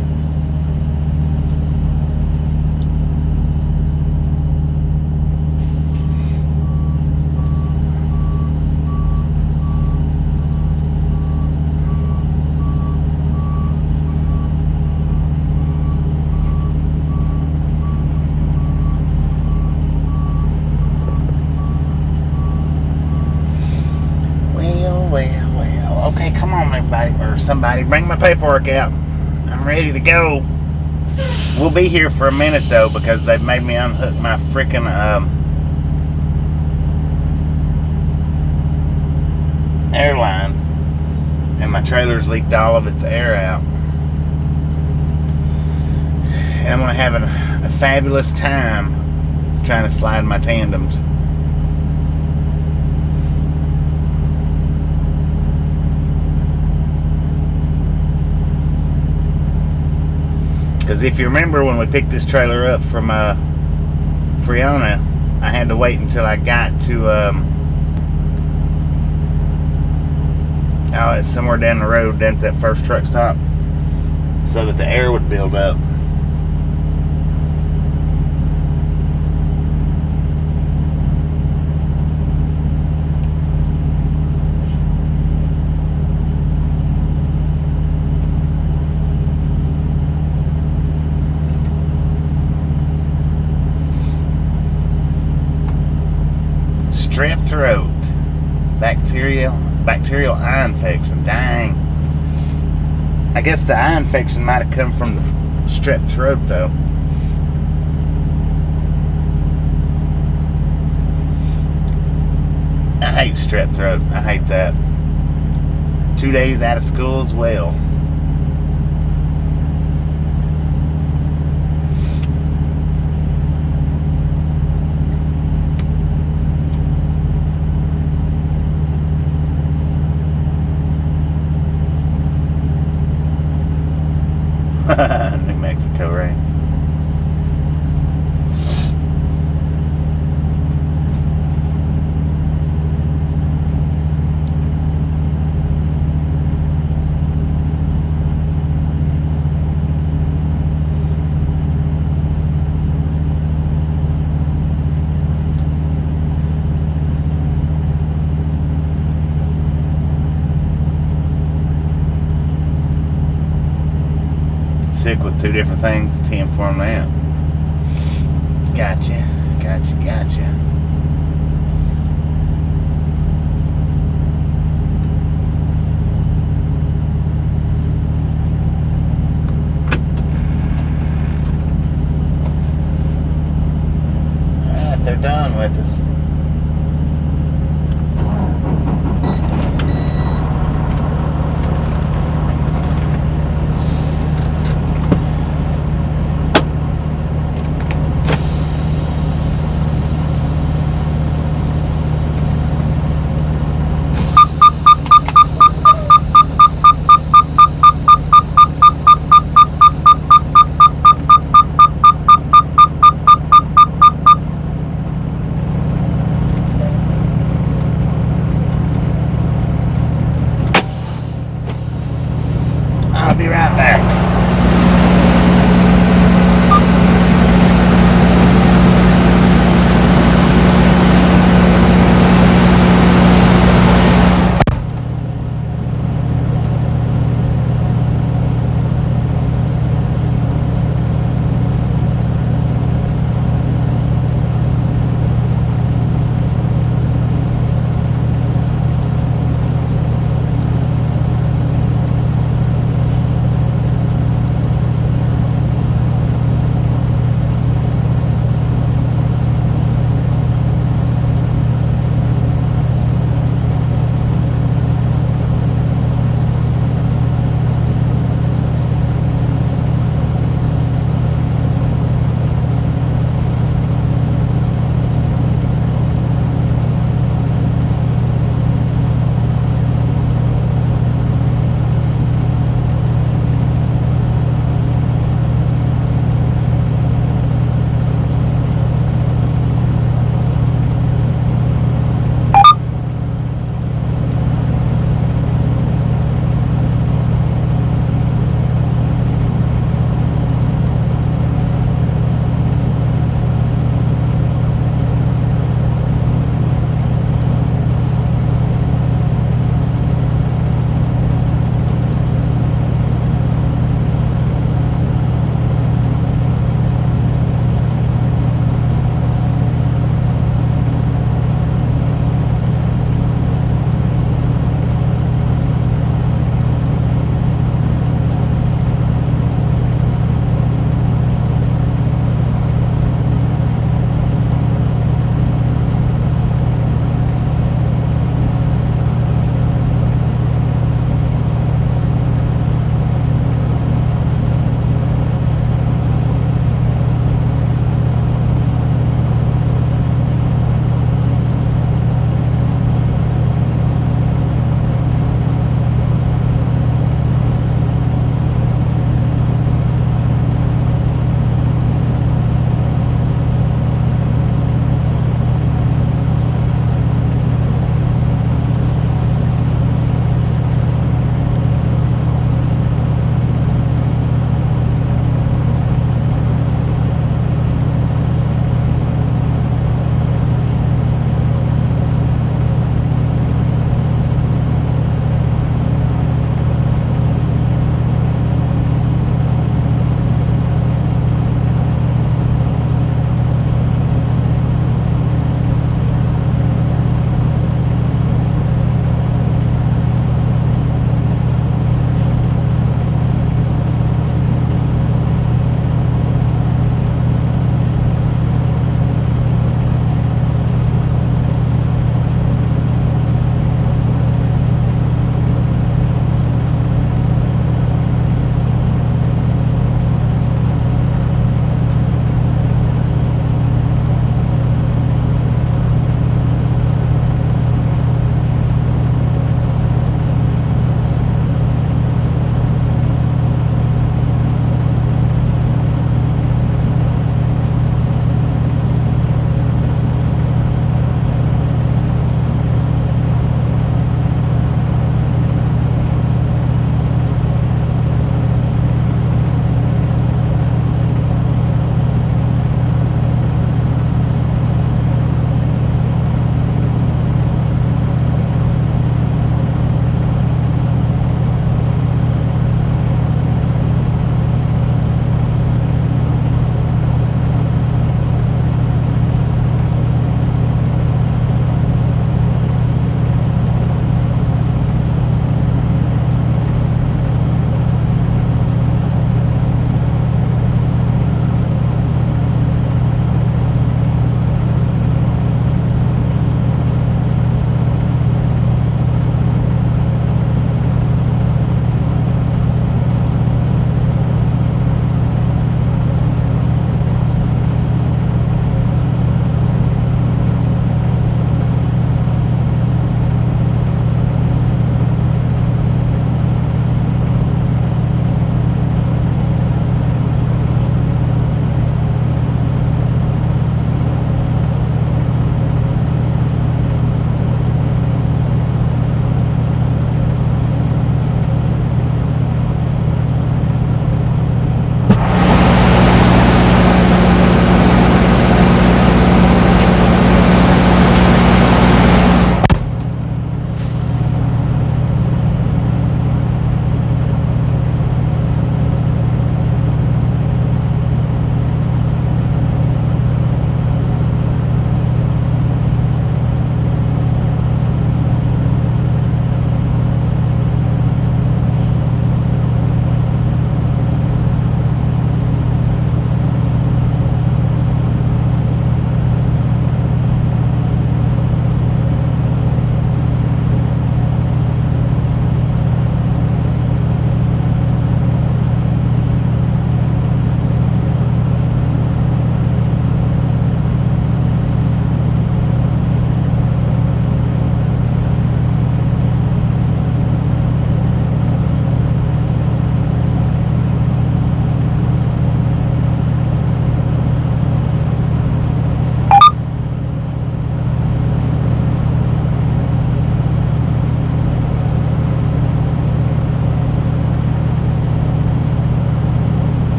Well. Okay, come on, everybody, or somebody, bring my paperwork out. I'm ready to go. We'll be here for a minute, though, because they've made me unhook my freaking airline, and my trailer's leaked all of its air out. And I'm going to have a fabulous time trying to slide my tandems. Because if you remember when we picked this trailer up from Friona, I had to wait until I got to it's somewhere down the road, down at that first truck stop, so that the air would build up. Strep throat, bacterial eye infection. Dang. I guess the eye infection might have come from the strep throat, though. I hate strep throat. I hate that. 2 days out of school as well. New Mexico, right? Sick with two different things, 10 for them now. Gotcha. they're done with us.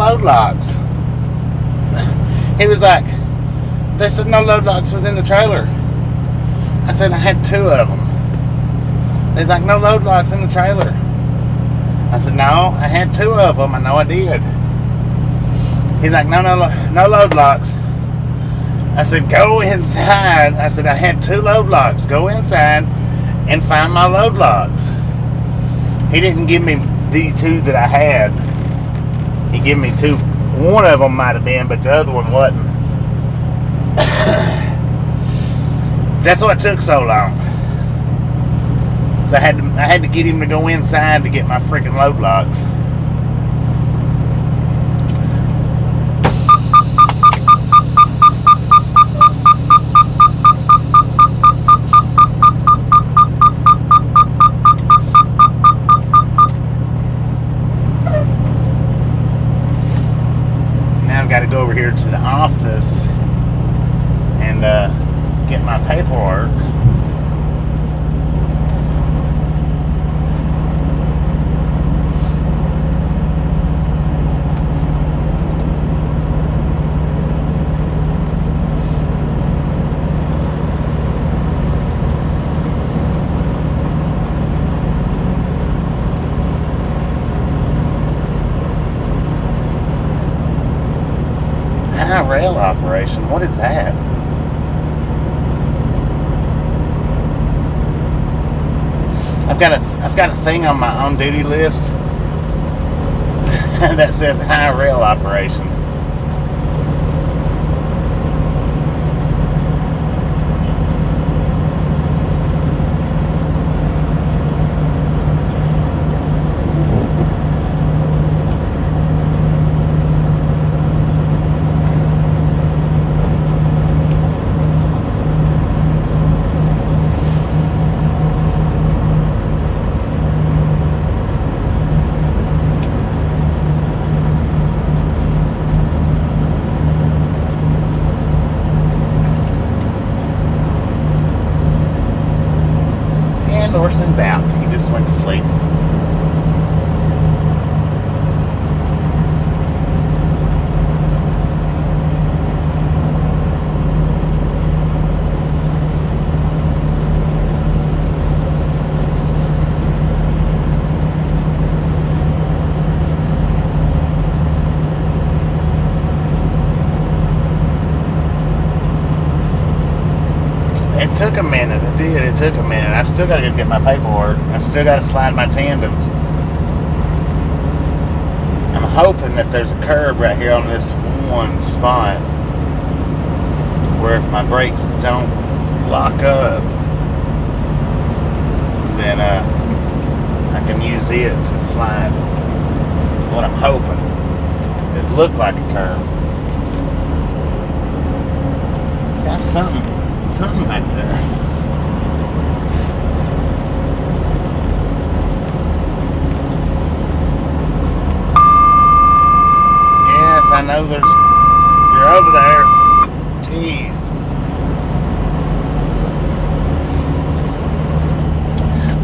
load locks. He was like, they said no load locks was in the trailer. I said, I had 2 of them. He's like, no load locks in the trailer. I said, no, I had 2 of them. I know I did. He's like, no load locks. I said, go inside. I said, I had 2 load locks. Go inside and find my load locks. He didn't give me the 2 that I had. He gave me 2. One of them might have been, but the other one wasn't. That's why it took so long. So I had to get him to go inside to get my freaking load locks. Now I've got to go over here to the office and get my paperwork. Rail operation. What is that? I've got a thing on my on-duty list that says high rail operation. Orson's out. He just went to sleep. It took a minute. It did. It took a minute. I've still got to go get my paperwork. I've still got to slide my tandems. I'm hoping that there's a curb right here on this one spot where if my brakes don't lock up, then I can use it to slide. That's what I'm hoping. It looked like a curb. It's got something back there. Yes, I know you're over there. Jeez.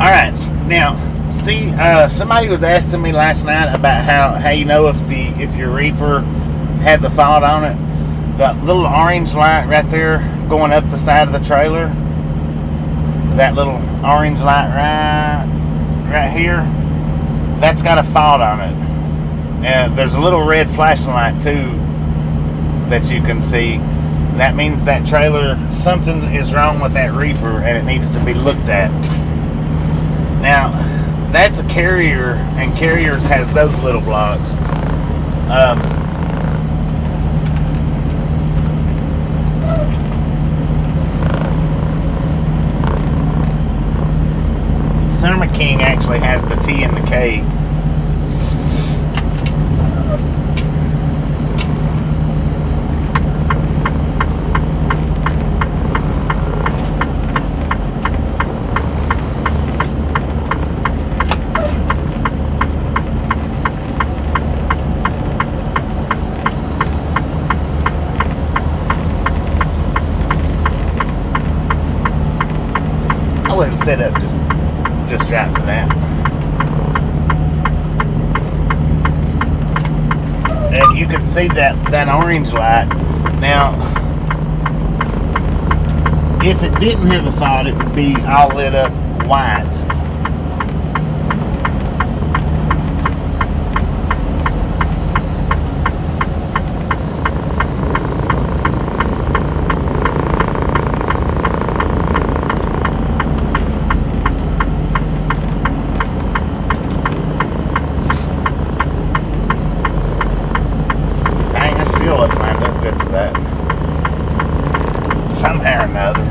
Alright, now see, somebody was asking me last night about how you know if your reefer has a fault on it. The little orange light right there going up the side of the trailer, that little orange light right here, that's got a fault on it. And there's a little red flashing light too that you can see. That means that trailer, something is wrong with that reefer and it needs to be looked at. Now that's a Carrier, and Carriers has those little blocks. Thermo King actually has the T and the K. I wouldn't set up just right for that. and you can see that orange light. Now, if it didn't have a fault, it would be all lit up white. Somehow or another.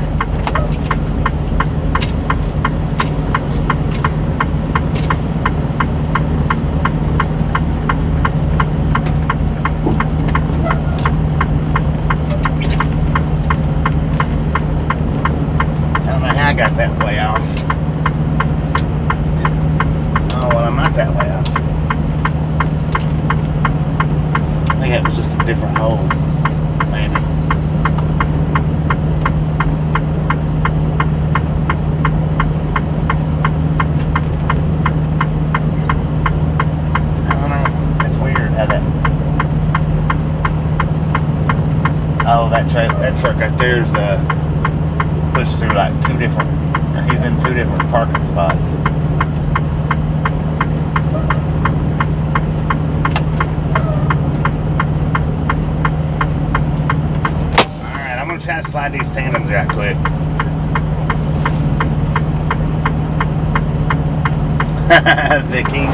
I don't know how I got that way off. Oh, well, I'm not that way off. I think that was just a different hole, maybe. Oh, that truck right there's pushed through like two different. He's in two different parking spots. All right, I'm gonna try to slide these tandems right quick. Vicky.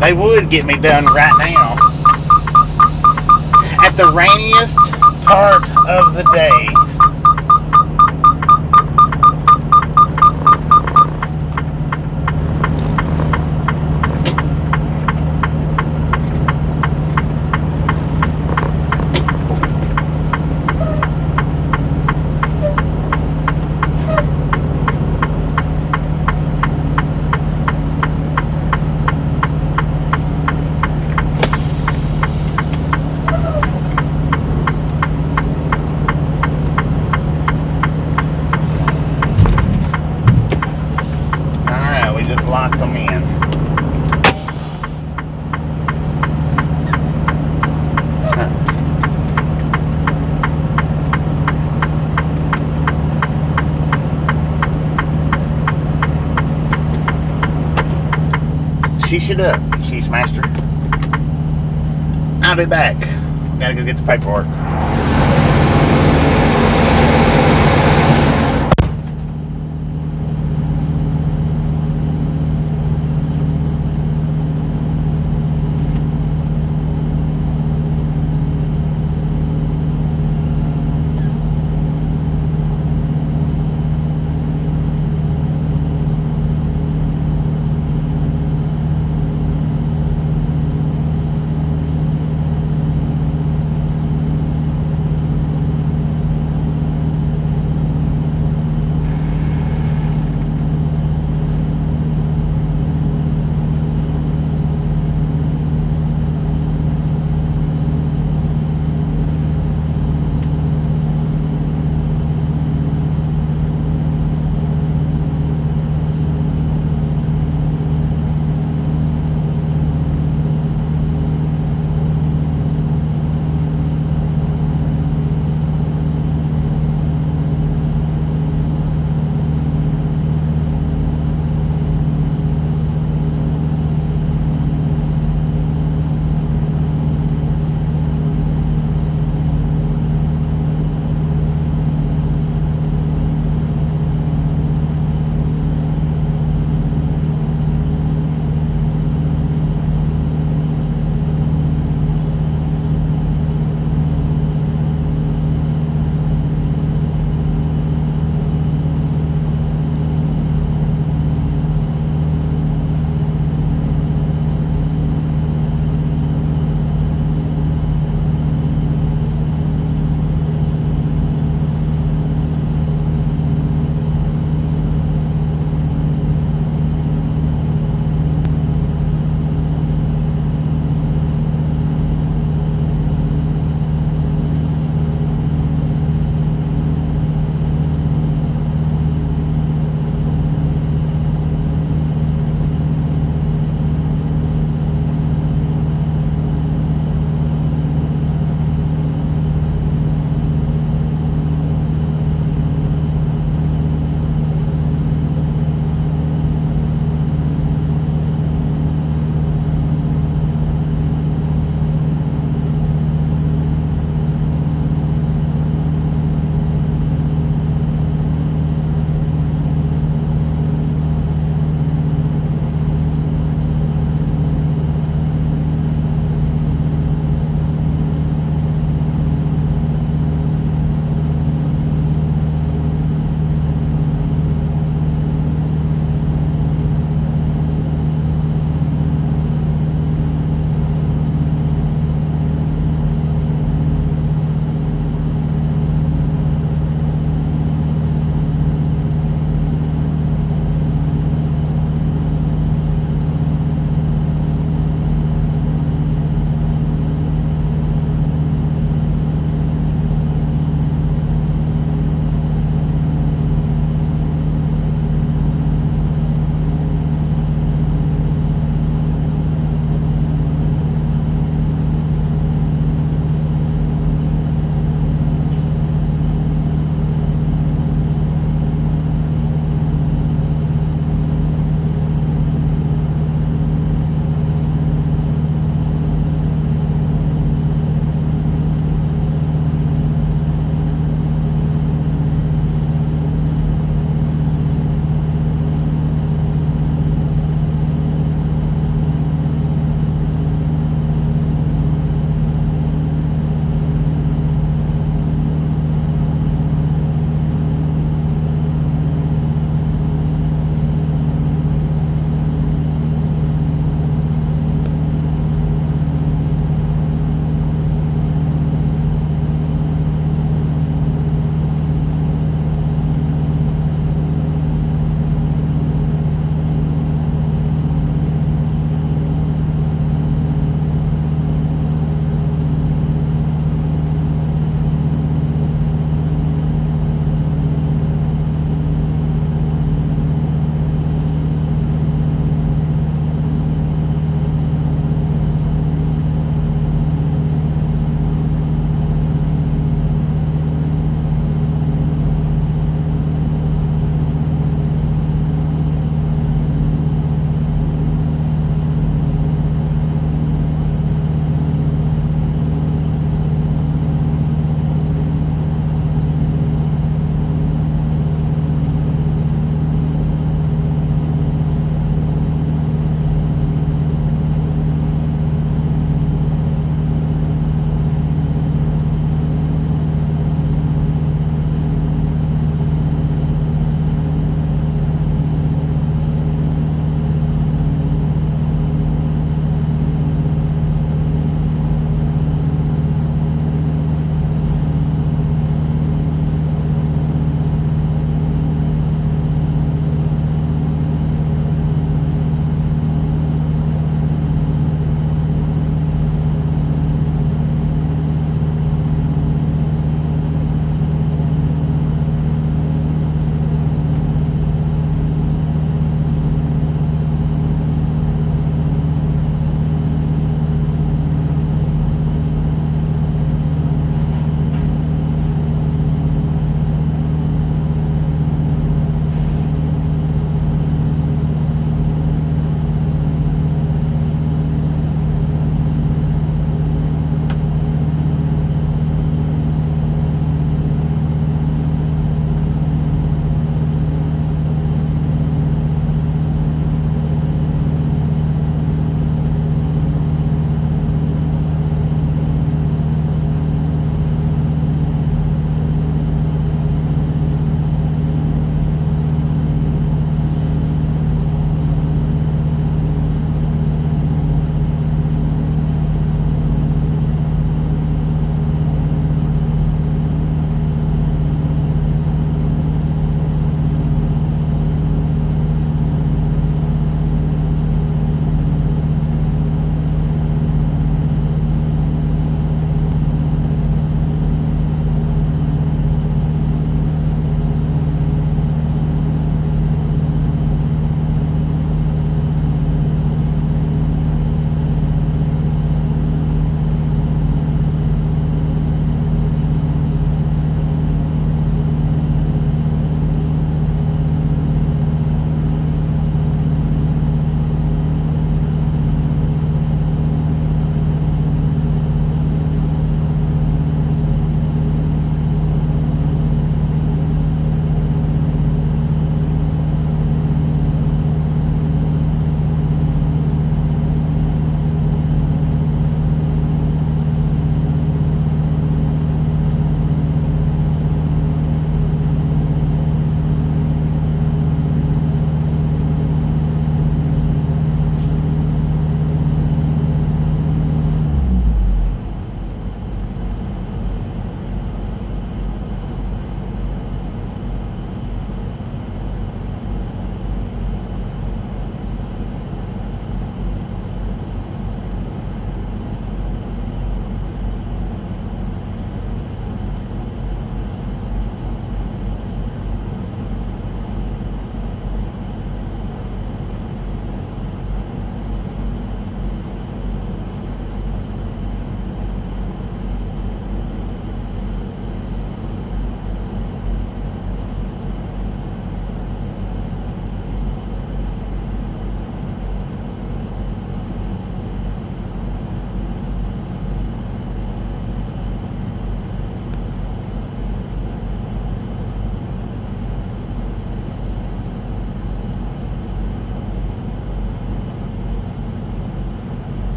They would get me done right now at the rainiest part of the day. Locked them in. Sheesh it up, sheesh master. I'll be back. Gotta go get the paperwork.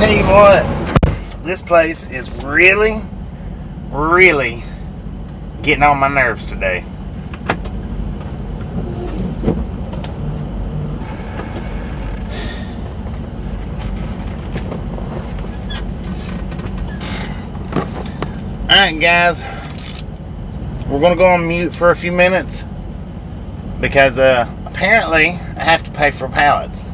tell you what, this place is really, really getting on my nerves today. Alright guys, we're going to go on mute for a few minutes because apparently I have to pay for pallets.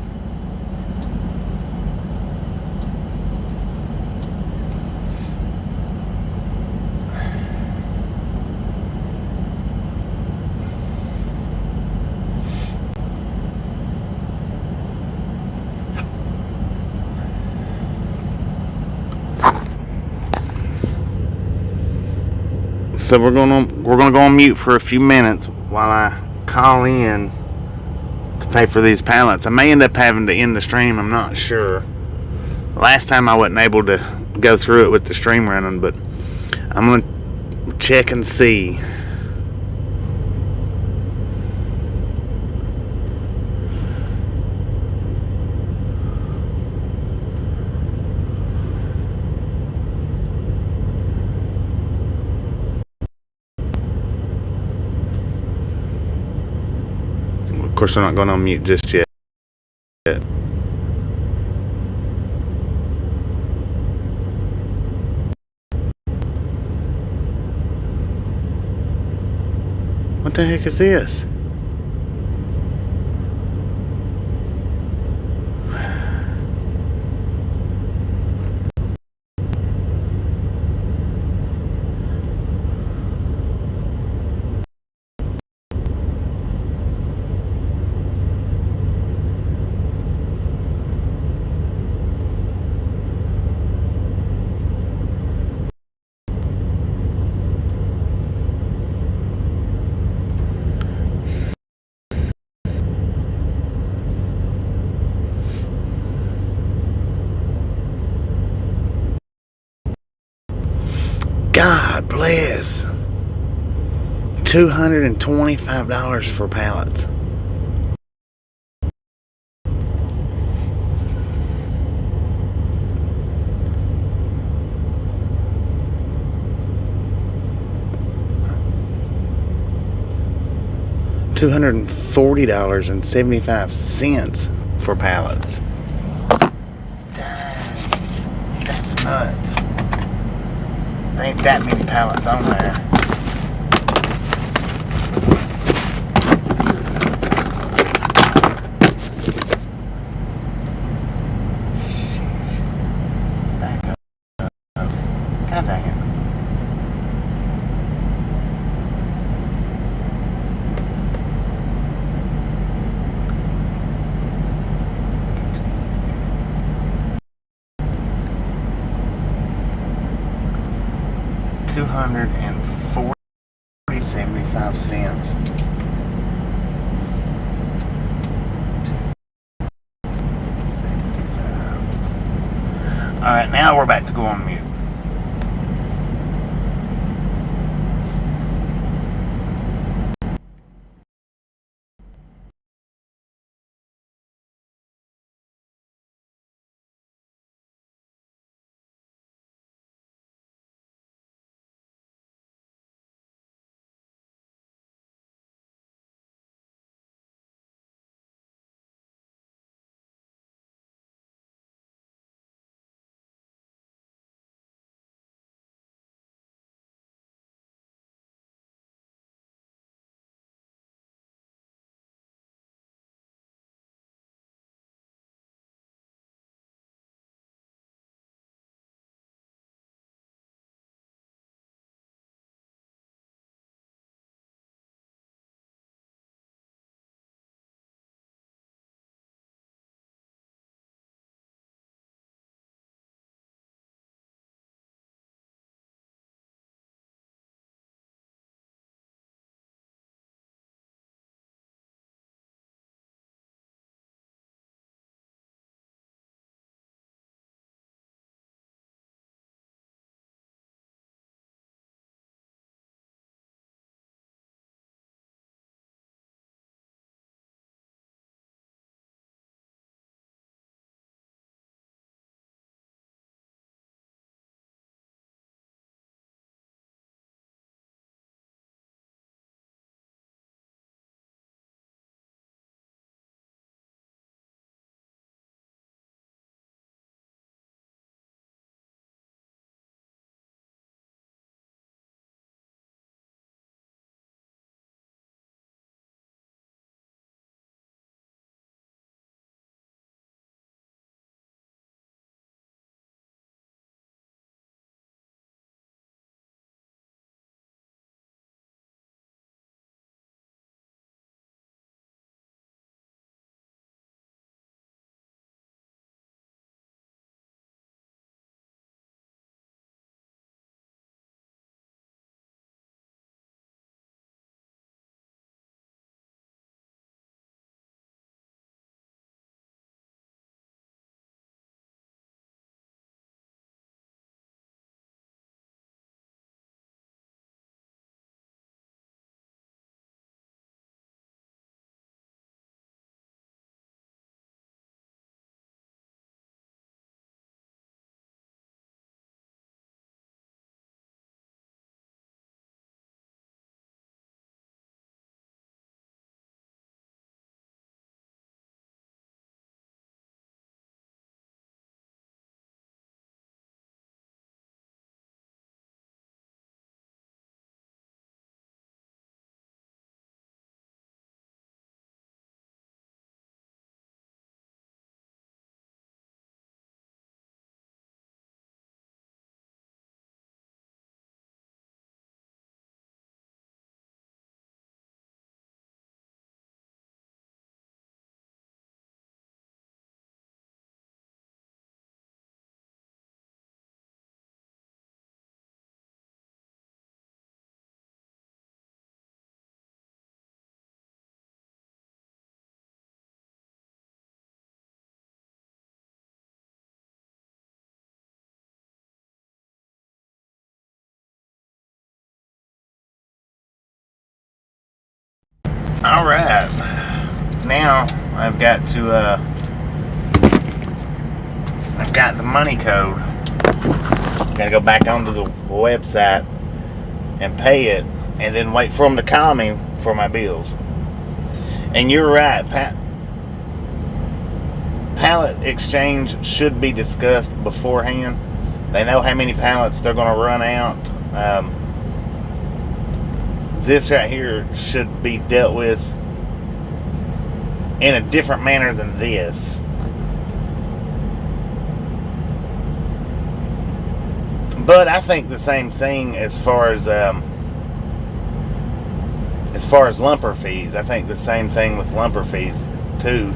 So we're gonna go on mute for a few minutes while I call in to pay for these pallets. I may end up having to end the stream. I'm not sure. Last time I wasn't able to go through it with the stream running, but I'm gonna check and see. Of course, I'm not going on mute just yet. What the heck is this? God bless. $225 for pallets. $240.75 for pallets. Dang, that's nuts. There ain't that many pallets on there. Sheesh. Back up. God dang it. $240.75. Alright, now we're back to go on mute. All right. Now I've got to. I've got the money code. Got to go back onto the website and pay it, and then wait for them to call me for my bills. And you're right. Pallet exchange should be discussed beforehand. They know how many pallets they're going to run out. This right here should be dealt with in a different manner than this. But I think the same thing as far as lumper fees. I think the same thing with lumper fees too.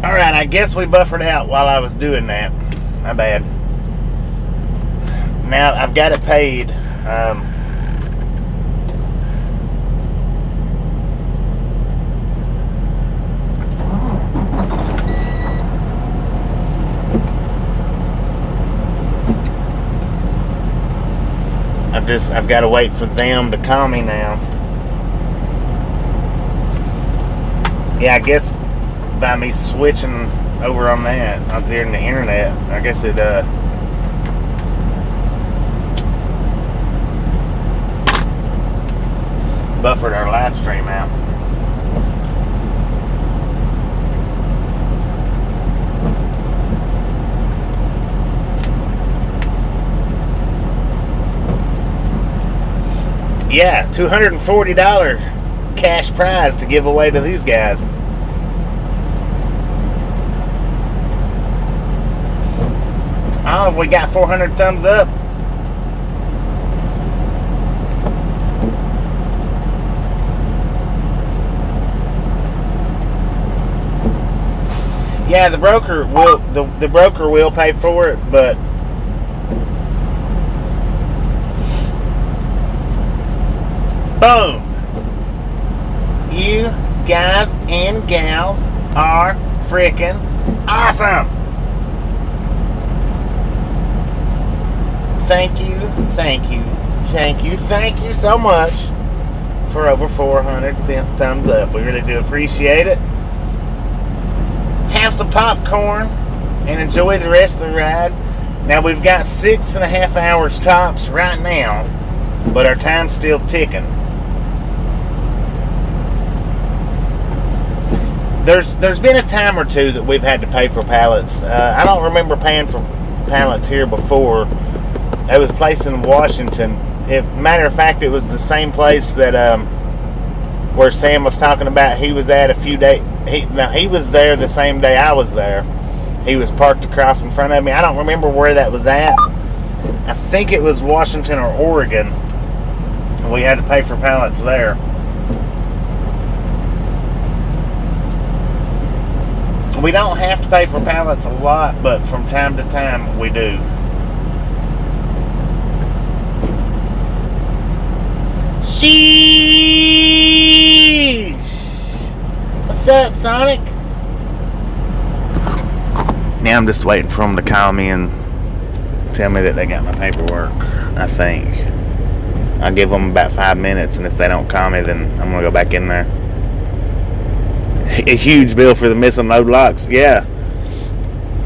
Alright, I guess we buffered out while I was doing that. My bad. Now, I've got it paid. I've got to wait for them to call me now. Yeah, I guess by me switching over on that out there in the internet, I guess it buffered our live stream out. Yeah, $240 cash prize to give away to these guys. Oh, we got 400 thumbs up. Yeah, the broker will pay for it, but boom. You guys and gals are freaking awesome. Thank you so much for over 400 thumbs up. We really do appreciate it. Have some popcorn and enjoy the rest of the ride. Now we've got 6.5 hours tops right now, but our time's still ticking. There's been a time or two that we've had to pay for pallets. I don't remember paying for pallets here before. It was a place in Washington. Matter of fact, it was the same place that where Sam was talking about. He was at a few days. He was there the same day I was there. He was parked across in front of me. I don't remember where that was at. I think it was Washington or Oregon. We had to pay for pallets there. We don't have to pay for pallets a lot, but from time to time we do. Sheesh! What's up, Sonic? Now I'm just waiting for them to call me and tell me that they got my paperwork, I think. I'll give them about 5 minutes, and if they don't call me, then I'm going to go back in there. A huge bill for the missing load locks. Yeah.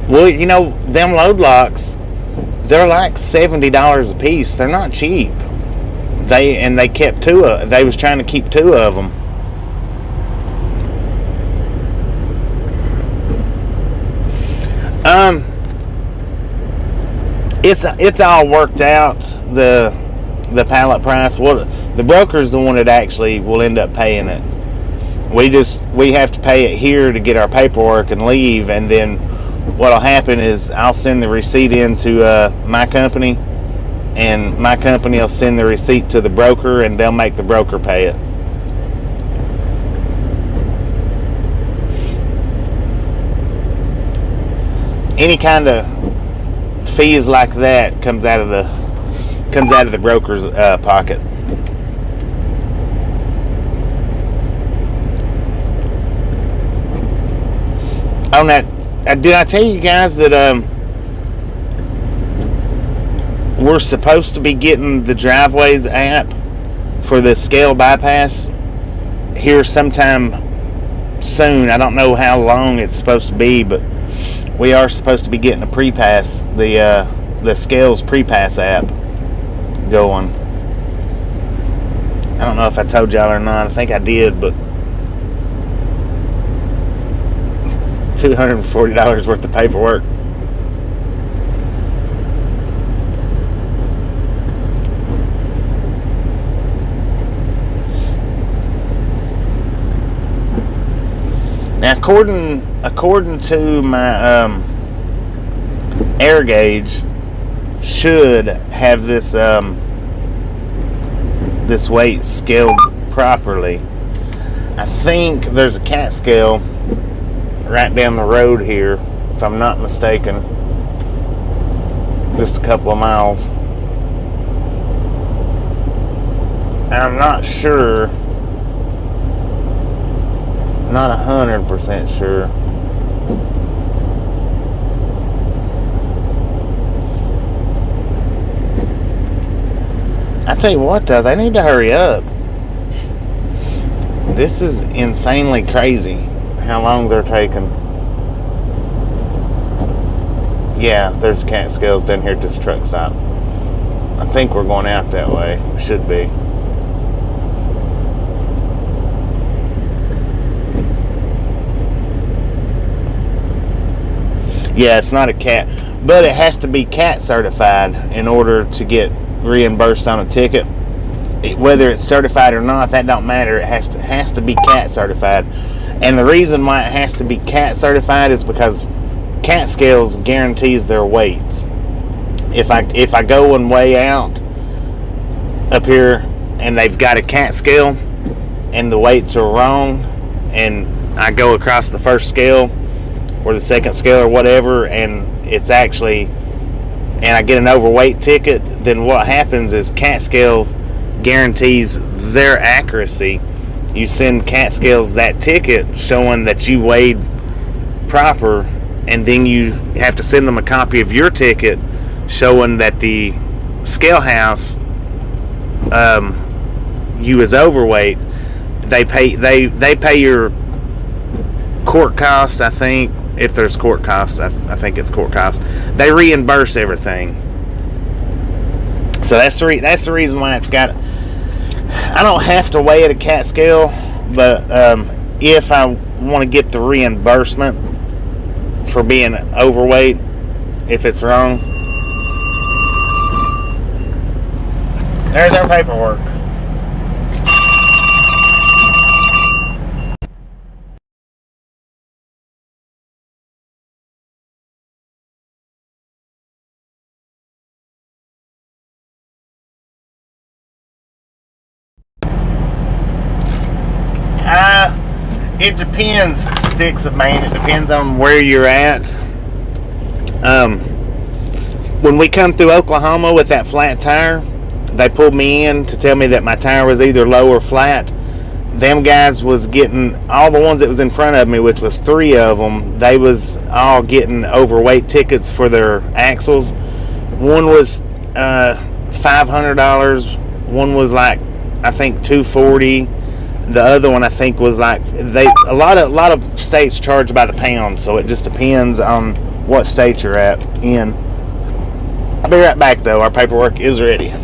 Well, you know, them load locks, they're like $70 a piece. They're not cheap. They kept two of. They was trying to keep two of them. It's all worked out. The pallet price. Well, the broker's the one that actually will end up paying it. We have to pay it here to get our paperwork and leave, and then what'll happen is I'll send the receipt in to my company, and my company will send the receipt to the broker, and they'll make the broker pay it. Any kind of fees like that comes out of the broker's pocket. On that, did I tell you guys that we're supposed to be getting the Driveways app for the scale bypass here sometime soon? I don't know how long it's supposed to be, but we are supposed to be getting a pre-pass, the Scales pre-pass app going. I don't know if I told y'all or not. I think I did, but $240 worth of paperwork. Now, according to my air gauge, should have this this weight scaled properly. I think there's a cat scale right down the road here, if I'm not mistaken, just a couple of miles. I'm not sure, not 100% sure. I tell you what, though, they need to hurry up. This is insanely crazy how long they're taking. Yeah, there's cat scales down here at this truck stop. I think we're going out that way. We should be. Yeah, it's not a cat, but it has to be cat certified in order to get reimbursed on a ticket. Whether it's certified or not, that don't matter. It has to be cat certified. And the reason why it has to be cat certified is because cat scales guarantees their weights. If I go and weigh out up here and they've got a cat scale and the weights are wrong, and I go across the first scale or the second scale or whatever, and it's actually, and I get an overweight ticket, then what happens is cat scale guarantees their accuracy. You send cat scales that ticket showing that you weighed proper, and then you have to send them a copy of your ticket showing that the scale house you is overweight. They pay your court costs, I think. If there's court costs, I think it's court costs. They reimburse everything. So that's the reason why it's got. I don't have to weigh at a cat scale, but if I want to get the reimbursement for being overweight, if it's wrong, there's our paperwork. It depends, Sticks of Man. It depends on where you're at. When we come through Oklahoma with that flat tire, they pulled me in to tell me that my tire was either low or flat. Them guys was getting, all the ones that was in front of me, which was 3 of them, they was all getting overweight tickets for their axles. One was $500. One was like, I think, $240. The other one, I think, was like, a lot of states charge by the pound, so it just depends on what state you're in. I'll be right back, though. Our paperwork is ready.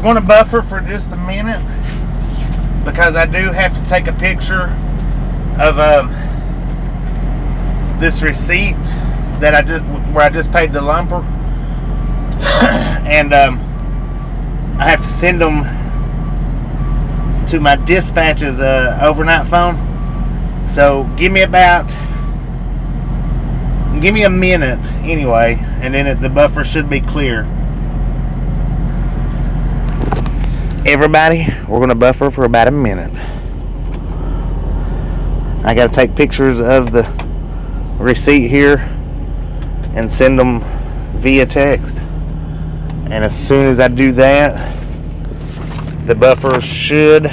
going to buffer for just a minute because I do have to take a picture of this receipt that I just paid the lumper, and I have to send them to my dispatch's overnight phone. So give me a minute anyway, and then the buffer should be clear. Everybody, we're going to buffer for about a minute. I got to take pictures of the receipt here and send them via text. And as soon as I do that, the buffer should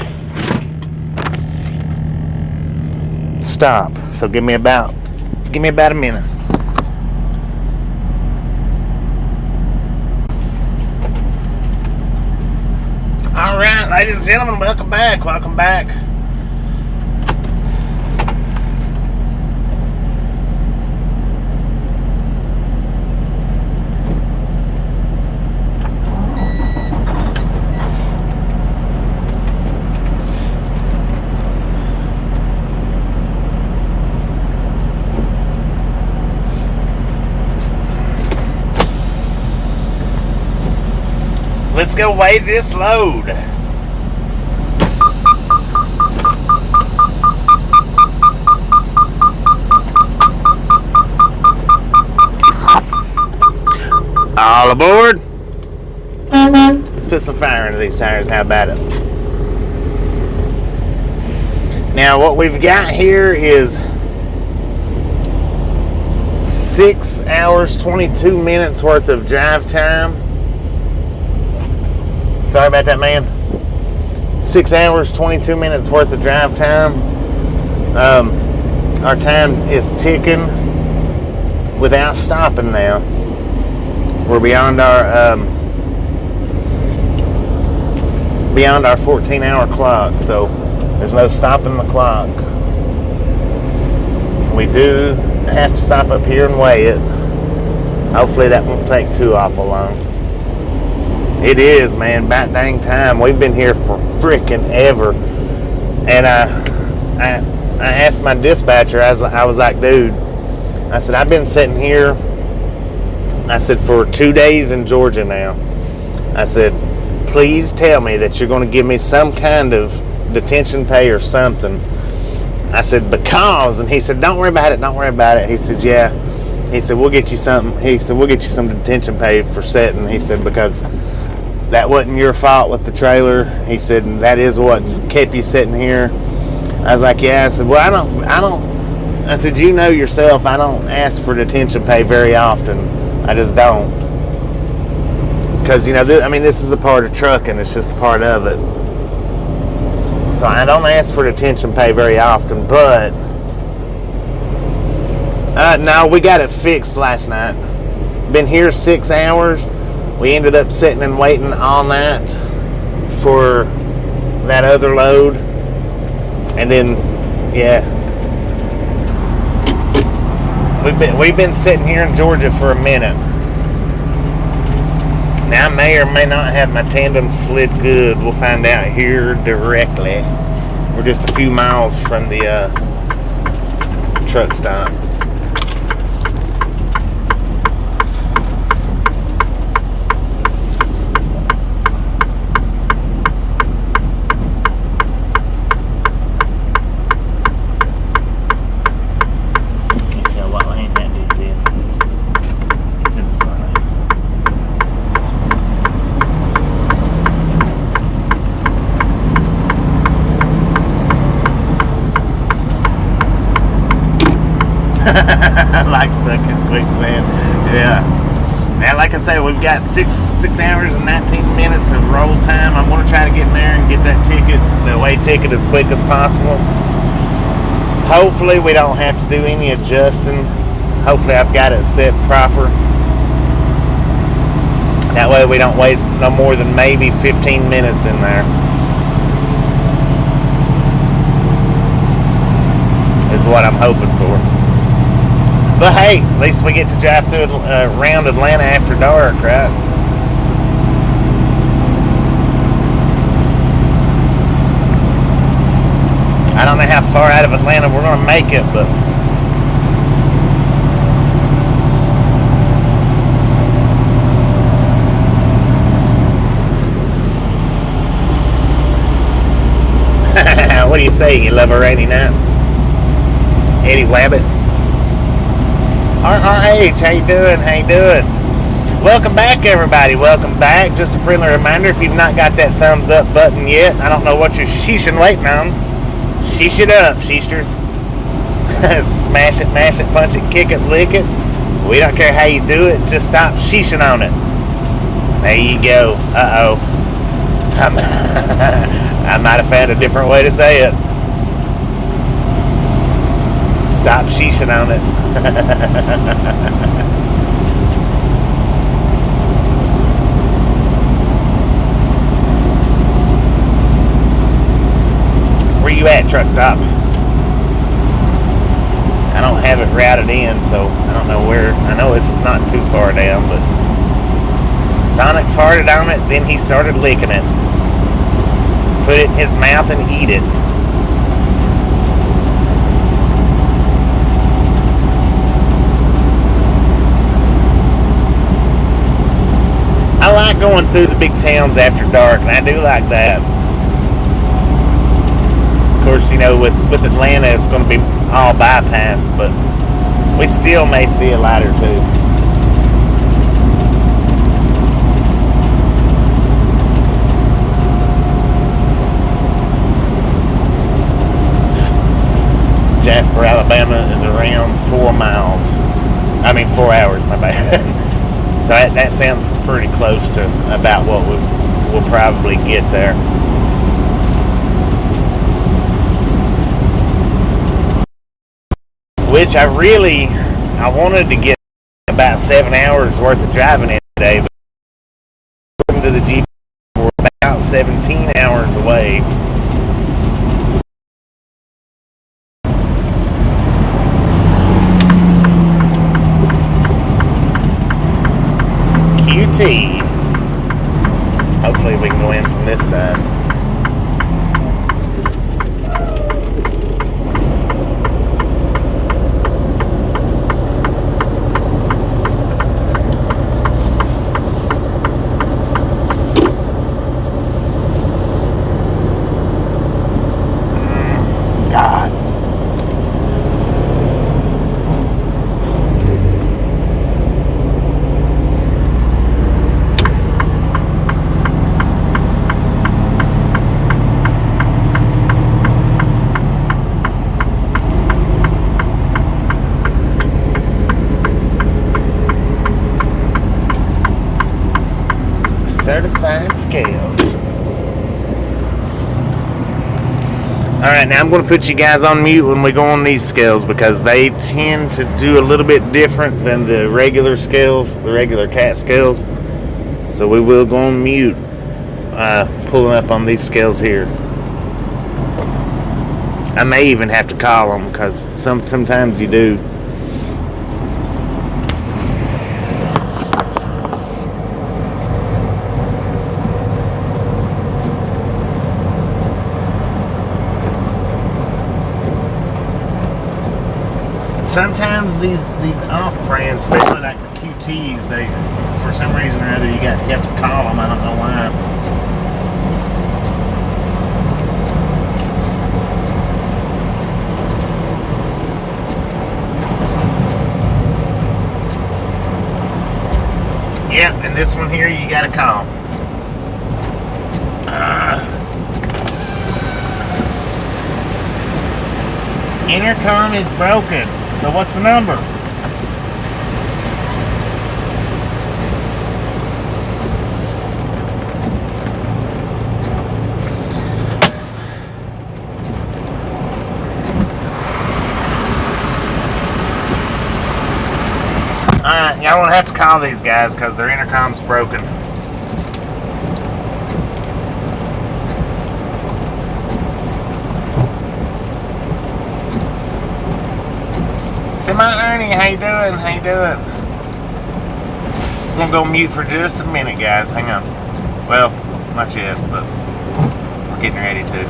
stop. So give me about a minute. All right, ladies and gentlemen, welcome back. Let's go weigh this load. All aboard. Let's put some fire into these tires. How about it? Now what we've got here is 6 hours 22 minutes worth of drive time. Sorry about that, man. 6 hours 22 minutes worth of drive time. Our time is ticking without stopping now. We're beyond our 14-hour clock, so there's no stopping the clock. We do have to stop up here and weigh it. Hopefully that won't take too awful long. It is, man, about dang time. We've been here for frickin' ever. And I asked my dispatcher, I was like, dude, I said, I've been sitting here, I said, for 2 days in Georgia now. I said, please tell me that you're going to give me some kind of detention pay or something. I said, because, and he said, don't worry about it. He said, yeah. He said, we'll get you something. He said, we'll get you some detention pay for setting. He said, because that wasn't your fault with the trailer. He said, and that is what's kept you sitting here. I was like, yeah. I said, well, I don't. I said, you know yourself, I don't ask for detention pay very often. I just don't. Because, you know, this is a part of trucking. It's just a part of it. So I don't ask for detention pay very often, but no, we got it fixed last night. Been here 6 hours. We ended up sitting and waiting all night for that other load. And then, yeah. We've been sitting here in Georgia for a minute. Now, I may or may not have my tandem slid good. We'll find out here directly. We're just a few miles from the truck stop. Like stuck in quicksand. Yeah. Now, like I say, we've got 6 hours and 19 minutes of roll time. I'm going to try to get in there and get that ticket, the away ticket, as quick as possible. Hopefully we don't have to do any adjusting. Hopefully I've got it set proper. That way we don't waste no more than maybe 15 minutes in there. Is what I'm hoping for. But hey, at least we get to drive through around Atlanta after dark, right? I don't know how far out of Atlanta we're going to make it, but what do you say? You love a rainy night? Eddie Wabbit. RRH, how you doing? How you doing? Welcome back, everybody. Welcome back. Just a friendly reminder, if you've not got that thumbs up button yet, I don't know what you're sheeshing waiting on. Sheesh it up, sheesters. Smash it, mash it, punch it, kick it, lick it. We don't care how you do it. Just stop sheeshing on it. There you go. Uh-oh. I might have found a different way to say it. Stop sheeshing on it. Where you at, truck stop? I don't have it routed in, so I don't know where. I know it's not too far down, but Sonic farted on it, then he started licking it. Put it in his mouth and eat it. I like going through the big towns after dark, and I do like that. Of course, you know, with Atlanta, it's going to be all bypass, but we still may see a light or two. Jasper, Alabama is around 4 miles. I mean 4 hours, my bad. So that sounds pretty close to about what we'll probably get there. Which I wanted to get about 7 hours worth of driving in today, but according to the GPS, we're about 17 hours away. QT. Hopefully we can go in from this side. God. Certified scales. Alright, now I'm going to put you guys on mute when we go on these scales because they tend to do a little bit different than the regular scales, the regular cat scales. So we will go on mute pulling up on these scales here. I may even have to call them because sometimes you do. Sometimes these off-brands, especially like the QTs, they, for some reason or other, you have to call them. I don't know why. Yep, and this one here, you got to call. Intercom is broken. So what's the number? Alright, y'all won't have to call these guys because their intercom's broken. My Ernie, how you doing? How you doing? I'm gonna go mute for just a minute, guys. Hang on. Well, not yet, but we're getting ready to.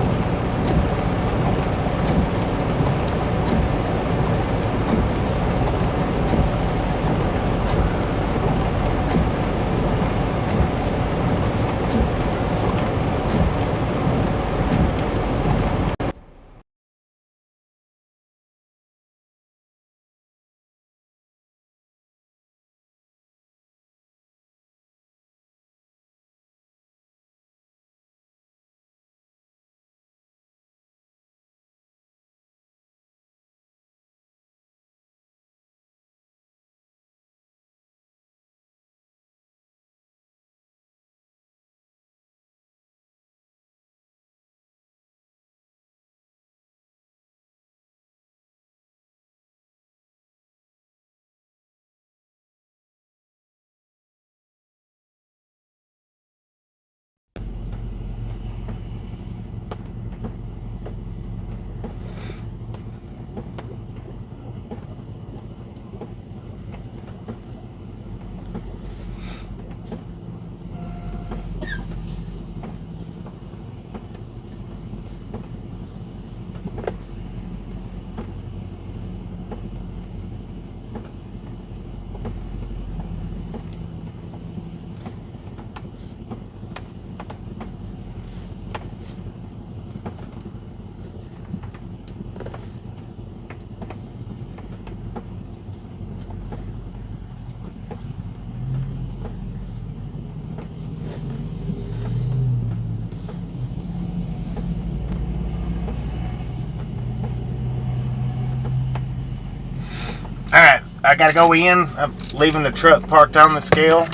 I gotta go in. I'm leaving the truck parked on the scale.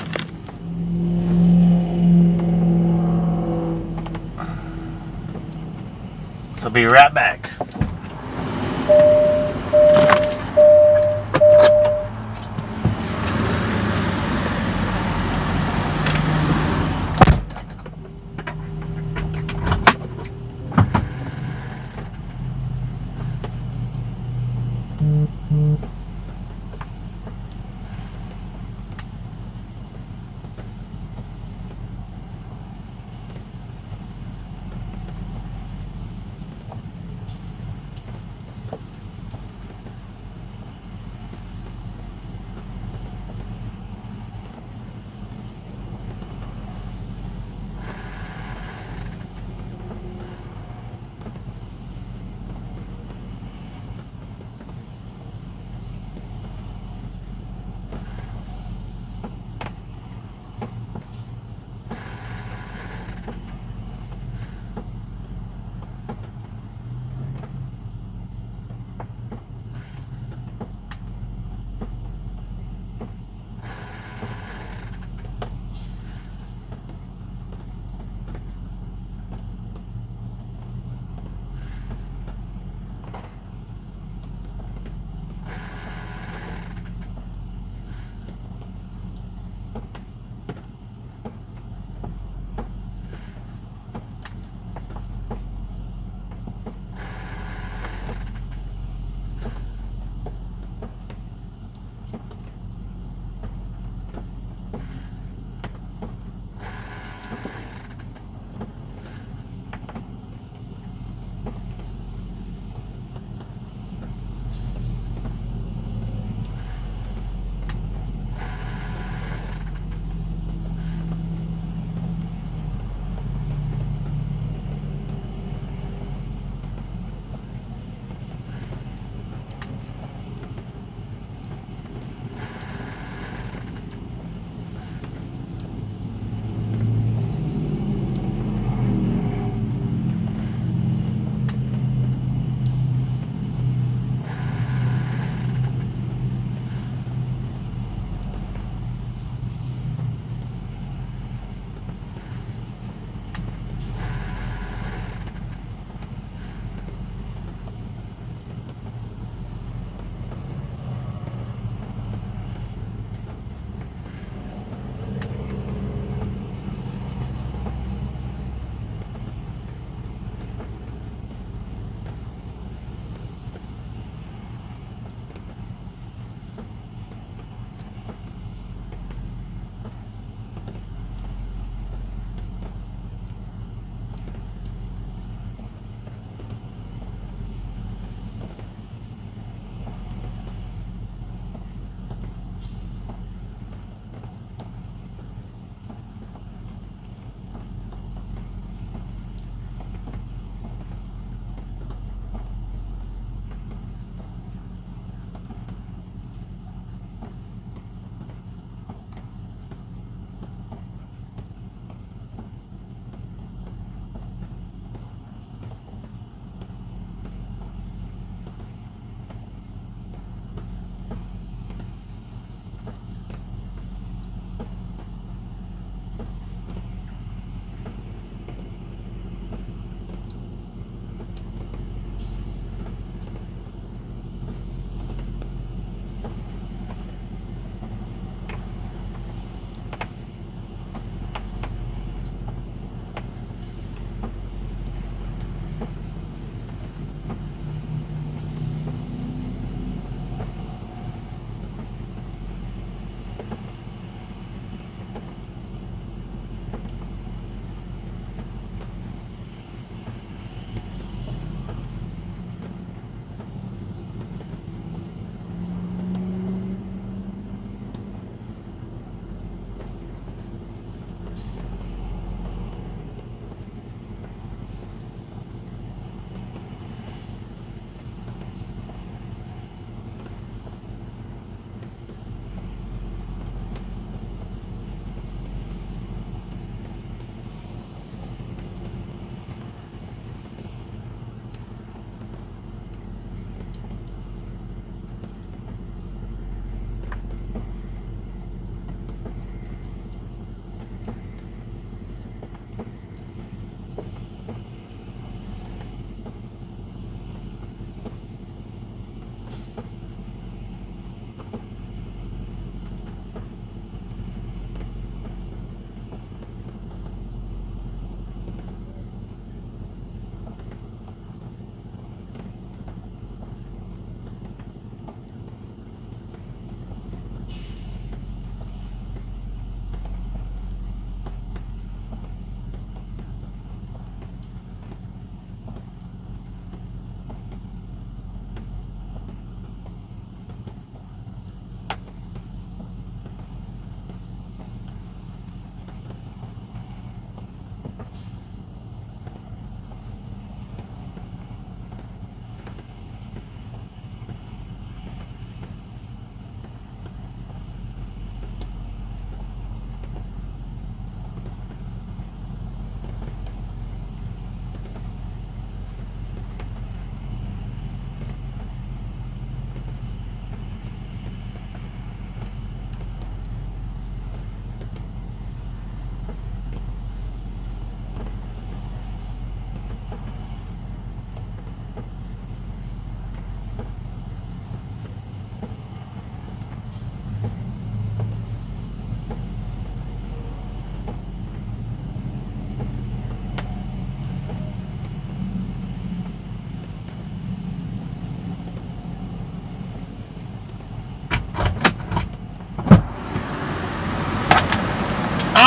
So be right back.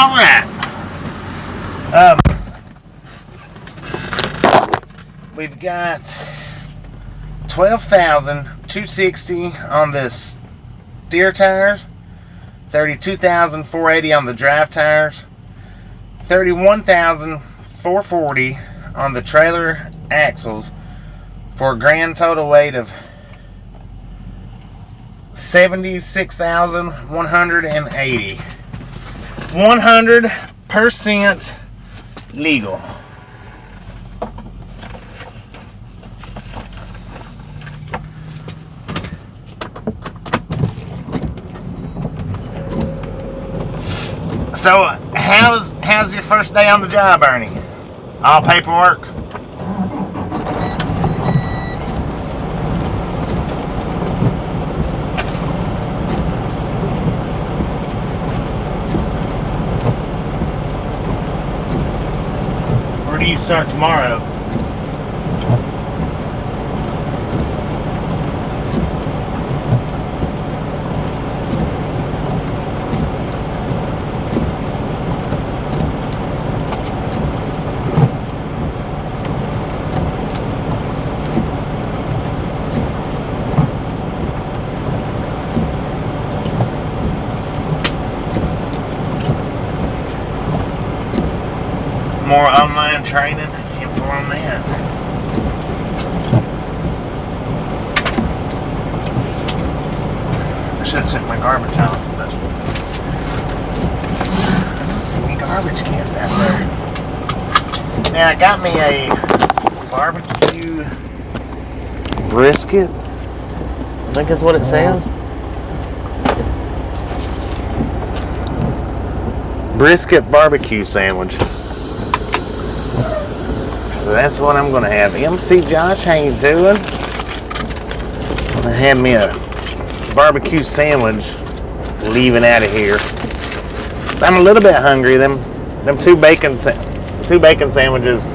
All right. We've got 12,260 on the steer tires, 32,480 on the drive tires, 31,440 on the trailer axles, for a grand total weight of 76,180. 100% legal. So, how's your first day on the job, Ernie? All paperwork? Where do you start tomorrow? More online training. It's info on that. I should have took my garbage off, but I don't see any garbage cans out there. Now I got me a barbecue brisket. I think that's what it says. Brisket barbecue sandwich. So that's what I'm going to have. MC Josh, how you doing? I'm going to have me a barbecue sandwich leaving out of here. I'm a little bit hungry. Them two bacon sandwiches,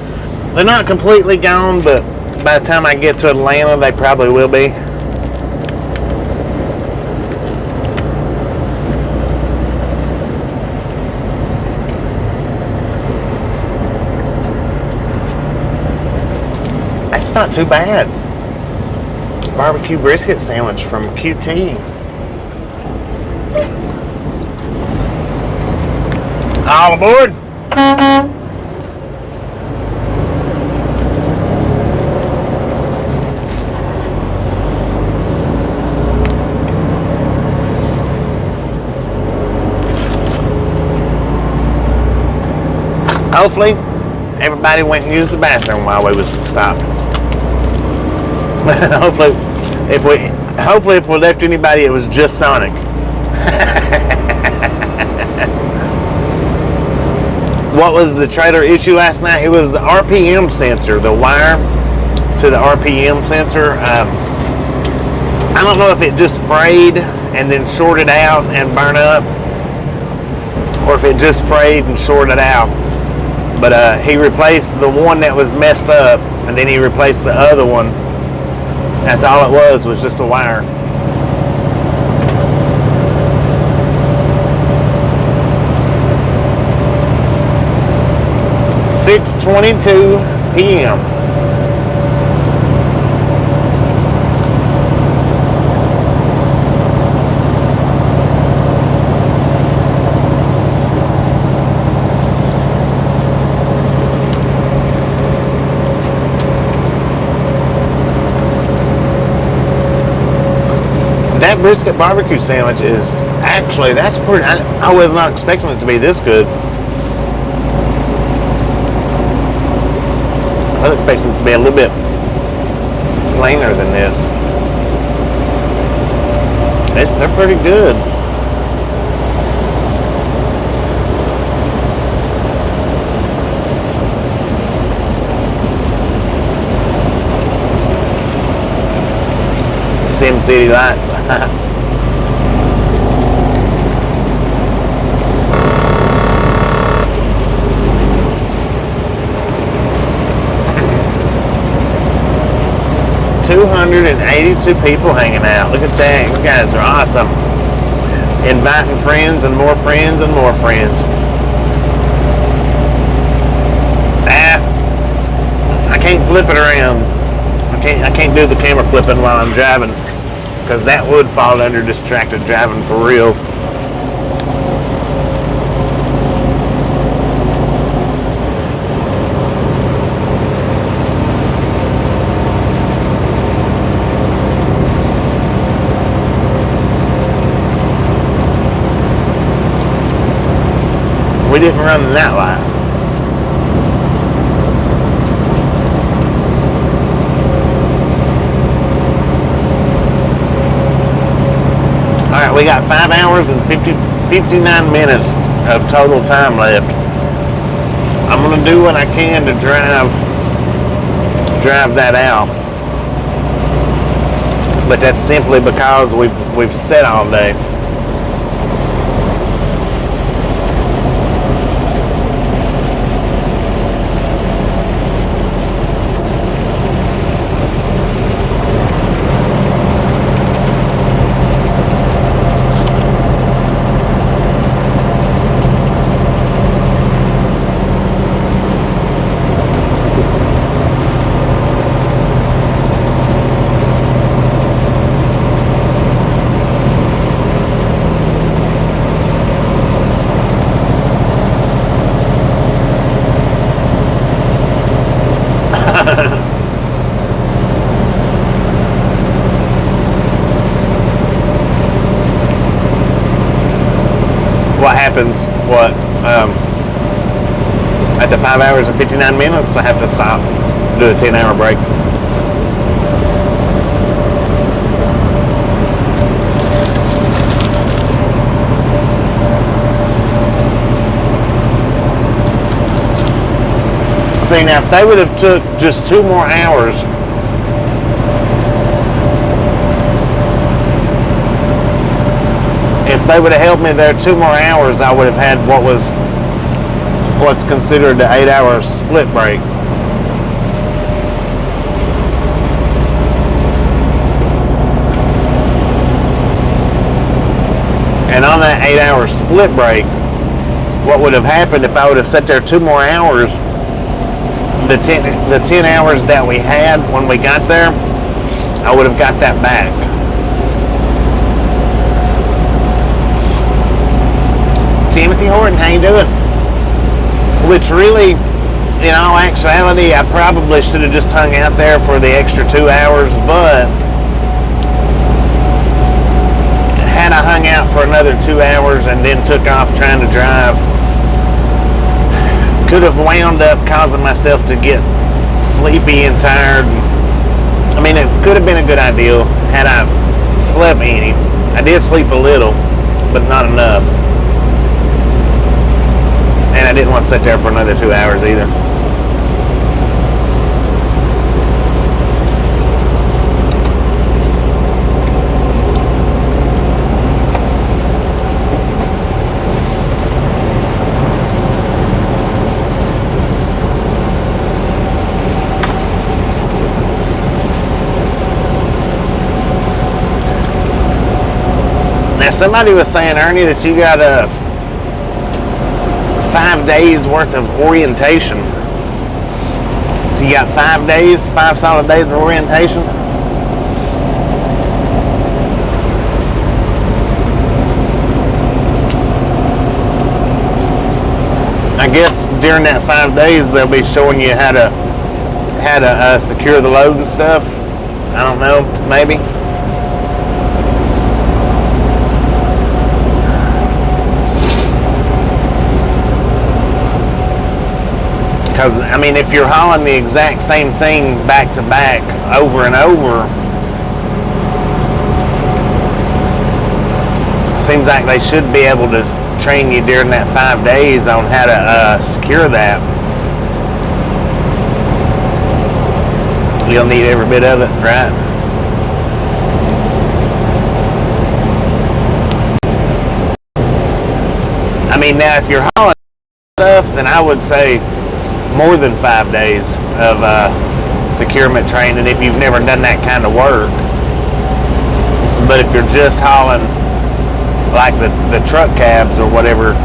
they're not completely gone, but by the time I get to Atlanta, they probably will be. Not too bad. Barbecue brisket sandwich from QT. All aboard. Hopefully everybody went and used the bathroom while we was stopped. hopefully if we left anybody, it was just Sonic. What was the trailer issue last night? It was the RPM sensor, the wire to the RPM sensor. I don't know if it just frayed and then shorted out and burned up, or if it just frayed and shorted out. But he replaced the one that was messed up, and then he replaced the other one. That's all it was just a wire. (6:22 p.m.) That brisket barbecue sandwich is actually, that's pretty, I was not expecting it to be this good. I was expecting it to be a little bit plainer than this. They're pretty good. Sim City lights. $282 people hanging out. Look at that. You guys are awesome. Inviting friends and more friends and more friends. flip it around. I can't do the camera flipping while I'm driving, because that would fall under distracted driving for real. We didn't run in that light. Alright, we got 5 hours and 59 minutes of total time left. I'm going to do what I can to drive that out. But that's simply because we've sat all day. What happens, at the 5 hours and 59 minutes, I have to stop, do a 10-hour break. See, now if they would have took just 2 more hours, if they would have held me there 2 more hours, I would have had what's considered the 8-hour split break. And on that 8-hour split break, what would have happened if I would have sat there 2 more hours, the 10 hours that we had when we got there, I would have got that back. Timothy Horton, how you doing? Which really, in all actuality, I probably should have just hung out there for the extra 2 hours, but had I hung out for another 2 hours and then took off trying to drive, could have wound up causing myself to get sleepy and tired. I mean, it could have been a good idea had I slept any. I did sleep a little, but not enough. And I didn't want to sit there for another 2 hours either. Now somebody was saying, Ernie, that you got 5 days worth of orientation. So you got 5 days, 5 solid days of orientation? I guess during that 5 days they'll be showing you how to secure the load and stuff. I don't know, maybe. Because, I mean, if you're hauling the exact same thing back to back over and over, seems like they should be able to train you during that 5 days on how to secure that. You'll need every bit of it, right? I mean, now if you're hauling stuff, then I would say more than 5 days of securement training if you've never done that kind of work. But if you're just hauling like the truck cabs or whatever,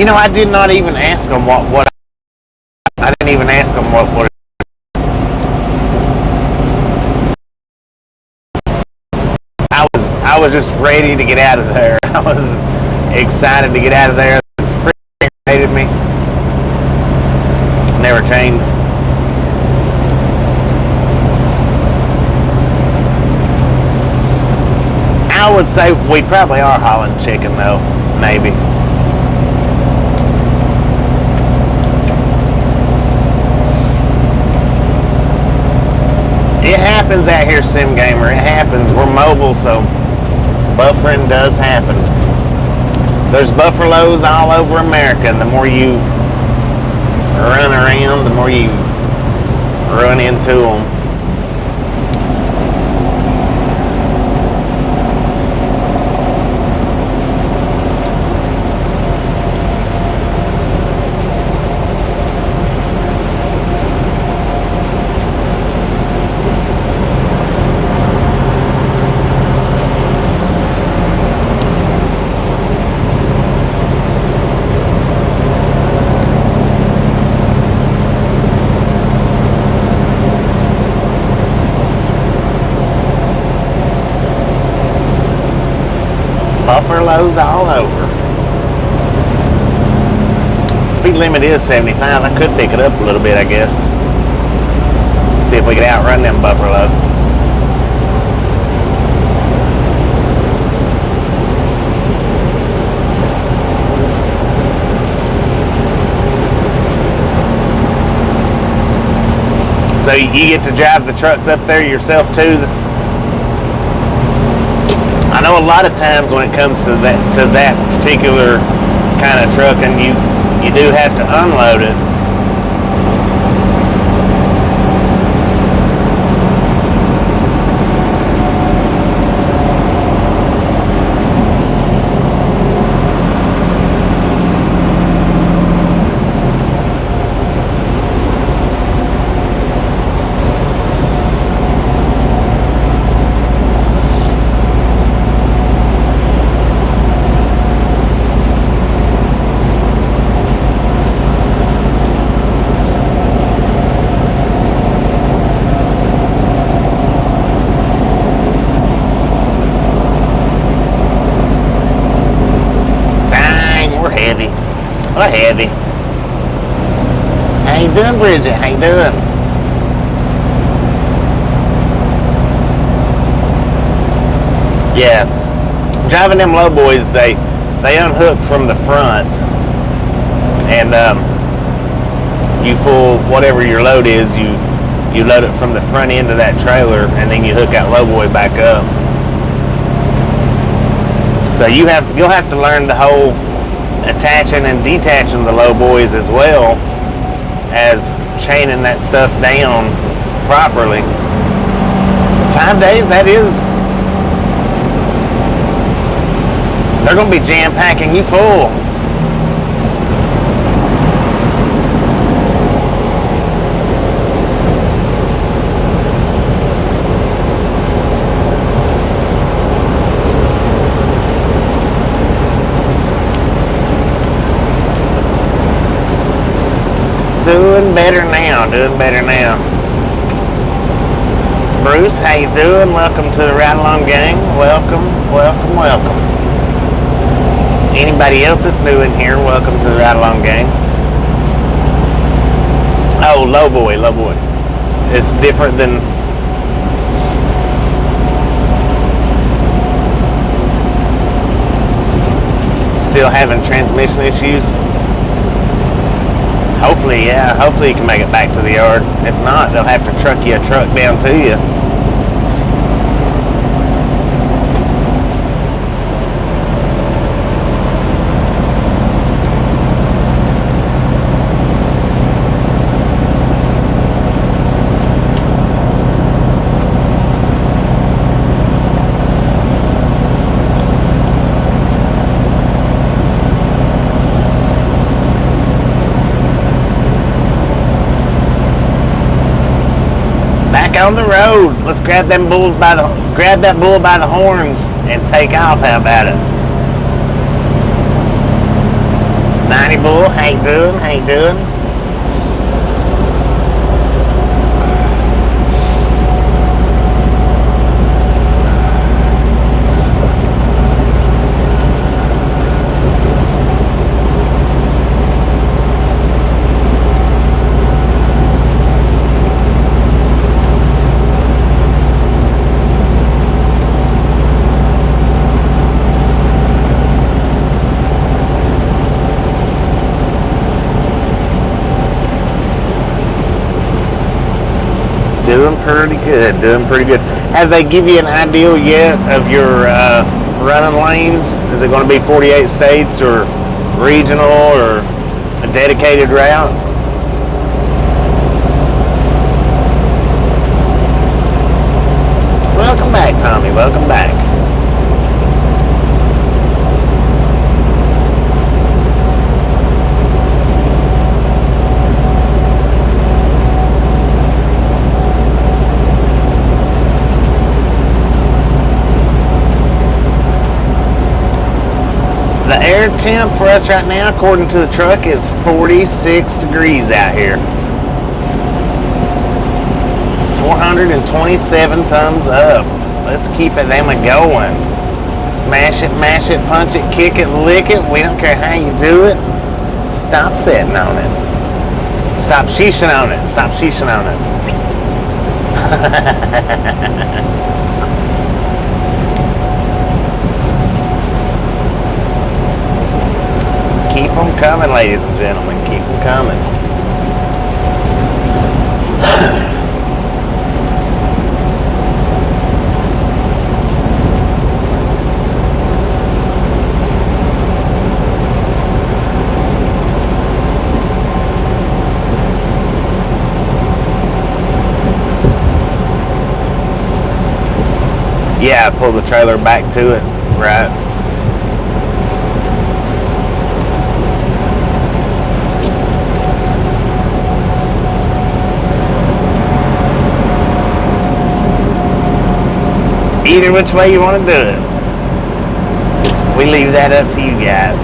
You know, I did not even ask them what I didn't even ask them what I was just ready to get out of there. I was excited to get out of there. It hated me. Never changed. I would say we probably are hauling chicken though, maybe. It happens out here, Sim Gamer. It happens. We're mobile, so buffering does happen. There's buffaloes all over America, and the more you run around, the more you run into them. Buffaloes all over. Speed limit is 75. I could pick it up a little bit, I guess. See if we can outrun them buffalo. So you get to drive the trucks up there yourself too? I know a lot of times when it comes to that particular kind of truck, and you do have to unload it. What heavy. How you doing, Bridget? How you doing? Yeah. Driving them low boys, they unhook from the front, and you pull whatever your load is, you load it from the front end of that trailer, and then you hook that low boy back up. So you'll have to learn the whole attaching and detaching the low boys as well as chaining that stuff down properly. 5 days, that is. They're going to be jam-packing you full. Doing better now. Bruce, how you doing? Welcome to the Ride Along Gang. Welcome. Anybody else that's new in here, welcome to the Ride Along Gang. Oh, low boy. It's different than still having transmission issues. Hopefully, yeah. Hopefully you can make it back to the yard. If not, they'll have to truck you a truck down to you. On the road. Let's grab that bull by the horns and take off. How about it? Johnny Bull, how you doing? How you doing? Doing pretty good, doing pretty good. Have they give you an idea yet of your running lanes? Is it going to be 48 states or regional or a dedicated route? Welcome back, Tommy, welcome back. The air temp for us right now, according to the truck, is 46 degrees out here. 427 thumbs up. Let's keep it them going. Smash it, mash it, punch it, kick it, lick it. We don't care how you do it. Stop sitting on it. Stop sheeshing on it. Stop sheeshing on it. Keep them coming, ladies and gentlemen. Keep them coming. Yeah, pull the trailer back to it. Right. Either which way you want to do it. We leave that up to you guys.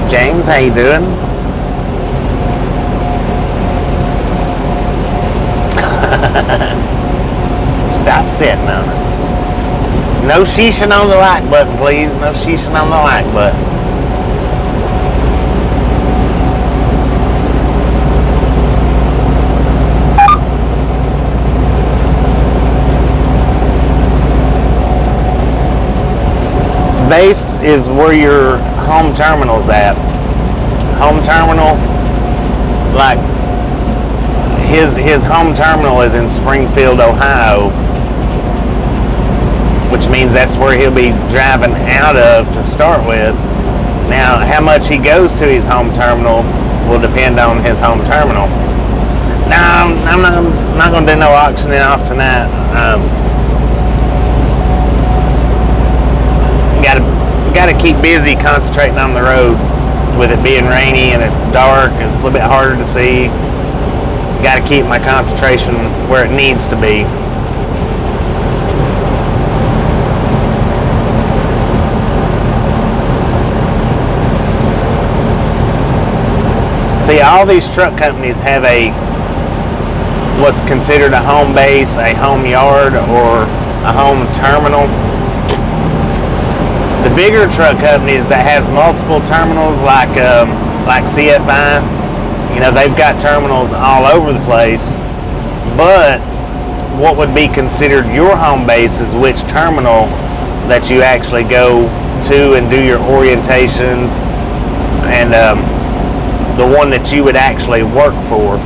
James, how you doing? Stop sitting on it. No sheeshing on the like button, please. No sheeshing on the like button. Based is where your home terminal's at. Home terminal, like his home terminal is in Springfield, Ohio, which means that's where he'll be driving out of to start with. Now, how much he goes to his home terminal will depend on his home terminal. Now, I'm not going to do no auctioning off tonight. Got to keep busy concentrating on the road. With it being rainy and it's dark, it's a little bit harder to see. Got to keep my concentration where it needs to be. See, all these truck companies have what's considered a home base, a home yard, or a home terminal. The bigger truck companies that has multiple terminals, like CFI, they've got terminals all over the place. But what would be considered your home base is which terminal that you actually go to and do your orientations, and the one that you would actually work for.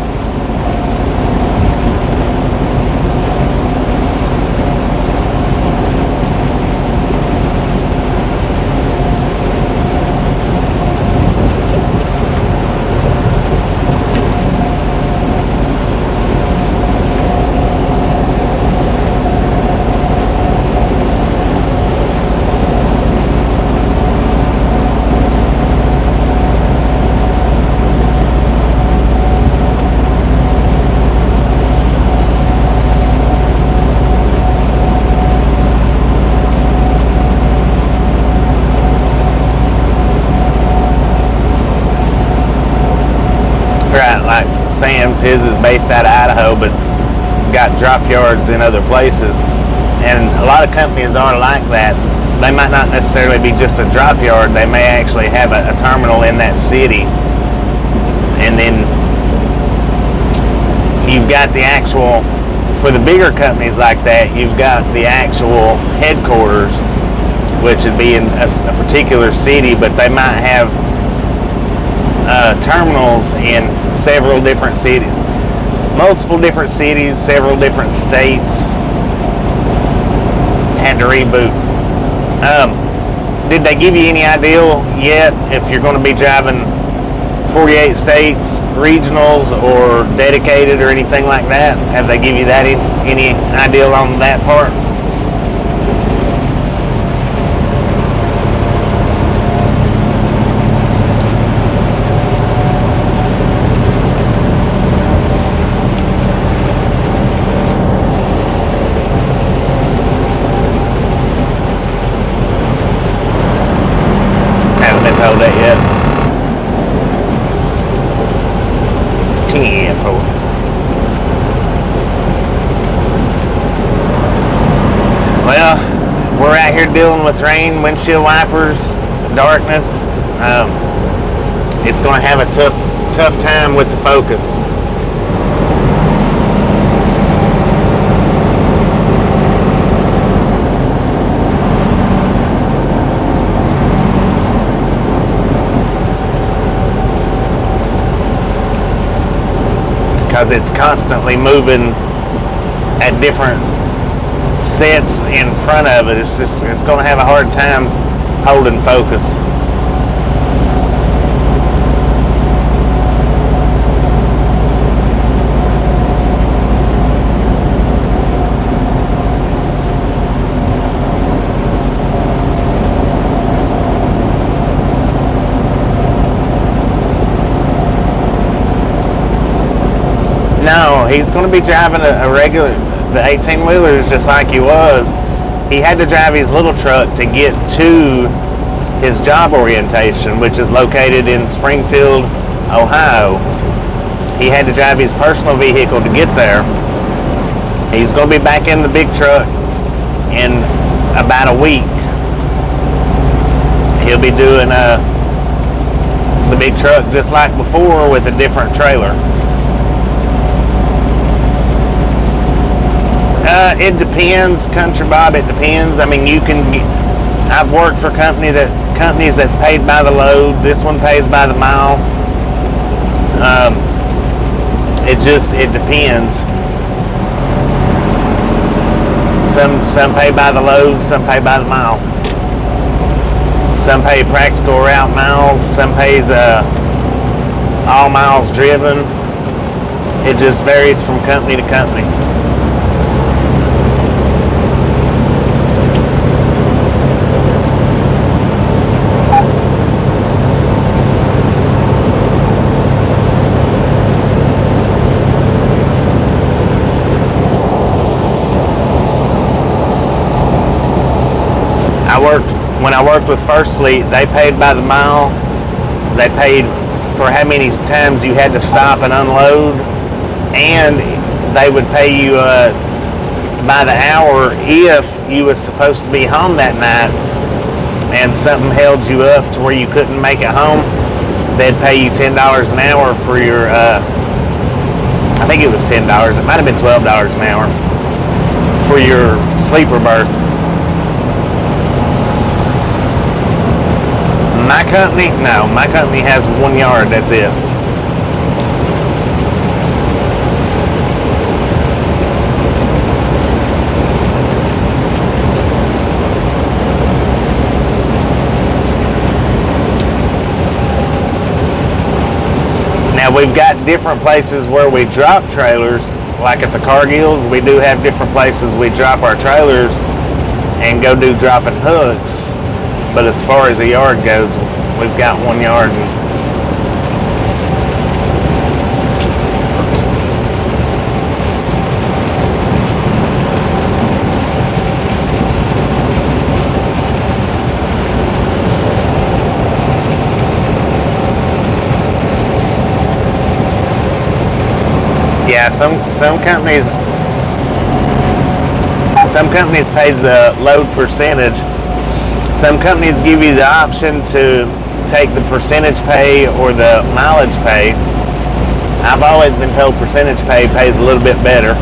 his is based out of Idaho, but got drop yards in other places. And a lot of companies are like that. They might not necessarily be just a drop yard. They may actually have a terminal in that city. And then you've got the actual, for the bigger companies like that, you've got the actual headquarters, which would be in a particular city, but they might have terminals in several different cities. Multiple different cities, several different states. Had to reboot. Did they give you any idea yet if you're going to be driving 48 states, regionals, or dedicated, or anything like that? Have they give you that any idea on that part? Haven't been told that yet. Well, we're out here dealing with rain, windshield wipers, darkness. It's going to have a tough time with the focus. Because it's constantly moving at different sets in front of it. It's going to have a hard time holding focus. No, he's going to be driving a regular, the 18-wheelers just like he was. He had to drive his little truck to get to his job orientation, which is located in Springfield, Ohio. He had to drive his personal vehicle to get there. He's going to be back in the big truck in about a week. He'll be doing the big truck just like before with a different trailer. It depends, Country Bob. It depends. I mean, you can. I've worked for companies that's paid by the load. This one pays by the mile. It depends. Some pay by the load. Some pay by the mile. Some pay practical route miles. Some pays all miles driven. It just varies from company to company. When I worked with First Fleet, they paid by the mile. They paid for how many times you had to stop and unload, and they would pay you by the hour if you was supposed to be home that night and something held you up to where you couldn't make it home. They'd pay you $10 an hour for your, I think it was $10. It might have been $12 an hour for your sleeper berth. My company? No, my company has 1 yard, that's it. Now we've got different places where we drop trailers, like at the Cargills, we do have different places we drop our trailers and go do dropping hooks. But as far as the yard goes, we've got 1 yard. Yeah, some companies pays the load percentage. Some companies give you the option to take the percentage pay or the mileage pay. I've always been told percentage pay pays a little bit better.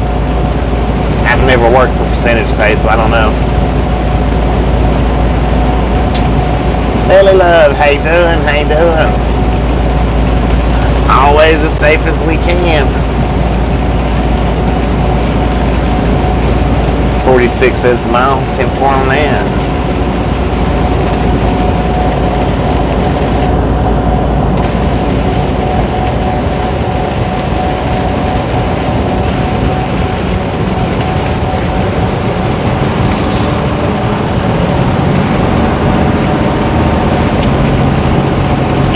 I've never worked for percentage pay, so I don't know. Billy Love, how you doing? How you doing? Always as safe as we can. 46 cents a mile, 10-4 on that.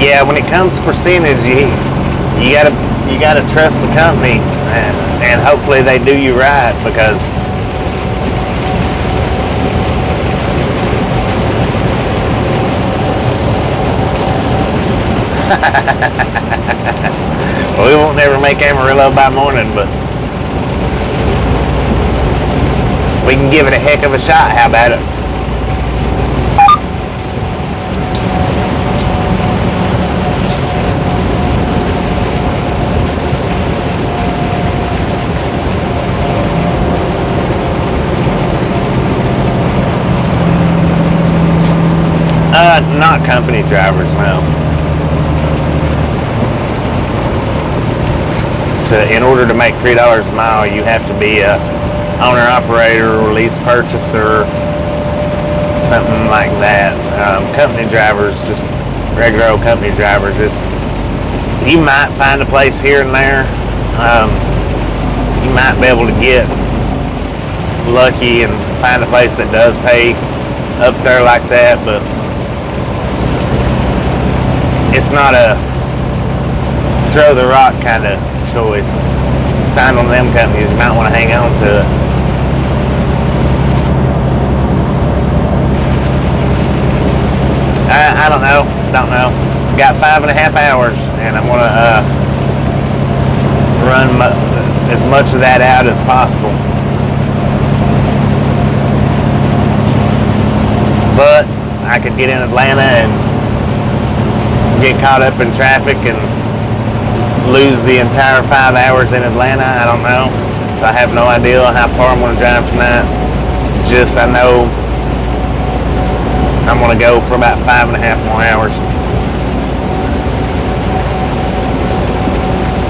Yeah, when it comes to percentage, you gotta trust the company, and hopefully they do you right, because we won't never make Amarillo by morning, but we can give it a heck of a shot. How about it? Not company drivers, no. In order to make $3 a mile, you have to be a owner operator or lease purchaser, something like that. Company drivers, just regular old company drivers, you might find a place here and there. You might be able to get lucky and find a place that does pay up there like that, but it's not a throw the rock kind of choice. Find one of them companies, you might want to hang on to it. I don't know. Got 5.5 hours, and I'm gonna run as much of that out as possible. But I could get in Atlanta and get caught up in traffic and lose the entire 5 hours in Atlanta. I don't know. So I have no idea how far I'm going to drive tonight. Just I know I'm going to go for about 5.5 more hours.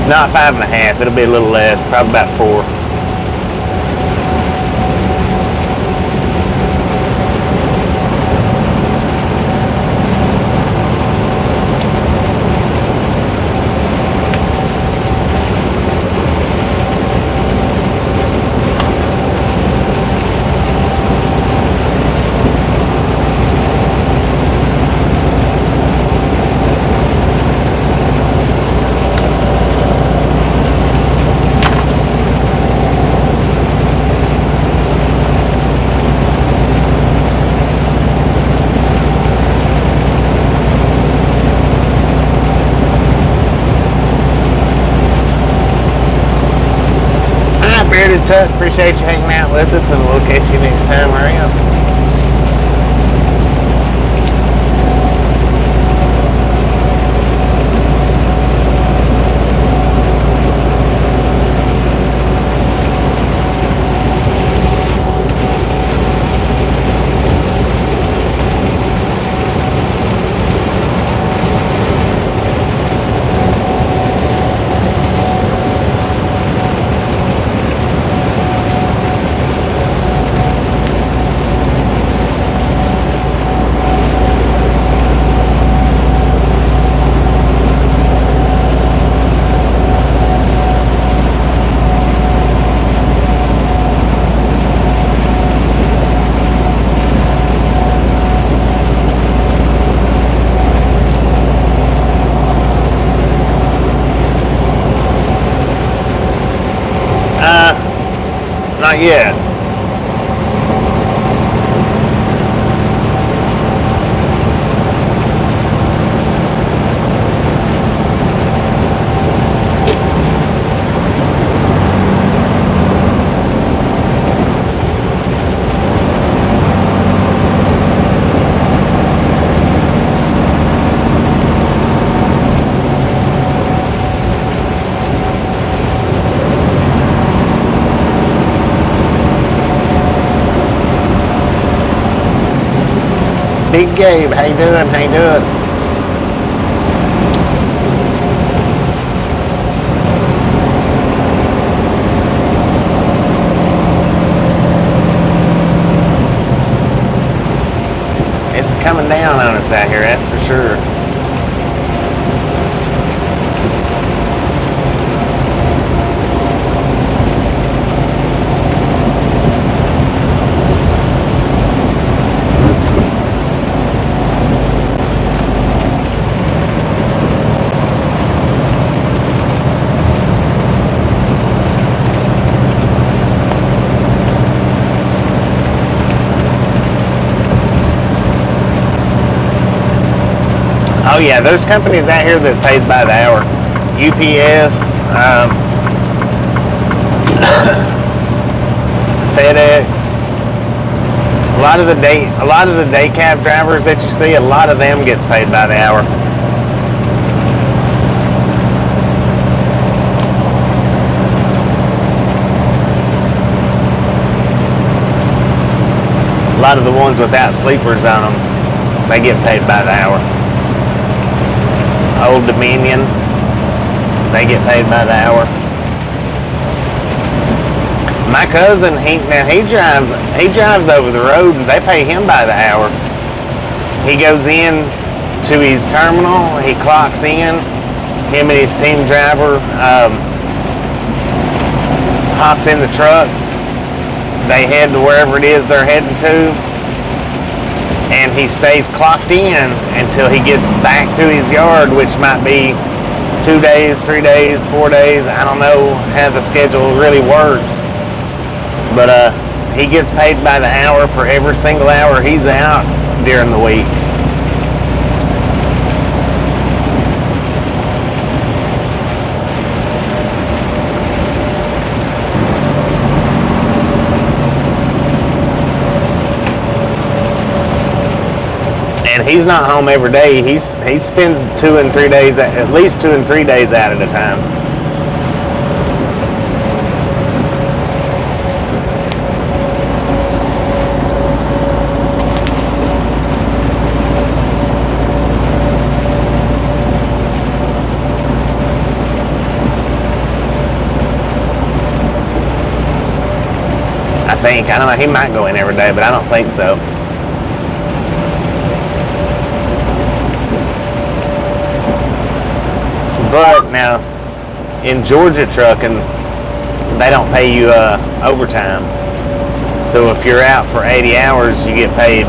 Not 5.5. It'll be a little less. Probably about 4. Tuck, appreciate you hanging out with us, and we'll catch you next time around. Not yet. Big Gabe, how you doing? How you doing? It's coming down on us out here, that's for sure. Oh yeah, there's companies out here that pays by the hour. UPS, FedEx. A lot of the day cab drivers that you see, a lot of them gets paid by the hour. A lot of the ones without sleepers on them, they get paid by the hour. Old Dominion, they get paid by the hour. My cousin, he drives over the road and they pay him by the hour. He goes in to his terminal, he clocks in, him and his team driver hops in the truck, they head to wherever it is they're heading to, and he stays clocked in until he gets back to his yard, which might be 2 days, 3 days, 4 days. I don't know how the schedule really works. But he gets paid by the hour for every single hour he's out during the week. And he's not home every day. He spends 2 and 3 days, at least 2 and 3 days out at a time. I don't know, he might go in every day, but I don't think so. But now, in Georgia trucking, they don't pay you overtime. So if you're out for 80 hours, you get paid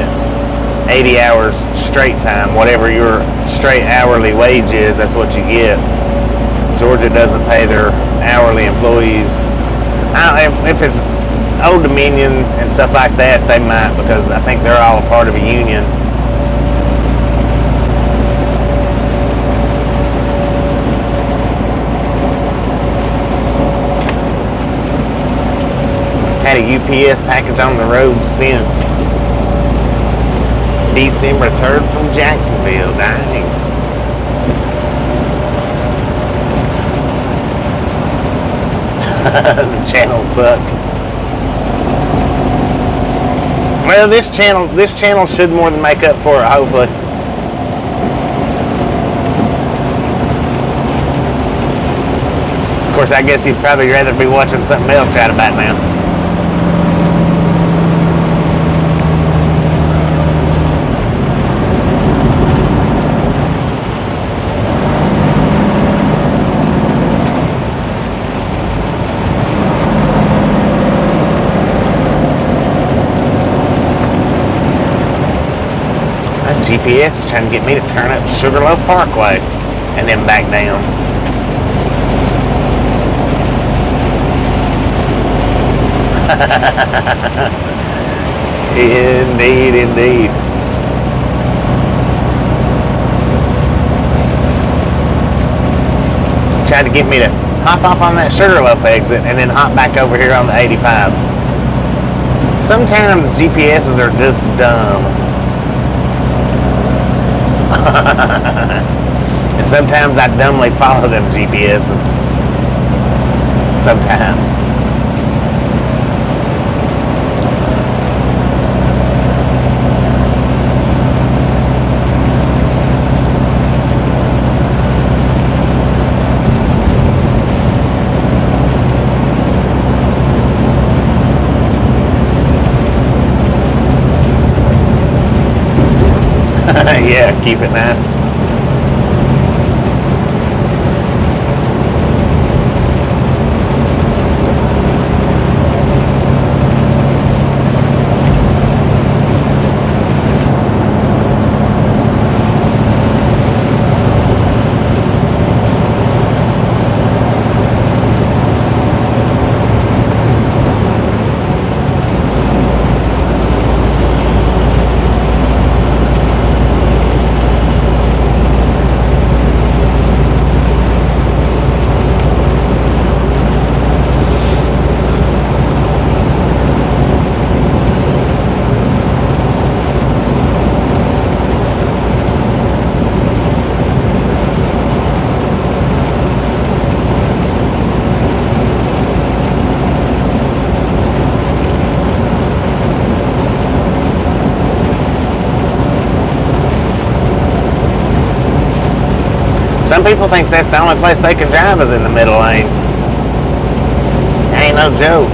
80 hours straight time. Whatever your straight hourly wage is, that's what you get. Georgia doesn't pay their hourly employees. If it's Old Dominion and stuff like that, they might, because I think they're all a part of a union. Had a UPS package on the road since December 3rd from Jacksonville. Dang. The channels suck. Well, this channel should more than make up for it, hopefully. Of course, I guess you'd probably rather be watching something else right about now. GPS is trying to get me to turn up Sugarloaf Parkway and then back down. Indeed, indeed. Tried to get me to hop off on that Sugarloaf exit and then hop back over here on the 85. Sometimes GPSs are just dumb. And sometimes I dumbly follow them GPSs. Sometimes. Yeah, keep it nice. Some people think that's the only place they can drive is in the middle lane. Ain't no joke.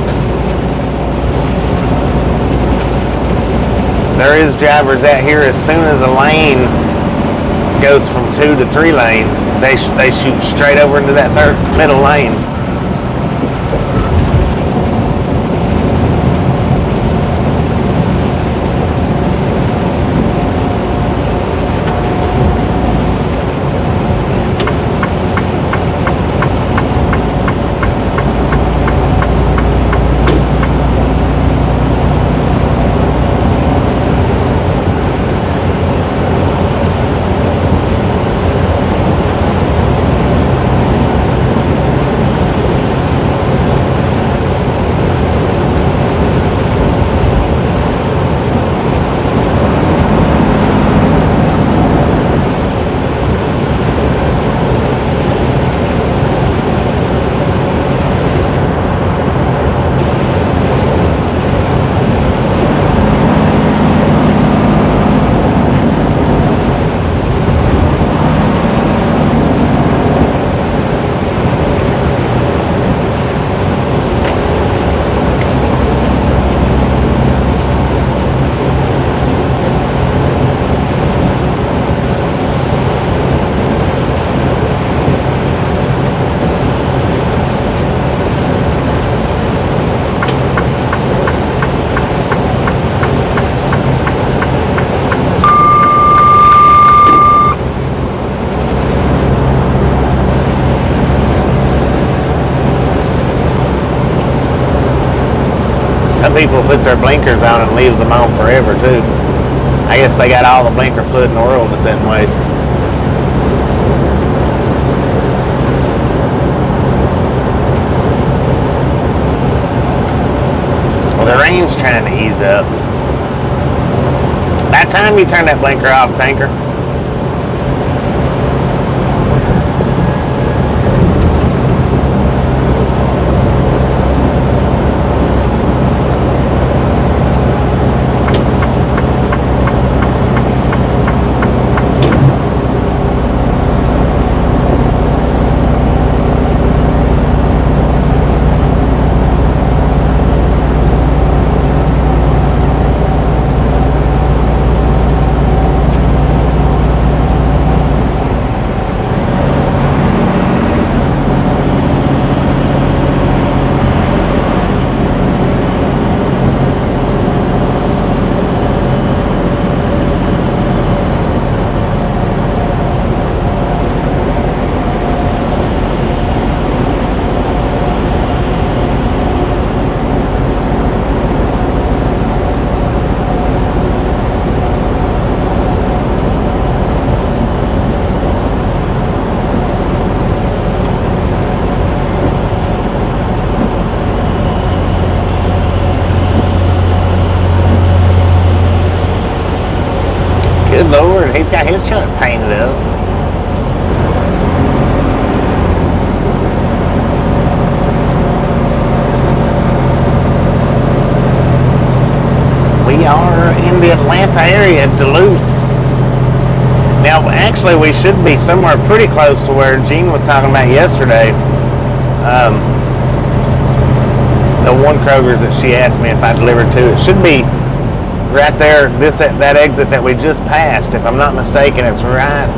There is drivers out here, as soon as a lane goes from 2 to 3 lanes, they shoot straight over into that middle lane. Some people puts their blinkers on and leaves them on forever too. I guess they got all the blinker fluid in the world to sit and waste. Well, the rain's trying to ease up. That time you turn that blinker off, tanker. Good Lord, he's got his truck painted up. We are in the Atlanta area, Duluth. Now, actually, we should be somewhere pretty close to where Jean was talking about yesterday. The one Kroger's that she asked me if I delivered to. It should be right there, that exit that we just passed, if I'm not mistaken, it's right.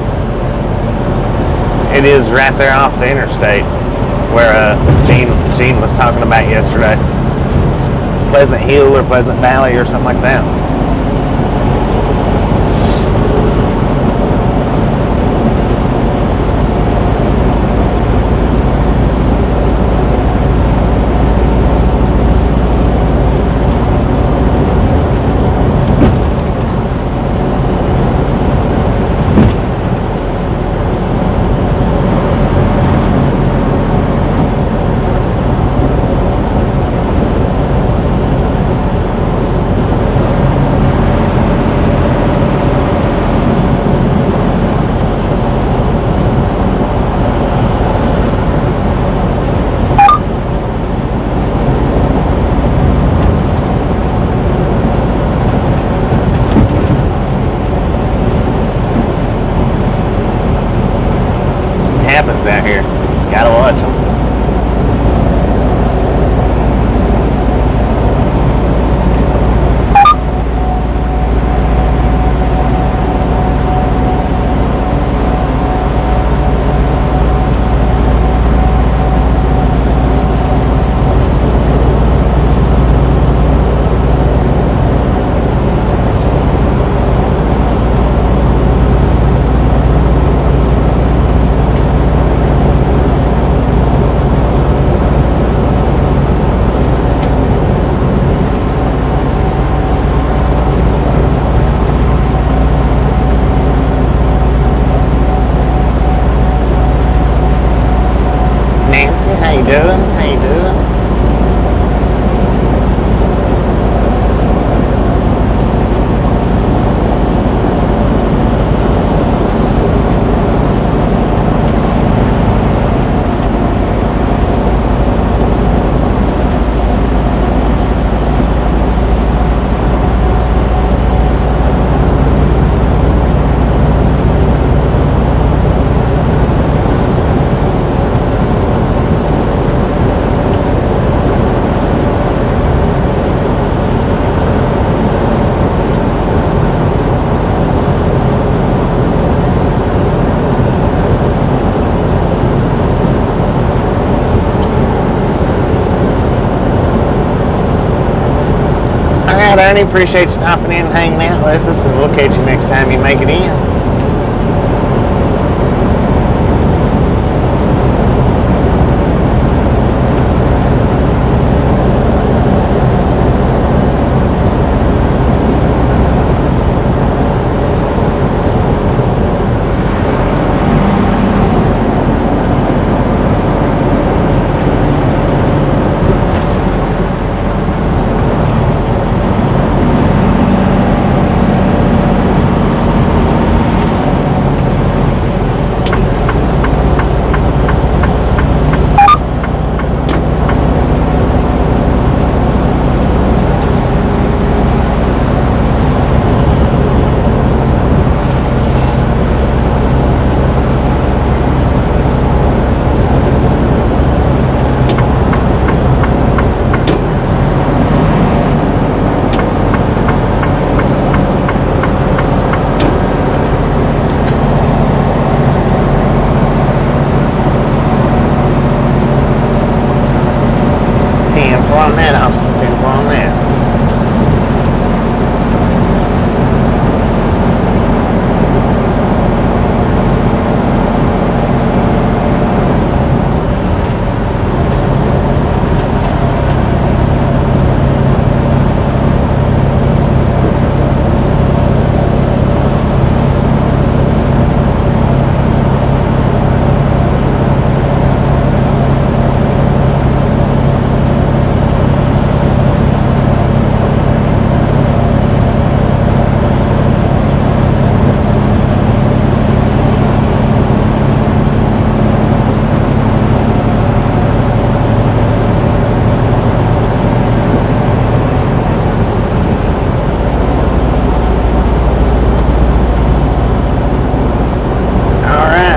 It is right there off the interstate where Gene was talking about yesterday. Pleasant Hill or Pleasant Valley or something like that. Out here, gotta watch them. Ernie, appreciate you stopping in and hanging out with us, and we'll catch you next time you make it in. On that, officer, 10 on that.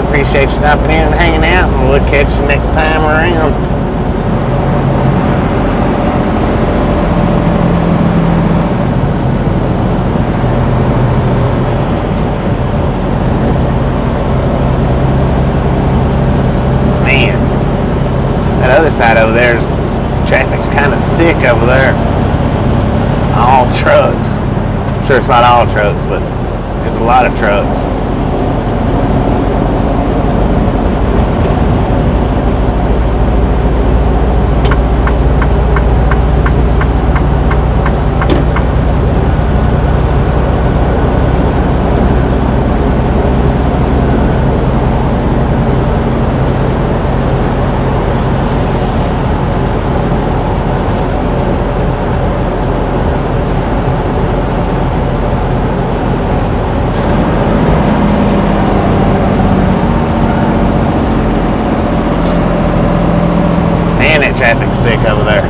Appreciate you stopping in and hanging out, and we'll catch you next time around. thick over there. All trucks. I'm sure it's not all trucks, but there's a lot of trucks. Traffic's thick over there.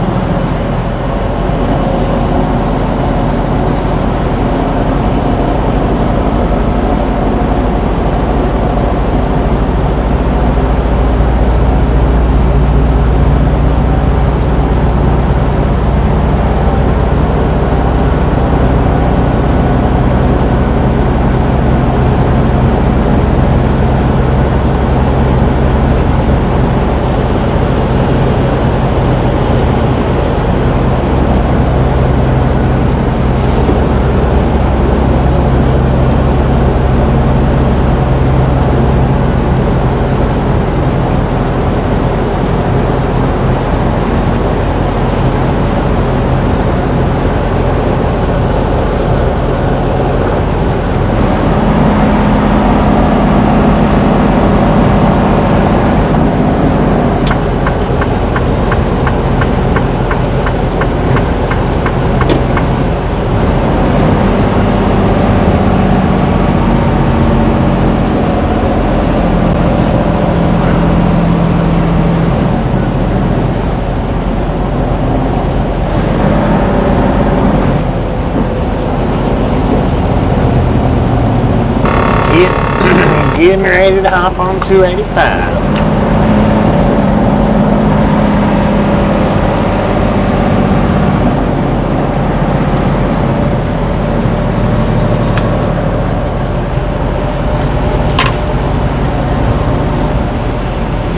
Getting ready to hop on 285.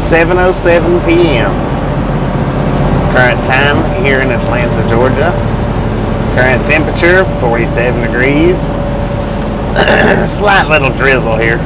(7:07 p.m.) Current time here in Atlanta, Georgia. Current temperature 47 degrees. Slight little drizzle here.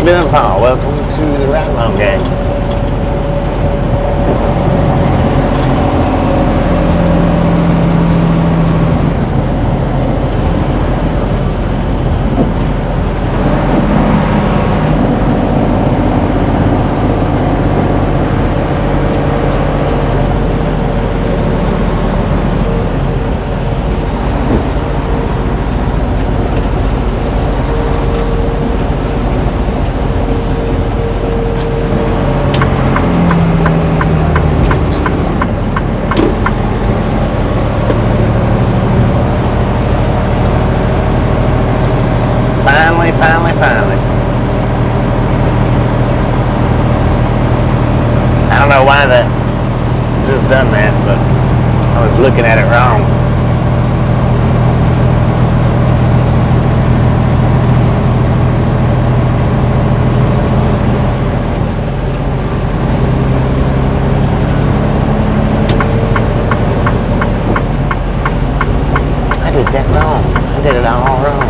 Doing, Paul? Welcome to the Ride Along Gang. Finally. I don't know why that just done that, but I was looking at it wrong. I did that wrong. I did it all wrong.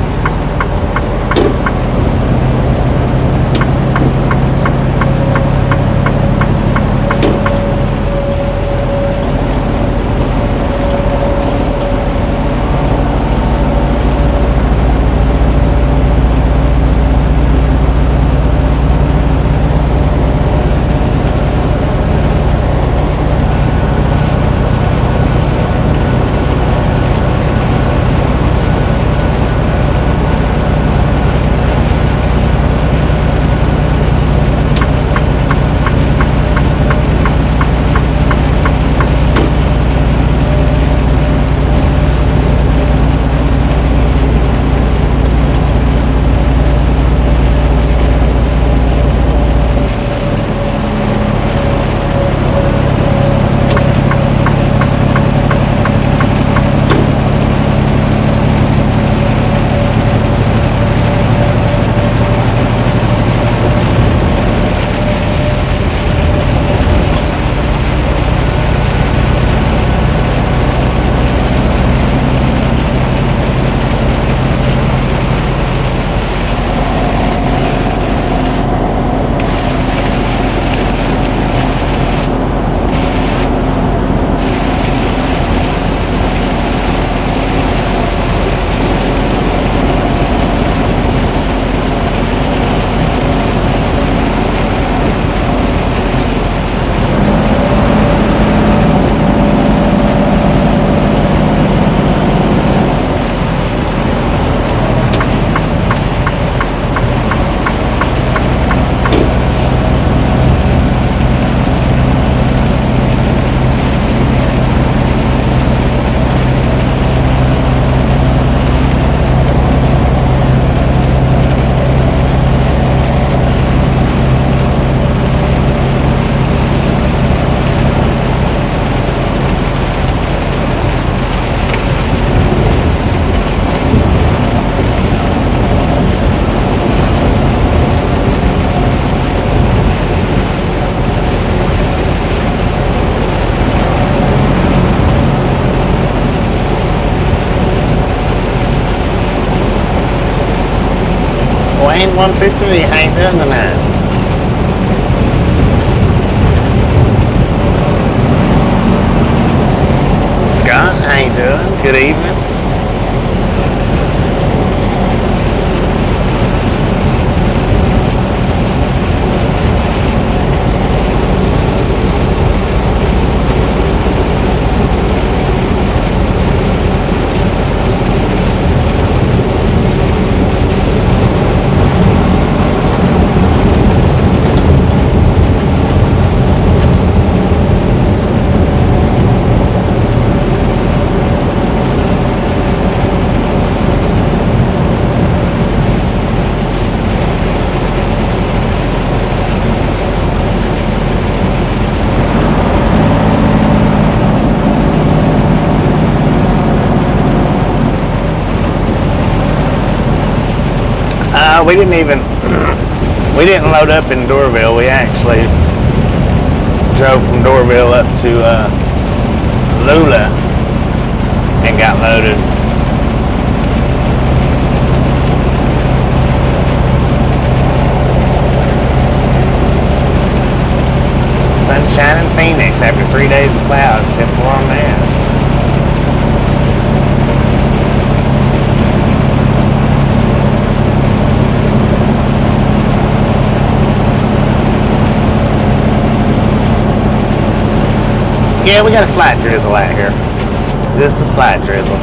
123. How you doing tonight? Scott, how you doing? Good evening. We didn't even, we didn't load up in Doraville. We actually drove from Doraville up to Lula and got loaded. Sunshine in Phoenix after 3 days of clouds, tip warm man. Yeah, we got a slight drizzle out here. Just a slight drizzle.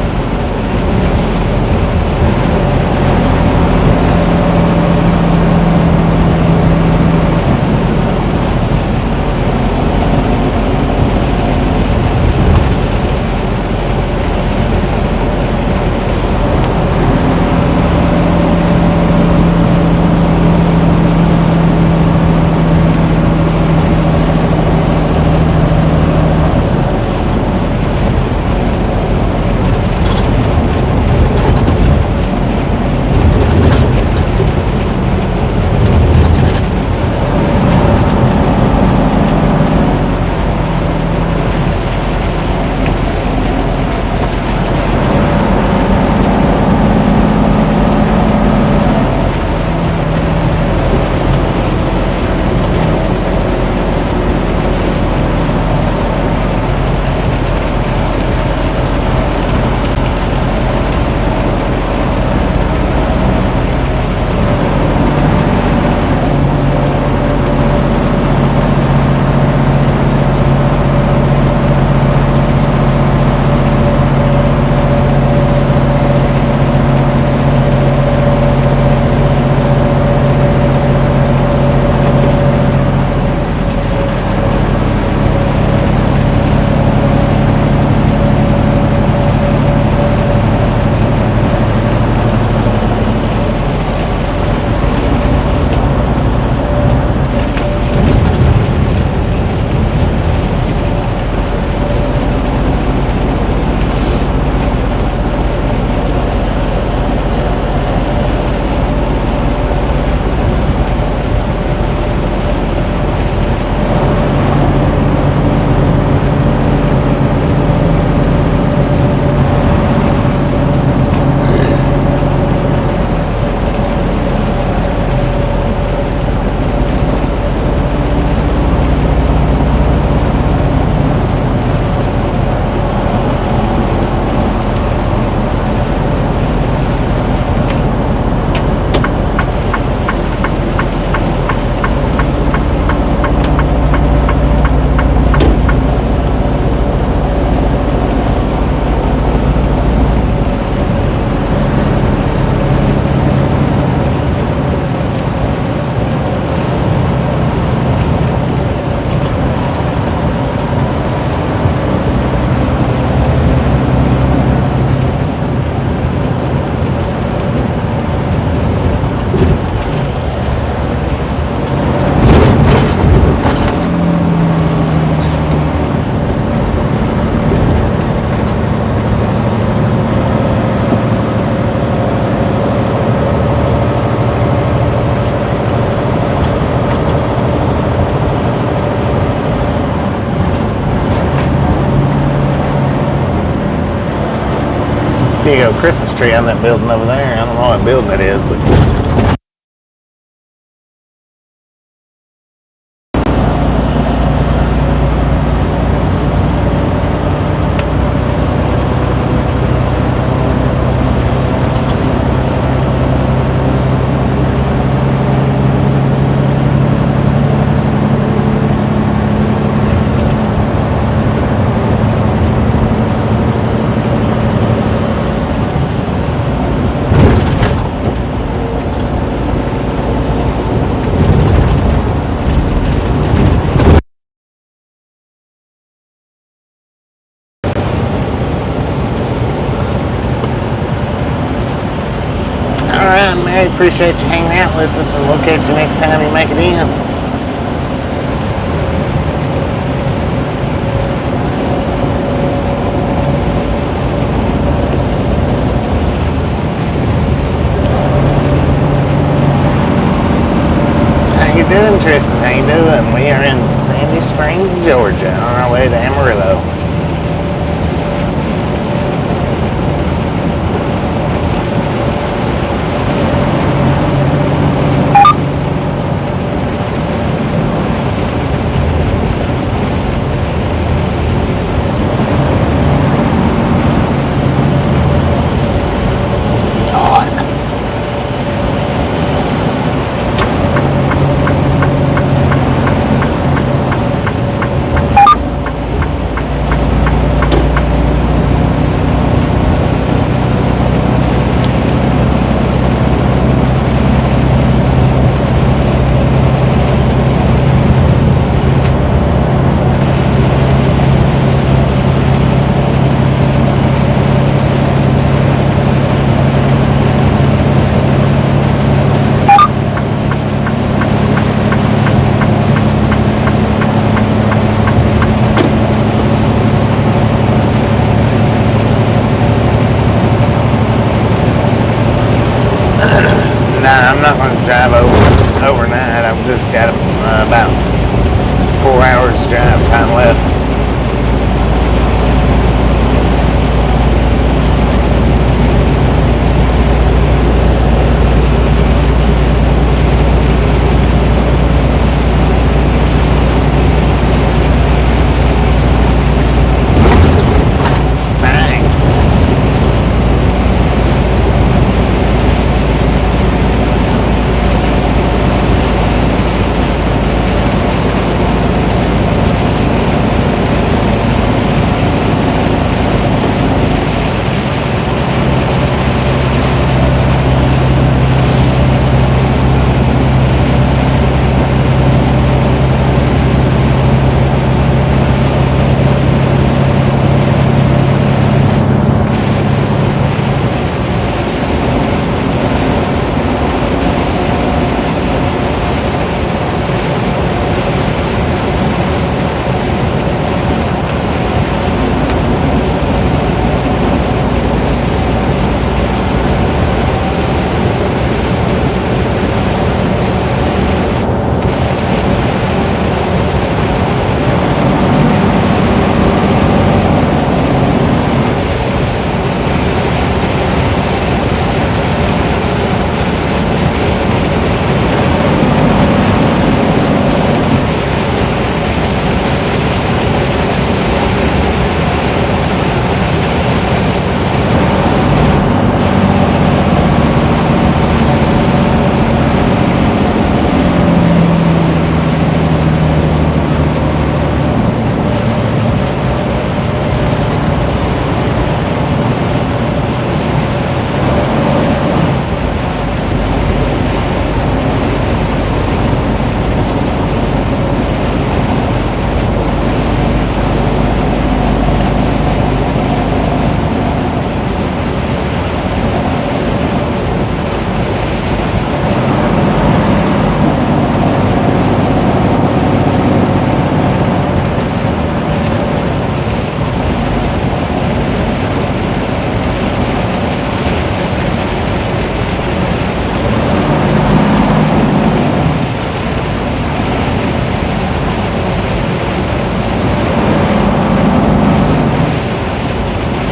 Big old Christmas tree on that building over there. I don't know what building it is, but right, Mary. Appreciate you hanging out with us, and we'll catch you next time you make it in. How you doing, Tristan? How you doing? We are in Sandy Springs, Georgia, on our way to Amarillo. I'm not going to drive overnight. I've just got about 4 hours drive time left.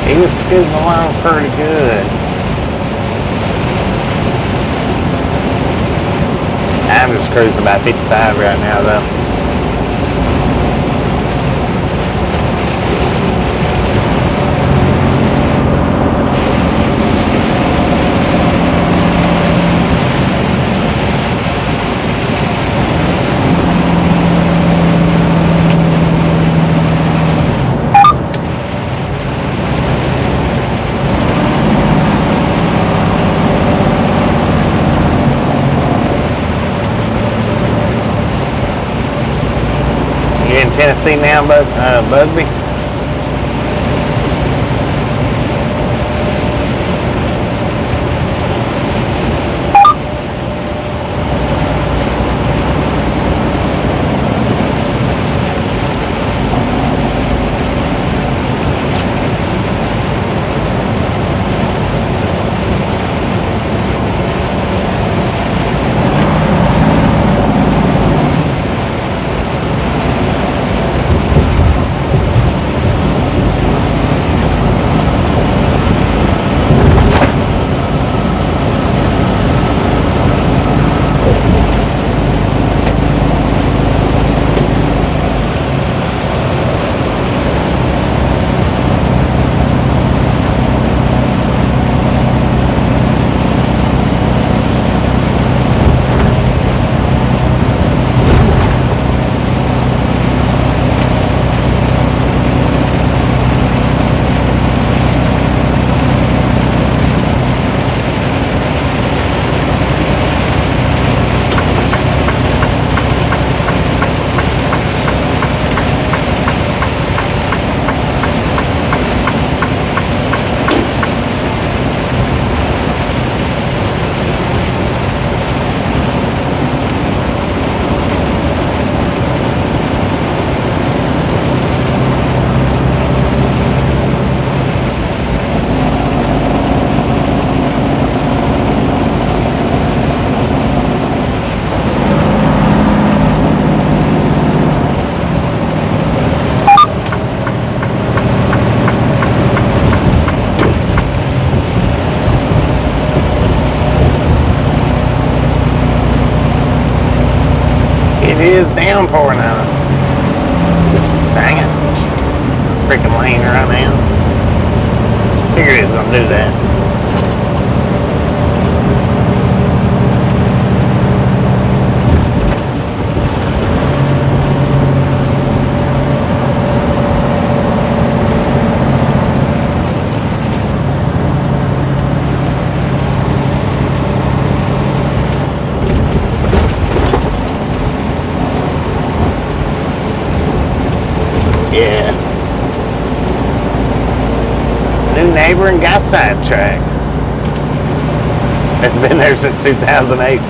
He was scooting along pretty good. I'm just cruising about 55 right now though. Tennessee now, Busby? is downpouring on us. Dang it. Freaking lane right now. Figured it was gonna do that. Yeah. New neighbor and got sidetracked. It's been there since 2008.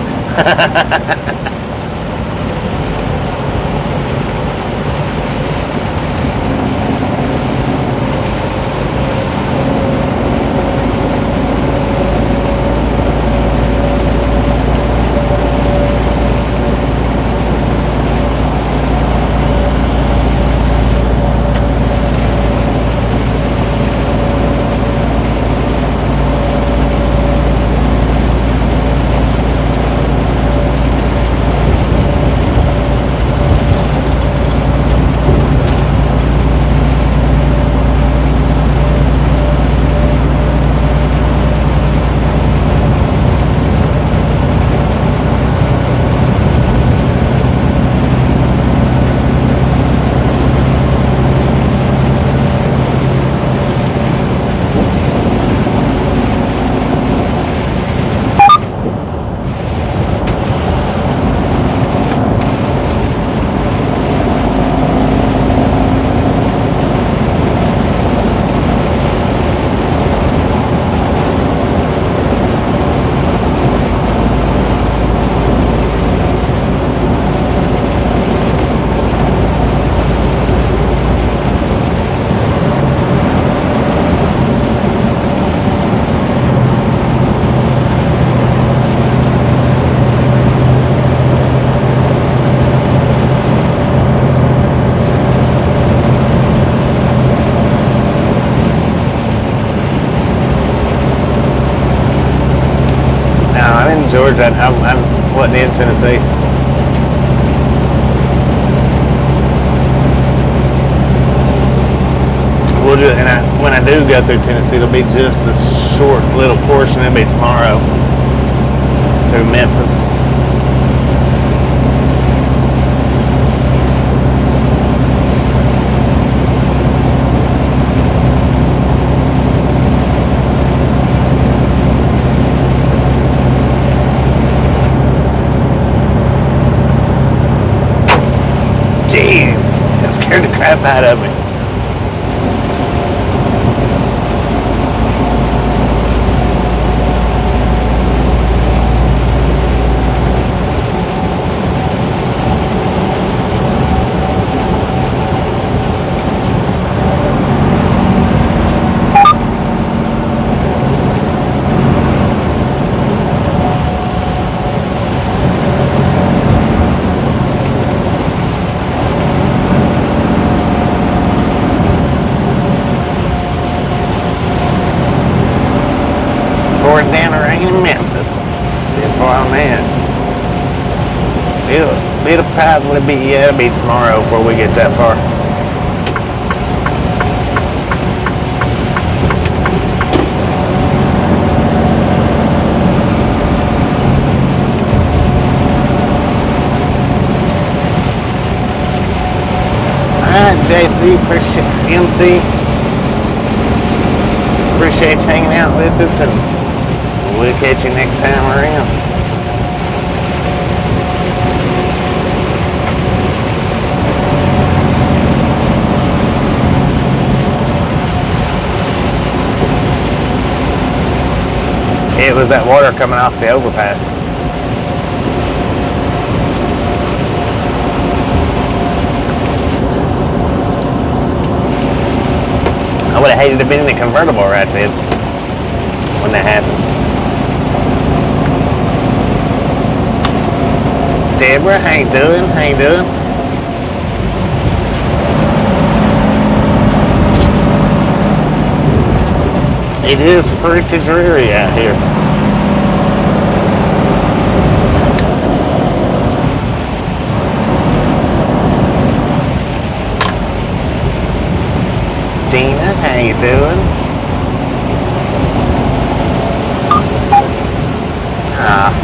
Georgia. I wasn't in Tennessee. We'll do, and when I do go through Tennessee, it'll be just a short little portion. It'll be tomorrow through Memphis. Jeez, that scared the crap out of me. Down the rain in Memphis. Oh man. It'll probably be, yeah, it'll be tomorrow before we get that far. Alright, JC, MC. Appreciate you hanging out with us, and we'll catch you next time around. It was that water coming off the overpass. I would have hated to be in the convertible right then when that happened. Deborah, how you doing? How you doing? It is pretty dreary out here. Christina. How you doing? Ah.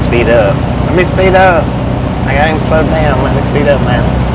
Speed up. Let me speed up. I got him slowed down. Let me speed up, man.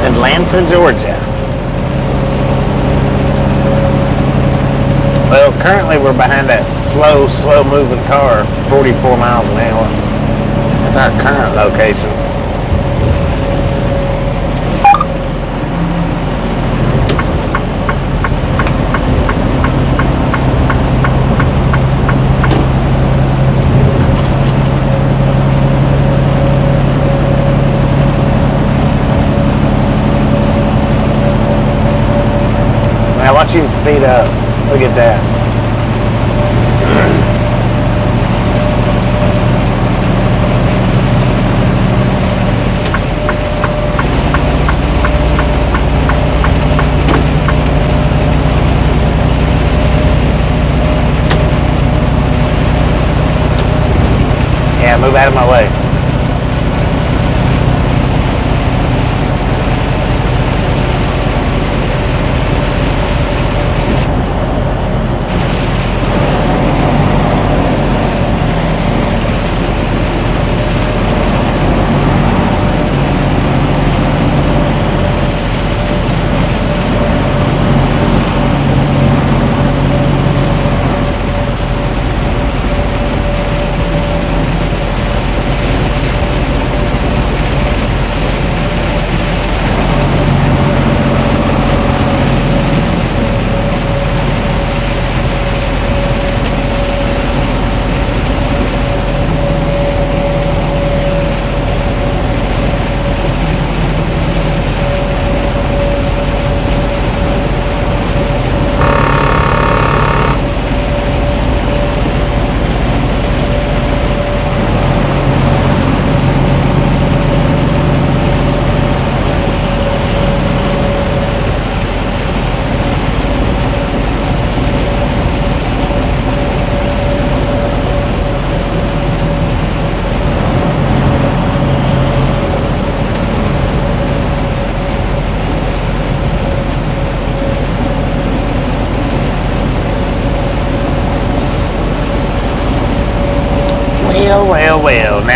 Atlanta, Georgia. Well, currently we're behind that slow moving car, 44 miles an hour. That's our current location. Now watch him speed up. Look at that. Yeah, move out of my way.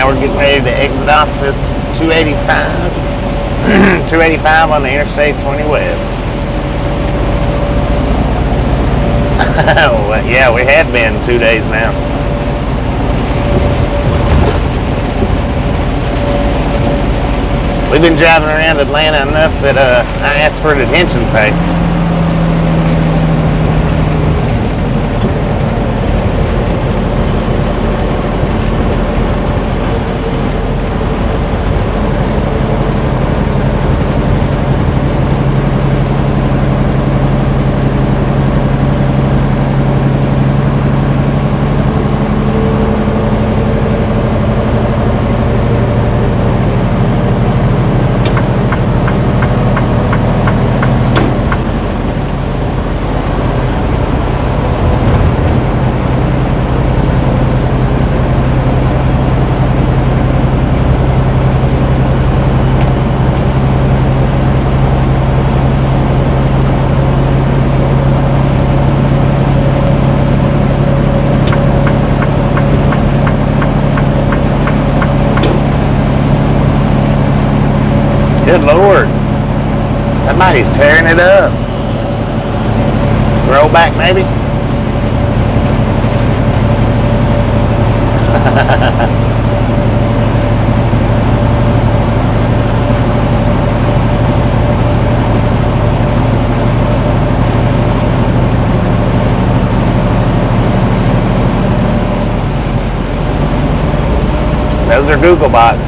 now we're getting ready to exit off this 285. 285 on the Interstate 20 West. Well, yeah, we had been 2 days now. We've been driving around Atlanta enough that I asked for detention pay. Good Lord. Somebody's tearing it up. Roll back maybe? Those are Google bots.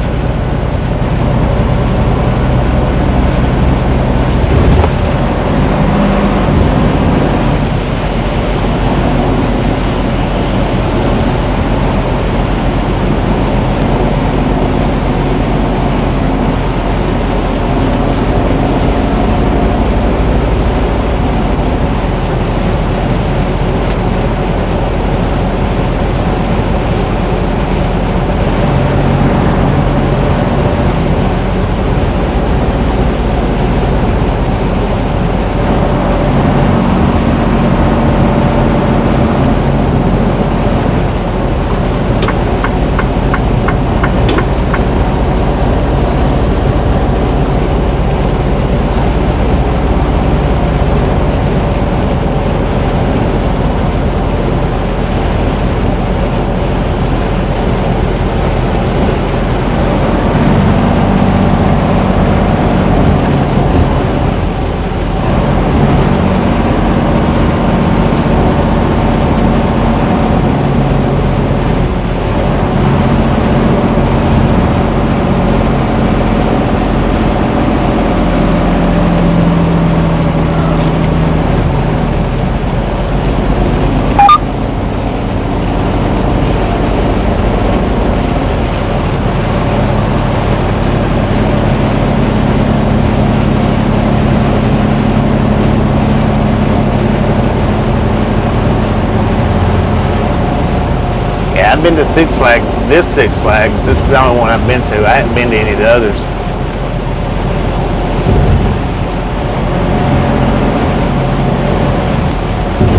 I've been to Six Flags. This Six Flags, this is the only one I've been to. I haven't been to any of the others.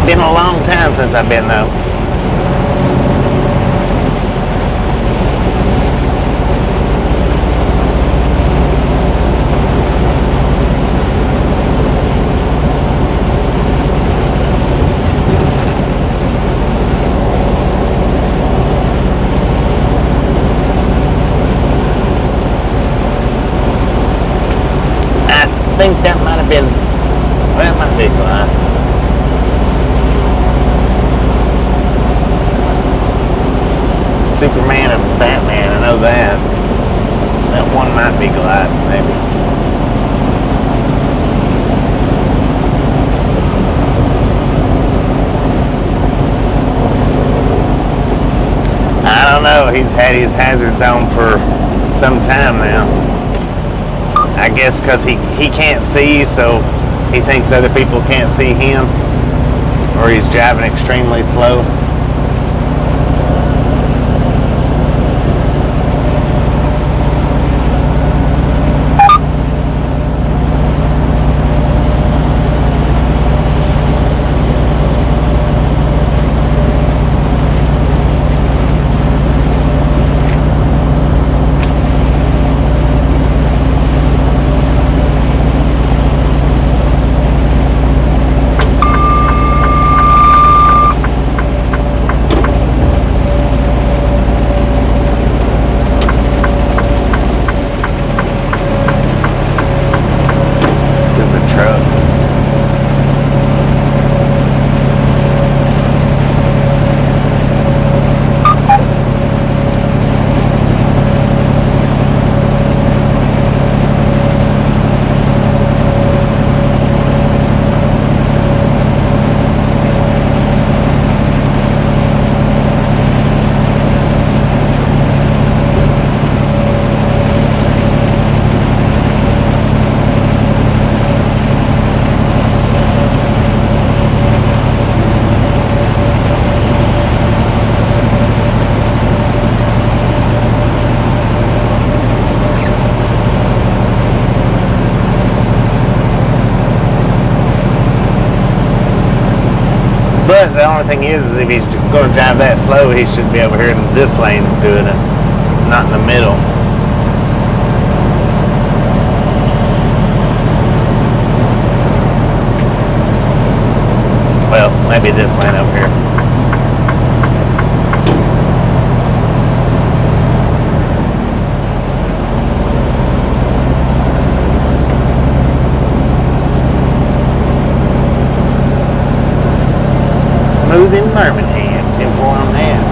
Been a long time since I've been though. I think that might have been, well, it might be Goliath. Superman and Batman, I know that. That one might be Goliath, maybe. I don't know, he's had his hazards on for some time now. I guess because he can't see, so he thinks other people can't see him, or he's driving extremely slow. truck. But the only thing is if he's going to drive that slow, he should be over here in this lane doing it, not in the middle. Well, maybe this lane over here. Smooth in Birmingham, 10-4 on that.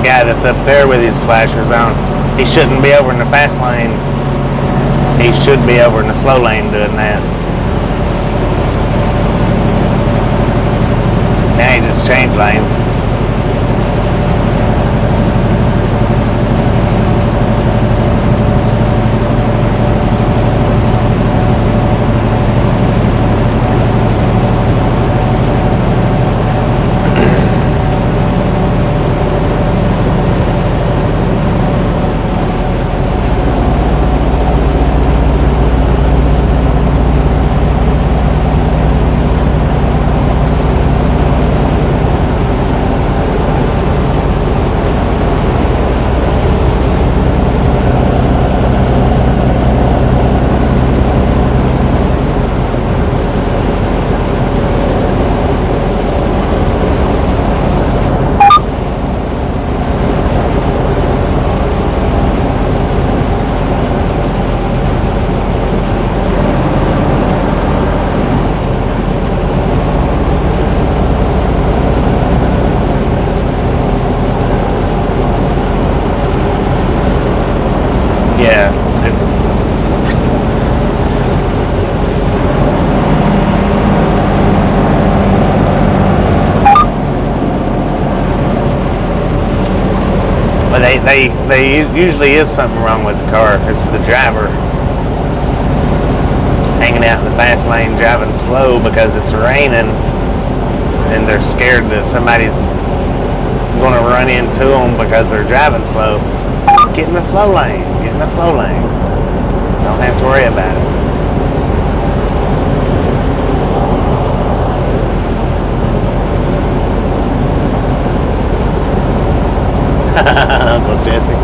Guy that's up there with his flashers on, he shouldn't be over in the fast lane. He should be over in the slow lane doing that. Now he just changed lanes. They usually is something wrong with the car. It's the driver hanging out in the fast lane driving slow because it's raining and they're scared that somebody's going to run into them because they're driving slow. Get in the slow lane. Get in the slow lane. Don't have to worry about it. Uncle Jesse.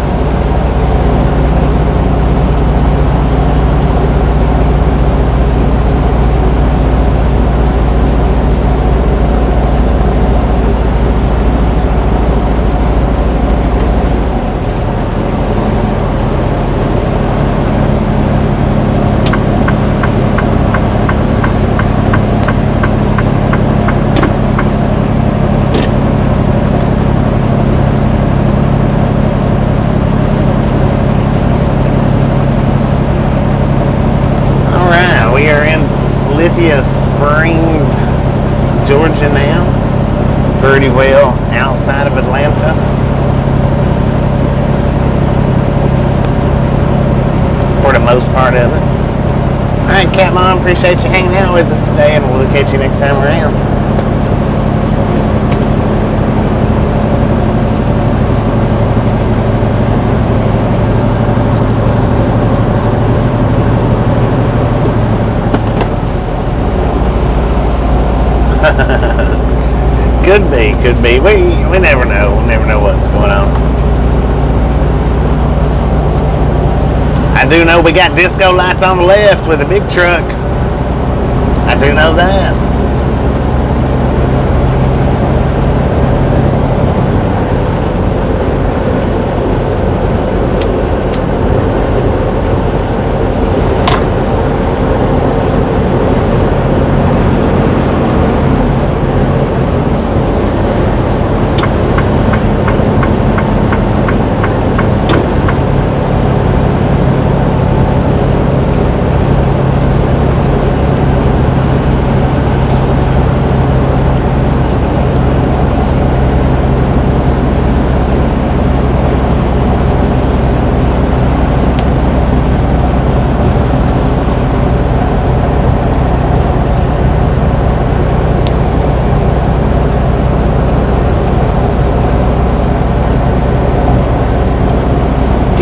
Springs, Georgia now. Pretty well outside of Atlanta. For the most part of it. Alright, Cat Mom, appreciate you hanging out with us today, and we'll catch you next time around. Could be. We never know. We never know what's going on. I do know we got disco lights on the left with a big truck. I do know that.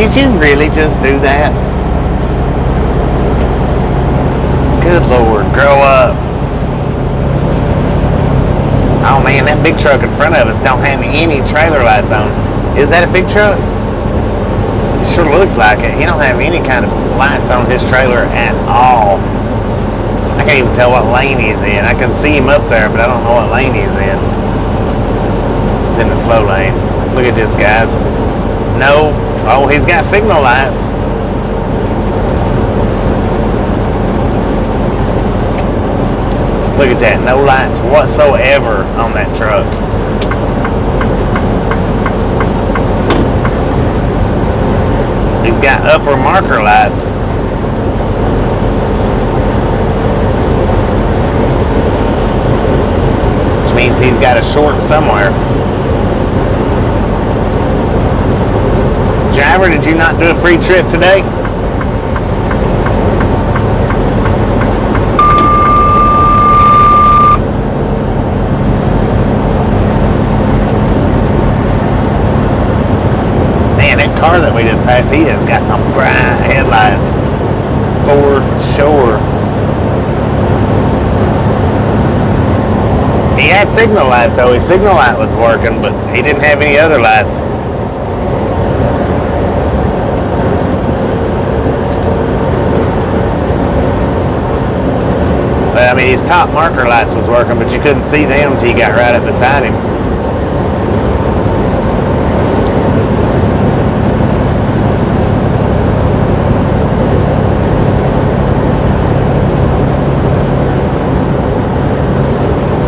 Did you really just do that? Good Lord, grow up. Oh man, that big truck in front of us don't have any trailer lights on. Is that a big truck? It sure looks like it. He don't have any kind of lights on his trailer at all. I can't even tell what lane he's in. I can see him up there, but I don't know what lane he's in. He's in the slow lane. Look at this, guys. No. Oh, he's got signal lights. Look at that. No lights whatsoever on that truck. He's got upper marker lights. Which means he's got a short somewhere. Driver, did you not do a pre-trip today? Man, that car that we just passed, he has got some bright headlights. For sure. He had signal lights, though. His signal light was working, but he didn't have any other lights. I mean, his top marker lights was working, but you couldn't see them until you got right up beside him.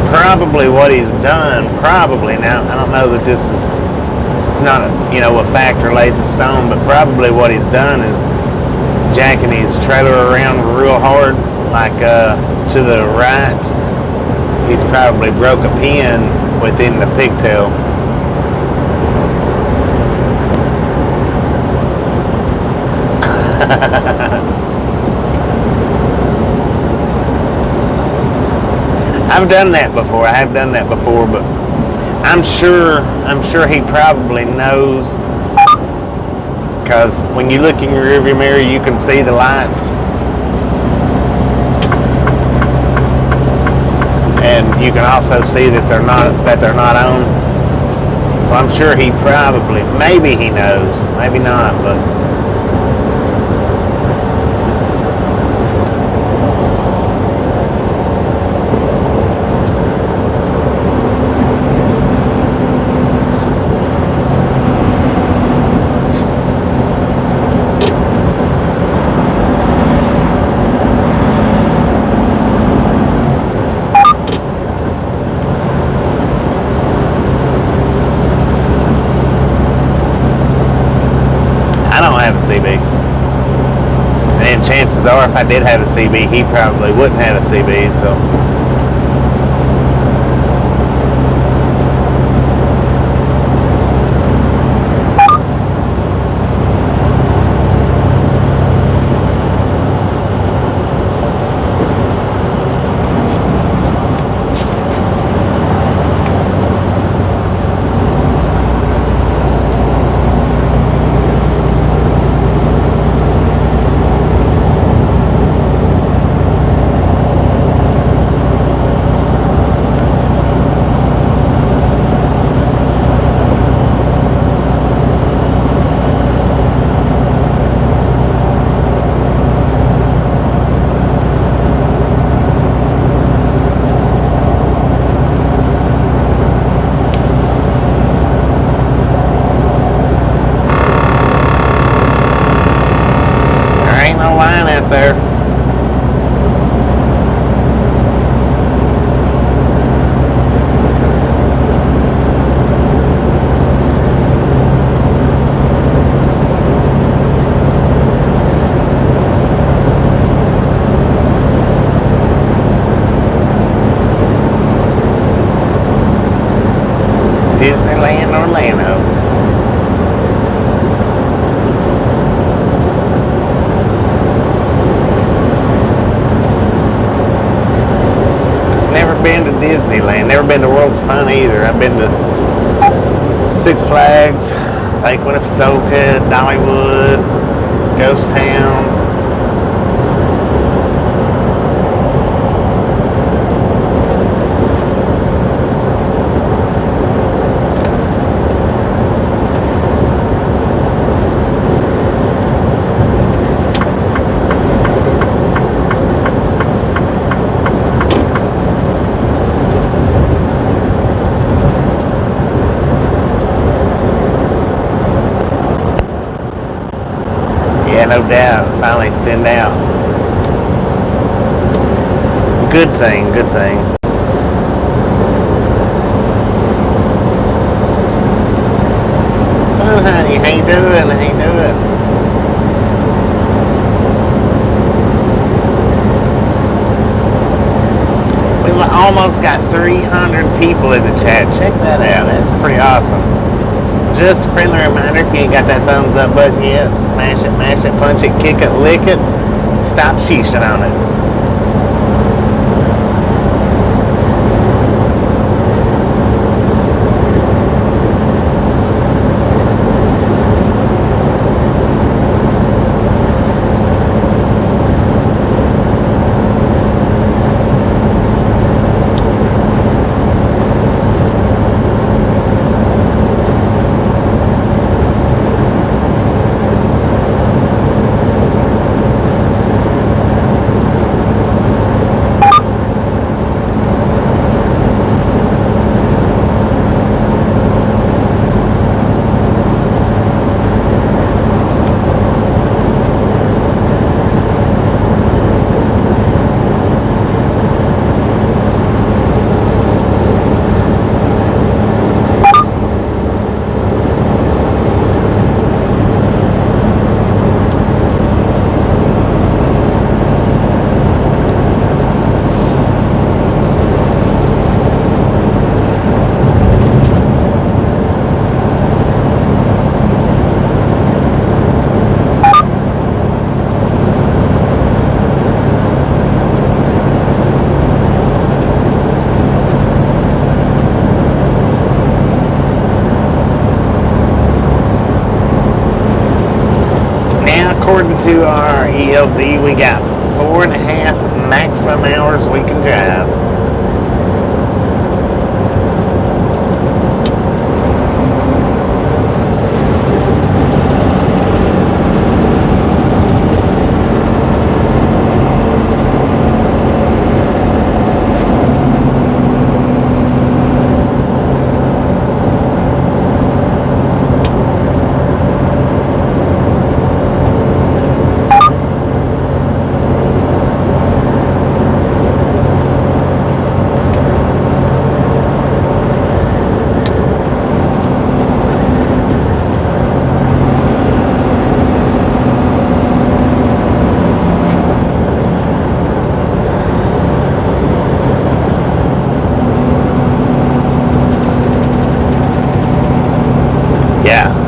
Probably what he's done, now, I don't know that this is, it's not a factor laid in stone, but probably what he's done is jacking his trailer around real hard, like to the right. He's probably broke a pin within the pigtail. I I've done that before. I have done that before, but I'm sure he probably knows, because when you look in your rearview mirror, you can see the lights, and you can also see that they're not on. So I'm sure he probably, maybe he knows, maybe not, but. And chances are, if I did have a CB, he probably wouldn't have a CB, so. There. Disneyland, Orlando. Been to Disneyland, never been to World's Fun either. I've been to Six Flags, Lake Winnepesaukah, Dollywood, Ghost Town. No doubt, finally thinned out. Good thing, good thing. So honey, how you doing? How you doing? We've almost got 300 people in the chat. Check that out. That's pretty awesome. Just a friendly reminder, if you ain't got that thumbs up button yet, smash it, mash it, punch it, kick it, lick it, stop sheeshing on it. to our ELD. We got 4.5 maximum hours we can drive.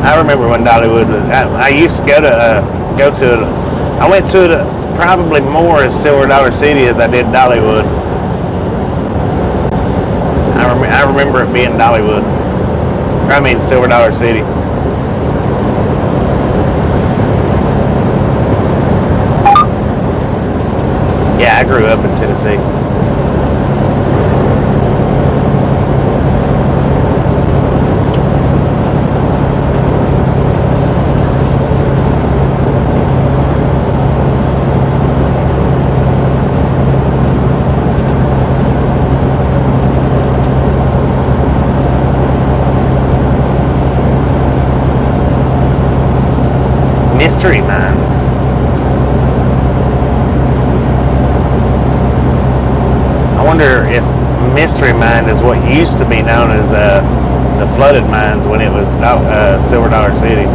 I remember when Dollywood was, I used to go to it. I went to it probably more as Silver Dollar City as I did Dollywood. I remember it being Dollywood. I mean Silver Dollar City. Yeah, I grew up in Tennessee. Mystery Mine. I wonder if Mystery Mine is what used to be known as the flooded mines when it was Silver Dollar City.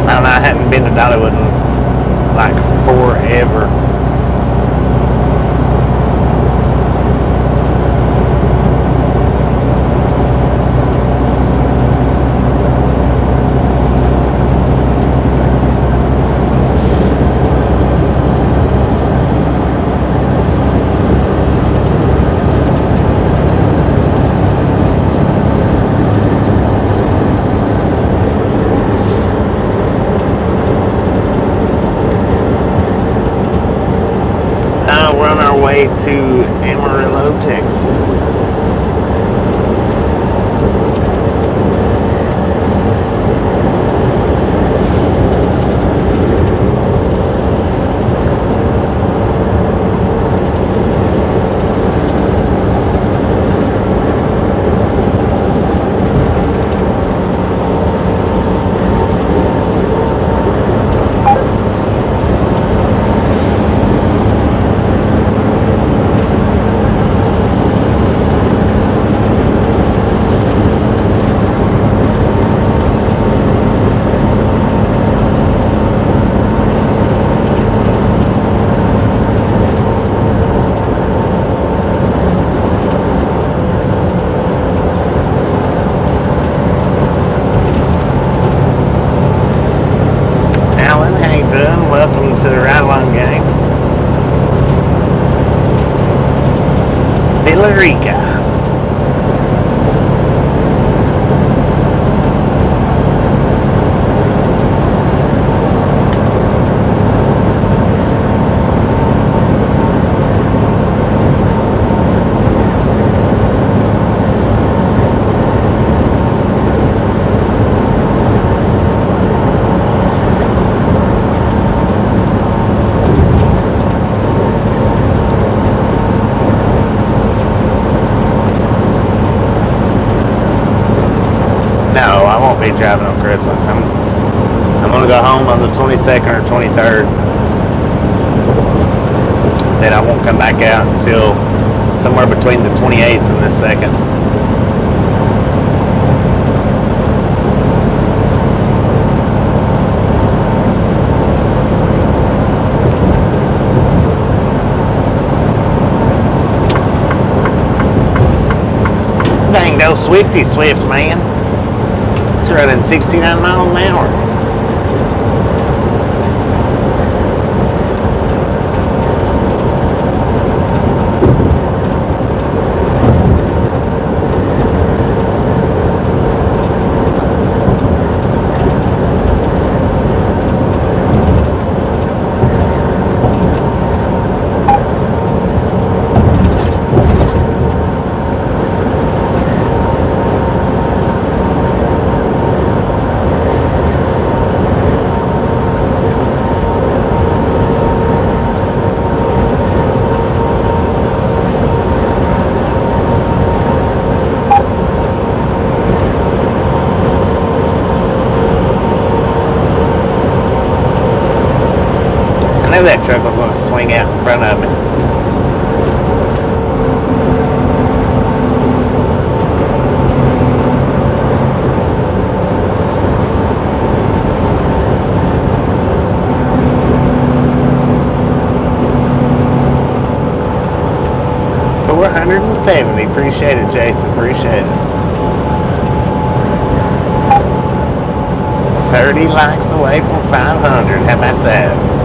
I don't know, I hadn't been to Dollywood in like forever. To Amarillo, Texas. Welcome to the Ride Along Gang. Villarica. Be driving on Christmas. I'm gonna go home on the 22nd or 23rd. Then I won't come back out until somewhere between the 28th and the 2nd. Dang, those Swifty Swift, man. It's running 69 miles an hour. truck was going to swing out in front of me. $470. Appreciate it, Jason. Appreciate it. 30 likes away from 500. How about that?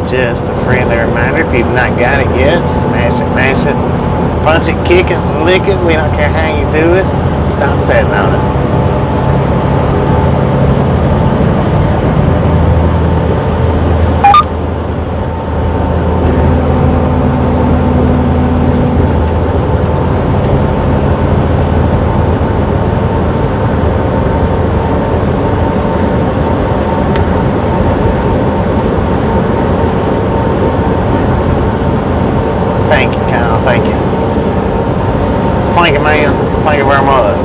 Just a friendly reminder, if you've not got it yet, smash it, mash it, punch it, kick it, lick it. We don't care how you do it. Stop sitting on it. Thank you, man. Thank you very much.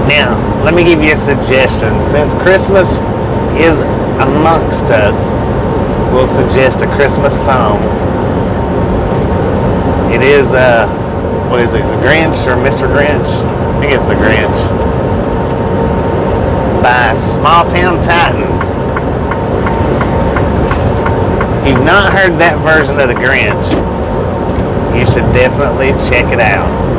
Now, let me give you a suggestion. Since Christmas is amongst us, we'll suggest a Christmas song. It is what is it, the Grinch or Mr. Grinch? I think it's the Grinch, by Small Town Titans. If you've not heard that version of the Grinch, you should definitely check it out.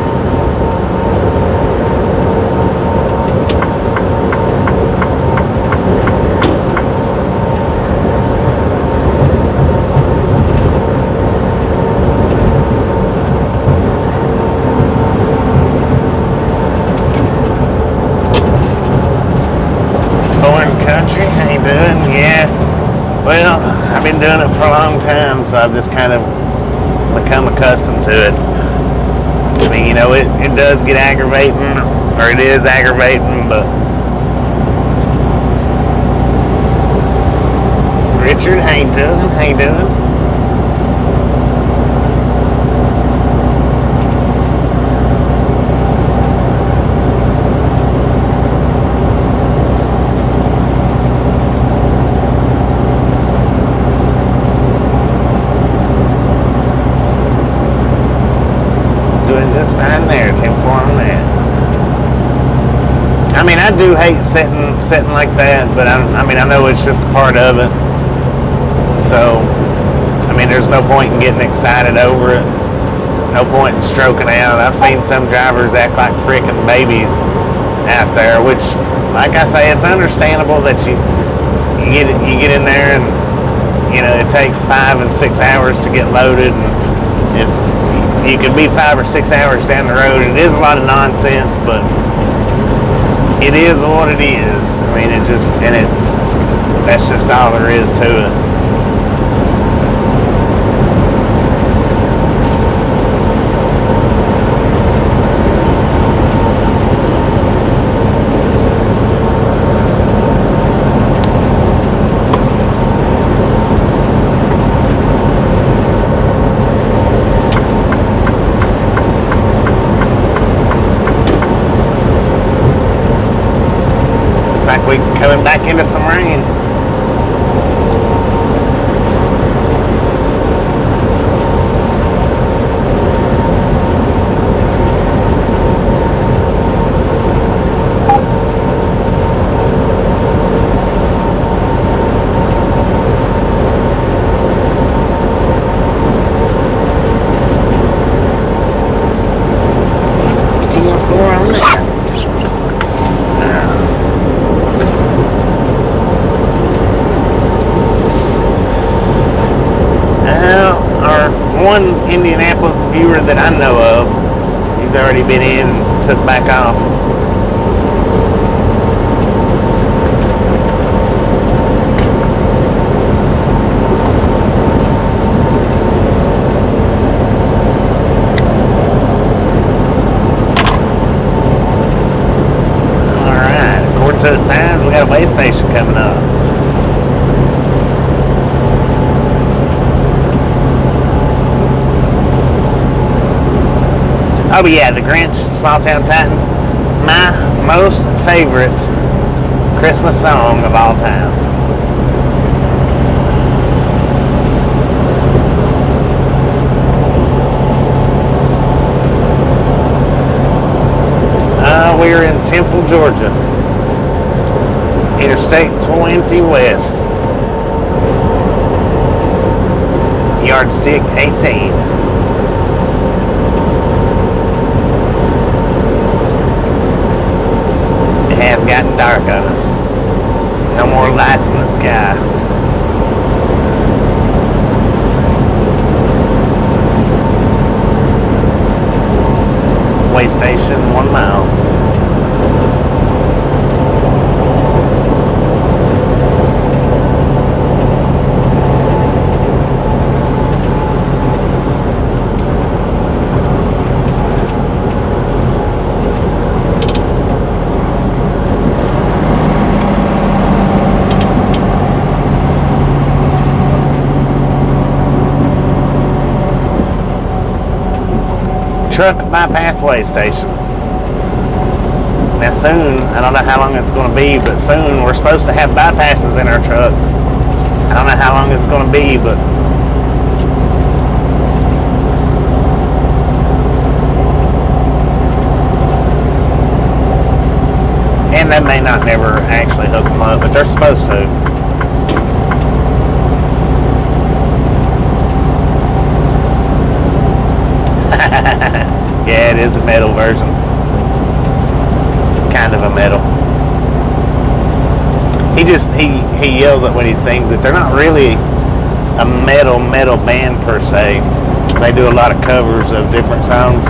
Well, I've been doing it for a long time, so I've just kind of become accustomed to it. I mean, you know, it does get aggravating, or it is aggravating, but Richard, how you doing? How you doing? I mean, I do hate sitting like that, but I mean, I know it's just a part of it. So, I mean, there's no point in getting excited over it. No point in stroking out. I've seen some drivers act like freaking babies out there, which, like I say, it's understandable that you get in there and, you know, it takes 5 and 6 hours to get loaded, and you could be 5 or 6 hours down the road. It is a lot of nonsense, but it is what it is. I mean, that's just all there is to it. Coming back into some rain. TM4 on there. One Indianapolis viewer that I know of, he's already been in and took back off. to the signs, we got a way station coming up. Oh yeah, the Grinch, Small Town Titans, my most favorite Christmas song of all times. We're in Temple, Georgia. Interstate 20 West. Yardstick 18. It has gotten dark on us. No more lights in the sky. Way station 1 mile. Truck bypass way station. Now soon, I don't know how long it's going to be, but soon we're supposed to have bypasses in our trucks. I don't know how long it's going to be, but and they may not never actually hook them up, but they're supposed to. Yeah, it is a metal version. Kind of a metal. He yells it when he sings it. They're not really a metal band per se. They do a lot of covers of different songs.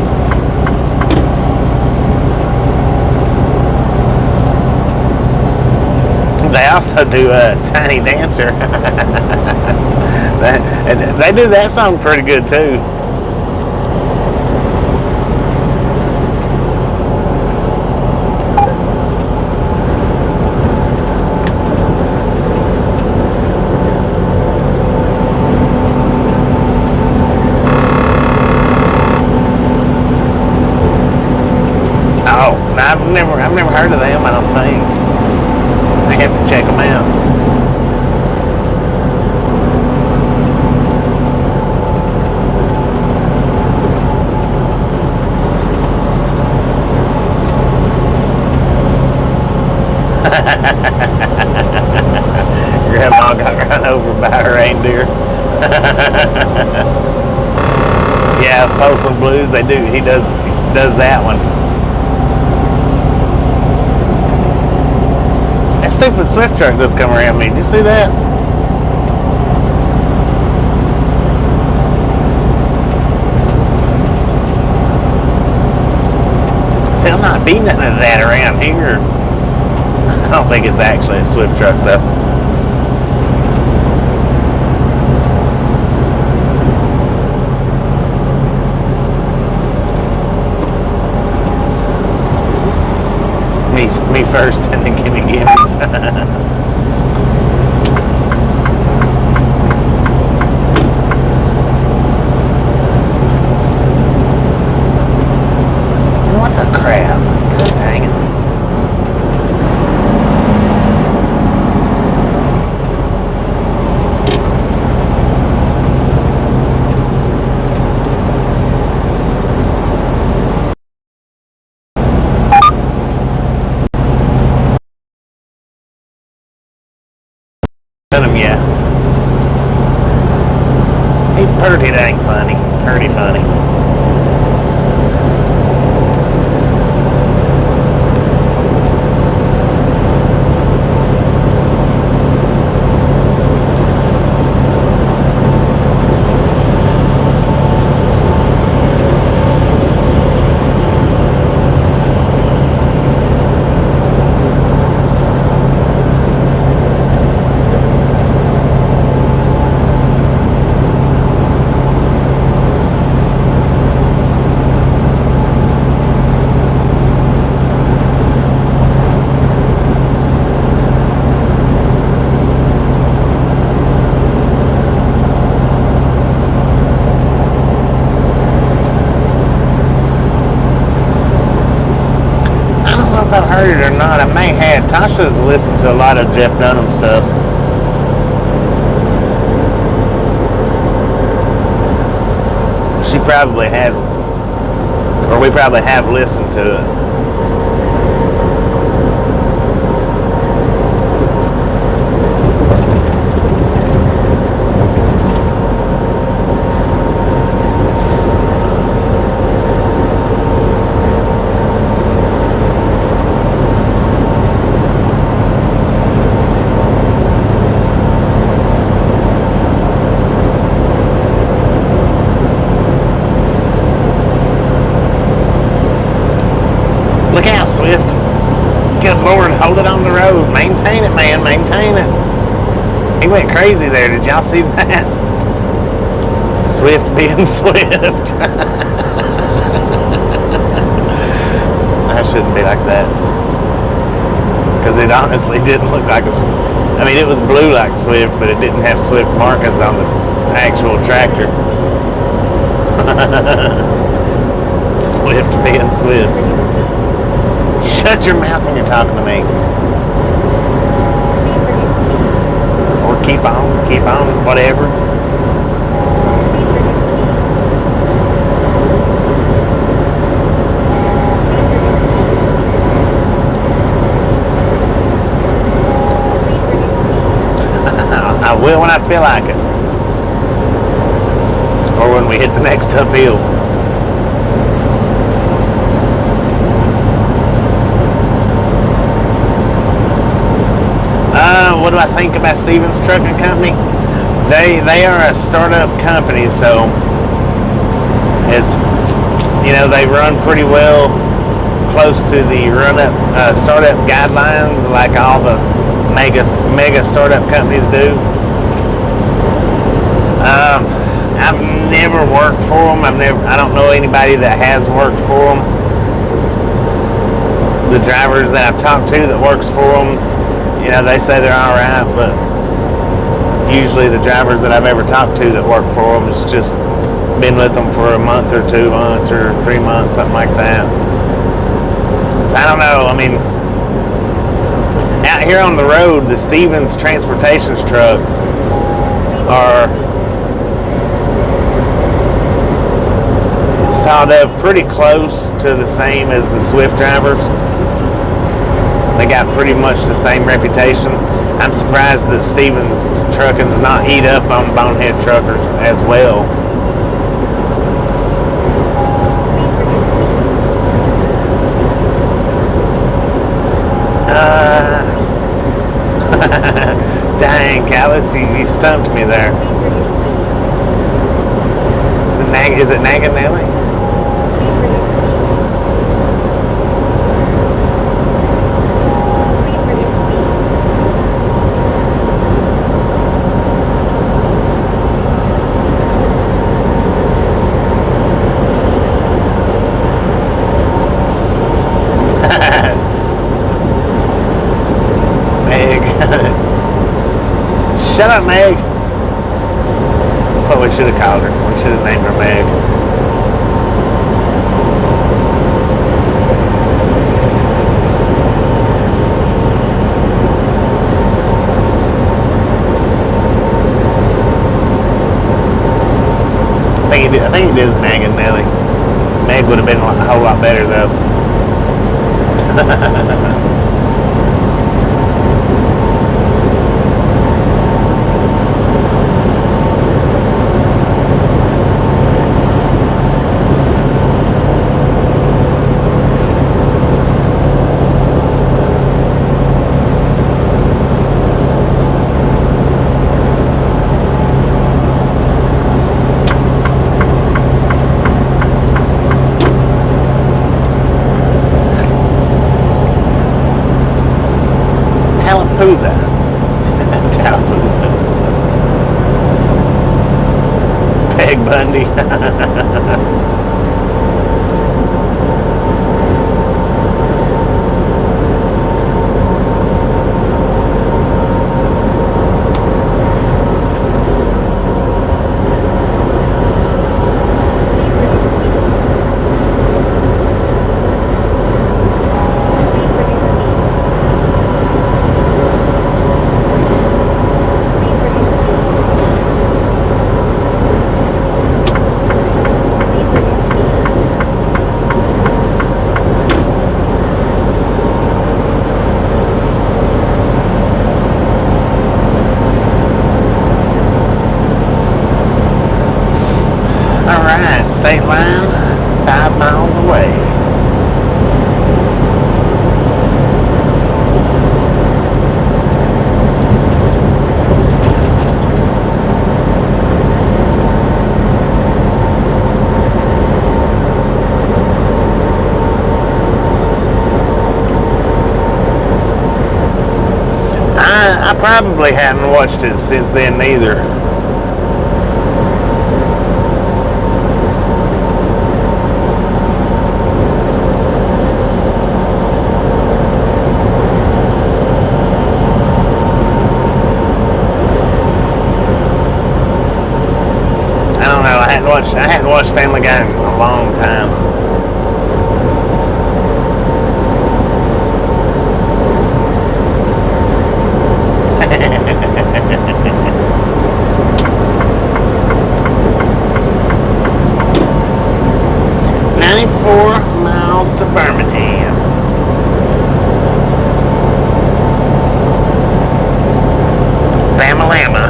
They also do a Tiny Dancer. They do that song pretty good too. I've never heard of them, I don't think. I have to check them out. Grandma got run over by a reindeer. Yeah, Folsom Blues, they do. He does that one. Stupid Swift truck just come around me. Did you see that? There'll not be none of that around here. I don't think it's actually a Swift truck though. Me first and then gimmies. What the crap? God dang it. Him yet. He's pretty dang funny. Pretty funny. heard it or not, I may have. Tasha's listened to a lot of Jeff Dunham stuff. She probably hasn't. Or we probably have listened to it. Look out, Swift. Good Lord, hold it on the road. Maintain it, man. Maintain it. He went crazy there. Did y'all see that? Swift being Swift. I shouldn't be like that. Because it honestly didn't look like a... I mean, it was blue like Swift, but it didn't have Swift markings on the actual tractor. Swift being Swift. Shut your mouth when you're talking to me. Or keep on, whatever. I will when I feel like it. Or when we hit the next uphill. What do I think about Stevens Trucking Company? They are a startup company, so it's, you know, they run pretty well close to the startup guidelines like all the mega startup companies do. I've never worked for them. I don't know anybody that has worked for them. The drivers that I've talked to that works for them, you know, they say they're all right, but usually the drivers that I've ever talked to that work for them has just been with them for a month or 2 months or 3 months, something like that. So I don't know. I mean, out here on the road, the Stevens Transportation's trucks are thought of pretty close to the same as the Swift drivers. They got pretty much the same reputation. I'm surprised that Stevens Trucking's not eat up on bonehead truckers as well. Dang, Callis, you stumped me there. Is it Nagging Nelly? Shut up, Meg. That's what we should have called her. We should have named her Meg. I think it is Nagging Nelly. Meg would have been a whole lot better, though. Tallahassee. Peg Bundy. Probably hadn't watched it since then neither. I hadn't watched Family Guy in a long time. $94 to Birmingham. Bama-lama.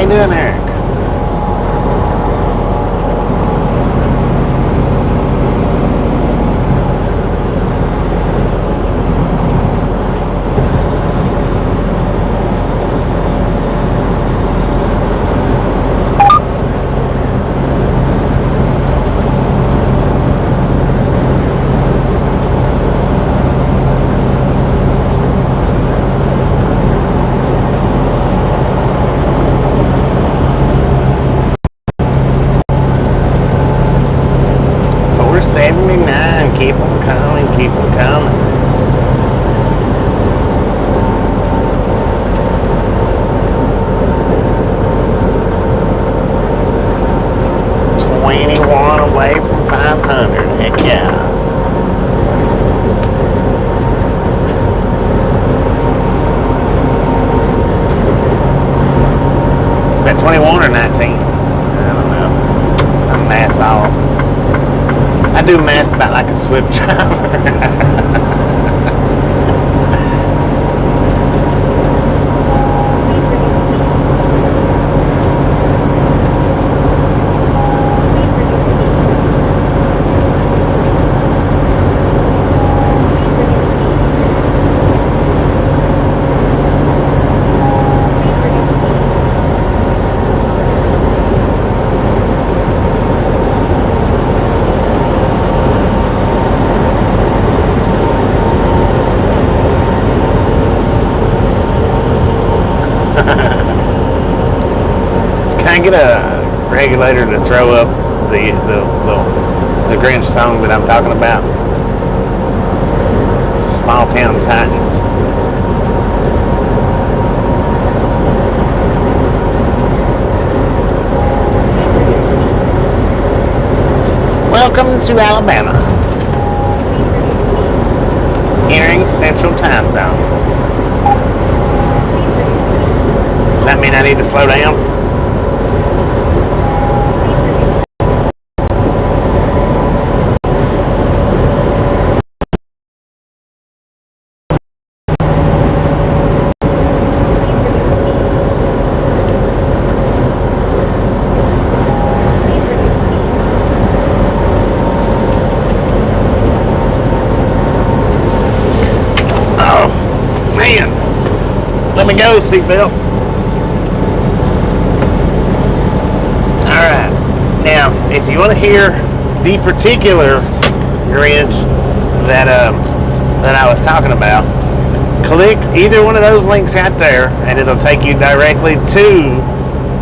Doing, Eric? Keep them coming, keep them coming. $21 away from 500. Heck yeah. Is that 21 or 19? I don't know. I'm math's off. I do math about like a Swift driver. Can I get a regulator to throw up the Grinch song that I'm talking about? Small Town Titans. Welcome to Alabama. Entering Central Time Zone. Does that mean I need to slow down? Let me go, seatbelt. Alright. Now, if you want to hear the particular Grinch that I was talking about, click either one of those links right there, and it'll take you directly to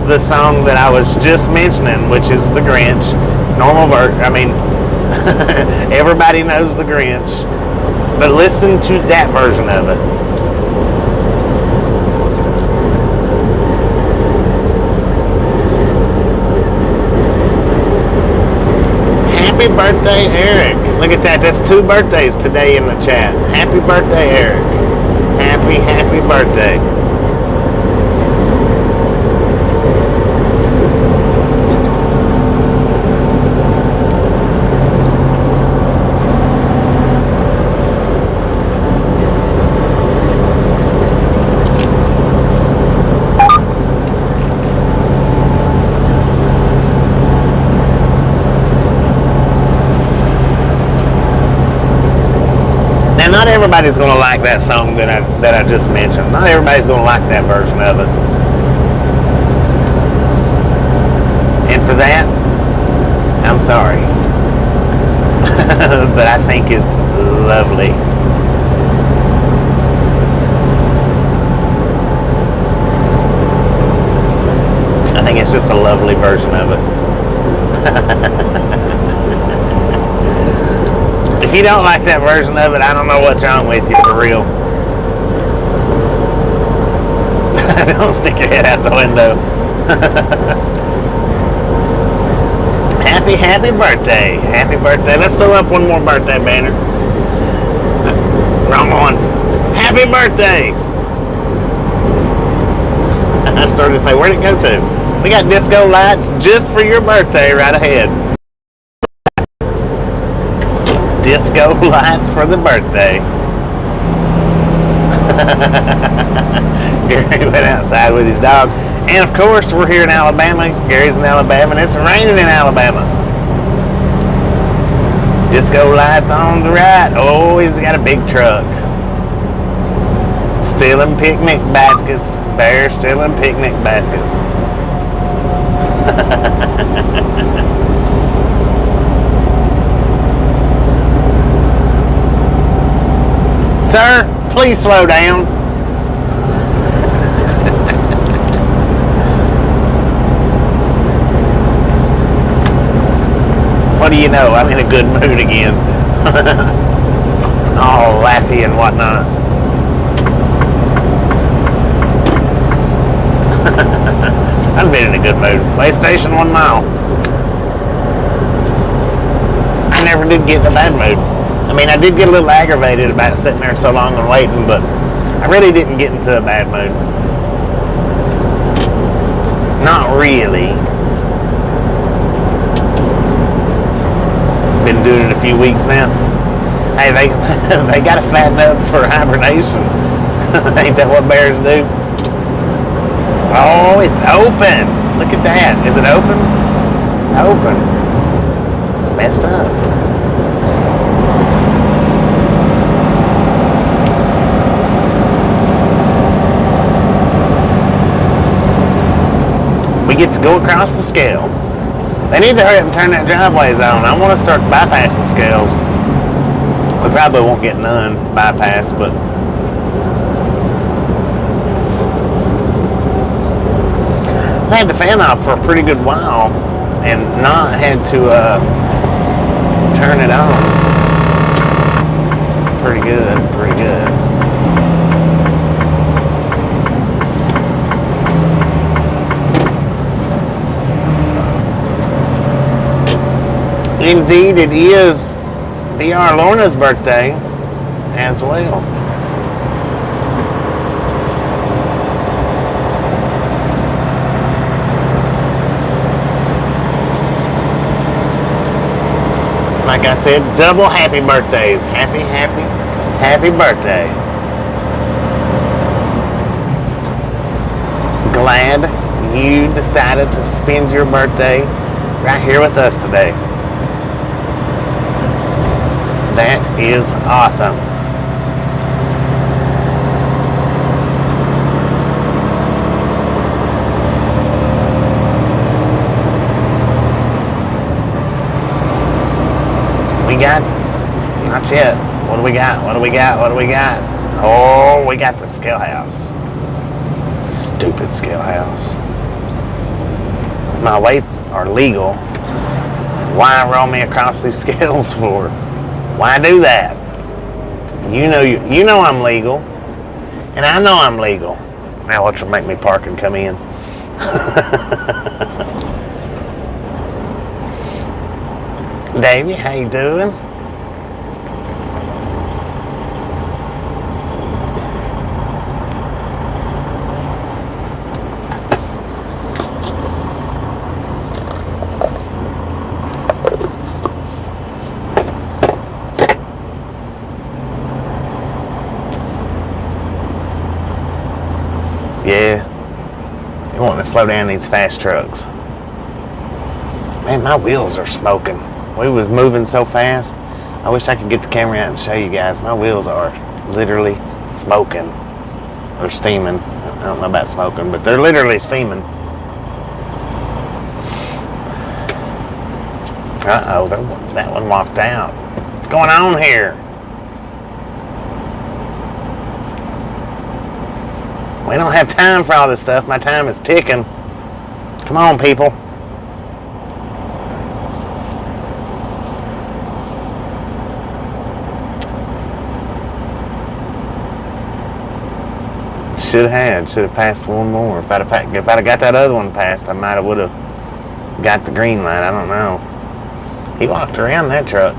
the song that I was just mentioning, which is the Grinch. Normal version. I mean, everybody knows the Grinch, but listen to that version of it. Happy birthday, Eric. Look at that. That's 2 birthdays today in the chat. Happy birthday, Eric. Happy birthday. Not everybody's going to like that song that I just mentioned. Not everybody's going to like that version of it. And for that, I'm sorry. But I think it's lovely. I think it's just a lovely version of it. If you don't like that version of it, I don't know what's wrong with you, for real. Don't stick your head out the window. Happy birthday. Happy birthday. Let's throw up one more birthday banner. Wrong one. Happy birthday. I started to say, where'd it go to? We got disco lights just for your birthday right ahead. Disco lights for the birthday. Gary went outside with his dog. And of course, we're here in Alabama. Gary's in Alabama, and it's raining in Alabama. Disco lights on the right. Oh, he's got a big truck. Stealing picnic baskets. Bear stealing picnic baskets. Sir, please slow down. What do you know? I'm in a good mood again. All laughy and whatnot. I've been in a good mood. PlayStation 1 mile. I never did get in a bad mood. I mean, I did get a little aggravated about sitting there so long and waiting, but I really didn't get into a bad mood. Not really. Been doing it a few weeks now. Hey, they got to fatten up for hibernation. Ain't that what bears do? Oh, it's open. Look at that. Is it open? It's open. It's messed up. We get to go across the scale. They need to hurry up and turn that driveway on. I want to start bypassing scales. We probably won't get none bypassed, but I had the fan off for a pretty good while and not had to turn it on. Pretty good, pretty good. Indeed, it is VR Lorna's birthday as well. Like I said, double happy birthdays. Happy birthday. Glad you decided to spend your birthday right here with us today. That is awesome. We got, not yet. What do we got? What do we got? What do we got? Oh, we got the scale house. Stupid scale house. My weights are legal. Why roll me across these scales for? Why do that? You know I'm legal, and I know I'm legal. Now what will make me park and come in? Davey, how you doing? Yeah. They want to slow down these fast trucks. Man, my wheels are smoking. We was moving so fast. I wish I could get the camera out and show you guys. My wheels are literally smoking. Or steaming. I don't know about smoking, but they're literally steaming. Uh-oh, that one walked out. What's going on here? We don't have time for all this stuff. My time is ticking. Come on, people. Should have passed one more. If I'd have got that other one passed, I might have would have got the green light. I don't know. He walked around that truck.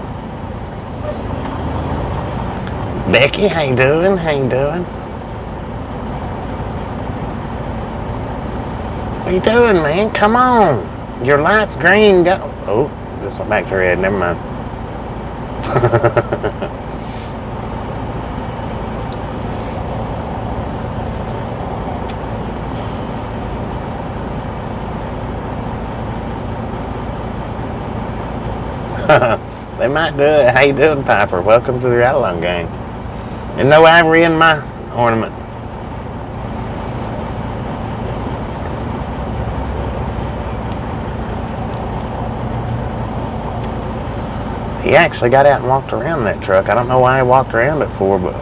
Becky, how you doing? How you doing? What you doing, man? Come on. Your light's green. Go. Oh, just went back to red. Never mind. They might do it. How you doing, Piper? Welcome to the Ride-Along Gang. And no ivory in my ornament. He actually got out and walked around that truck. I don't know why he walked around it for, but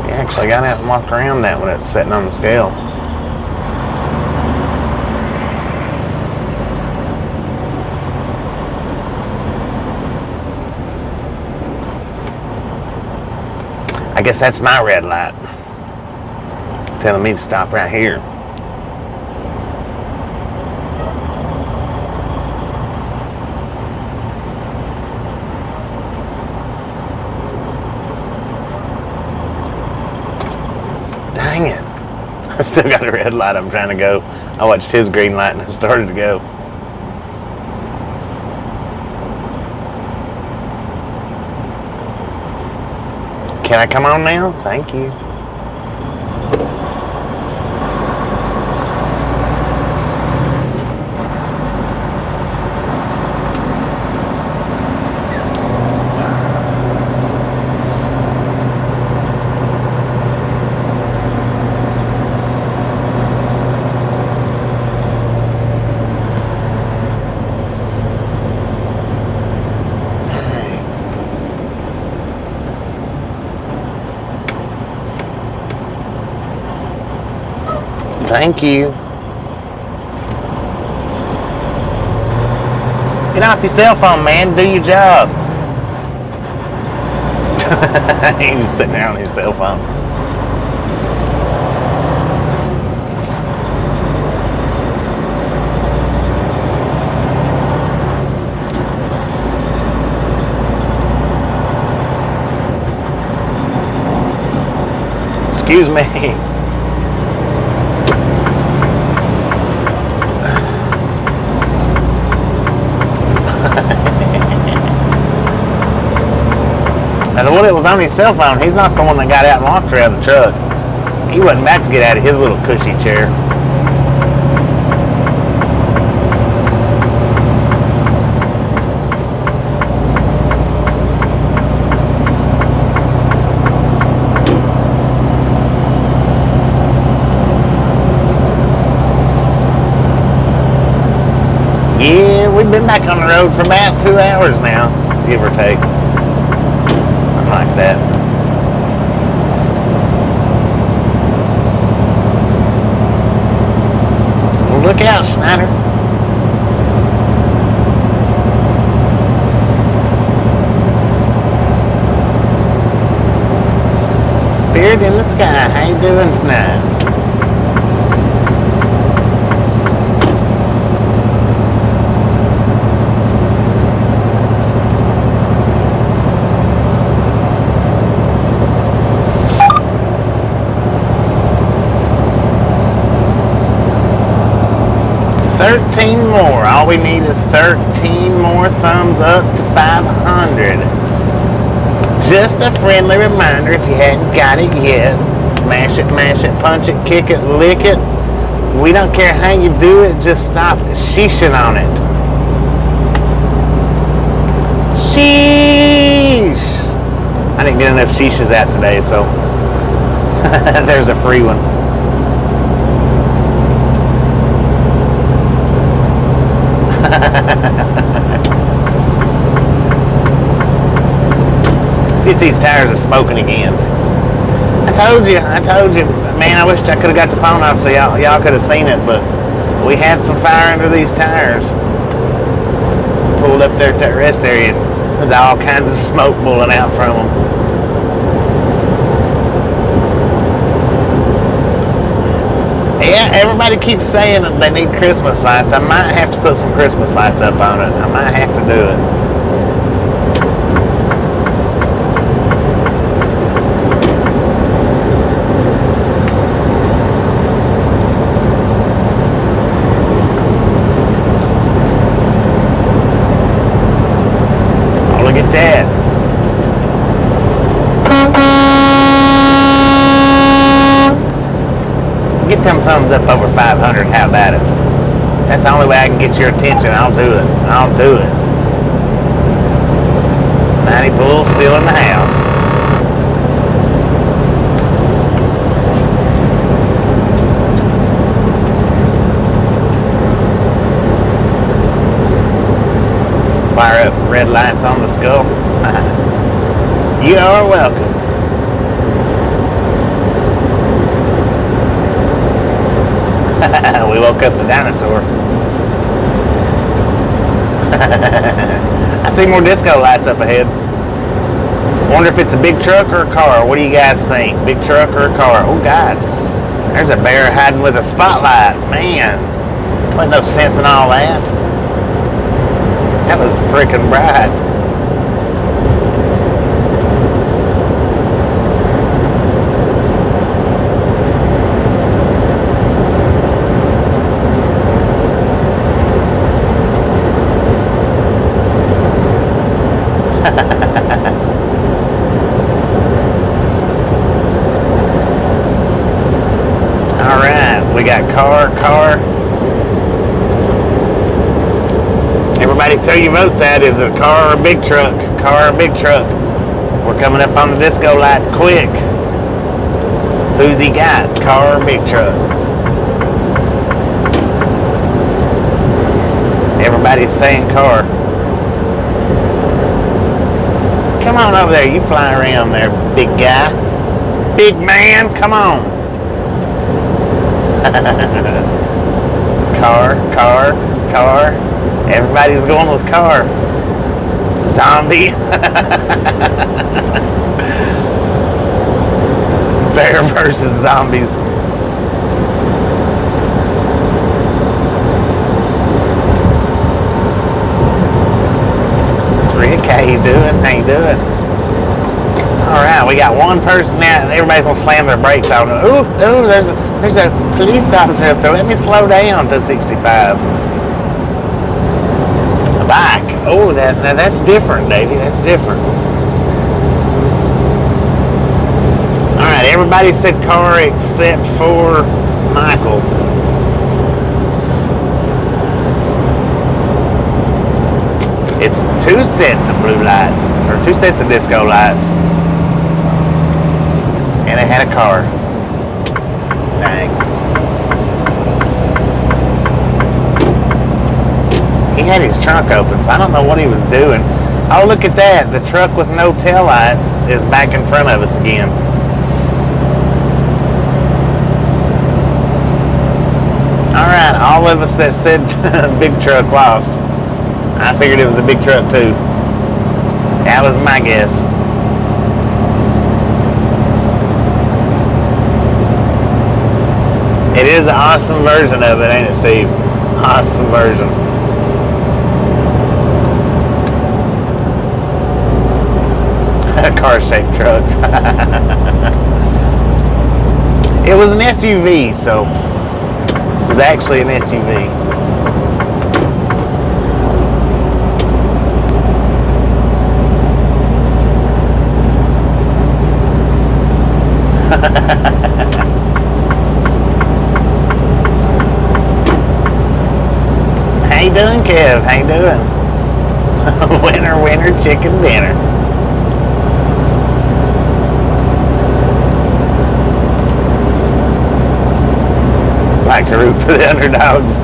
he actually got out and walked around that when it's sitting on the scale. I guess that's my red light telling me to stop right here. Dang it. I still got a red light. I'm trying to go. I watched his green light and I started to go. Can I come on now? Thank you. Thank you. Get off your cell phone, man. Do your job. He's sitting there on his cell phone. Excuse me. And when it was on his cell phone, he's not the one that got out and walked around the truck. He wasn't about to get out of his little cushy chair. Yeah, we've been back on the road for about 2 hours now, give or take. Like that. Well, look out, Snyder. Spirit in the sky, how you doing tonight? 13 more. All we need is 13 more thumbs up to 500. Just a friendly reminder, if you hadn't got it yet, Smash it, mash it, punch it, kick it, lick it. We don't care how you do it, just stop sheeshing on it. Sheesh! I didn't get enough sheeshes out today, so there's a free one. Let's get these tires smoking again. I told you, man, I wished I could have got the phone off so y'all could have seen it, but we had some fire under these tires. Pulled up there at that rest area, there's all kinds of smoke blowing out from them. Yeah, everybody keeps saying that they need Christmas lights. I might have to put some Christmas lights up on it. I might have to do it. Oh, look at that. Get them thumbs up over 500. How about it? That's the only way I can get your attention. I'll do it. I'll do it. 90 Bull still in the house. Fire up red lights on the skull. You are welcome. We woke up the dinosaur. I see more disco lights up ahead. Wonder if it's a big truck or a car. What do you guys think? Big truck or a car? Oh God, there's a bear hiding with a spotlight. Man, wasn't no sense in all that. That was freaking bright. We got car. Everybody throw your votes out. Is it a car or a big truck? Car or a big truck? We're coming up on the disco lights quick. Who's he got? Car or big truck? Everybody's saying car. Come on over there. You fly around there, big guy. Big man, come on. Car. Everybody's going with car. Zombie. Bear versus zombies. Rick, how you doing? How you doing? Alright, we got one person now. Everybody's gonna slam their brakes on it. Ooh, there's a police officer up there. Let me slow down to 65. A bike. Oh, that's different, Davey. That's different. Alright, everybody said car except for Michael. It's 2 sets of blue lights, or 2 sets of disco lights. And it had a car. Dang. He had his trunk open, so I don't know what he was doing. Oh, look at that. The truck with no taillights is back in front of us again. Alright, all of us that said big truck lost. I figured it was a big truck too. That was my guess. It is an awesome version of it, ain't it, Steve? Awesome version. A car-shaped truck. It was an SUV, so it was actually an SUV. How you doing, Kev? How you doing? Winner, winner, chicken dinner. Like to root for the underdogs.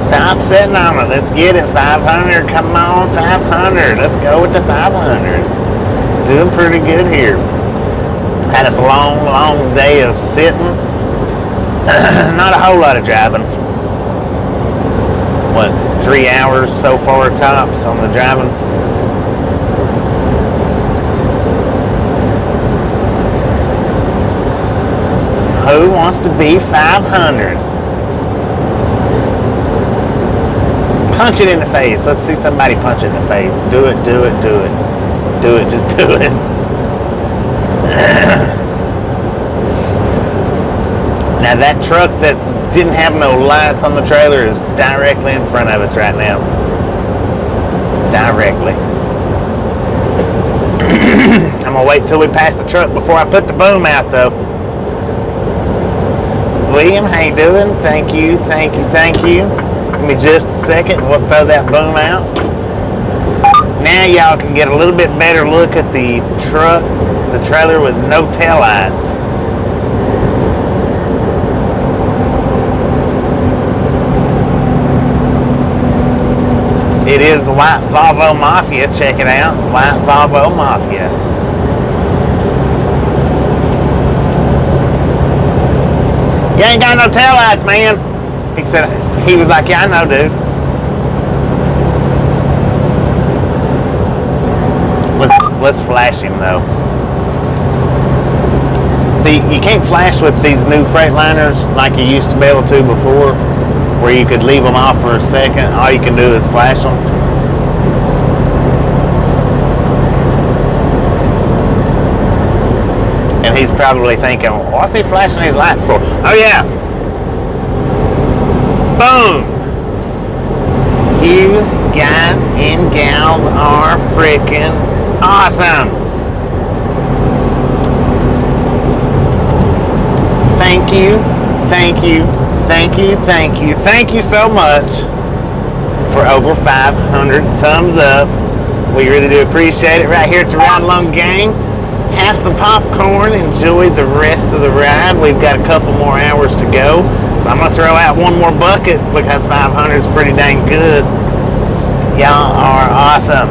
Stop sitting on it. Let's get it. 500. Come on, 500. Let's go with the 500. Doing pretty good here. Had us a long, long day of sitting. Not a whole lot of driving. What, 3 hours so far tops on the driving? Who wants to be 500? Punch it in the face. Let's see somebody punch it in the face. Do it, do it, do it. Do it, just do it. Now that truck that didn't have no lights on the trailer is directly in front of us right now. Directly. I'm gonna wait till we pass the truck before I put the boom out though. William, how you doing? Thank you, thank you, thank you. Give me just a second and we'll throw that boom out. Now y'all can get a little bit better look at the truck, the trailer with no tail lights. It is the White Volvo Mafia. Check it out. White Volvo Mafia. You ain't got no taillights, man. He said, he was like, yeah, I know, dude. Let's flash him, though. See, you can't flash with these new Freightliners like you used to be able to before, where you could leave them off for a second. All you can do is flash them. And he's probably thinking, what's he flashing these lights for? Oh yeah. Boom. You guys and gals are freaking awesome. Thank you, thank you, thank you, thank you, thank you so much for over 500 thumbs up. We really do appreciate it right here at the Ride Along Gang. Have some popcorn, enjoy the rest of the ride. We've got a couple more hours to go. So I'm going to throw out one more bucket because 500 is pretty dang good. Y'all are awesome.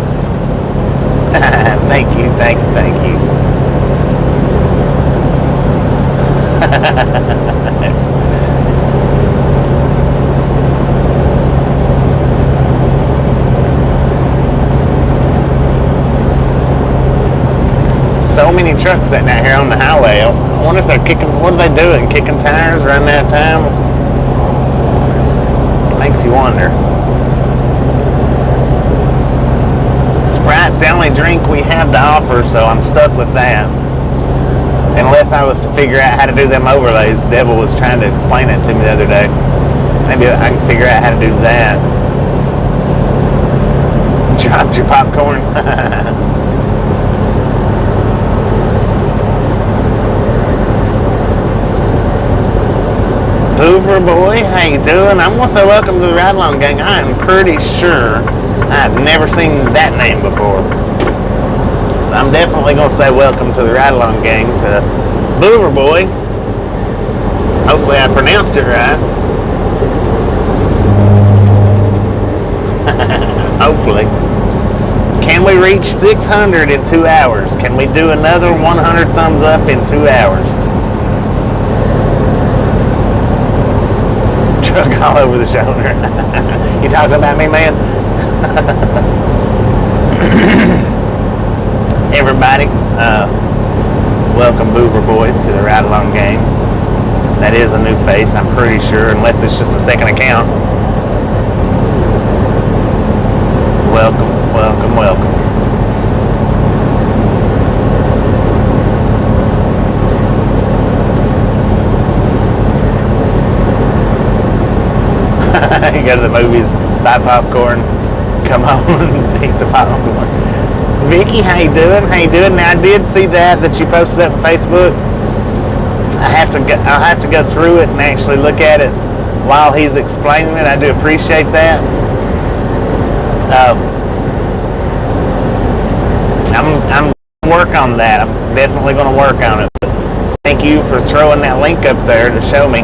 Thank you, thank you, thank you. So many trucks sitting out here on the highway. I wonder if they're kicking, what are they doing? Kicking tires, running out of time? Makes you wonder. Sprite's the only drink we have to offer, so I'm stuck with that. Unless I was to figure out how to do them overlays. Devil was trying to explain it to me the other day. Maybe I can figure out how to do that. Dropped your popcorn. Hoover boy, how you doing? I'm gonna say welcome to the Ride Along Gang. I am pretty sure I've never seen that name before. So I'm definitely gonna say welcome to the Ride Along Gang to Hoover boy. Hopefully I pronounced it right. Hopefully. Can we reach 600 in 2 hours? Can we do another 100 thumbs up in 2 hours? Truck all over the shoulder. You talking about me, man? Everybody, welcome Boover Boy to the Ride Along Game. That is a new face, I'm pretty sure, unless it's just a second account. Welcome, welcome, welcome. you go to the movies, buy popcorn, come home and eat the popcorn. Vicky, how you doing? How you doing? Now I did see that you posted up on Facebook. I'll have to go through it and actually look at it while he's explaining it. I do appreciate that. I'm work on that. I'm definitely going to work on it. But thank you for throwing that link up there to show me.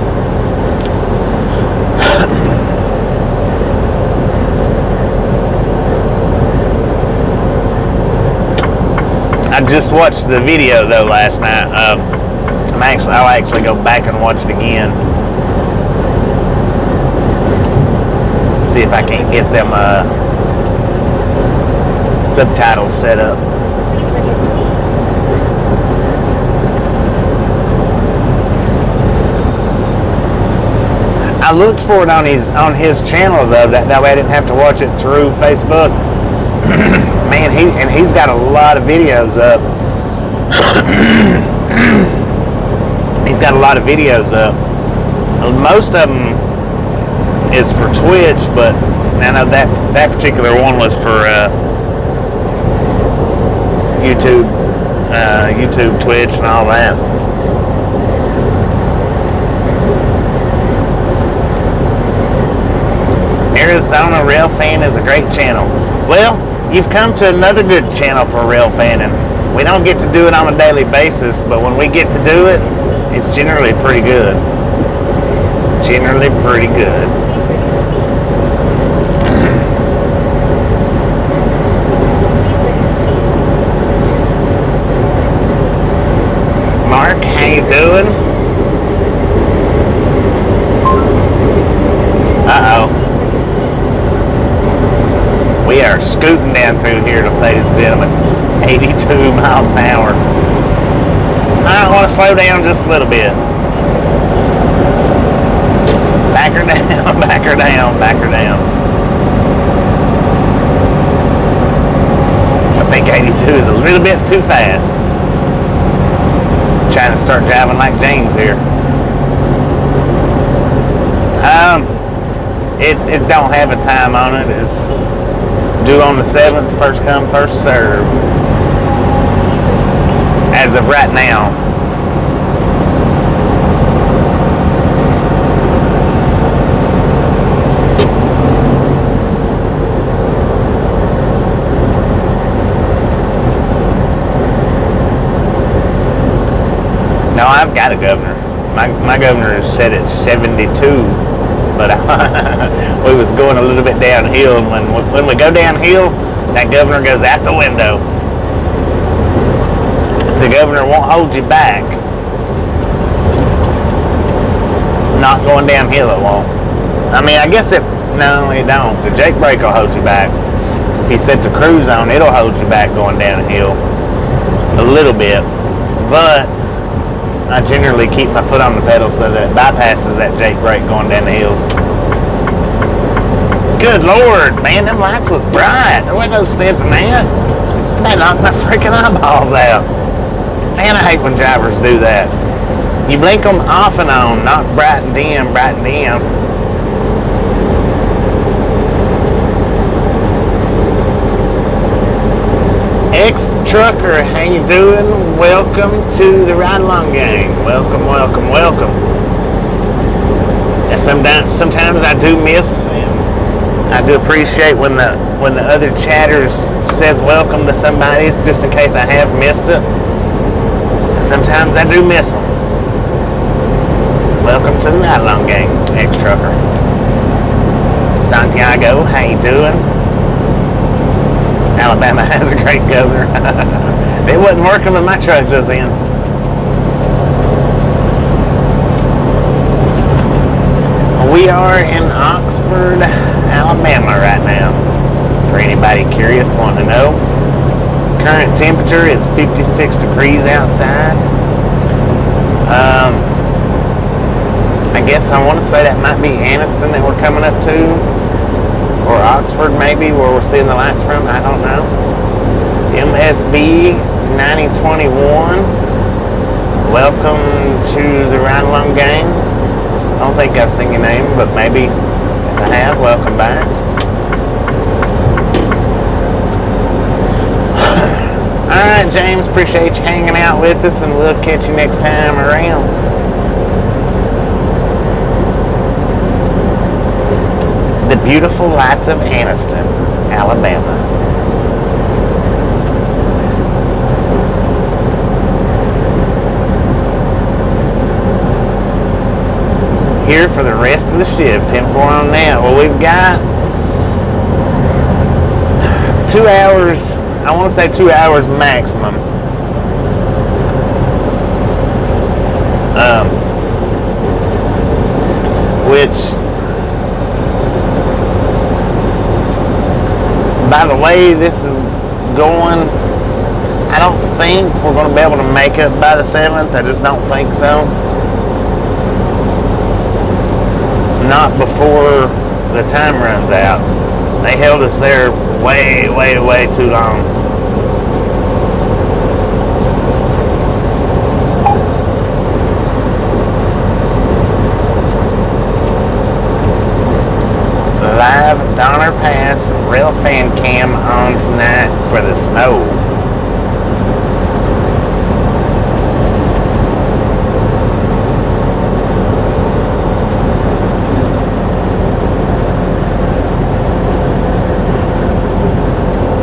I just watched the video though last night. I'll actually go back and watch it again. See if I can't get them subtitles set up. I looked for it on his channel though. That way I didn't have to watch it through Facebook. Man, he's got a lot of videos up. He's got a lot of videos up. Most of them is for Twitch, but I know that particular one was for YouTube, Twitch, and all that. Arizona Rail Fan is a great channel. Well, you've come to another good channel for rail fanning. We don't get to do it on a daily basis, but when we get to do it, it's generally pretty good. Generally pretty good. Mark, how you doing? Uh-oh. We are scooting down through here, ladies and gentlemen. 82 miles an hour. I want to slow down just a little bit. Back her down, back her down, back her down. I think 82 is a little bit too fast. Trying to start driving like James here. It don't have a time on it. It's due on the 7th, first come, first serve. As of right now. No, I've got a governor. My governor is set at 72, but we was going a little bit downhill, and when we go downhill, that governor goes out the window. The governor won't hold you back. Not going downhill, it won't. I mean, I guess no, it don't. The Jake brake will hold you back. If you set the cruise on, it'll hold you back going downhill a little bit. But I generally keep my foot on the pedal so that it bypasses that Jake brake going down the hills. Good Lord, man, them lights was bright. There wasn't no sense in that. They knocked my freaking eyeballs out. Man, I hate when drivers do that. You blink them off and on, not bright and dim, bright and dim. Ex-trucker, how you doing? Welcome to the Ride Along Gang. Welcome, welcome, welcome. And sometimes I do miss, and I do appreciate when the other chatters says welcome to somebody, just in case I have missed it. Sometimes I do miss them. Welcome to the Ride Along Gang, ex-trucker. Santiago, how you doing? Alabama has a great governor. It wasn't working with my truck just then. We are in Oxford, Alabama right now. For anybody curious, want to know. Current temperature is 56 degrees outside. I guess I want to say that might be Anniston that we're coming up to, or Oxford maybe, where we're seeing the lights from. I don't know. MSB 9021. Welcome to the Ride Along Gang. I don't think I've seen your name, but maybe I have. Welcome back. Alright, James, appreciate you hanging out with us, and we'll catch you next time around. The beautiful lights of Anniston, Alabama. Here for the rest of the shift. 10-4 on that. Well, we've got 2 hours. I want to say 2 hours maximum. Which, by the way this is going, I don't think we're going to be able to make it by the 7th. I just don't think so. Not before the time runs out. They held us there way, way, way too long. Live Donner Pass rail fan cam on tonight for the snow.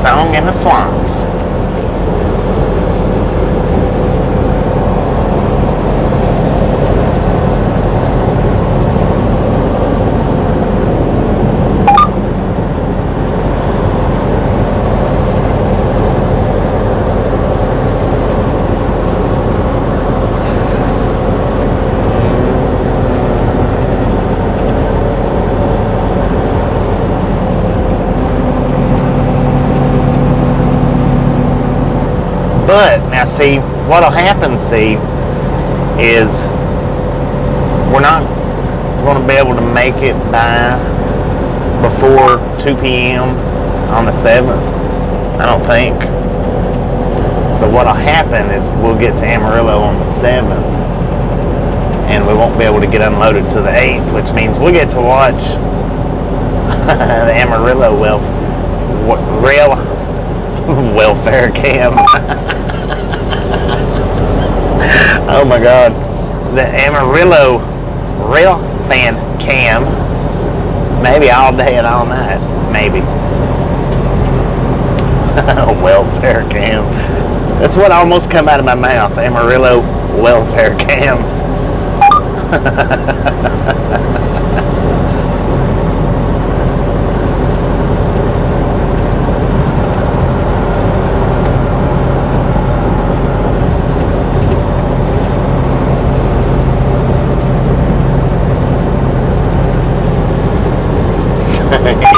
Song in the swamps. But now, see, what'll happen, is we're not going to be able to make it by before 2 p.m. on the 7th. I don't think. So what'll happen is we'll get to Amarillo on the 7th, and we won't be able to get unloaded to the 8th, which means we'll get to watch the Amarillo rail welfare cam. Oh my God, the Amarillo rail fan cam, maybe all day and all night, maybe. Welfare cam. That's what almost come out of my mouth. Amarillo welfare cam.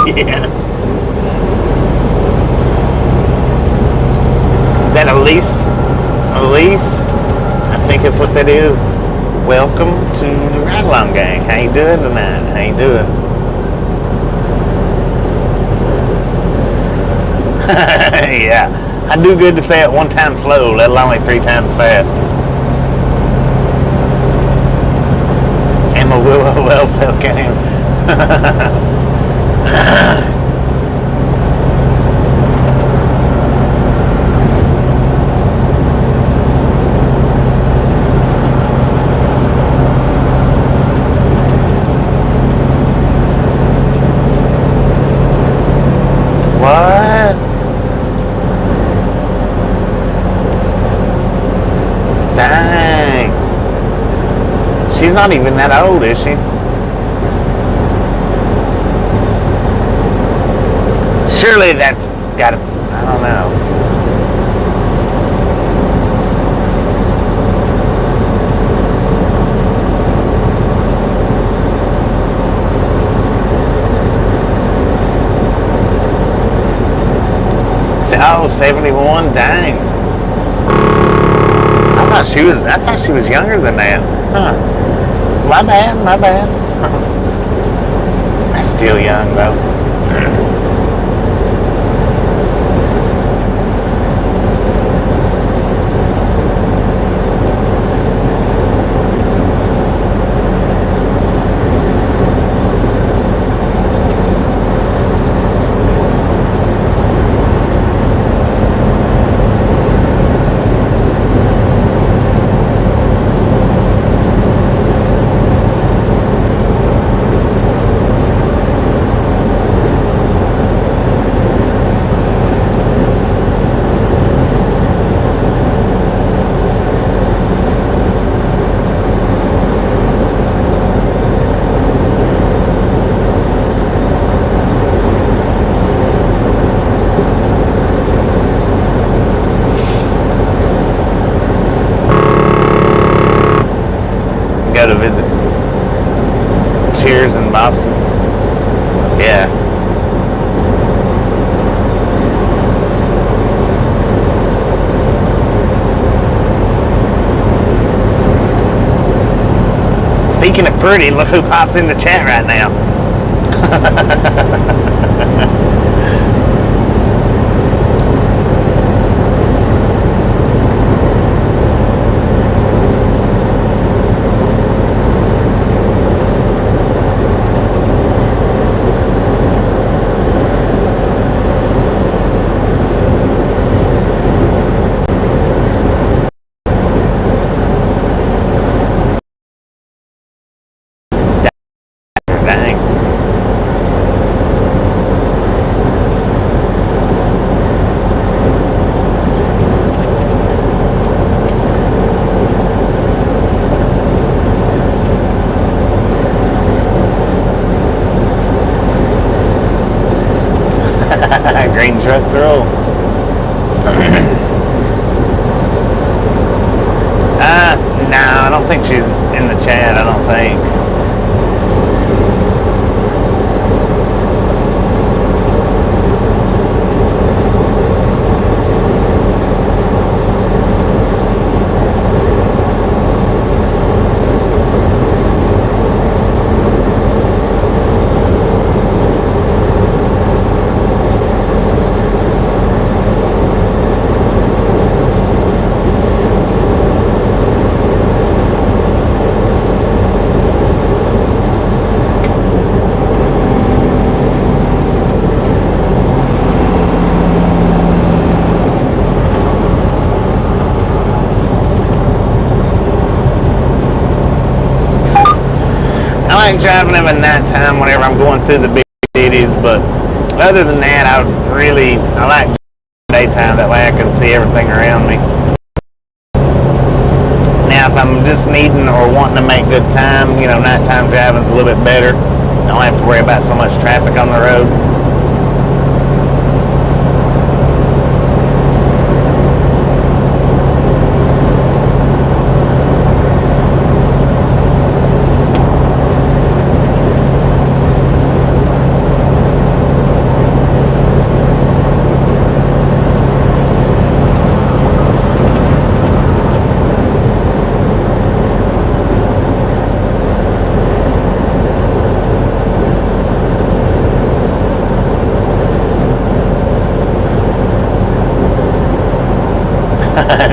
Yeah. Is that Elise? Elise? I think it's what that is. Welcome to the Ride Along Gang. How you doing tonight? How you doing? Yeah. I do good to say it one time slow, let alone 3 times fast. Amarillo welfare game. What? Dang. She's not even that old, is she? Surely that's got to, I don't know. Oh, 71, dang. I thought she was younger than that. Huh. My bad. That's still young though. Speaking of pretty, look who pops in the chat right now. Dang. Green trucks roll. No, I don't think she's in the chat. I don't think. I like driving them at nighttime whenever I'm going through the big cities, but other than that, I like daytime. That way I can see everything around me. Now, if I'm just needing or wanting to make good time, nighttime driving's a little bit better. I don't have to worry about so much traffic on the road.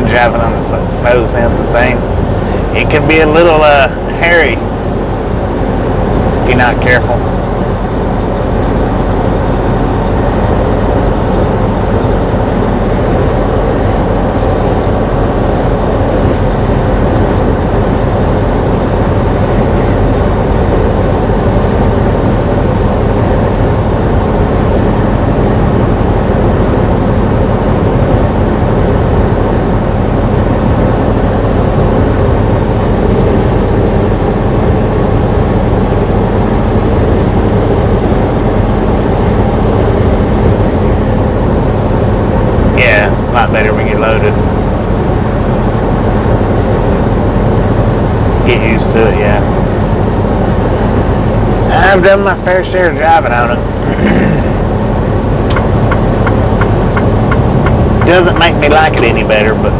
Driving on the snow sounds insane. It can be a little hairy if you're not careful. A lot better when you're loaded. Get used to it, yeah. I've done my fair share of driving on it. Doesn't make me like it any better, but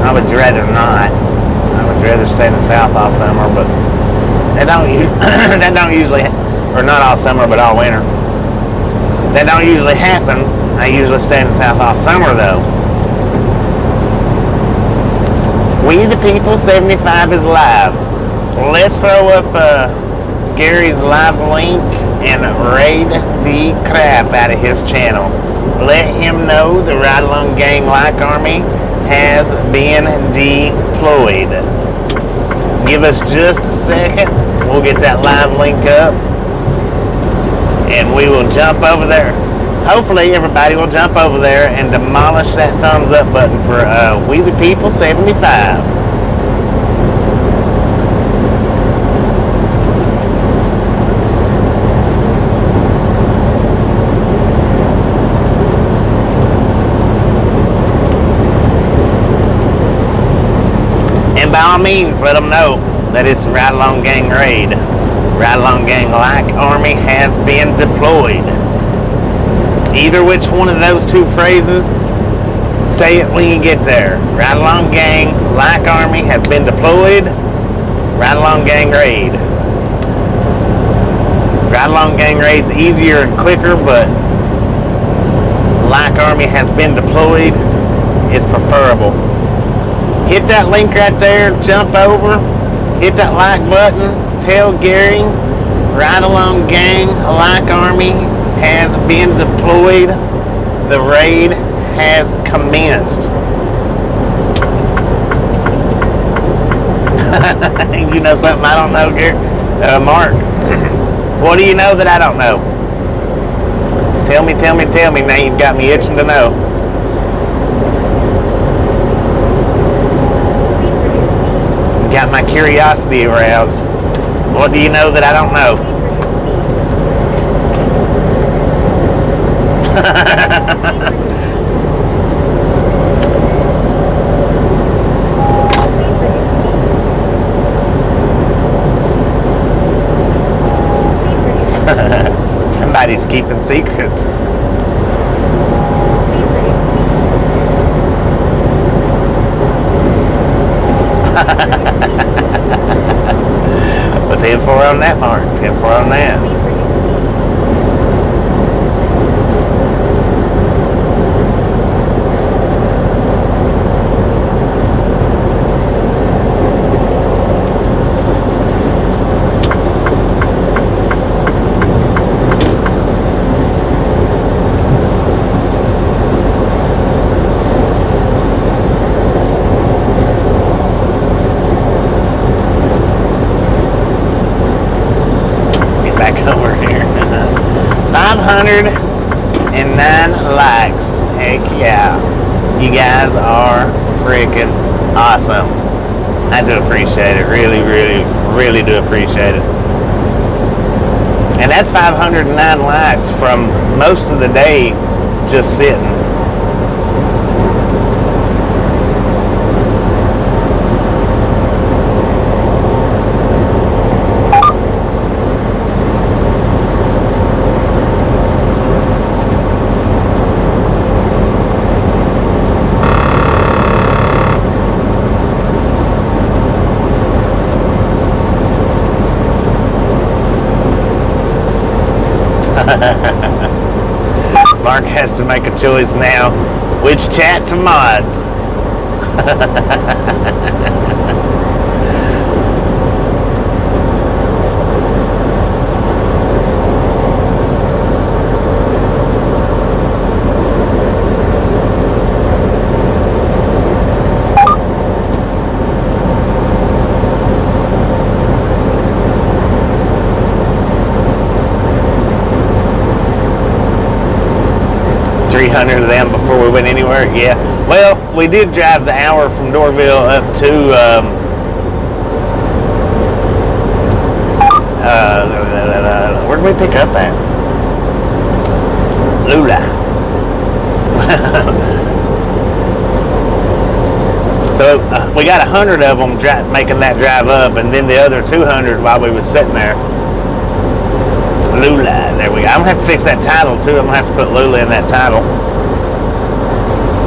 I would rather not. I would rather stay in the South all summer, but that don't usually, or not all summer, but all winter. That don't usually happen. I usually stay in the South all summer, though. We the People 75 is live. Let's throw up Gary's live link and raid the crap out of his channel. Let him know the Ride Along Gang Like Army has been deployed. Give us just a second. We'll get that live link up. And we will jump over there. Hopefully everybody will jump over there and demolish that thumbs up button for We the People 75. And by all means, let them know that it's Ride Along Gang Raid. Ride Along Gang Like Army has been deployed. Either which one of those two phrases, Say it when you get there. Ride along gang, like Army has been deployed. Ride along gang raid. Ride along gang raid's easier and quicker, but like Army has been deployed is preferable. Hit that link right there, jump over, hit that like button, tell Gary, Ride along gang, like Army has been deployed. The raid has commenced. You know something I don't know, Gary? Mark? What do you know that I don't know? Tell me. Now you've got me itching to know. Got my curiosity aroused. What do you know that I don't know? Somebody's keeping secrets. Well, 10-4 on that, Mark. 10-4 on that. Over here. 509 likes. Heck yeah. You guys are freaking awesome. I do appreciate it. Really do appreciate it. And that's 509 likes from most of the day just sitting. Mark has to make a choice now. Which chat to mod? Of them before we went anywhere. Yeah, well, we did drive the hour from Doraville up to where did we pick up at? Lula. So we got 100 of them making that drive up, and then the other 200 while we was sitting there. Lula, there we go. I'm gonna have to fix that title too. I'm gonna have to put Lula in that title.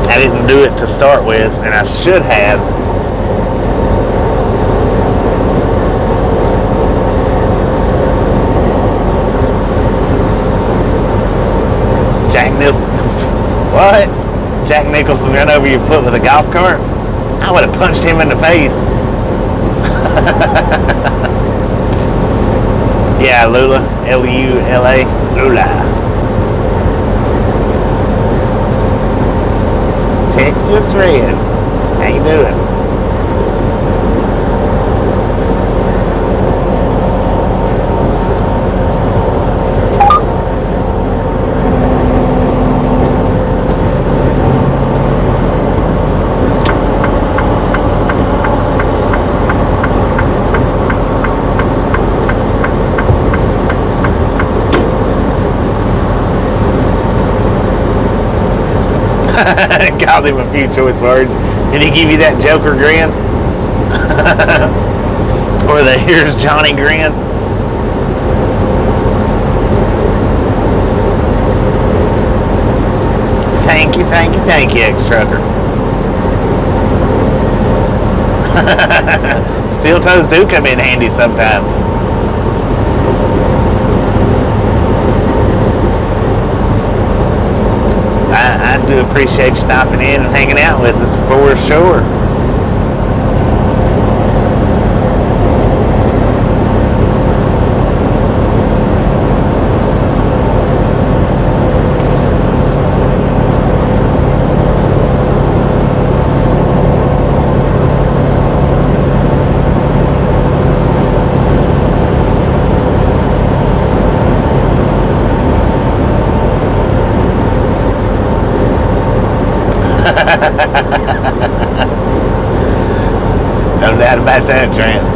I didn't do it to start with, and I should have. Jack Nicholson. What? Jack Nicholson ran over your foot with a golf cart? I would have punched him in the face. Yeah, Lula. L-U-L-A. Lula. Texas Red. How you doing? Called him a few choice words. Did he give you that Joker grin? Or the here's Johnny grin? Thank you, ex-trucker. Steel toes do come in handy sometimes. I do appreciate you stopping in and hanging out with us for sure. No doubt about that, Trans.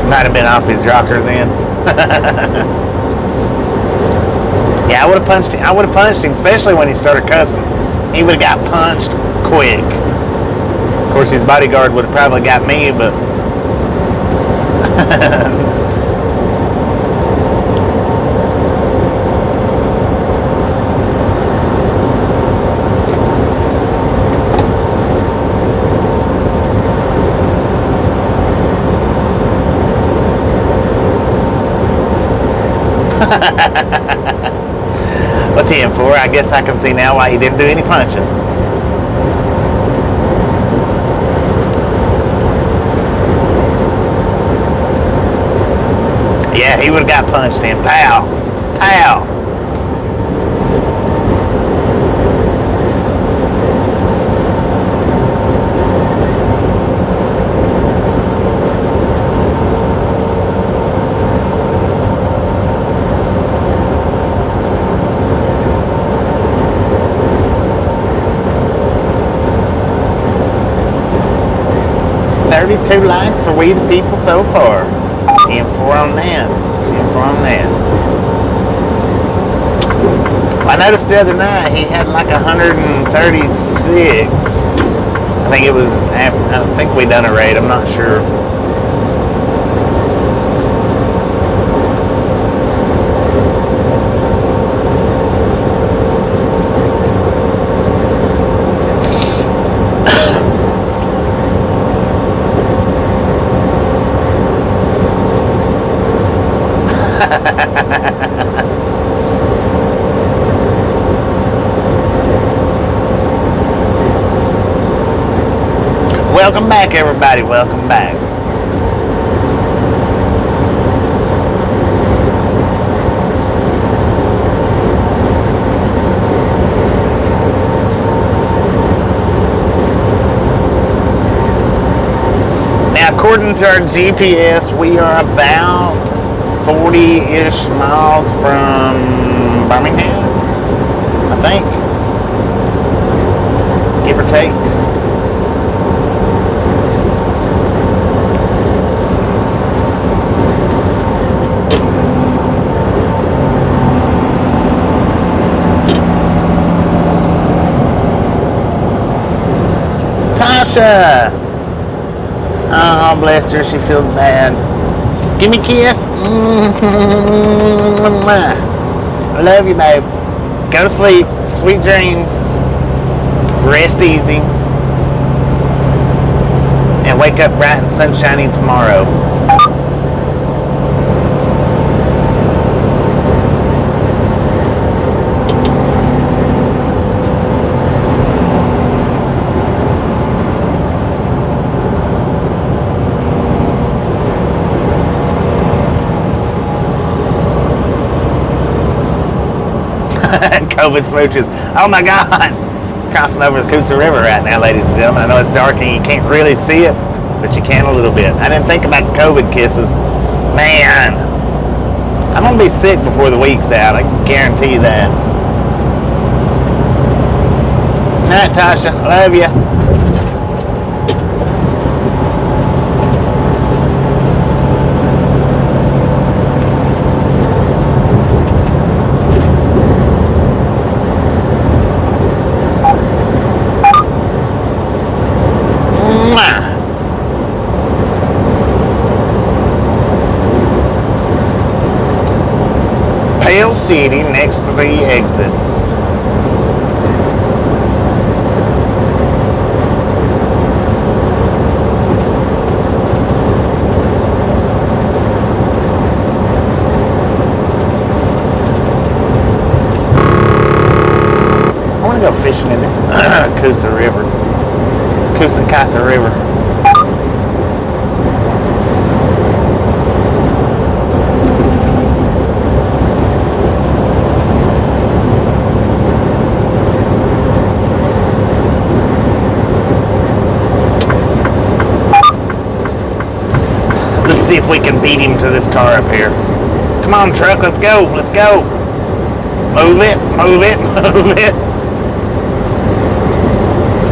Might have been off his rocker then. Yeah, I would have punched him. I would have punched him, especially when he started cussing. He would have got punched quick. Of course, his bodyguard would have probably got me, but What's he in for? I guess I can see now why he didn't do any punching. Yeah, he would have got punched in. Pow! Pow! $32 likes for we the people so far. 10-4 on that. 10-4 on that. Well, I noticed the other night he had like 136. I think it was. I think we done a raid. I'm not sure. Welcome back, everybody. Welcome back. Now, according to our GPS, we are about 40-ish miles from Birmingham, I think, give or take. Tasha! Oh, bless her, she feels bad. Give me a kiss. I love you, babe. Go to sleep. Sweet dreams. Rest easy. And wake up bright and sunshiny tomorrow. COVID smooches. Oh my God. Crossing over the Coosa River right now, ladies and gentlemen. I know it's dark and you can't really see it, but you can a little bit. I didn't think about the COVID kisses. Man, I'm going to be sick before the week's out. I can guarantee you that. Night, Tasha. Love you. Doraville City next to the exits. I want to go fishing in the Coosa River. Casa River. Let's see if we can beat him to this car up here. Come on, truck, let's go, let's go. Move it, move it, move it.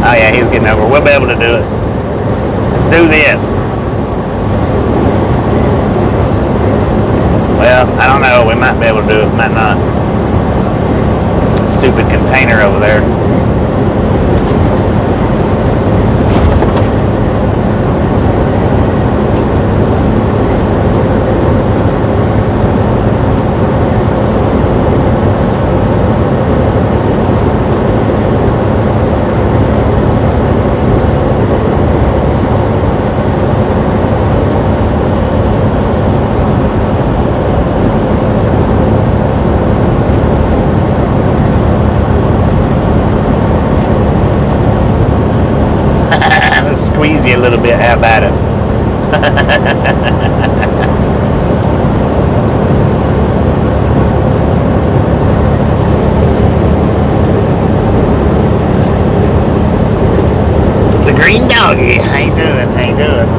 Oh yeah, he's getting over. We'll be able to do it. Let's do this. Well, I don't know. We might be able to do it, might not. Stupid container over there. Squeeze you a little bit. How about it? The green doggy. How you doing? How you doing?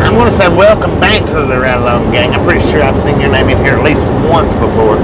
I'm going to say welcome back to the Ride Along Gang. I'm pretty sure I've seen your name in here at least once before.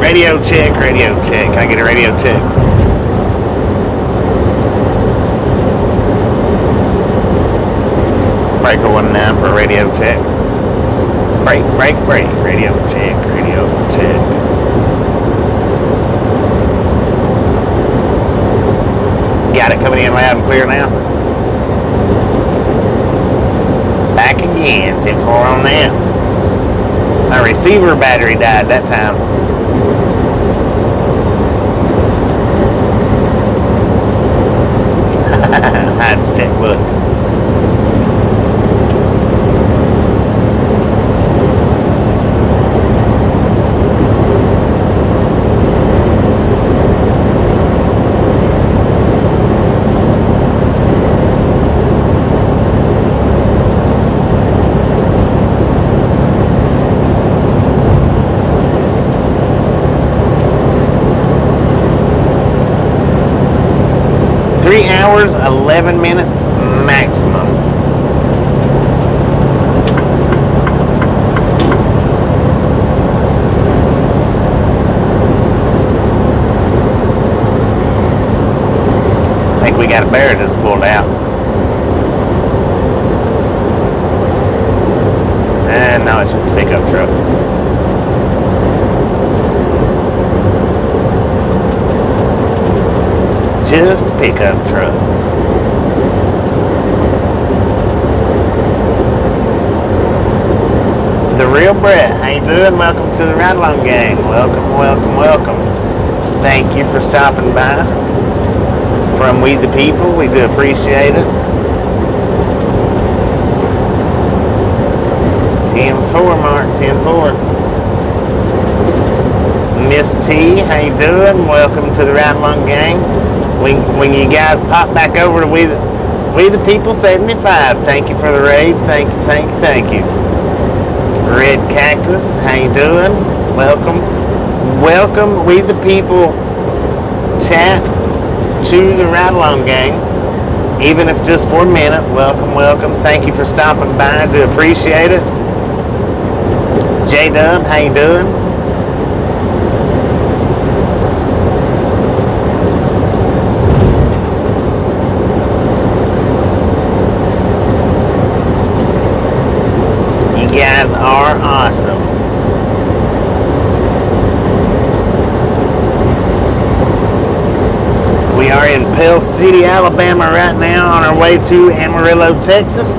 Radio check, radio check. Can I get a radio check? Breaker 19 for a radio check. Break, break, break. Radio check, radio check. Got it coming in loud and clear now. Back again, 10-4 on that. My receiver battery died that time. Hides checkbook. Hours, 11 minutes maximum. I think we got a bear that's pulled out. And no, it's just a pickup truck. Just a pickup truck. The Real Brett, how you doing? Welcome to the Ride Along Gang. Welcome, welcome, welcome. Thank you for stopping by. From We the People, we do appreciate it. 10-4, Mark, 10-4. Miss T, how you doing? Welcome to the Ride Along Gang. when you guys pop back over to We the People 75, thank you for the raid. Thank you. Red Cactus, how you doing? Welcome, We the People chat to the Ride Along Gang. Even if just for a minute, welcome. Thank you for stopping by. I do appreciate it. J-Dub, how you doing? You guys are awesome. We are in Pell City, Alabama right now on our way to Amarillo, Texas.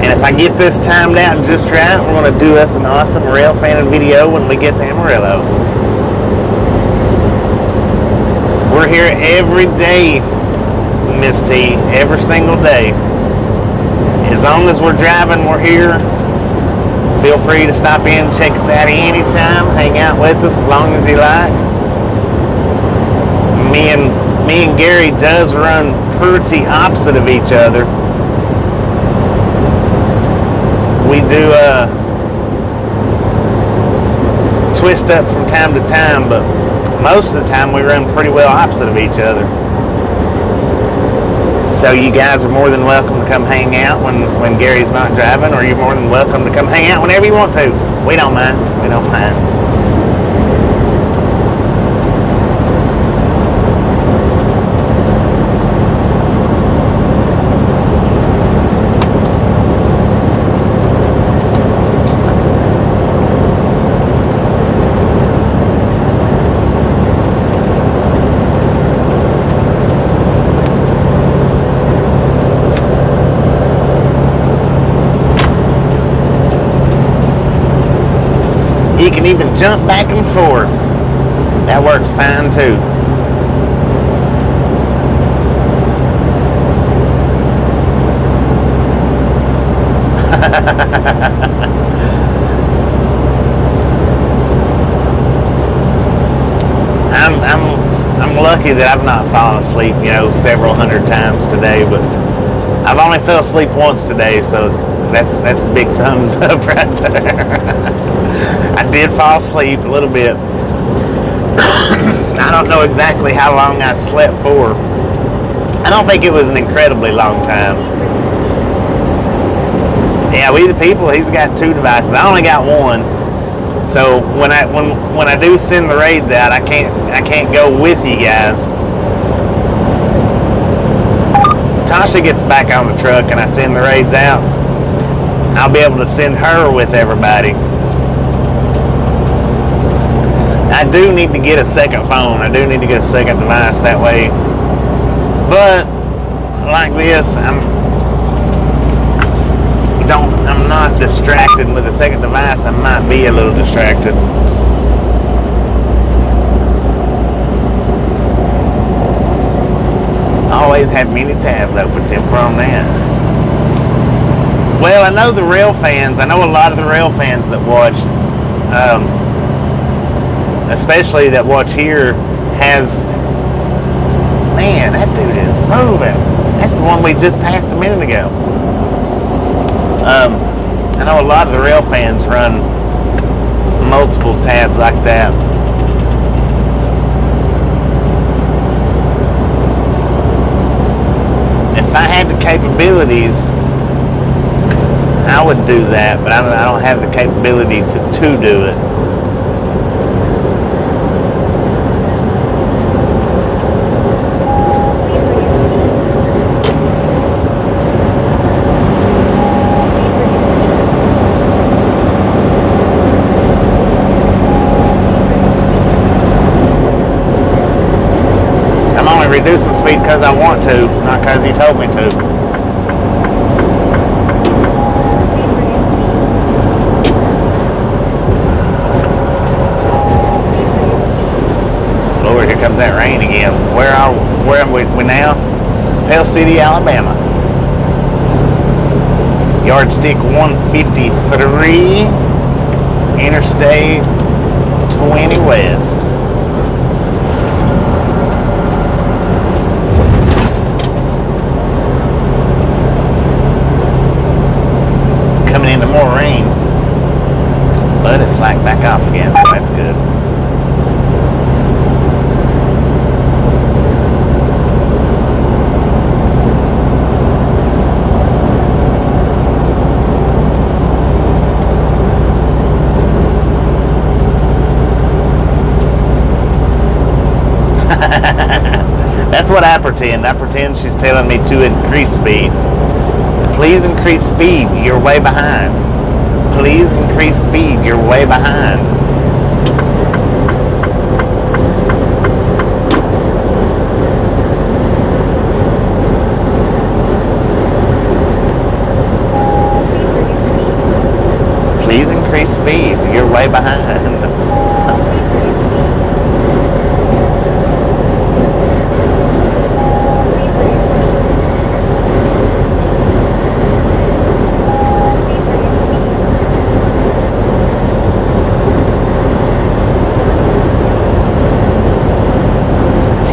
And if I get this timed out just right, we're going to do us an awesome rail fan video when we get to Amarillo. We're here every day, Miss T, every single day. As long as we're driving, we're here. Feel free to stop in, check us out anytime, hang out with us as long as you like. Me and Gary does run pretty opposite of each other. We do twist up from time to time, but most of the time we run pretty well opposite of each other. So you guys are more than welcome to come hang out when Gary's not driving, or you're more than welcome to come hang out whenever you want to. We don't mind. You can even jump back and forth. That works fine too. I'm lucky that I've not fallen asleep, several hundred times today, but I've only fell asleep once today, so that's a big thumbs up right there. I did fall asleep a little bit. I don't know exactly how long I slept for. I don't think it was an incredibly long time. Yeah, We the People, he's got 2 devices. I only got 1. So when I do send the raids out, I can't go with you guys. Tasha gets back on the truck and I send the raids out, I'll be able to send her with everybody. I do need to get a second phone. I do need to get a second device that way. But like this, I'm not distracted with a second device. I might be a little distracted. Always have many tabs open from that. Well, I know the rail fans. I know a lot of the rail fans that watch, especially that watch here, has. Man, that dude is moving. That's the one we just passed a minute ago. I know a lot of the rail fans run multiple tabs like that. If I had the capabilities, I would do that, but I don't have the capability to do it. Reducing speed because I want to, not because you told me to. Lord, here comes that rain again. Where are we now? Pell City, Alabama. Yardstick 153, Interstate 20 West. That's what I pretend. I pretend she's telling me to increase speed. Please increase speed. You're way behind. Please increase speed. You're way behind. Please increase speed. You're way behind.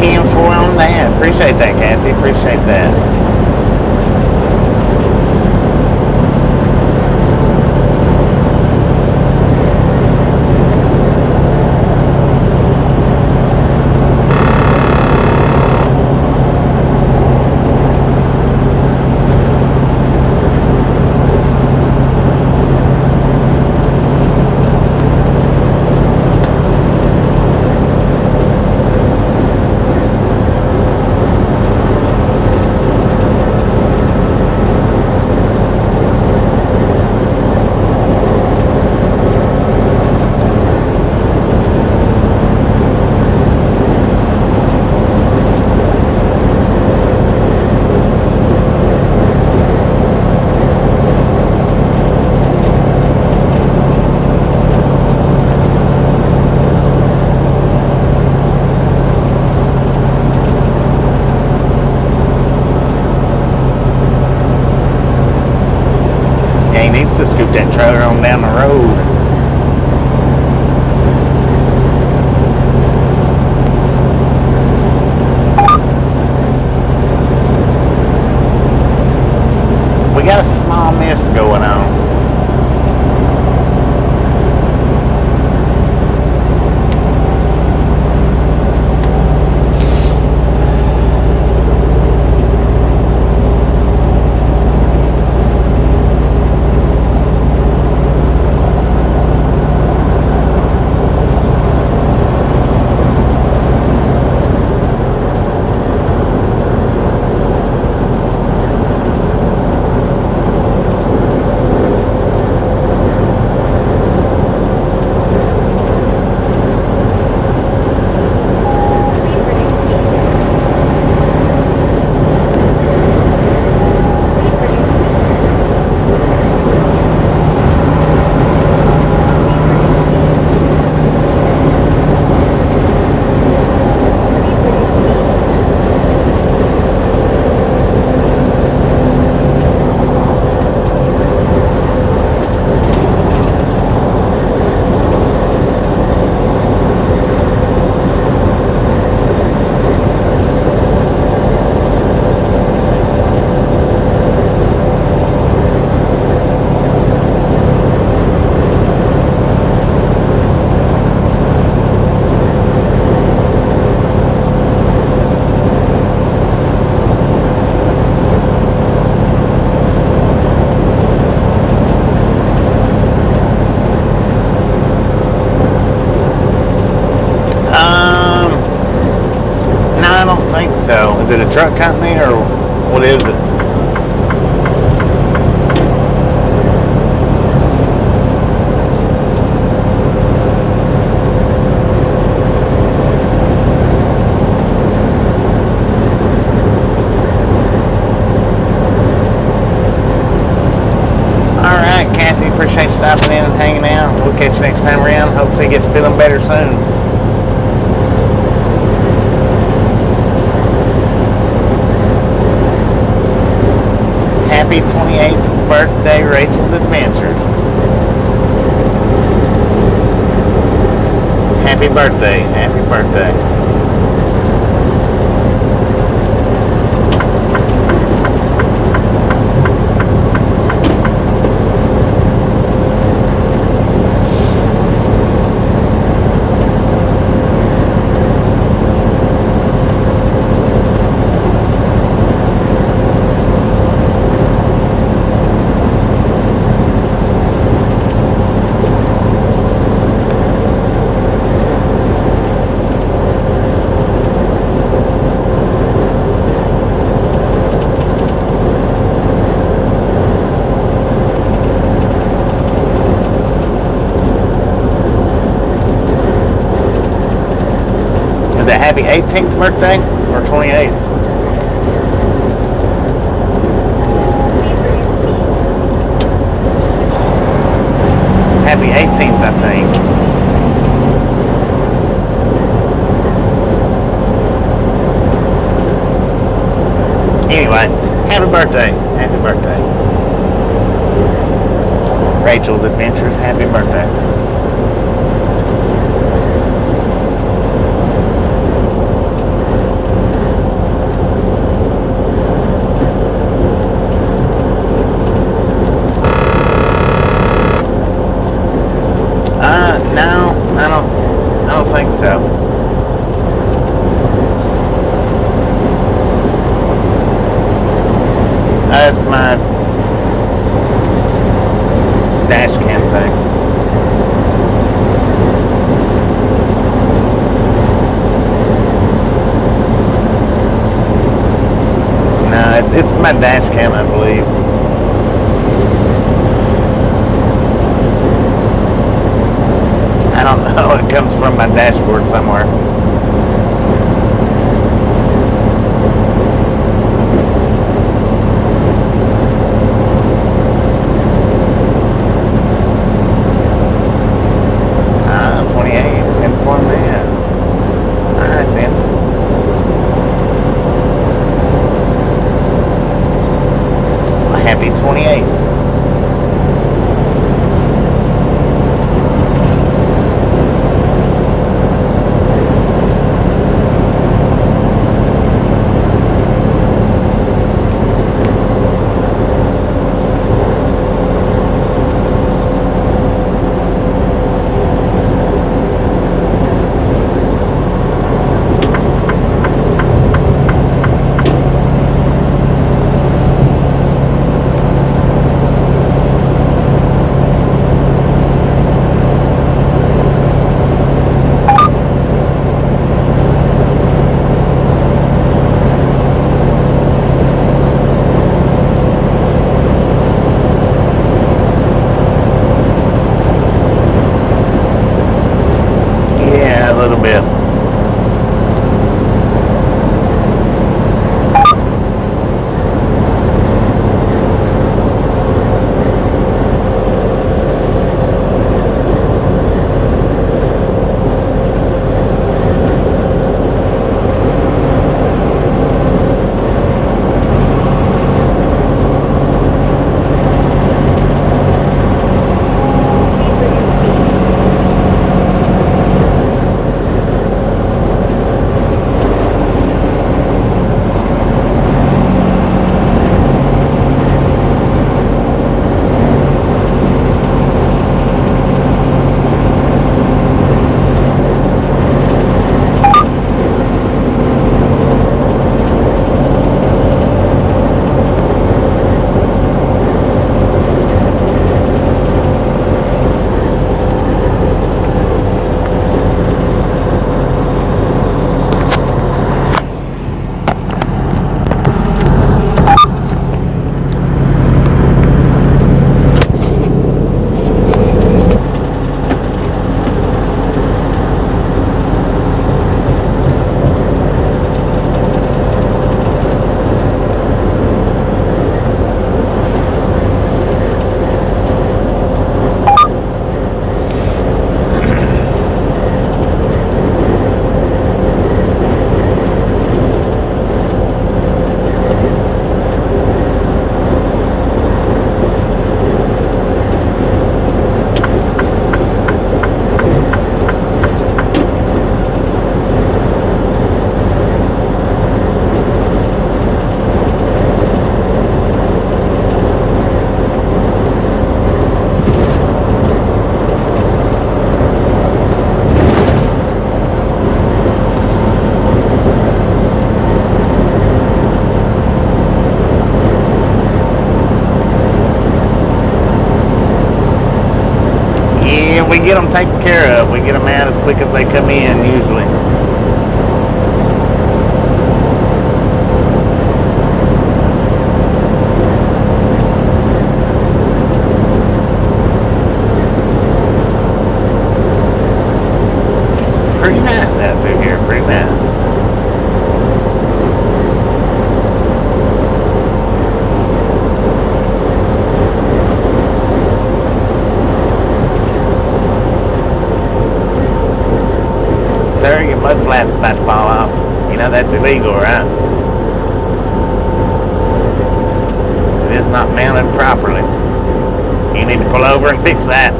10-4 on that. Appreciate that, Kathy. Appreciate that. To scoot that trailer on down the road. We got a small mist going on. So, is it a truck company or what is it? Alright, Kathy, appreciate you stopping in and hanging out. We'll catch you next time around. Hopefully you get to feeling better soon. Happy 28th birthday, Rachel's Adventures. Happy birthday, happy birthday. 18th birthday or 28th? Happy 18th, I think. Anyway, happy birthday. Happy birthday. Rachel's Adventures, happy birthday. No, I don't think so. That's my Dashcam thing. No, it's my Dashcam, I believe. I don't know. It comes from my dashboard somewhere. Ah, 28. 10 for man. All right then. A happy 28. We get them taken care of. We get them out as quick as they come in, usually. Pretty nice out through here, pretty nice. Now that's illegal, right? It is not mounted properly. You need to pull over and fix that.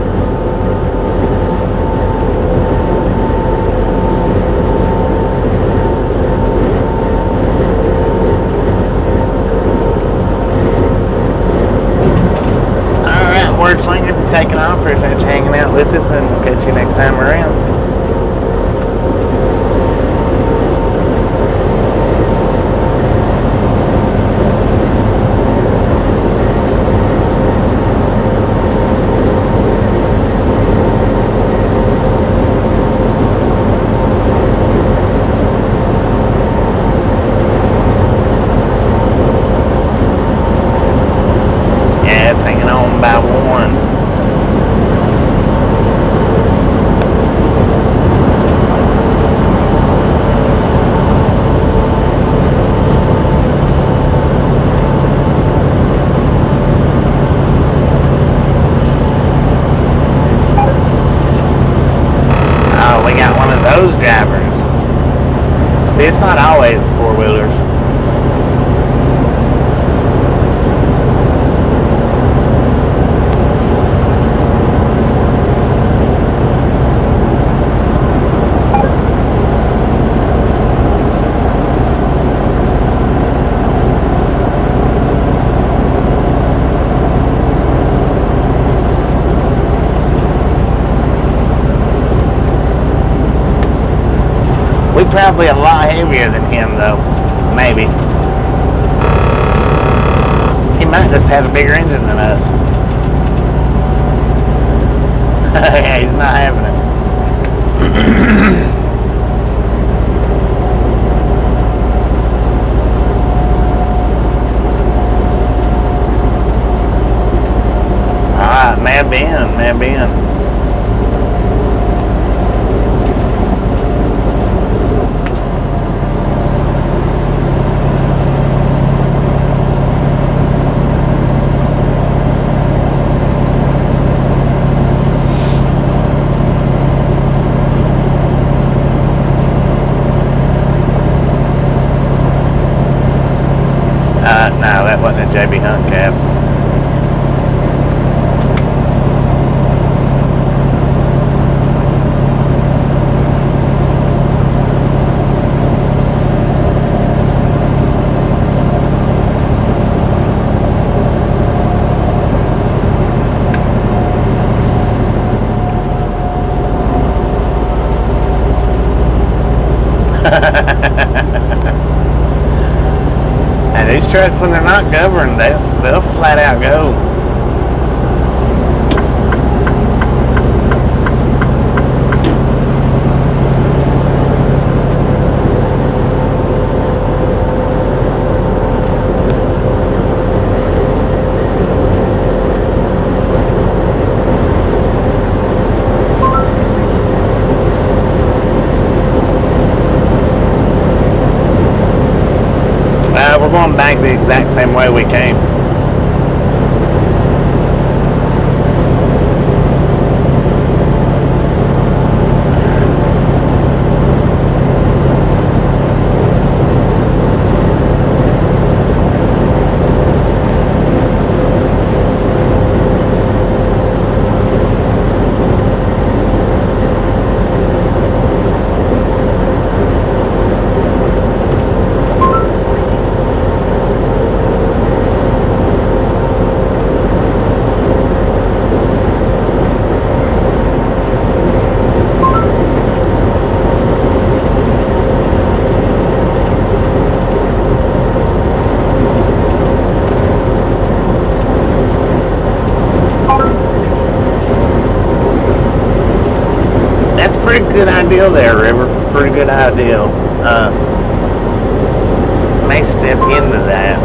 Alright, word slinger for taking off. Appreciate you hanging out with us, and we'll catch you next time around. Those drivers. See, it's not always four-wheelers. Probably a lot heavier than him, though. Maybe. He might just have a bigger engine than us. Yeah, he's not having it. Alright, Mad Ben. No, that wasn't a JB Hunt cab. And these trucks, when they're not governed, they'll flat out go. We're going back the exact same way we came. Pretty good idea there, River. Pretty good idea. May step into that.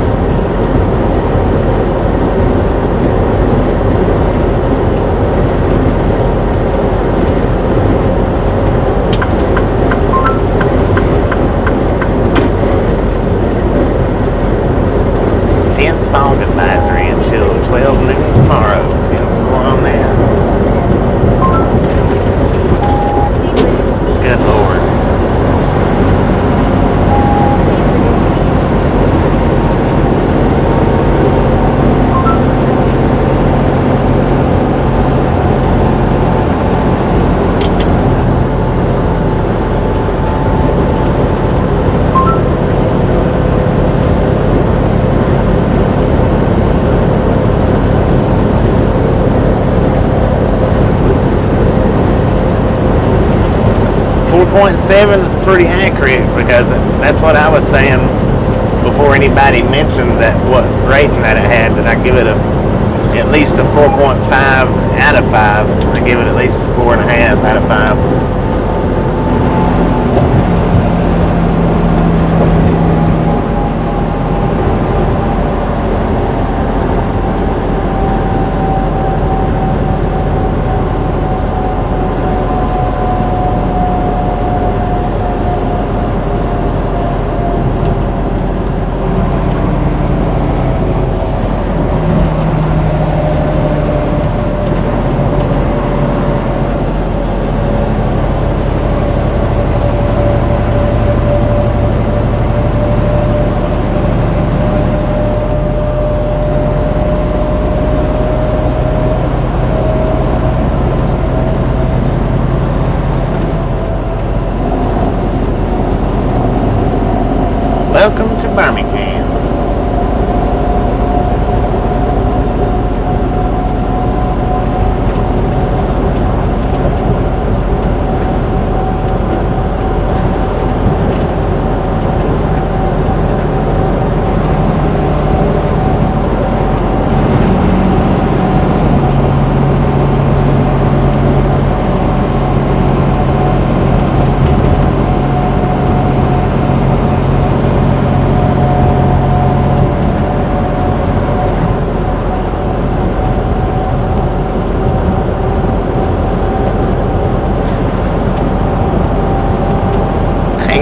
Dense fog advisory until 12 noon tomorrow. 10-4 on there. Good Lord. 7 is pretty accurate because that's what I was saying before anybody mentioned that what rating that it had. That I give it at least a 4.5 out of 5. I give it at least a 4.5 out of 5. Welcome to Birmingham.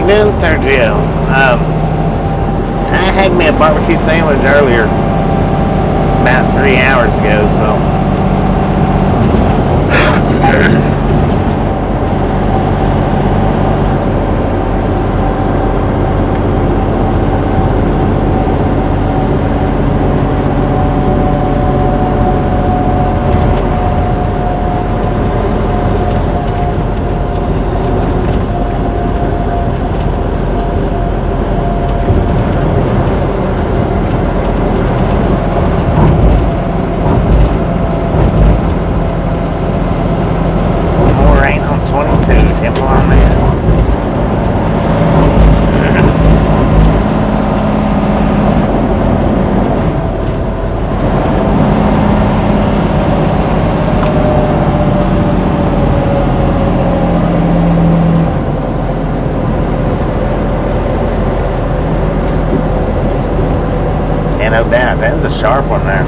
Doing, Sergio. I had me a barbecue sandwich earlier, about 3 hours ago, so. No doubt, that's a sharp one there.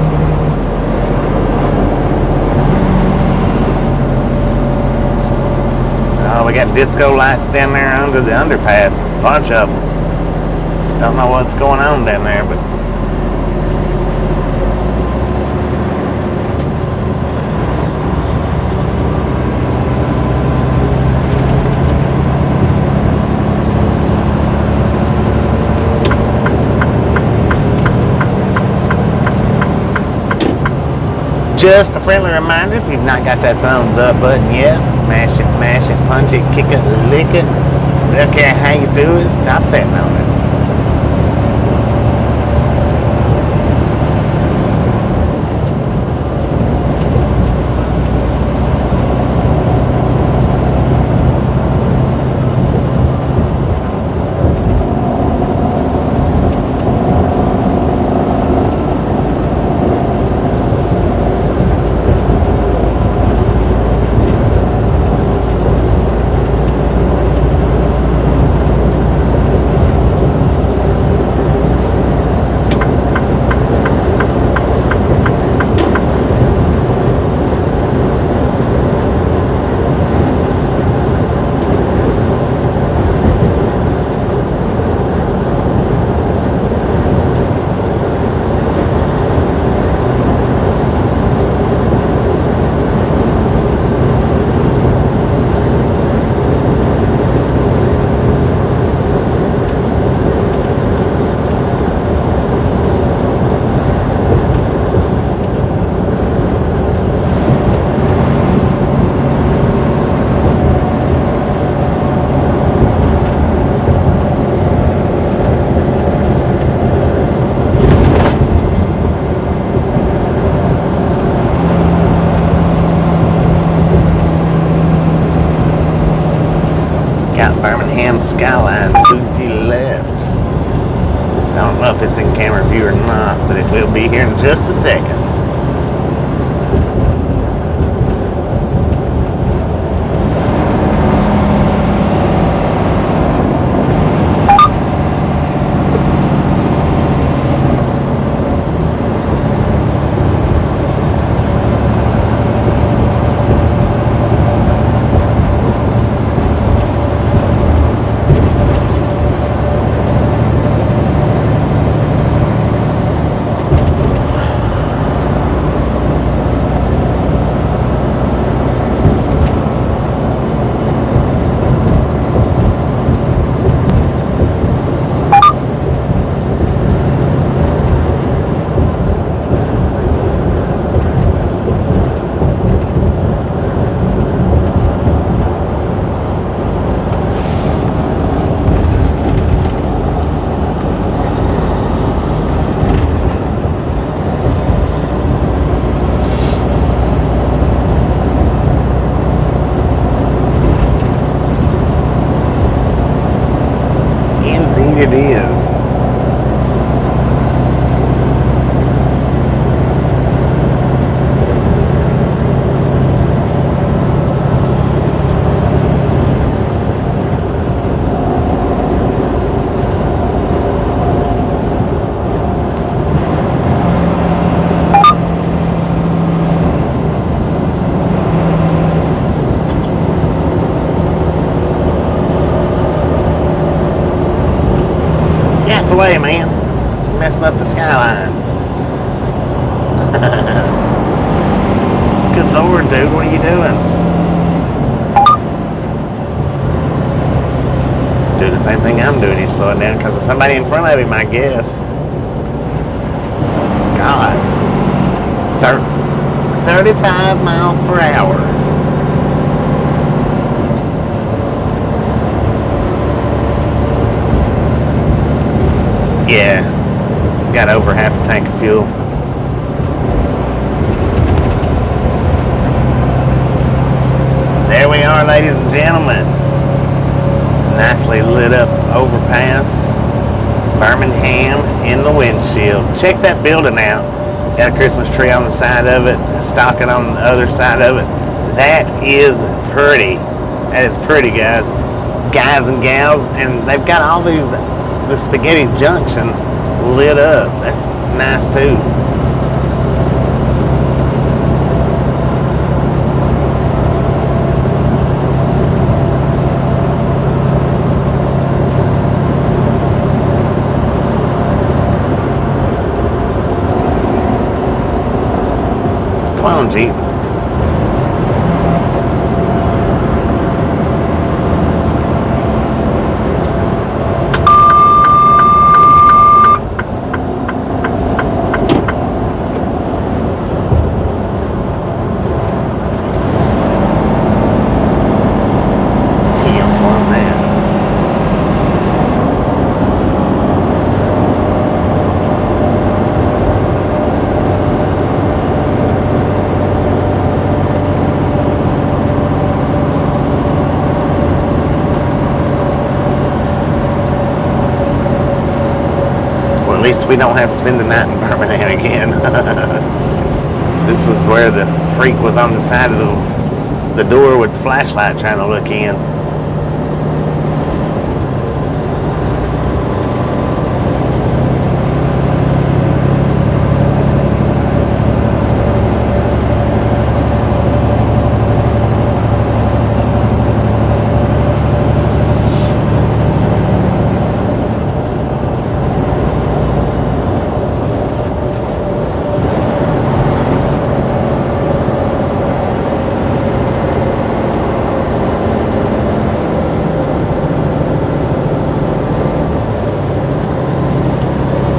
Oh, we got disco lights down there under the underpass. A bunch of them. Don't know what's going on down there, but just a friendly reminder, if you've not got that thumbs up button, yes, smash it, mash it, punch it, kick it, lick it. I don't care how you do it, stop sitting on it. downtown skyline to the left. I don't know if it's in camera view or not, but it will be here in just a second. It is. Get the way, man. You're messing up the skyline. Good Lord, dude, what are you doing? Do the same thing I'm doing. He's slowing down because of somebody in front of him, I guess. God. 35 miles per hour. Yeah, got over half a tank of fuel. There we are, ladies and gentlemen. Nicely lit up overpass. Birmingham in the windshield. Check that building out. Got a Christmas tree on the side of it, a stocking on the other side of it. That is pretty. That is pretty, guys. Guys and gals, and they've got all these, the Spaghetti Junction lit up. That's nice too. Come on, Jeep. At least we don't have to spend the night in Birmingham again. This was where the freak was on the side of the door with the flashlight trying to look in.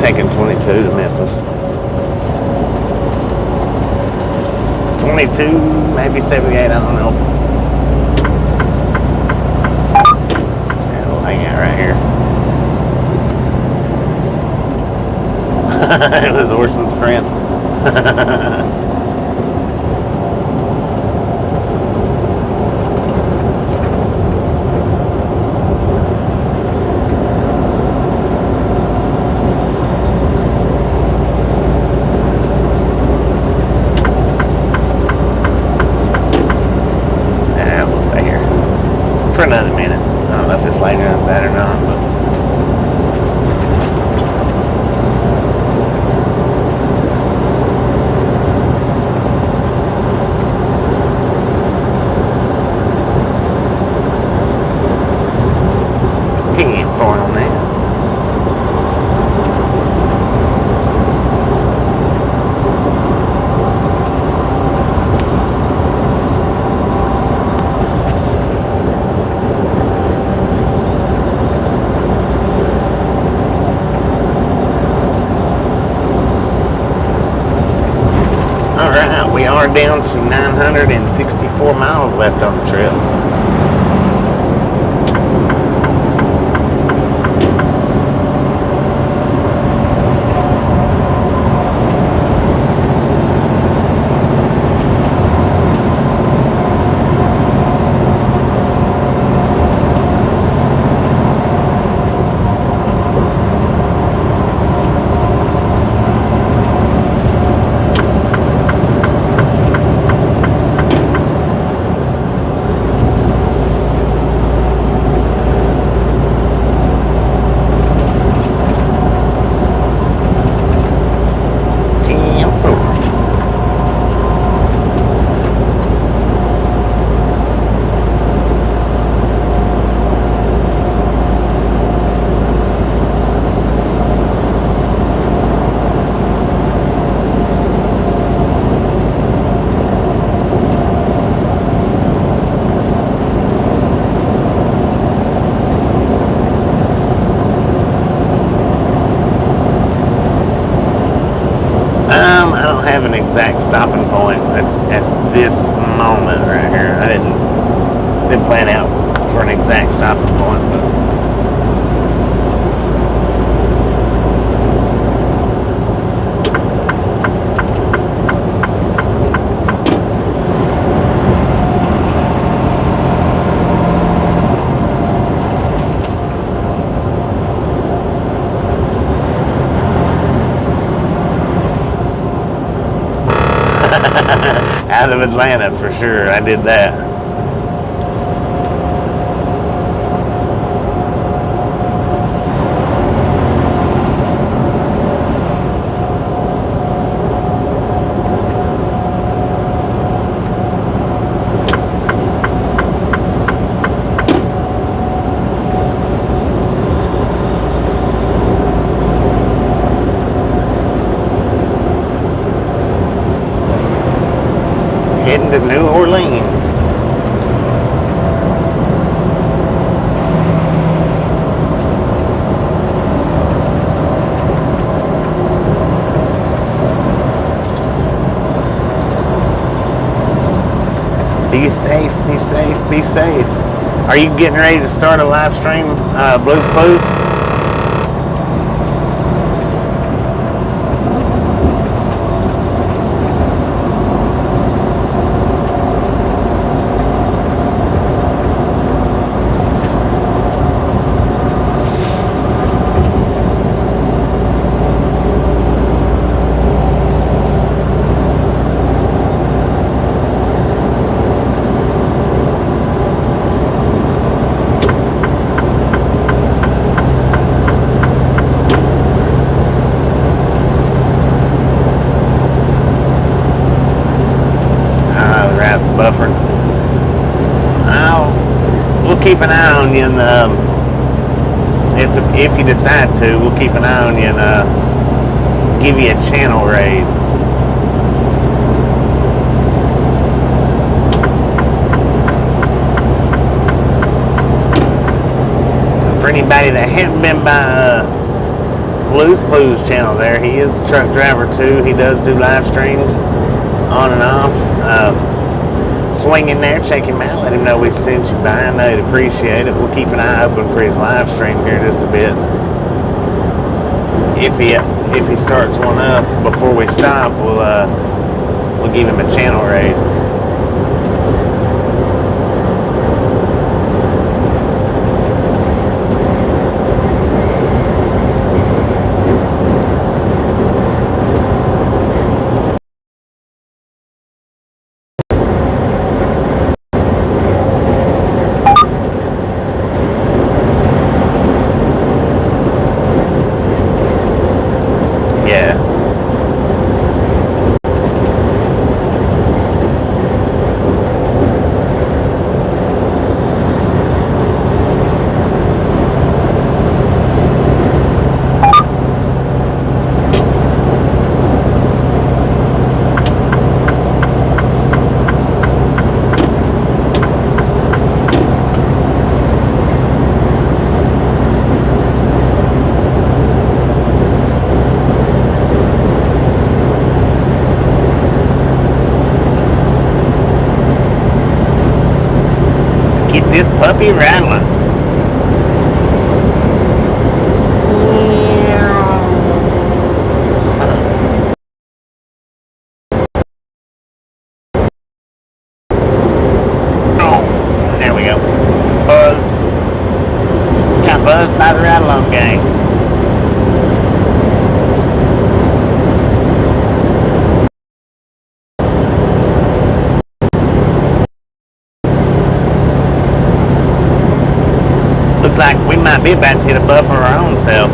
Taking 22 to Memphis. 22, maybe 78, I don't know. Yeah, we'll hang out right here. It was Orson's friend. are down to 964 miles left on the trip. Have an exact stopping point at this moment right here. I didn't plan out for an exact stopping point, but out of Atlanta for sure. I did that. Heading to New Orleans. Be safe, be safe, be safe. Are you getting ready to start a live stream, Blues Clues? Buffering. We'll keep an eye on you, and if you decide to, we'll keep an eye on you and give you a channel raid. For anybody that hadn't been by Blues Clues channel, there he is a truck driver too. He does do live streams on and off. Swing in there, check him out, let him know we sent you by. I know he'd appreciate it. We'll keep an eye open for his live stream here just a bit. If he starts one up before we stop, we'll give him a channel raid. be rattling. Oh, there we go. Buzzed. Got buzzed by the ride-along gang. Looks like we might be about to hit a buffer our own self.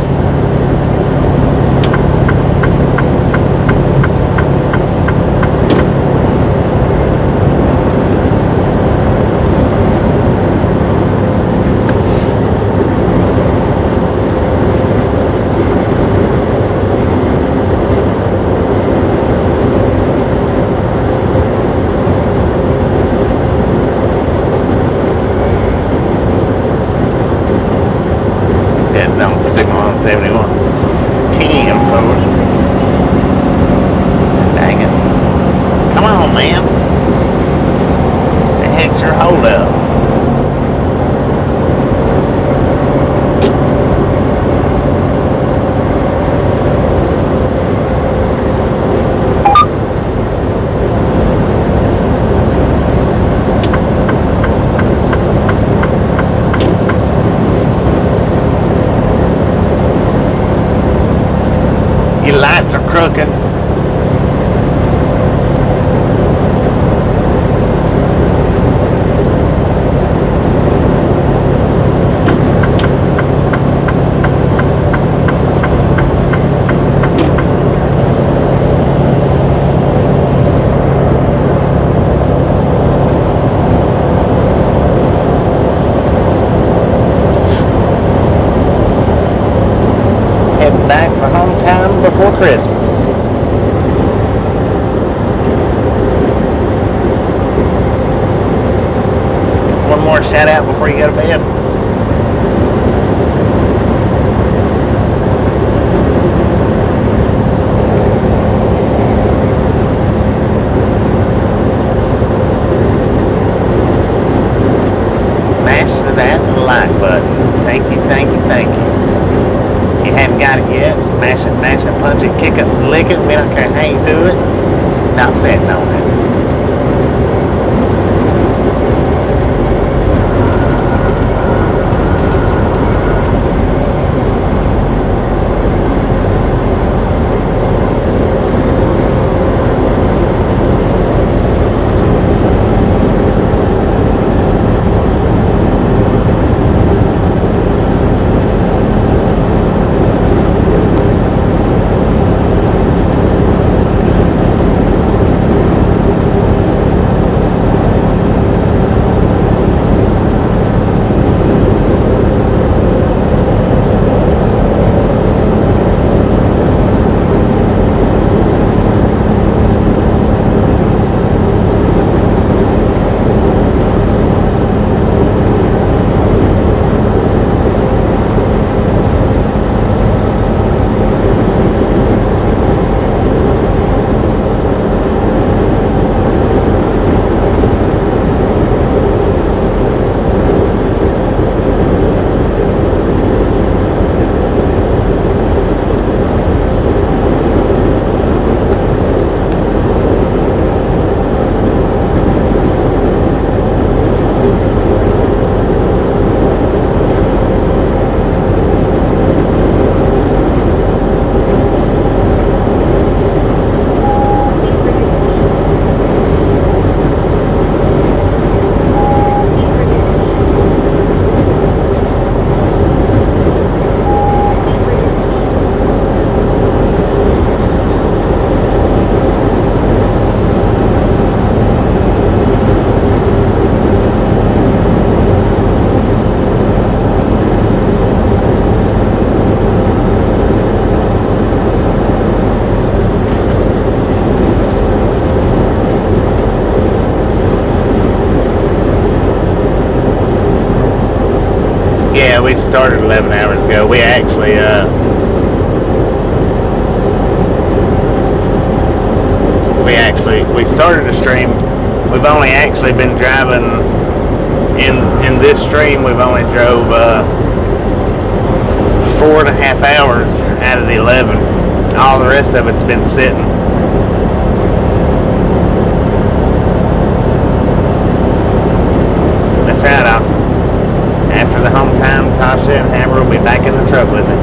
Dead zone for signal on 71. 10 forward. Dang it. Come on, man. The heck's your hold up? Your lights are crooked. Heading back for hometown before Christmas. One more shout out before you go to bed. Smash that like button. Thank you, thank you, thank you. If you haven't got it yet, smash it, mash it, punch it, kick it, lick it. We don't care how you do it. Stop sitting on it. Yeah, we started 11 hours ago. We actually, we started a stream. We've only actually been driving In this stream, we've only drove 4.5 hours out of the 11. All the rest of it's been sitting. That's right, Austin. After the home time, Tasha and Haber will be back in the truck with me.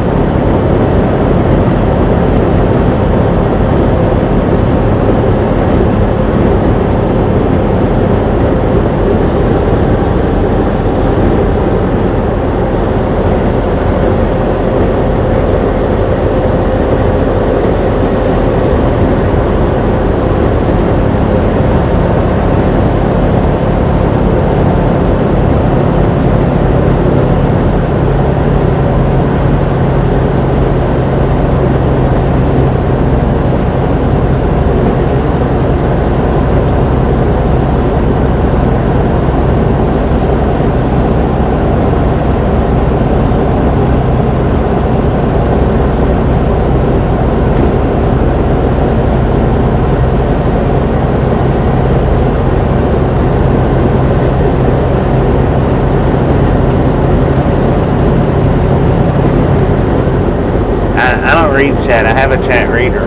Read chat. I have a chat reader.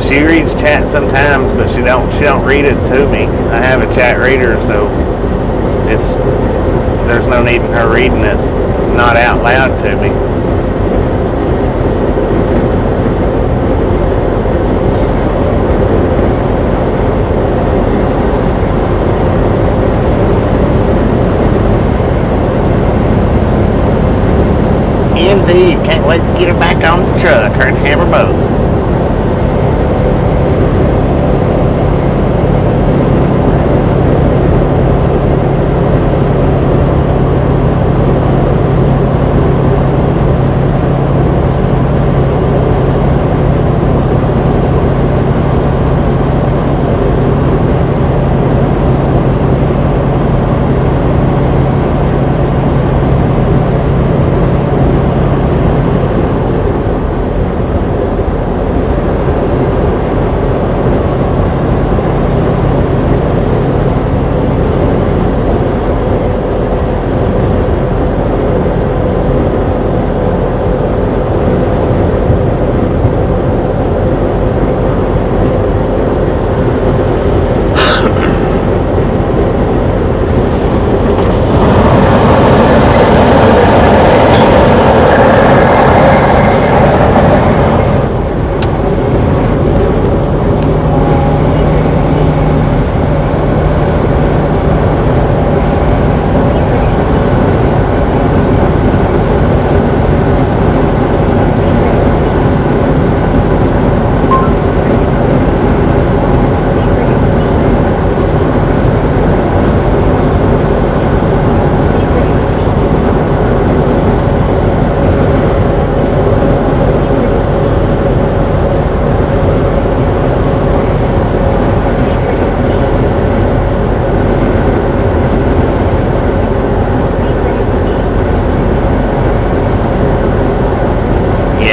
She reads chat sometimes, but she don't read it to me. I have a chat reader, so there's no need in her reading it not out loud to me. Indeed, can't wait to get her back on the truck, her and Haber both.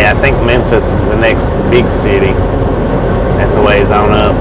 I think Memphis is the next big city. That's a ways on up.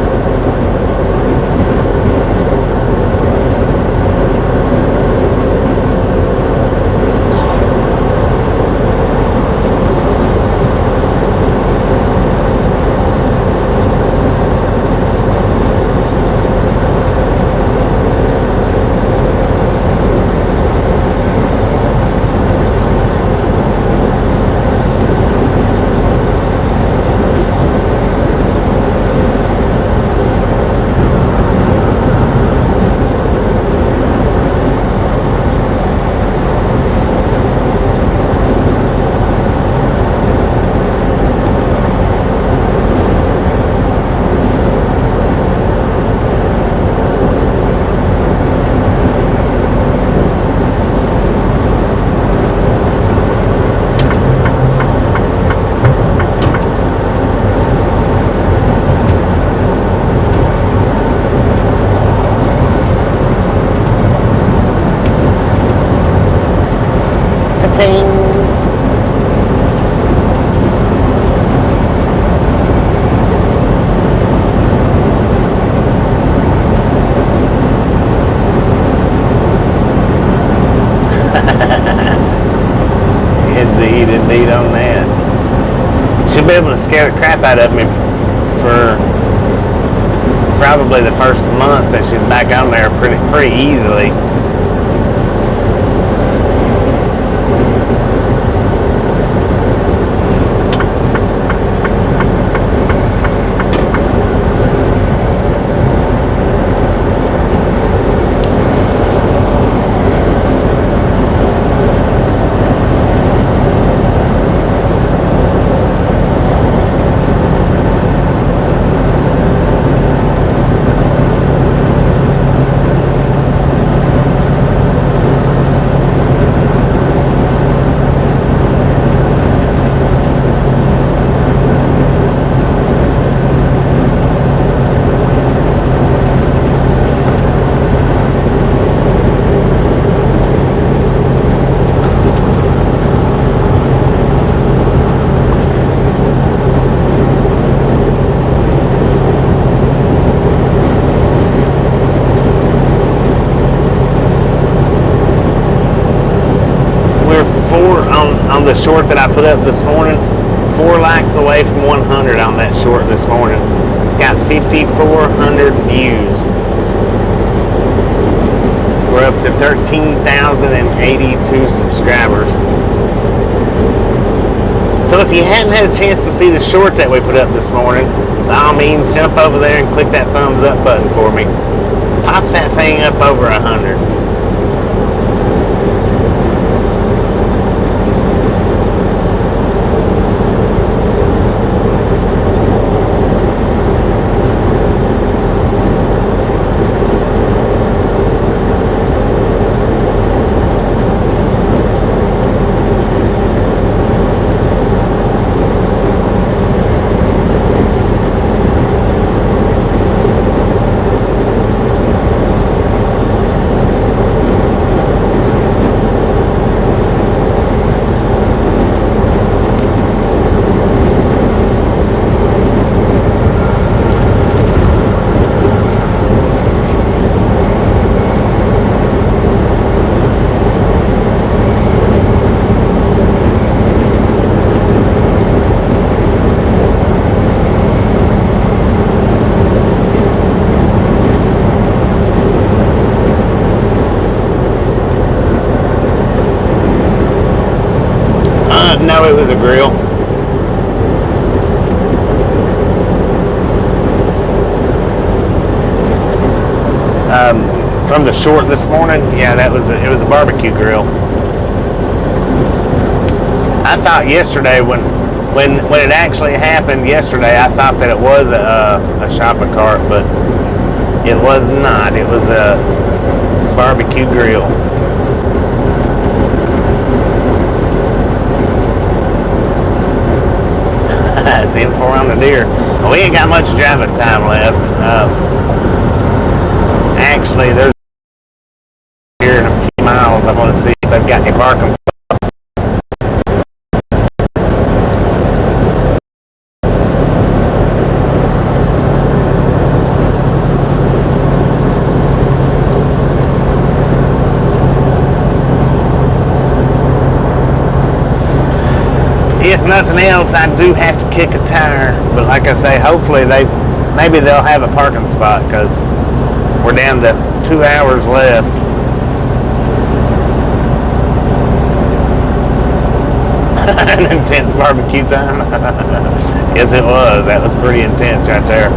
be able to scare the crap out of me for probably the first month that she's back on there pretty easily. On the short that I put up this morning, 4 likes away from 100 on that short this morning. It's got 5,400 views. We're up to 13,082 subscribers. So if you hadn't had a chance to see the short that we put up this morning, by all means jump over there and click that thumbs up button for me. Pop that thing up over 100. No, it was a grill. From the short this morning, yeah, it was a barbecue grill. I thought yesterday when it actually happened yesterday, I thought that it was a shopping cart, but it was not. It was a barbecue grill. It's in for on the deer. We ain't got much driving time left. Actually, there's here in a few miles. I want to see if they've got any parking spots. If nothing else, I do have to kick a tire, but like I say, hopefully maybe they'll have a parking spot, because we're down to 2 hours left. An intense barbecue time. Yes, it was. That was pretty intense right there.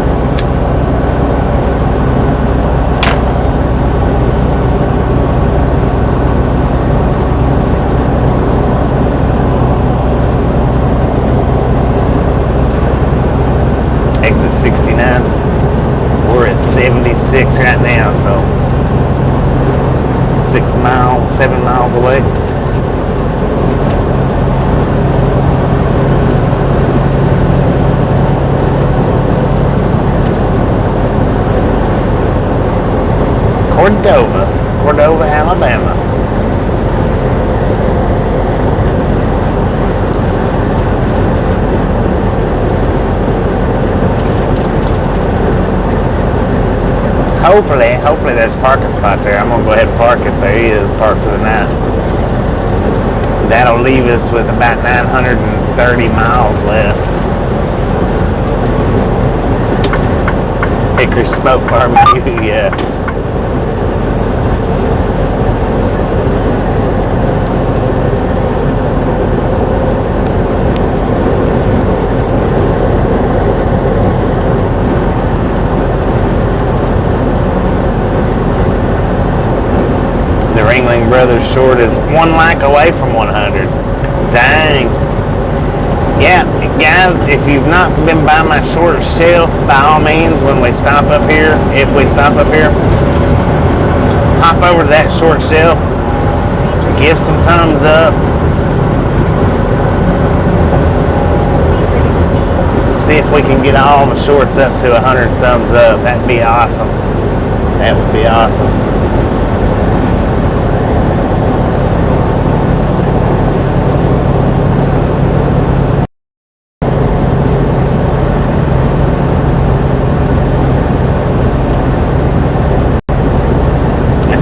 Exit 69. We're at 76 right now, so 7 miles away. Cordova, Alabama. Hopefully there's a parking spot there. I'm gonna go ahead and park if there is, park for the night. That'll leave us with about 930 miles left. Hickory smoke barbecue, yeah. The Ringling Brothers short is 1 like away from 100. Dang. Yeah, guys, if you've not been by my short shelf, by all means, when we stop up here, if we stop up here, hop over to that short shelf, give some thumbs up, see if we can get all the shorts up to 100 thumbs up. That'd be awesome. That would be awesome.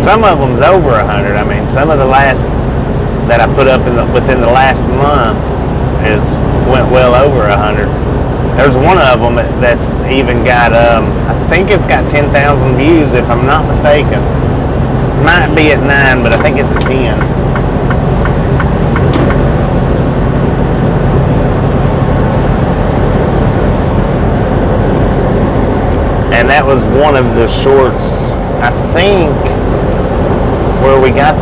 Some of them's over 100. I mean, some of the last that I put up within the last month went well over 100. There's one of them that's even got, I think it's got 10,000 views if I'm not mistaken. Might be at 9, but I think it's at 10. And that was one of the shorts, I think, where we got,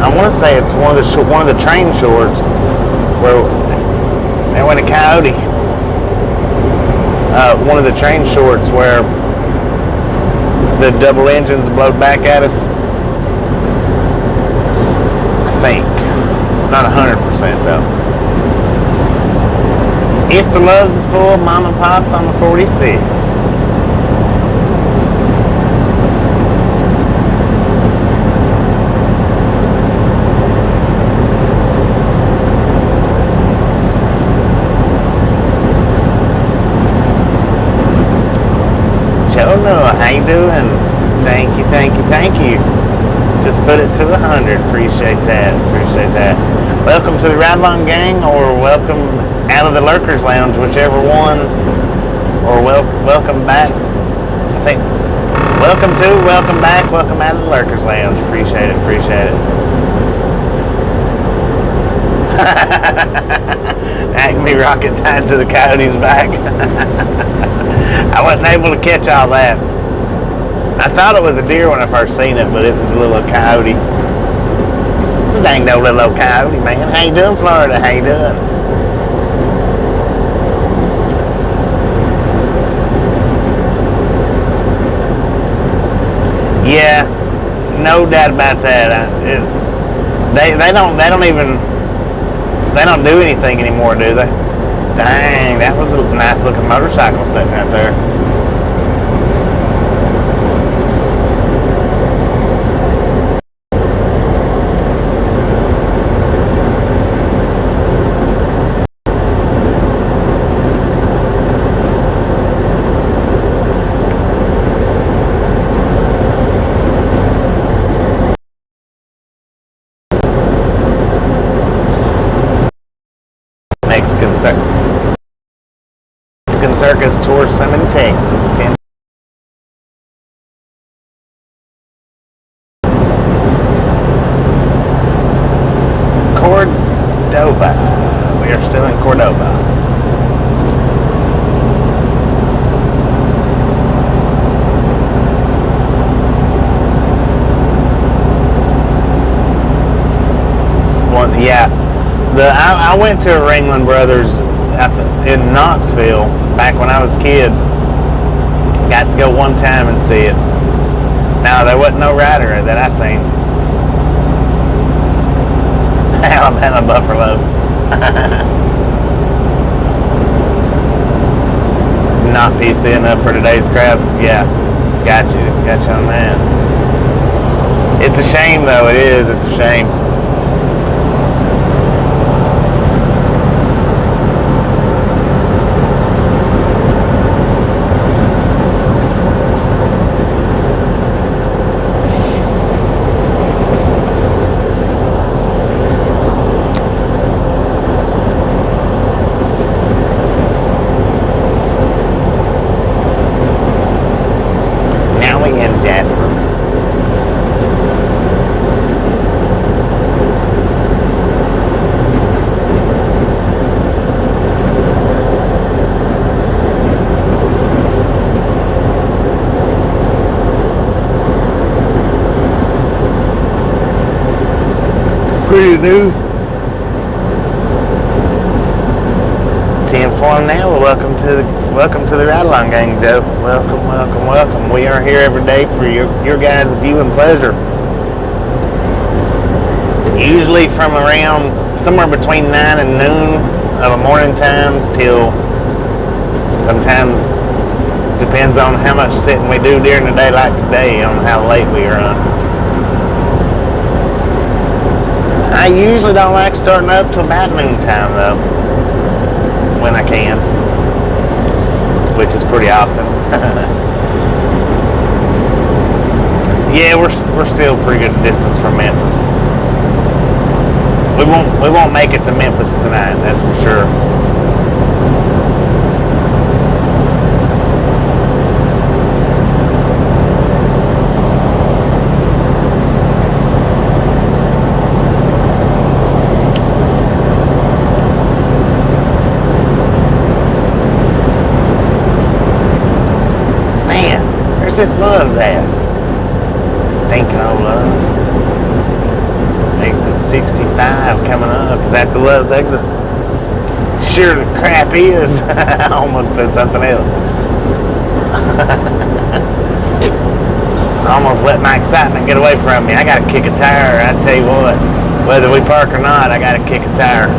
I want to say it's one of the train shorts where they went a coyote. One of the train shorts where the double engines blowed back at us. I think, not 100% though. If the Loves is full, Mom and Pop's on the 46. How you doing? Thank you. Just put it to 100. Appreciate that. Welcome to the Ride Along Gang, or welcome out of the Lurkers Lounge, whichever one, or welcome back. I think welcome back, welcome out of the Lurkers Lounge. Appreciate it. Acme rocket tied to the coyote's back. I wasn't able to catch all that. I thought it was a deer when I first seen it, but it was a little coyote. It's a dang old little coyote, man. How you doing, Florida? How you doing? Yeah, no doubt about that. They don't do anything anymore, do they? Dang, that was a nice looking motorcycle sitting out there. Mexican Circus tour some in Texas. 10. Cordova. We are still in Cordova. Well, yeah. I went to a Ringling Brothers in Knoxville back when I was a kid. Got to go one time and see it. Now, there wasn't no rider that I seen. Alabama Buffalo. Not PC enough for today's crowd. Yeah, got you on that. It's a shame though, it is, it's a shame. do. 10-4 now. Well, welcome to the Ride Along Gang, Joe. Welcome. We are here every day for your guys' viewing pleasure. Usually from around somewhere between 9 and noon of the morning times till sometimes depends on how much sitting we do during the day, like today, on how late we run. I usually don't like starting up till about noon time though, when I can, which is pretty often. Yeah, we're still pretty good distance from Memphis. We won't make it to Memphis tonight, that's for sure. Man, where's this Love's at? Stinking old Love's. Exit 65 coming up. Is that the Love's exit? Sure the crap is. I almost said something else. I almost let my excitement get away from me. I gotta kick a tire. I tell you what, whether we park or not, I gotta kick a tire.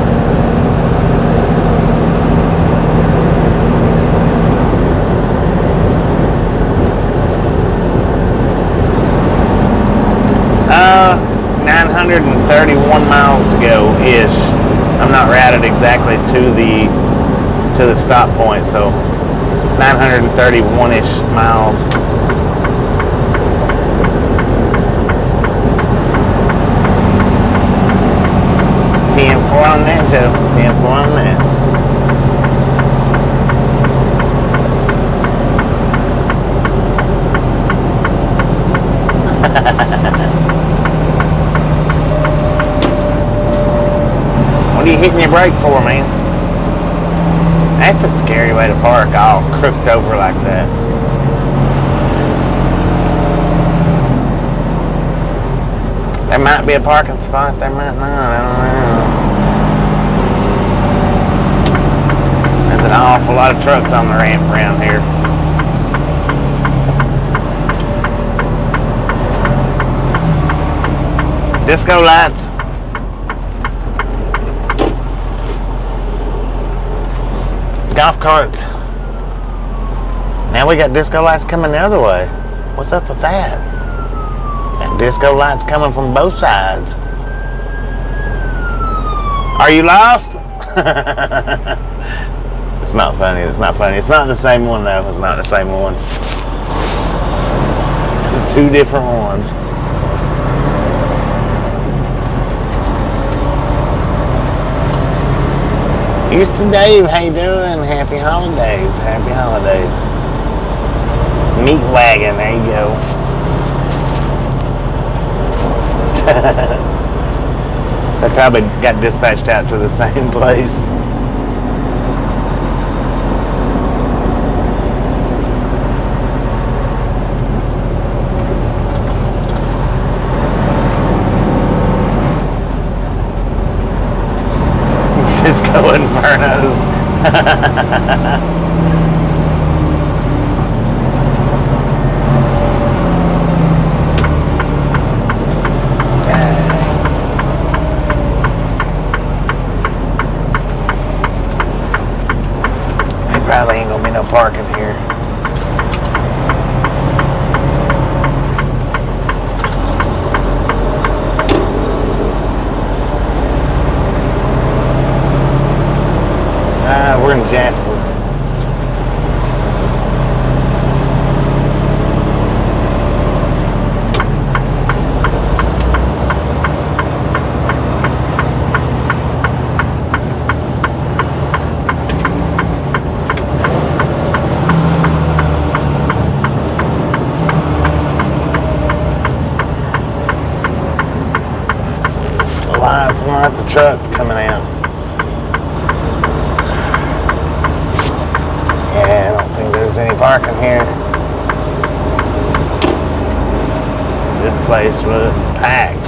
Uh, 931 miles to go ish. I'm not routed exactly to the stop point, so it's 931-ish miles. $10-4 on that, Joe. $10-4 on that. What are you hitting your brake for, man? That's a scary way to park, all crooked over like that. There might be a parking spot, there might not, I don't know. There's an awful lot of trucks on the ramp around here. Disco lights. Golf carts. Now we got disco lights coming the other way. What's up with that? Got disco lights coming from both sides. Are you lost? It's not funny. It's not funny. It's not the same one though. It's not the same one. It's two different ones. Houston Dave, how you doing? Happy holidays. Happy holidays. Meat wagon, there you go. They probably got dispatched out to the same place. Disco Infernos. There probably ain't gonna be no parking here. We're in Jasper. Lots and lots of trucks coming out. Yeah, I don't think there's any parking here. This place was packed.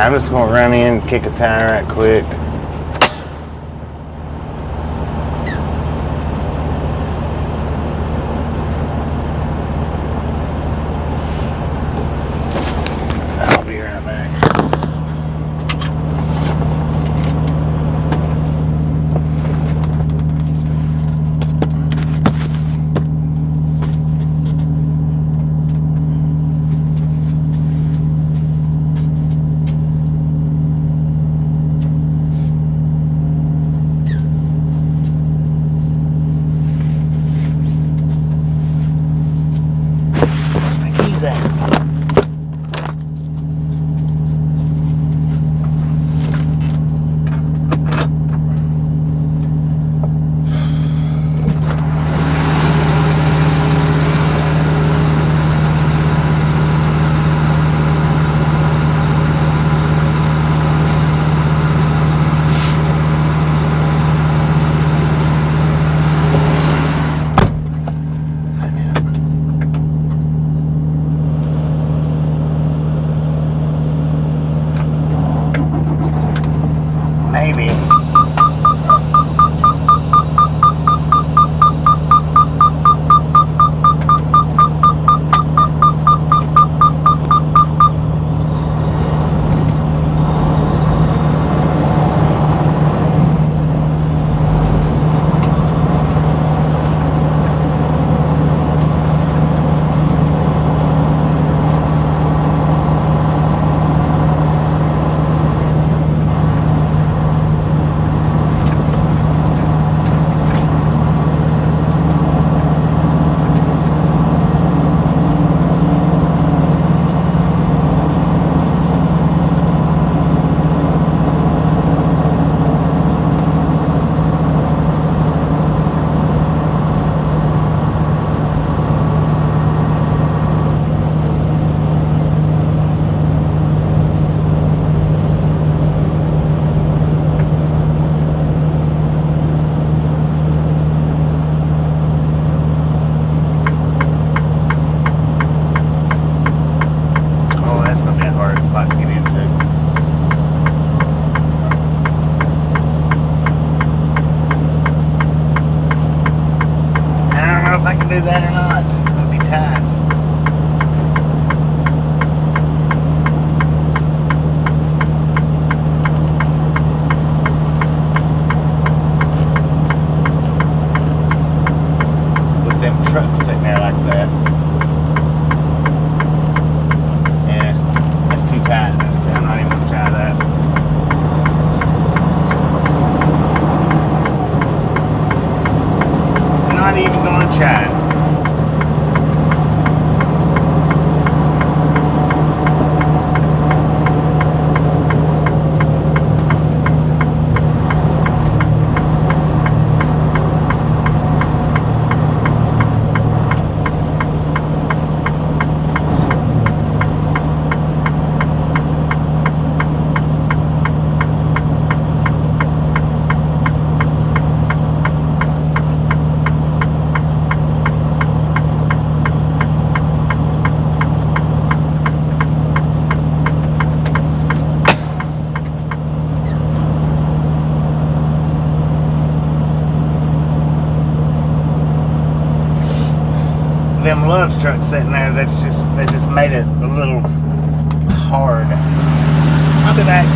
I'm just gonna run in, kick a tire right quick. I'll be right back. Maybe. Do that or not. It's going to be tight. With them trucks sitting there like that. Yeah, that's too tight. I'm not even going to try that. I'm not even going to try it. Them Loves trucks sitting there, they just made it a little hard. I'll be back.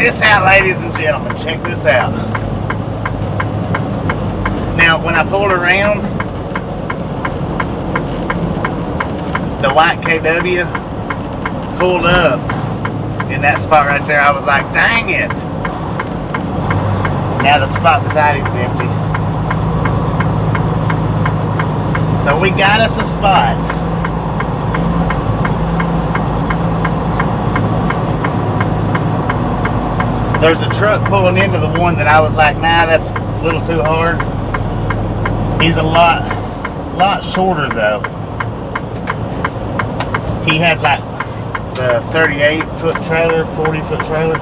this out, ladies and gentlemen. Check this out. Now, when I pulled around, the white KW pulled up in that spot right there. I was like, dang it. Now the spot beside him is empty. So we got us a spot. There's a truck pulling into the one that I was like, nah, that's a little too hard. He's a lot shorter though. He had like the 38-foot trailer, 40-foot trailer.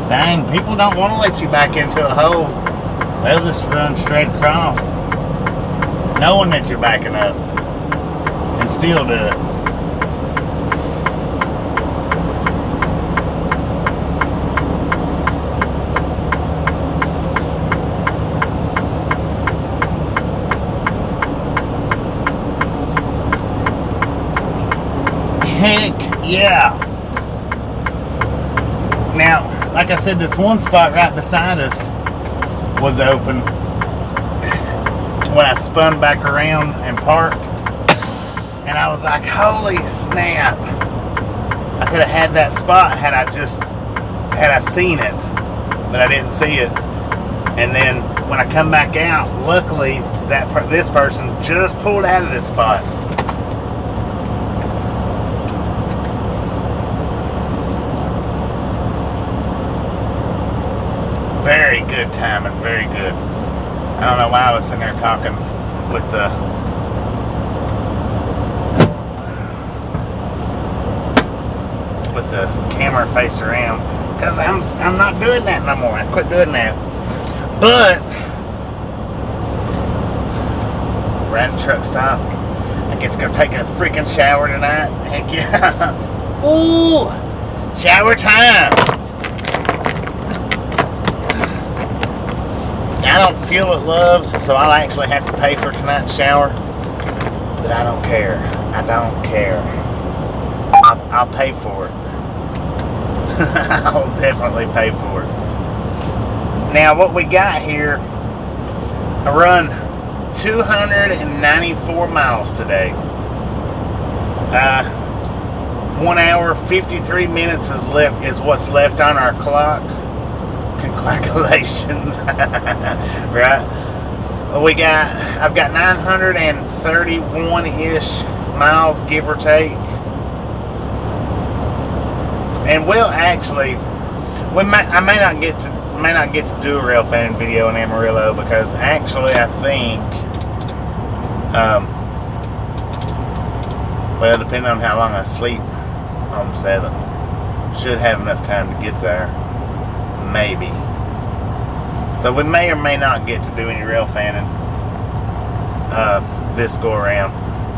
Dang, people don't want to let you back into a hole. They'll just run straight across, knowing that you're backing up, and still do it. Heck yeah. Now, like I said, this one spot right beside us was open when I spun back around and parked, and I was like, holy snap, I could have had that spot had I seen it, but I didn't see it. And then when I come back out, luckily this person just pulled out of this spot. Very good timing, very good. I don't know why I was sitting there talking with the camera faced around, because I'm not doing that no more. I quit doing that. But we're at a truck stop. I get to go take a freaking shower tonight. Heck yeah! Ooh, shower time. I don't feel it, loves, so I'll actually have to pay for tonight's shower. But I don't care. I don't care. I'll pay for it. I'll definitely pay for it. Now, what we got here, I run 294 miles today. 1 hour, 53 minutes is what's left on our clock. Congratulations. Right? I've got 931-ish miles, give or take. And we'll actually, I may not get to do a rail fan video in Amarillo, because actually I think, well, depending on how long I sleep on the 7th, should have enough time to get there. Maybe. So we may or may not get to do any rail fanning this go around.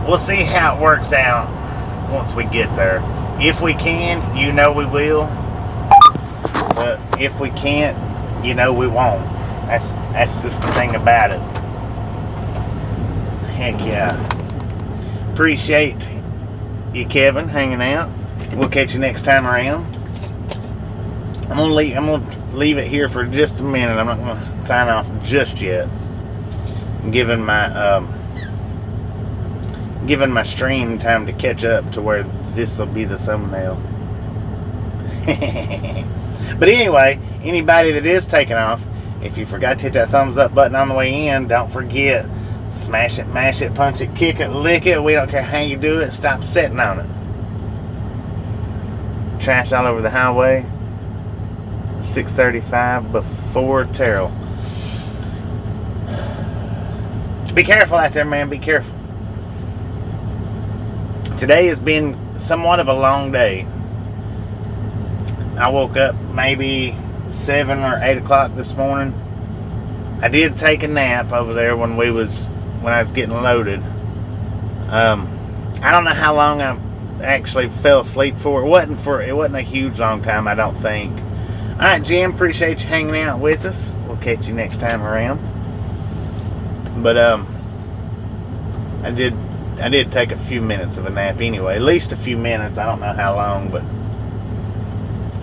We'll see how it works out once we get there. If we can, you know we will. But if we can't, you know we won't. That's just the thing about it. Heck yeah. Appreciate you, Kevin, hanging out. We'll catch you next time around. I'm gonna leave it here for just a minute. I'm not gonna sign off just yet. I'm giving my stream time to catch up to where this will be the thumbnail. But anyway, anybody that is taking off, if you forgot to hit that thumbs up button on the way in, don't forget, smash it, mash it, punch it, kick it, lick it. We don't care how you do it. Stop sitting on it. Trash all over the highway. 6:35 before Terrell. Be careful out there, man. Be careful. Today has been somewhat of a long day. I woke up maybe 7 or 8 o'clock this morning. I did take a nap over there when I was getting loaded. I don't know how long I actually fell asleep for. It wasn't a huge long time, I don't think. All right, Jim, appreciate you hanging out with us. We'll catch you next time around. But I did take a few minutes of a nap anyway, at least a few minutes. I don't know how long, but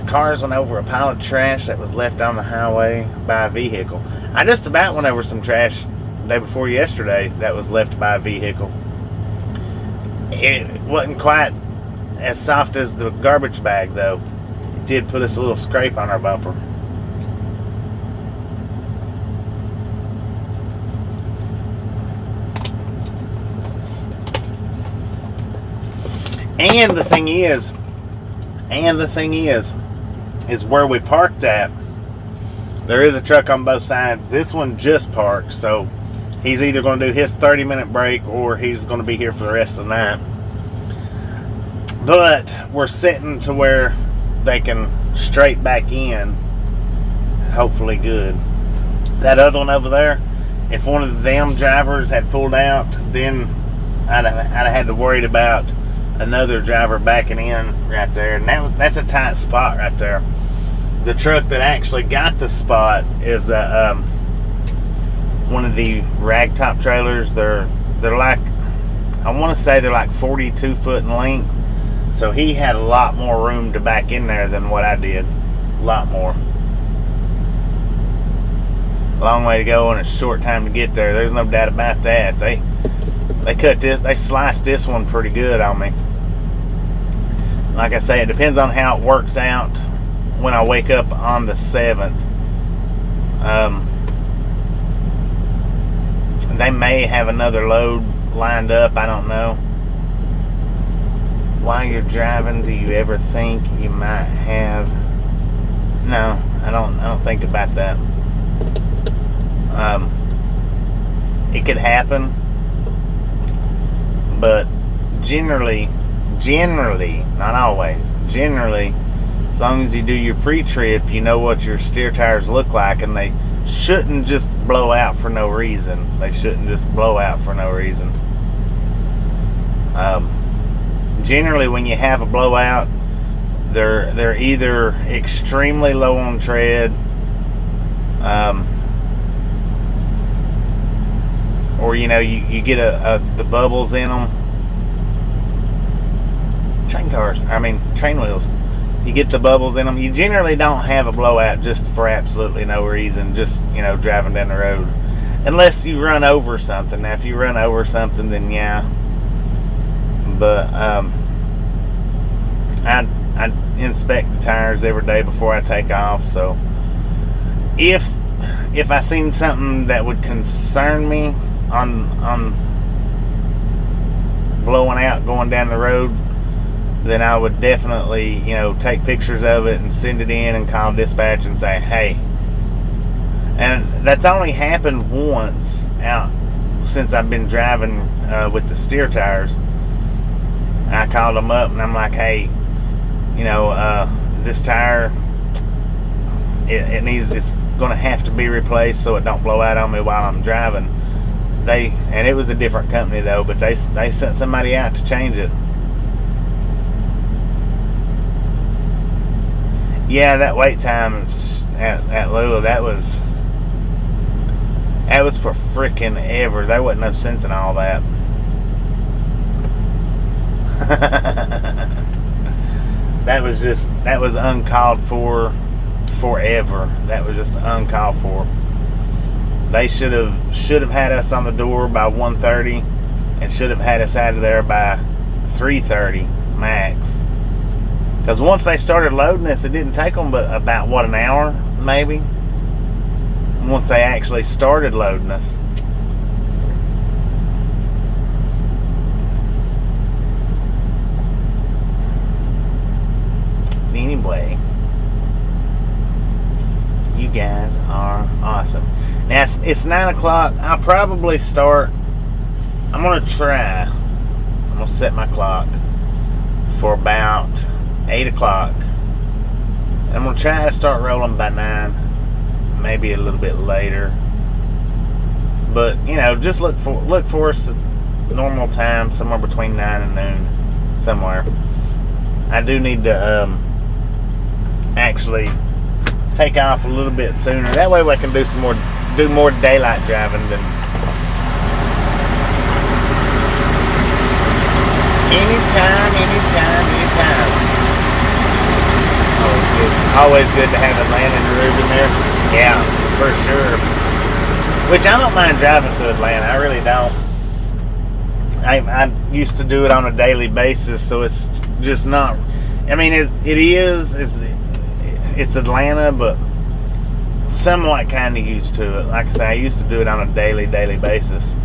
cars went over a pile of trash that was left on the highway by a vehicle. I just about went over some trash the day before yesterday that was left by a vehicle. It wasn't quite as soft as the garbage bag, though. It did put us a little scrape on our bumper. And the thing is where we parked at, there is a truck on both sides. This one just parked, so he's either going to do his 30-minute break or he's going to be here for the rest of the night. But we're sitting to where they can straight back in, hopefully good. That other one over there, if one of them drivers had pulled out, then I'd have had to worry about another driver backing in right there, and that's a tight spot right there. The truck that actually got the spot is one of the ragtop trailers. They're like, I want to say they're like 42 foot in length, so he had a lot more room to back in there than what I did. A lot more. Long way to go and a short time to get there. There's no doubt about that. They sliced this one pretty good on me. Like I say, it depends on how it works out when I wake up on the 7th. They may have another load lined up. I don't know. While you're driving, do you ever think you might have? No, I don't think about that. It could happen, but generally, not always, generally, as long as you do your pre-trip, you know what your steer tires look like, and they shouldn't just blow out for no reason. Generally, when you have a blowout, they're either extremely low on tread, or you get the bubbles in them. Train wheels. You get the bubbles in them. You generally don't have a blowout just for absolutely no reason, just driving down the road, unless you run over something. Now if you run over something, then yeah, but I inspect the tires every day before I take off. So if I seen something that would concern me on blowing out going down the road, then I would definitely, take pictures of it and send it in and call dispatch and say, hey. And that's only happened once out since I've been driving with the steer tires. I called them up and I'm like, hey, this tire, it's going to have to be replaced so it don't blow out on me while I'm driving. And it was a different company though, but they sent somebody out to change it. Yeah, that wait time at Lula, that was for frickin' ever. There wasn't no sense in all that. That was uncalled for forever. That was just uncalled for. They should have had us on the door by 1:30 and should have had us out of there by 3:30 max. Because once they started loading us, it didn't take them but about, an hour, maybe? Once they actually started loading us. Anyway, you guys are awesome. Now, it's 9 o'clock. I'll probably start. I'm going to set my clock for about 8 o'clock. I'm going to try to start rolling by 9, maybe a little bit later. But, just look for us to normal time, somewhere between 9 and noon, somewhere. I do need to actually take off a little bit sooner. That way I can do more daylight driving than anytime. Always good to have Atlanta and Doraville in there. Yeah, for sure. Which I don't mind driving through Atlanta. I really don't. I used to do it on a daily basis, so it's just not. I mean, it's Atlanta, but somewhat kind of used to it. Like I say, I used to do it on a daily basis.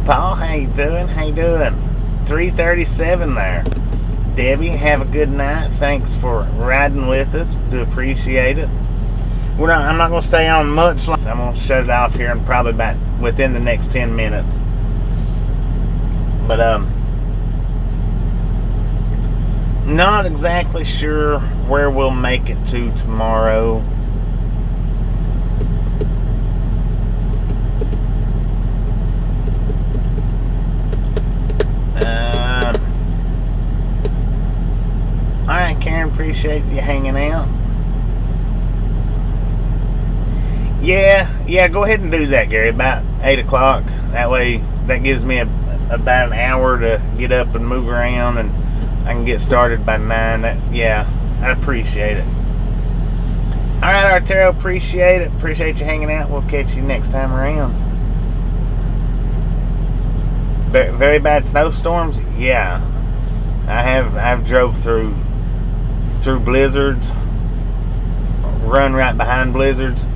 Paul, how you doing? 3:37 there. Debbie, have a good night. Thanks for riding with us. Do appreciate it. I'm not going to stay on much longer. I'm going to shut it off here and probably back within the next 10 minutes. But not exactly sure where we'll make it to tomorrow. Alright, Karen, appreciate you hanging out. Yeah, go ahead and do that, Gary, about 8 o'clock. That way, that gives me about an hour to get up and move around, and I can get started by 9. I appreciate it. Alright, Arturo, appreciate it. Appreciate you hanging out. We'll catch you next time around. Very bad snowstorms? Yeah. I've drove through blizzards, run right behind blizzards.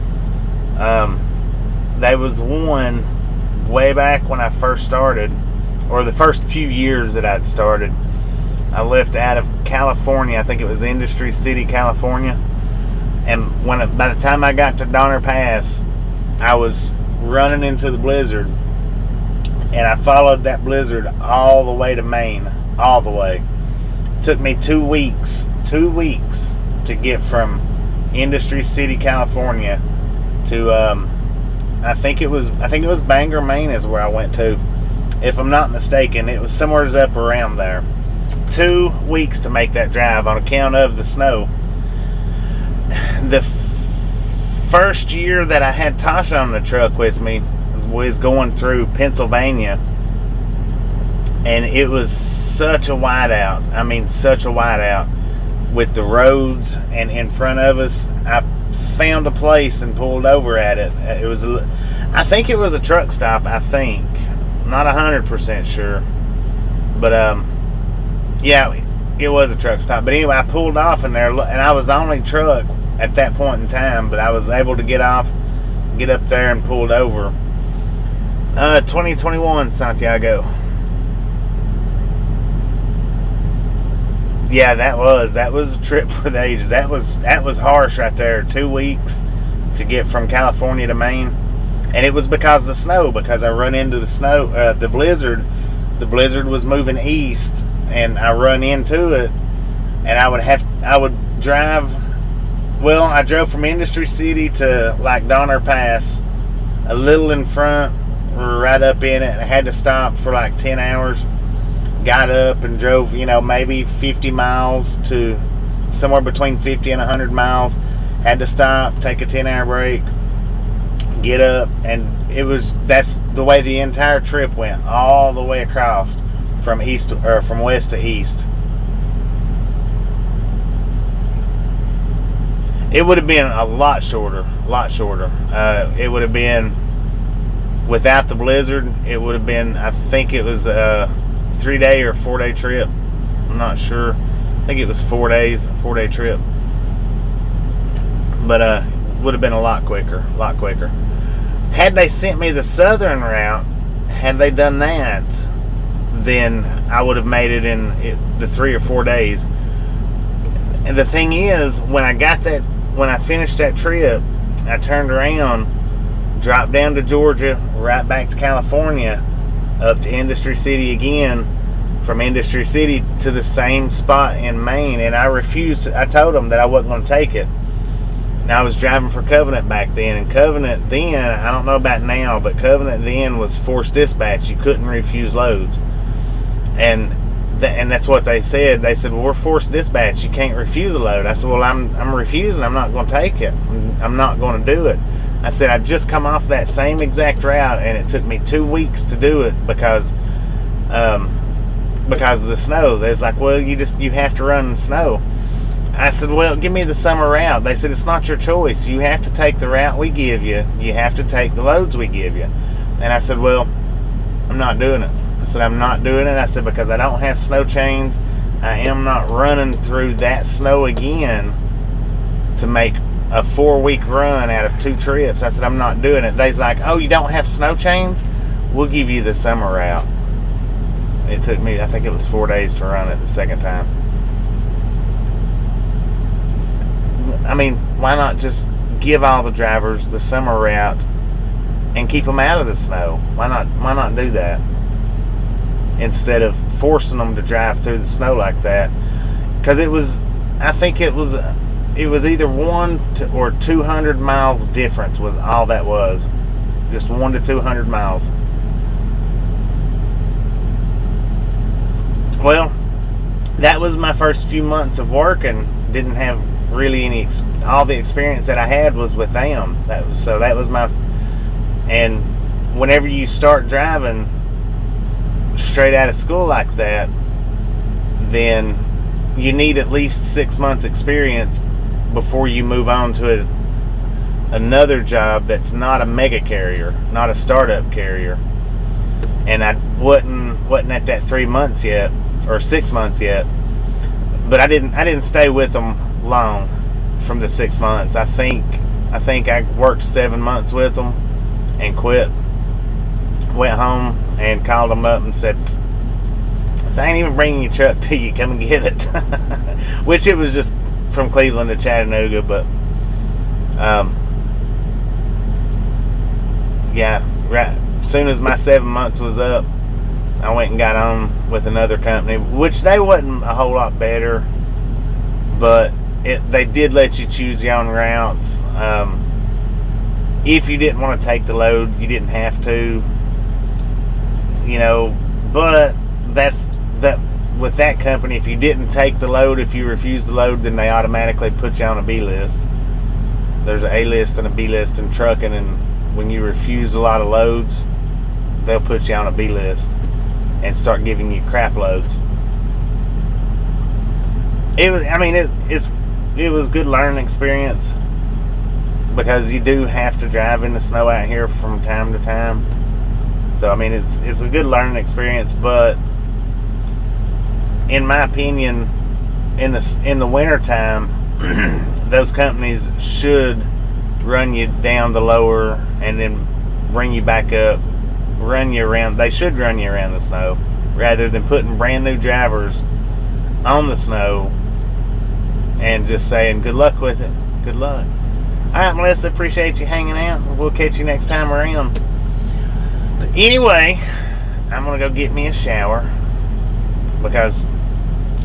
There was one way back when I first started, or the first few years that I'd started. I left out of California. I think it was Industry City, California. And by the time I got to Donner Pass, I was running into the blizzard, and I followed that blizzard all the way to Maine, all the way. It took me 2 weeks to get from Industry City, California to I think it was Bangor, Maine is where I went to. If I'm not mistaken, it was somewhere up around there. 2 weeks to make that drive on account of the snow. The first year that I had Tasha on the truck with me was going through Pennsylvania, and it was such a whiteout. I mean, such a whiteout with the roads, and in front of us, I found a place and pulled over at it. I think it was a truck stop. I think, not 100% sure, but yeah, it was a truck stop. But anyway, I pulled off in there, and I was the only truck at that point in time, but I was able to get up there and pulled over. 2021 Santiago. Yeah, that was a trip for the ages. That was harsh right there. 2 weeks to get from California to Maine, and it was because of the snow. Because I run into the snow, the blizzard. The blizzard was moving east, and I run into it, and I would drive. Well, I drove from Industry City to like Donner Pass, a little in front, right up in it. I had to stop for like 10 hours. Got up and drove, maybe 50 miles to somewhere between 50 and 100 miles. Had to stop, take a 10-hour break, get up, and that's the way the entire trip went, all the way across from west to east. It would have been a lot shorter. It would have been, without the blizzard, it would have been, I think it was 3-day or 4-day trip. I'm not sure. I think it was 4 days, 4-day trip. But would have been a lot quicker. Had they sent me the southern route, had they done that, then I would have made it in the 3 or 4 days. And the thing is, when I finished that trip, I turned around, dropped down to Georgia, right back to California, up to Industry City again, from Industry City to the same spot in Maine, and I refused. I told them that I wasn't going to take it. Now I was driving for Covenant back then, and Covenant then, I don't know about now, but Covenant then was forced dispatch. You couldn't refuse loads, and that's what they said. They said, well, we're forced dispatch. You can't refuse a load. I said, well, I'm refusing. I'm not going to take it. I'm not going to do it. I said, I just come off that same exact route, and it took me 2 weeks to do it because of the snow. There's like, well, you have to run in the snow. I said, well, give me the summer route. They said, it's not your choice. You have to take the route we give you. You have to take the loads we give you. And I said, well, I'm not doing it. I said, I'm not doing it. I said, because I don't have snow chains. I am not running through that snow again to make a 4-week run out of 2 trips. I said, I'm not doing it. They's like, oh, you don't have snow chains? We'll give you the summer route. It took me, I think it was 4 days to run it the second time. I mean, why not just give all the drivers the summer route and keep them out of the snow? Why not do that instead of forcing them to drive through the snow like that? Because I think it was either 100 or 200 miles difference was all that was. Just 100 to 200 miles. Well, that was my first few months of work, and didn't have really all the experience that I had was with them. That was my, and whenever you start driving straight out of school like that, then you need at least 6 months experience before you move on to another job that's not a mega carrier, not a startup carrier. And I wasn't at that 3 months yet, or 6 months yet, but I didn't stay with them long from the 6 months. I think I worked 7 months with them and quit. Went home and called them up and said, I ain't even bringing your truck to you, come and get it. Which it was just from Cleveland to Chattanooga, but yeah, right as soon as my 7 months was up, I went and got on with another company, which they wasn't a whole lot better, but they did let you choose your own routes. If you didn't want to take the load, you didn't have to, but with that company, if you didn't take the load, if you refused the load, then they automatically put you on a B list. There's an A list and a B list in trucking, and when you refuse a lot of loads, they'll put you on a B list and start giving you crap loads. It was good learning experience, because you do have to drive in the snow out here from time to time. So it's a good learning experience, but in my opinion, in the winter time, those companies should run you down the lower and then bring you back up, run you around. They should run you around the snow rather than putting brand new drivers on the snow and just saying good luck with it. Good luck. Alright, Melissa, appreciate you hanging out. We'll catch you next time around. But anyway, I'm gonna go get me a shower, because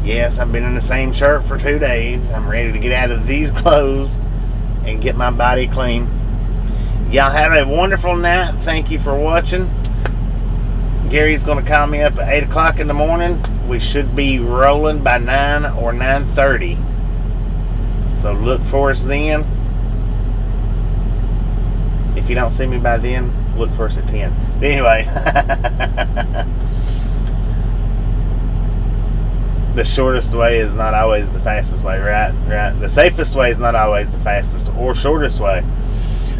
yes, I've been in the same shirt for 2 days. I'm ready to get out of these clothes and get my body clean. Y'all have a wonderful night. Thank you for watching. Gary's going to call me up at 8 o'clock in the morning. We should be rolling by 9 or 9:30. So look for us then. If you don't see me by then, look for us at 10. But anyway. The shortest way is not always the fastest way, right? The safest way is not always the fastest or shortest way.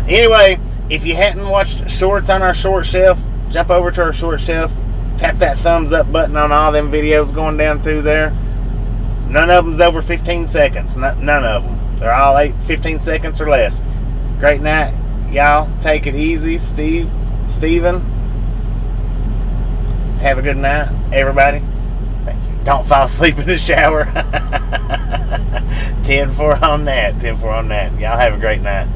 Anyway, if you hadn't watched shorts on our short shelf, jump over to our short shelf, tap that thumbs up button on all them videos going down through there. None of them's over 15 seconds. None of them. They're all 15 seconds or less. Great night, y'all. Take it easy. Steven. Have a good night, everybody. Thank you. Don't fall asleep in the shower. 10-4 on that. 10-4 on that. Y'all have a great night.